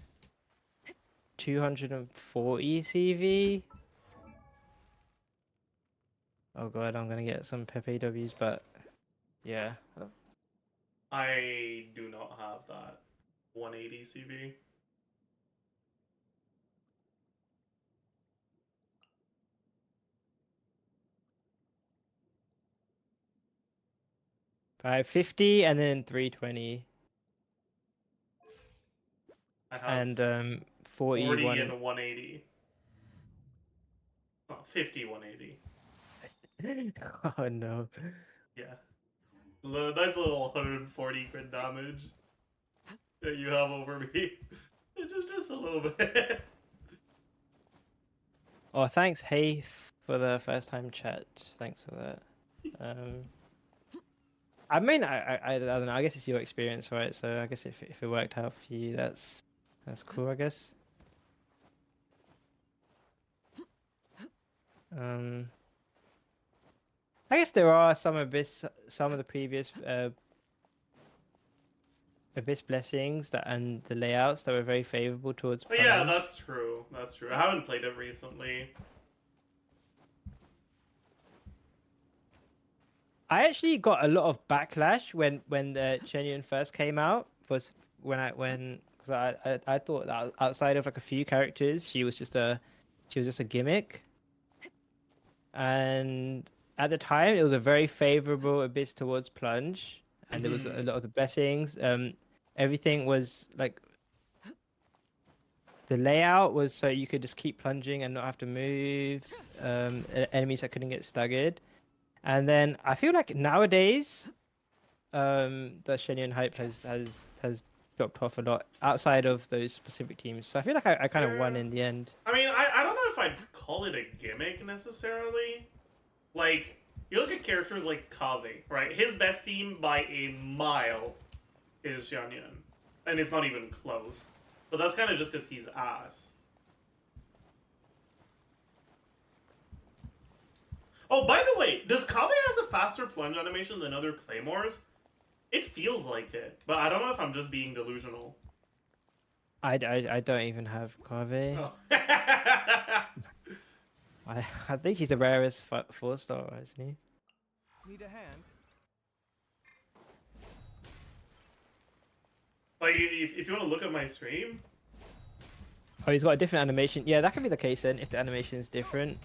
240 CV. Oh god, I'm gonna get some Pepe Ws, but yeah. I do not have that 180 CV. I have 50 and then 320 I have and 40 41. and 180. Oh, 50, 180. Oh no. Yeah. Nice little 140 crit damage that you have over me. just a little bit. Oh, thanks, Hey, for the first time chat. Thanks for that. I mean, I don't know. I guess it's your experience, right? So I guess if it worked out for you, that's cool, I guess. I guess there are some Abyss, some of the previous Abyss blessings that and the layouts that were very favorable towards But yeah, plunge. that's true. That's true. I haven't played it recently. I actually got a lot of backlash when the Shenyun first came out. Was when because I thought that outside of like a few characters, she was just a gimmick. And at the time, it was a very favorable Abyss towards plunge, and there was a lot of the blessings. Everything was like the layout was so you could just keep plunging and not have to move. Enemies that couldn't get staggered. And then I feel like nowadays, the Shenyun hype has dropped off a lot outside of those specific teams. So I feel like I kind of won in the end. I mean, I don't know if I'd call it a gimmick necessarily. Like, you look at characters like Kave, right? His best team by a mile is Xianyun. And it's not even close. But that's kind of just because he's ass. Oh, by the way, does Kave has a faster plunge animation than other Claymores? It feels like it, but I don't know if I'm just being delusional. I don't even have Kave. Oh. I think he's the rarest 4-star, isn't he? Need a hand? Like, if you want to look at my stream... Oh, he's got a different animation. Yeah, that could be the case then, if the animation is different.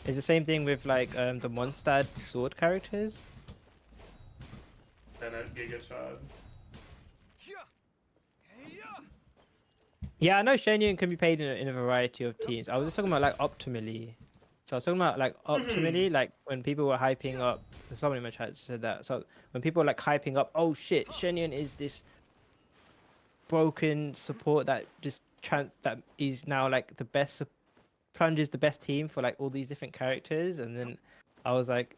It's the same thing with, like, the Mondstadt sword characters. And at Giga Chad. Yeah, I know Shenyun can be played in a variety of teams. I was just talking about, like, optimally. So I was talking about, like, optimally, like, when people were hyping up... Somebody in my chat said that. So when people were, like, hyping up, oh, shit, Shenyun is this broken support that just... that is now, like, the best... Plunge is the best team for, like, all these different characters. And then I was like...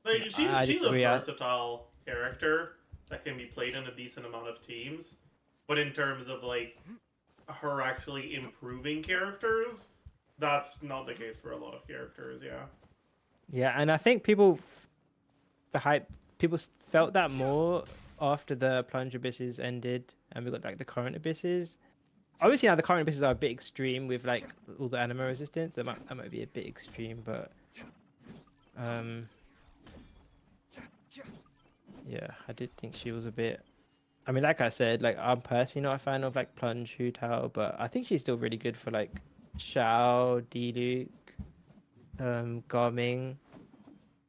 Like, she's a versatile character that can be played in a decent amount of teams. But in terms of, like... her actually improving characters, that's not the case for a lot of characters. Yeah, and I think people felt that more after the plunge abysses ended and we got like the current abysses. Obviously now the current abysses are a bit extreme with like all the anima resistance. That might be a bit extreme, but yeah, I did think she was a bit... I mean, like I said, like I'm personally not a fan of like plunge Hu Tao, but I think she's still really good for like Shao, Diluc, Garming.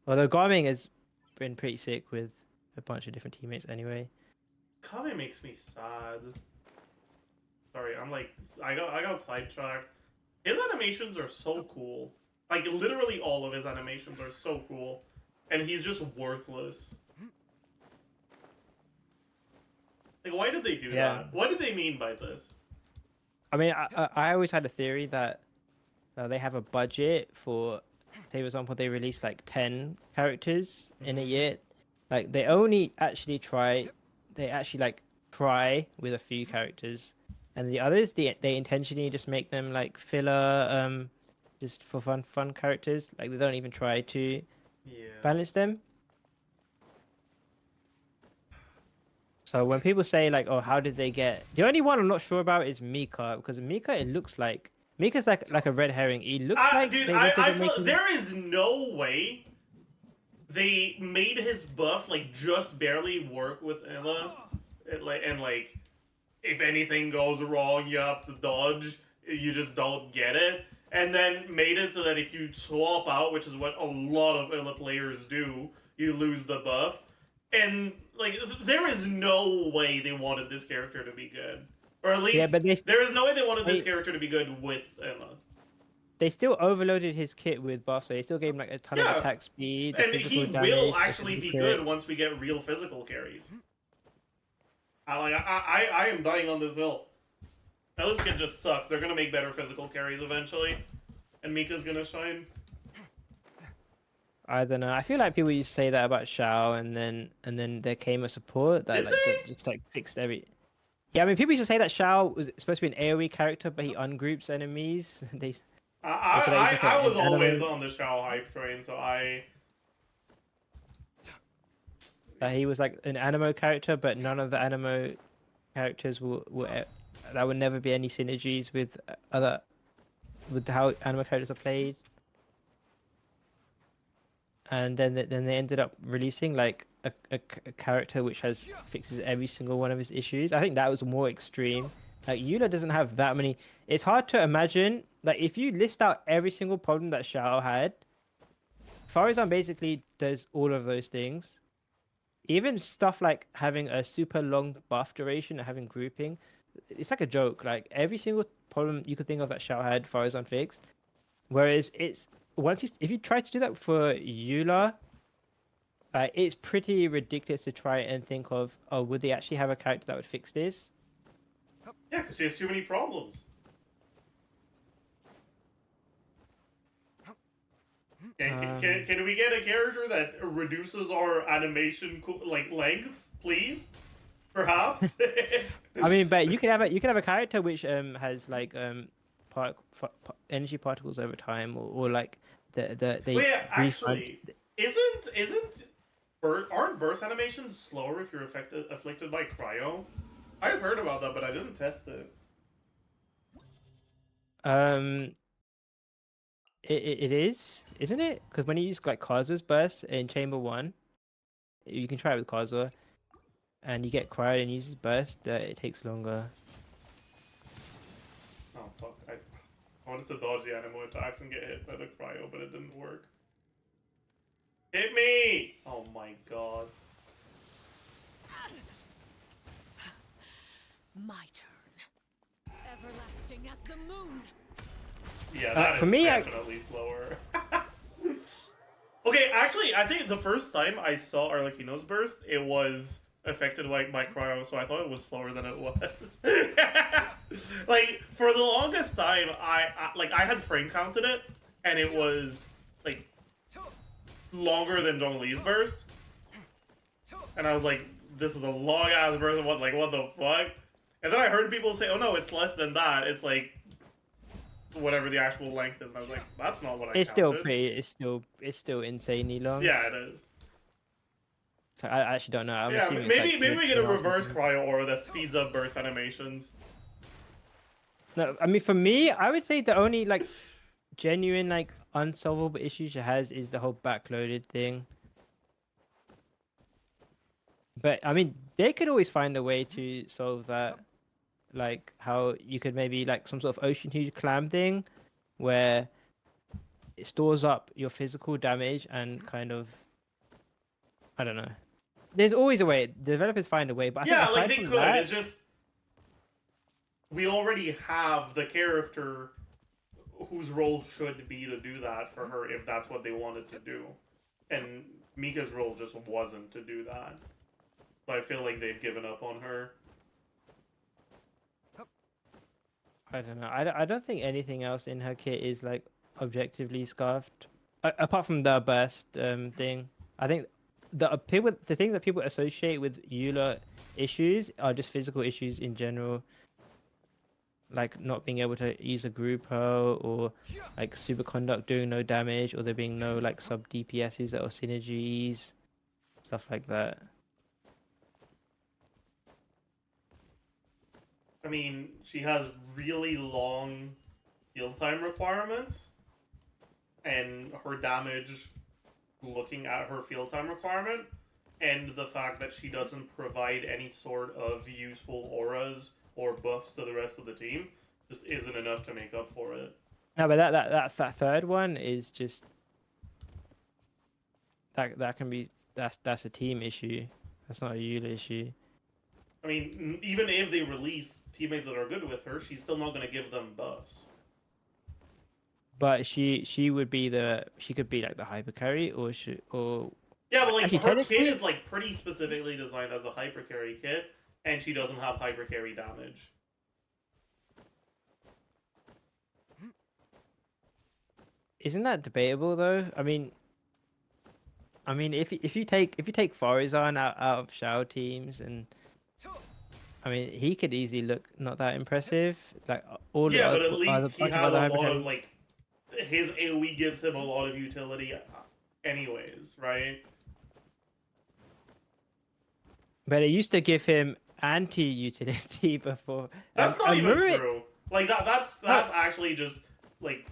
Although Garming has been pretty sick with a bunch of different teammates anyway. Kave makes me sad. Sorry, I'm like I got sidetracked. His animations are so cool. Like literally all of his animations are so cool, and he's just worthless. Like, why did they do that? What did they mean by this? I mean, I always had a theory that they have a budget for, say, for example, they release like 10 characters in a year. Like, they only actually try with a few characters. And the others, they intentionally just make them like filler, just for fun characters. Like, they don't even try to balance them. So when people say like, "Oh, how did they get?" The only one I'm not sure about is Mika, because Mika, it looks like Mika's like a red herring. He looks like dude, there is no way they made his buff like just barely work with Ella. Like if anything goes wrong, you have to dodge. You just don't get it, and then made it so that if you swap out, which is what a lot of Ella players do, you lose the buff. And, like, there is no way they wanted this character to be good. Or at least, there is no way they wanted this character to be good with Emma. They still overloaded his kit with buffs, so they still gave him, like, a ton of attack speed. And he will actually be good once we get real physical carries. I am dying on this hill. Now, this kid just sucks. They're gonna make better physical carries eventually. And Mika's gonna shine. I don't know. I feel like people used to say that about Shao, and then there came a support that just like fixed every. Yeah, I mean, people used to say that Shao was supposed to be an AoE character, but he ungroups enemies. I was always on the Shao hype train, so I that he was like an animo character, but none of the animo characters that would never be any synergies with with how anime characters are played. And then they ended up releasing like a character which fixes every single one of his issues. I think that was more extreme. Like Eula doesn't have that many. It's hard to imagine, like, if you list out every single problem that Shao had, Farazan basically does all of those things. Even stuff like having a super long buff duration and having grouping, it's like a joke. Like every single problem you could think of that Shao had, Farazan fixed. Whereas if you try to do that for Eula, it's pretty ridiculous to try and think of, oh, would they actually have a character that would fix this? Yeah, because she has too many problems. Can we get a character that reduces our animation lengths, please? Perhaps. I mean, but you can have a character which has like energy particles over time, or like they. Wait, actually, aren't burst animations slower if you're afflicted by cryo? I've heard about that, but I didn't test it. It is, isn't it? Because when you use like Kazu's burst in Chamber 1, you can try it with Kazu, and you get cryo and uses burst, it takes longer. Oh fuck! I wanted to dodge the animal attacks and get hit by the cryo, but it didn't work. Hit me! Oh my god. My turn. Everlasting as the moon. Yeah, that for is me, definitely slower. Okay, actually, I think the first time I saw Arlecchino's burst, it was affected by cryo, so I thought it was slower than it was. Like, for the longest time, I had frame counted it, and it was like longer than Zhongli's burst, and I was like, "This is a long ass burst. What the fuck?" And then I heard people say, "Oh no, it's less than that. It's like whatever the actual length is." And I was like, "That's not what I." It's counted. it's still insanely long. Yeah, it is. So I actually don't know. I'm Yeah, assuming maybe it's like we get a reverse cryo aura that speeds up burst animations. No, I mean, for me, I would say the only like genuine like unsolvable issue she has is the whole backloaded thing. But I mean, they could always find a way to solve that, like how you could maybe like some sort of ocean huge clam thing, where it stores up your physical damage and kind of, I don't know. There's always a way. Developers find a way, but I think Yeah, aside like they from could. that, It's just we already have the character whose role should be to do that for her if that's what they wanted to do, and Mika's role just wasn't to do that. So I feel like they've given up on her. I don't know. I don't think anything else in her kit is like objectively scuffed, apart from the burst thing. I think the things that people associate with Eula issues are just physical issues in general, like not being able to use a Grupo, or like superconduct doing no damage, or there being no like sub DPSs or synergies, stuff like that. I mean, she has really long heal time requirements, and her damage, looking at her field time requirement, and the fact that she doesn't provide any sort of useful auras or buffs to the rest of the team, just isn't enough to make up for it. No, but that third one is just that can be that's a team issue. That's not a Eula issue. I mean, even if they release teammates that are good with her, she's still not going to give them buffs. But she could be like the hyper carry, or yeah, but like actually, her kit is like pretty specifically designed as a hyper carry kit, and she doesn't have hyper carry damage. Isn't that debatable though? I mean, if you take Farazan out of Shao teams, and I mean, he could easily look not that impressive. Like all yeah, the, but at least he has a lot of hyper-carries. like his AoE gives him a lot of utility, anyways, right? But it used to give him anti-utility before. That's not I even remember it. true. Like that's actually just like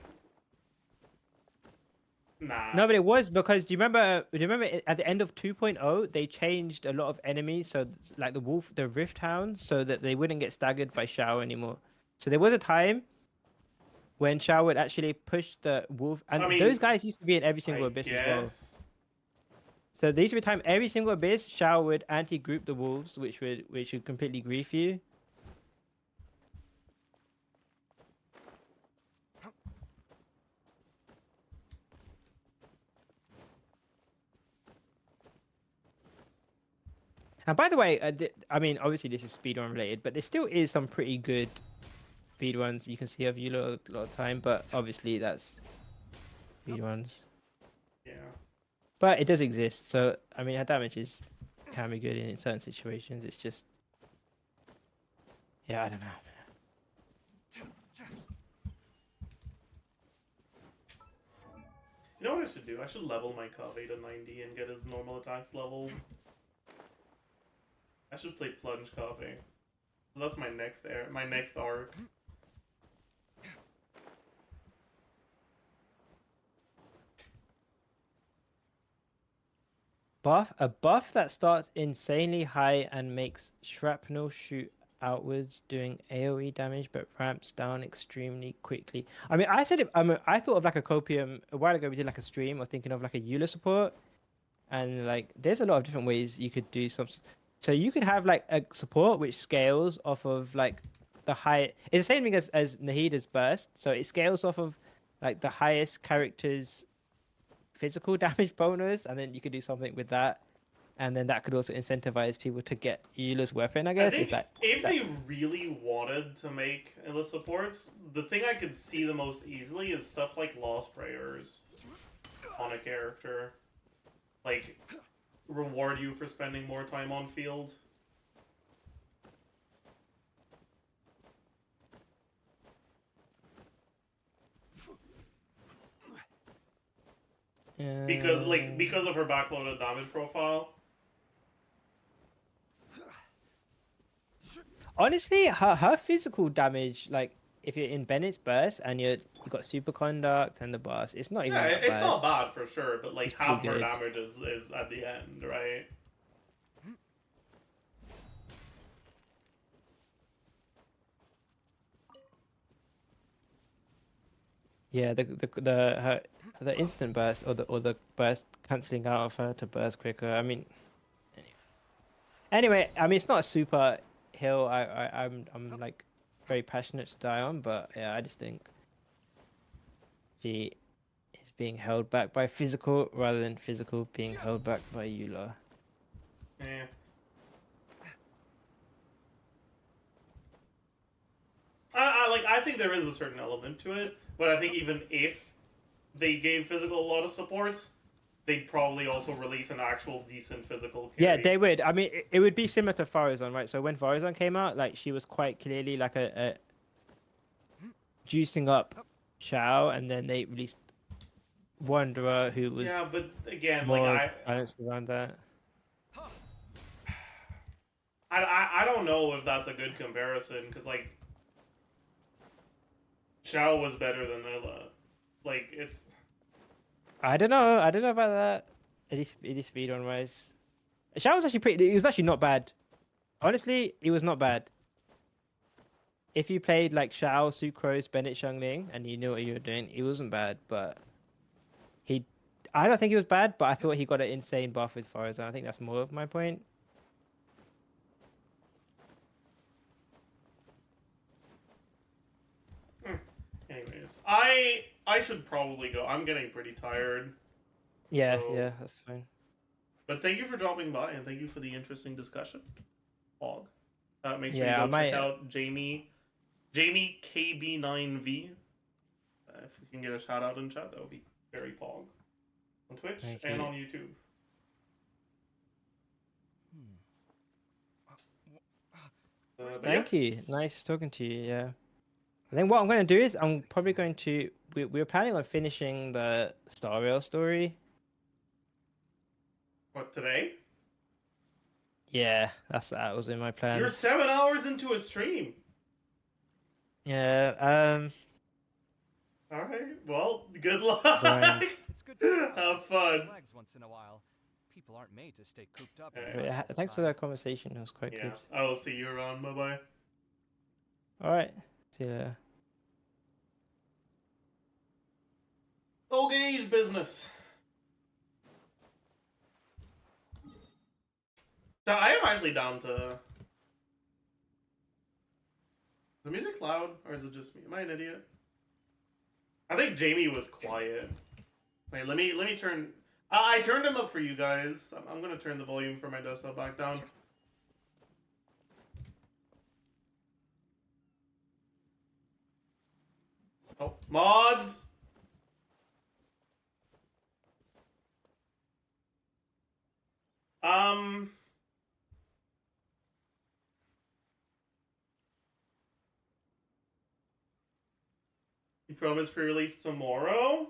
nah. No, but it was because do you remember? Do you remember at the end of 2.0 they changed a lot of enemies, so like the Rift Hounds, so that they wouldn't get staggered by Shao anymore. So there was a time when Shao would actually push the wolf, and I mean, those guys used to be in every single I abyss as well. guess. So there used to be a time every single abyss Shao would anti-group the wolves, which would completely grief you. And by the way, I mean, obviously this is speedrun related, but there still is some pretty good speedruns you can see of you a lot of time, but obviously that's speedruns. Yeah. But it does exist, so I mean, her damage can be good in certain situations. It's just, yeah, I don't know. You know what I should do? I should level my Kave to 90 and get his normal attacks level. I should play Plunge Kave. So that's my next arc. A buff that starts insanely high and makes shrapnel shoot outwards, doing AoE damage, but ramps down extremely quickly. I mean, I said it. I thought of like a copium a while ago. We did like a stream, or thinking of like a Eula support, and like there's a lot of different ways you could do some. So you could have like a support which scales off of like the high. It's the same thing as Nahida's burst. So it scales off of like the highest character's physical damage bonus, and then you could do something with that, and then that could also incentivize people to get Eula's weapon. I guess I think if they really wanted to make Illa supports, the thing I could see the most easily is stuff like Lost Prayers on a character, like reward you for spending more time on field. Because of her backloaded damage profile. Honestly, her physical damage, like if you're in Bennett's burst and you got superconduct and the boss, it's not even Yeah, that it's bad. not bad for sure, but like It's half pretty her good. damage is at the end, right? Yeah, the instant burst or the burst canceling out of her to burst quicker. I mean, anyway, I mean it's not a super hill. I'm like very passionate to die on, but yeah, I just think she is being held back by physical rather than physical being held back by Eula. Yeah. I think there is a certain element to it, but I think even if they gave physical a lot of supports, they'd probably also release an actual decent physical carry. Yeah, they would. I mean, it would be similar to Farazan, right? So when Farazan came out, like she was quite clearly like a juicing up Shao, and then they released Wanderer, who was Yeah, but again, more like balanced around that. I don't know if that's a good comparison, because like Shao was better than Illa. Like it's I don't know. I don't know about that. It is speedrun wise. Shao was actually pretty. It was actually not bad. Honestly, it was not bad. If you played like Shao, Sucrose, Bennett, Xiangling, and you knew what you were doing, it wasn't bad. But I don't think he was bad. But I thought he got an insane buff with Farazan. I think that's more of my point. anyways. I should probably go. I'm getting pretty tired. Yeah, So- yeah, that's fine. But thank you for dropping by, and thank you for the interesting discussion. Pog. Make sure Yeah, you go check out Jamie KB9V. If we can get a shout out in chat, that would be very pog. On Twitch Thank and you. on YouTube. But Thank yeah. you. Nice talking to you. Yeah. I think what I'm going to do is I'm probably going to. We're planning on finishing the Star Rail story. What, today? Yeah, that was in my plan. You're 7 hours into a stream. Yeah. All right. Well, good luck. Grind. It's good to Have fun. legs once in a while. People aren't made to stay cooped up Yeah. inside all the Thanks for time. that conversation. It was quite Yeah. good. I will see you around. Bye bye. All right. See you later. Okay, business. So I am actually down to. Is the music loud or is it just me? Am I an idiot? I think Jamie was quiet. Wait, let me turn. I turned him up for you guys. I'm gonna turn the volume for my desktop back down. Oh, mods. You promised pre-release tomorrow.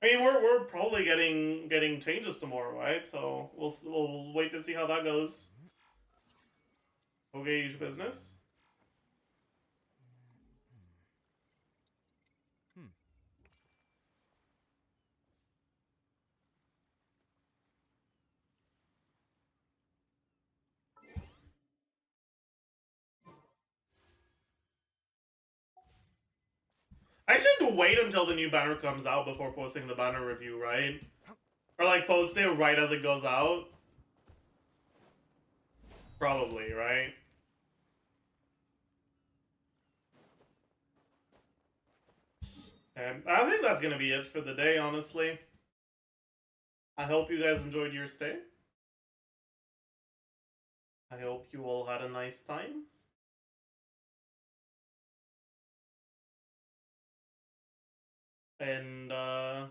I mean, we're probably getting changes tomorrow, right? So we'll wait to see how that goes. Okay, business. I should wait until the new banner comes out before posting the banner review, right? Or like post it right as it goes out. Probably, right? And I think that's gonna be it for the day, honestly. I hope you guys enjoyed your stay. I hope you all had a nice time. And I'll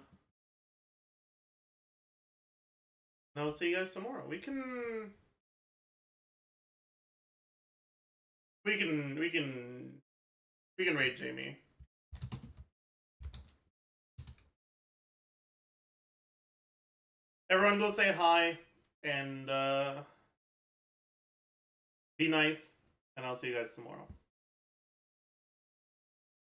see you guys tomorrow. We can raid Jamie. Everyone go say hi and be nice, and I'll see you guys tomorrow.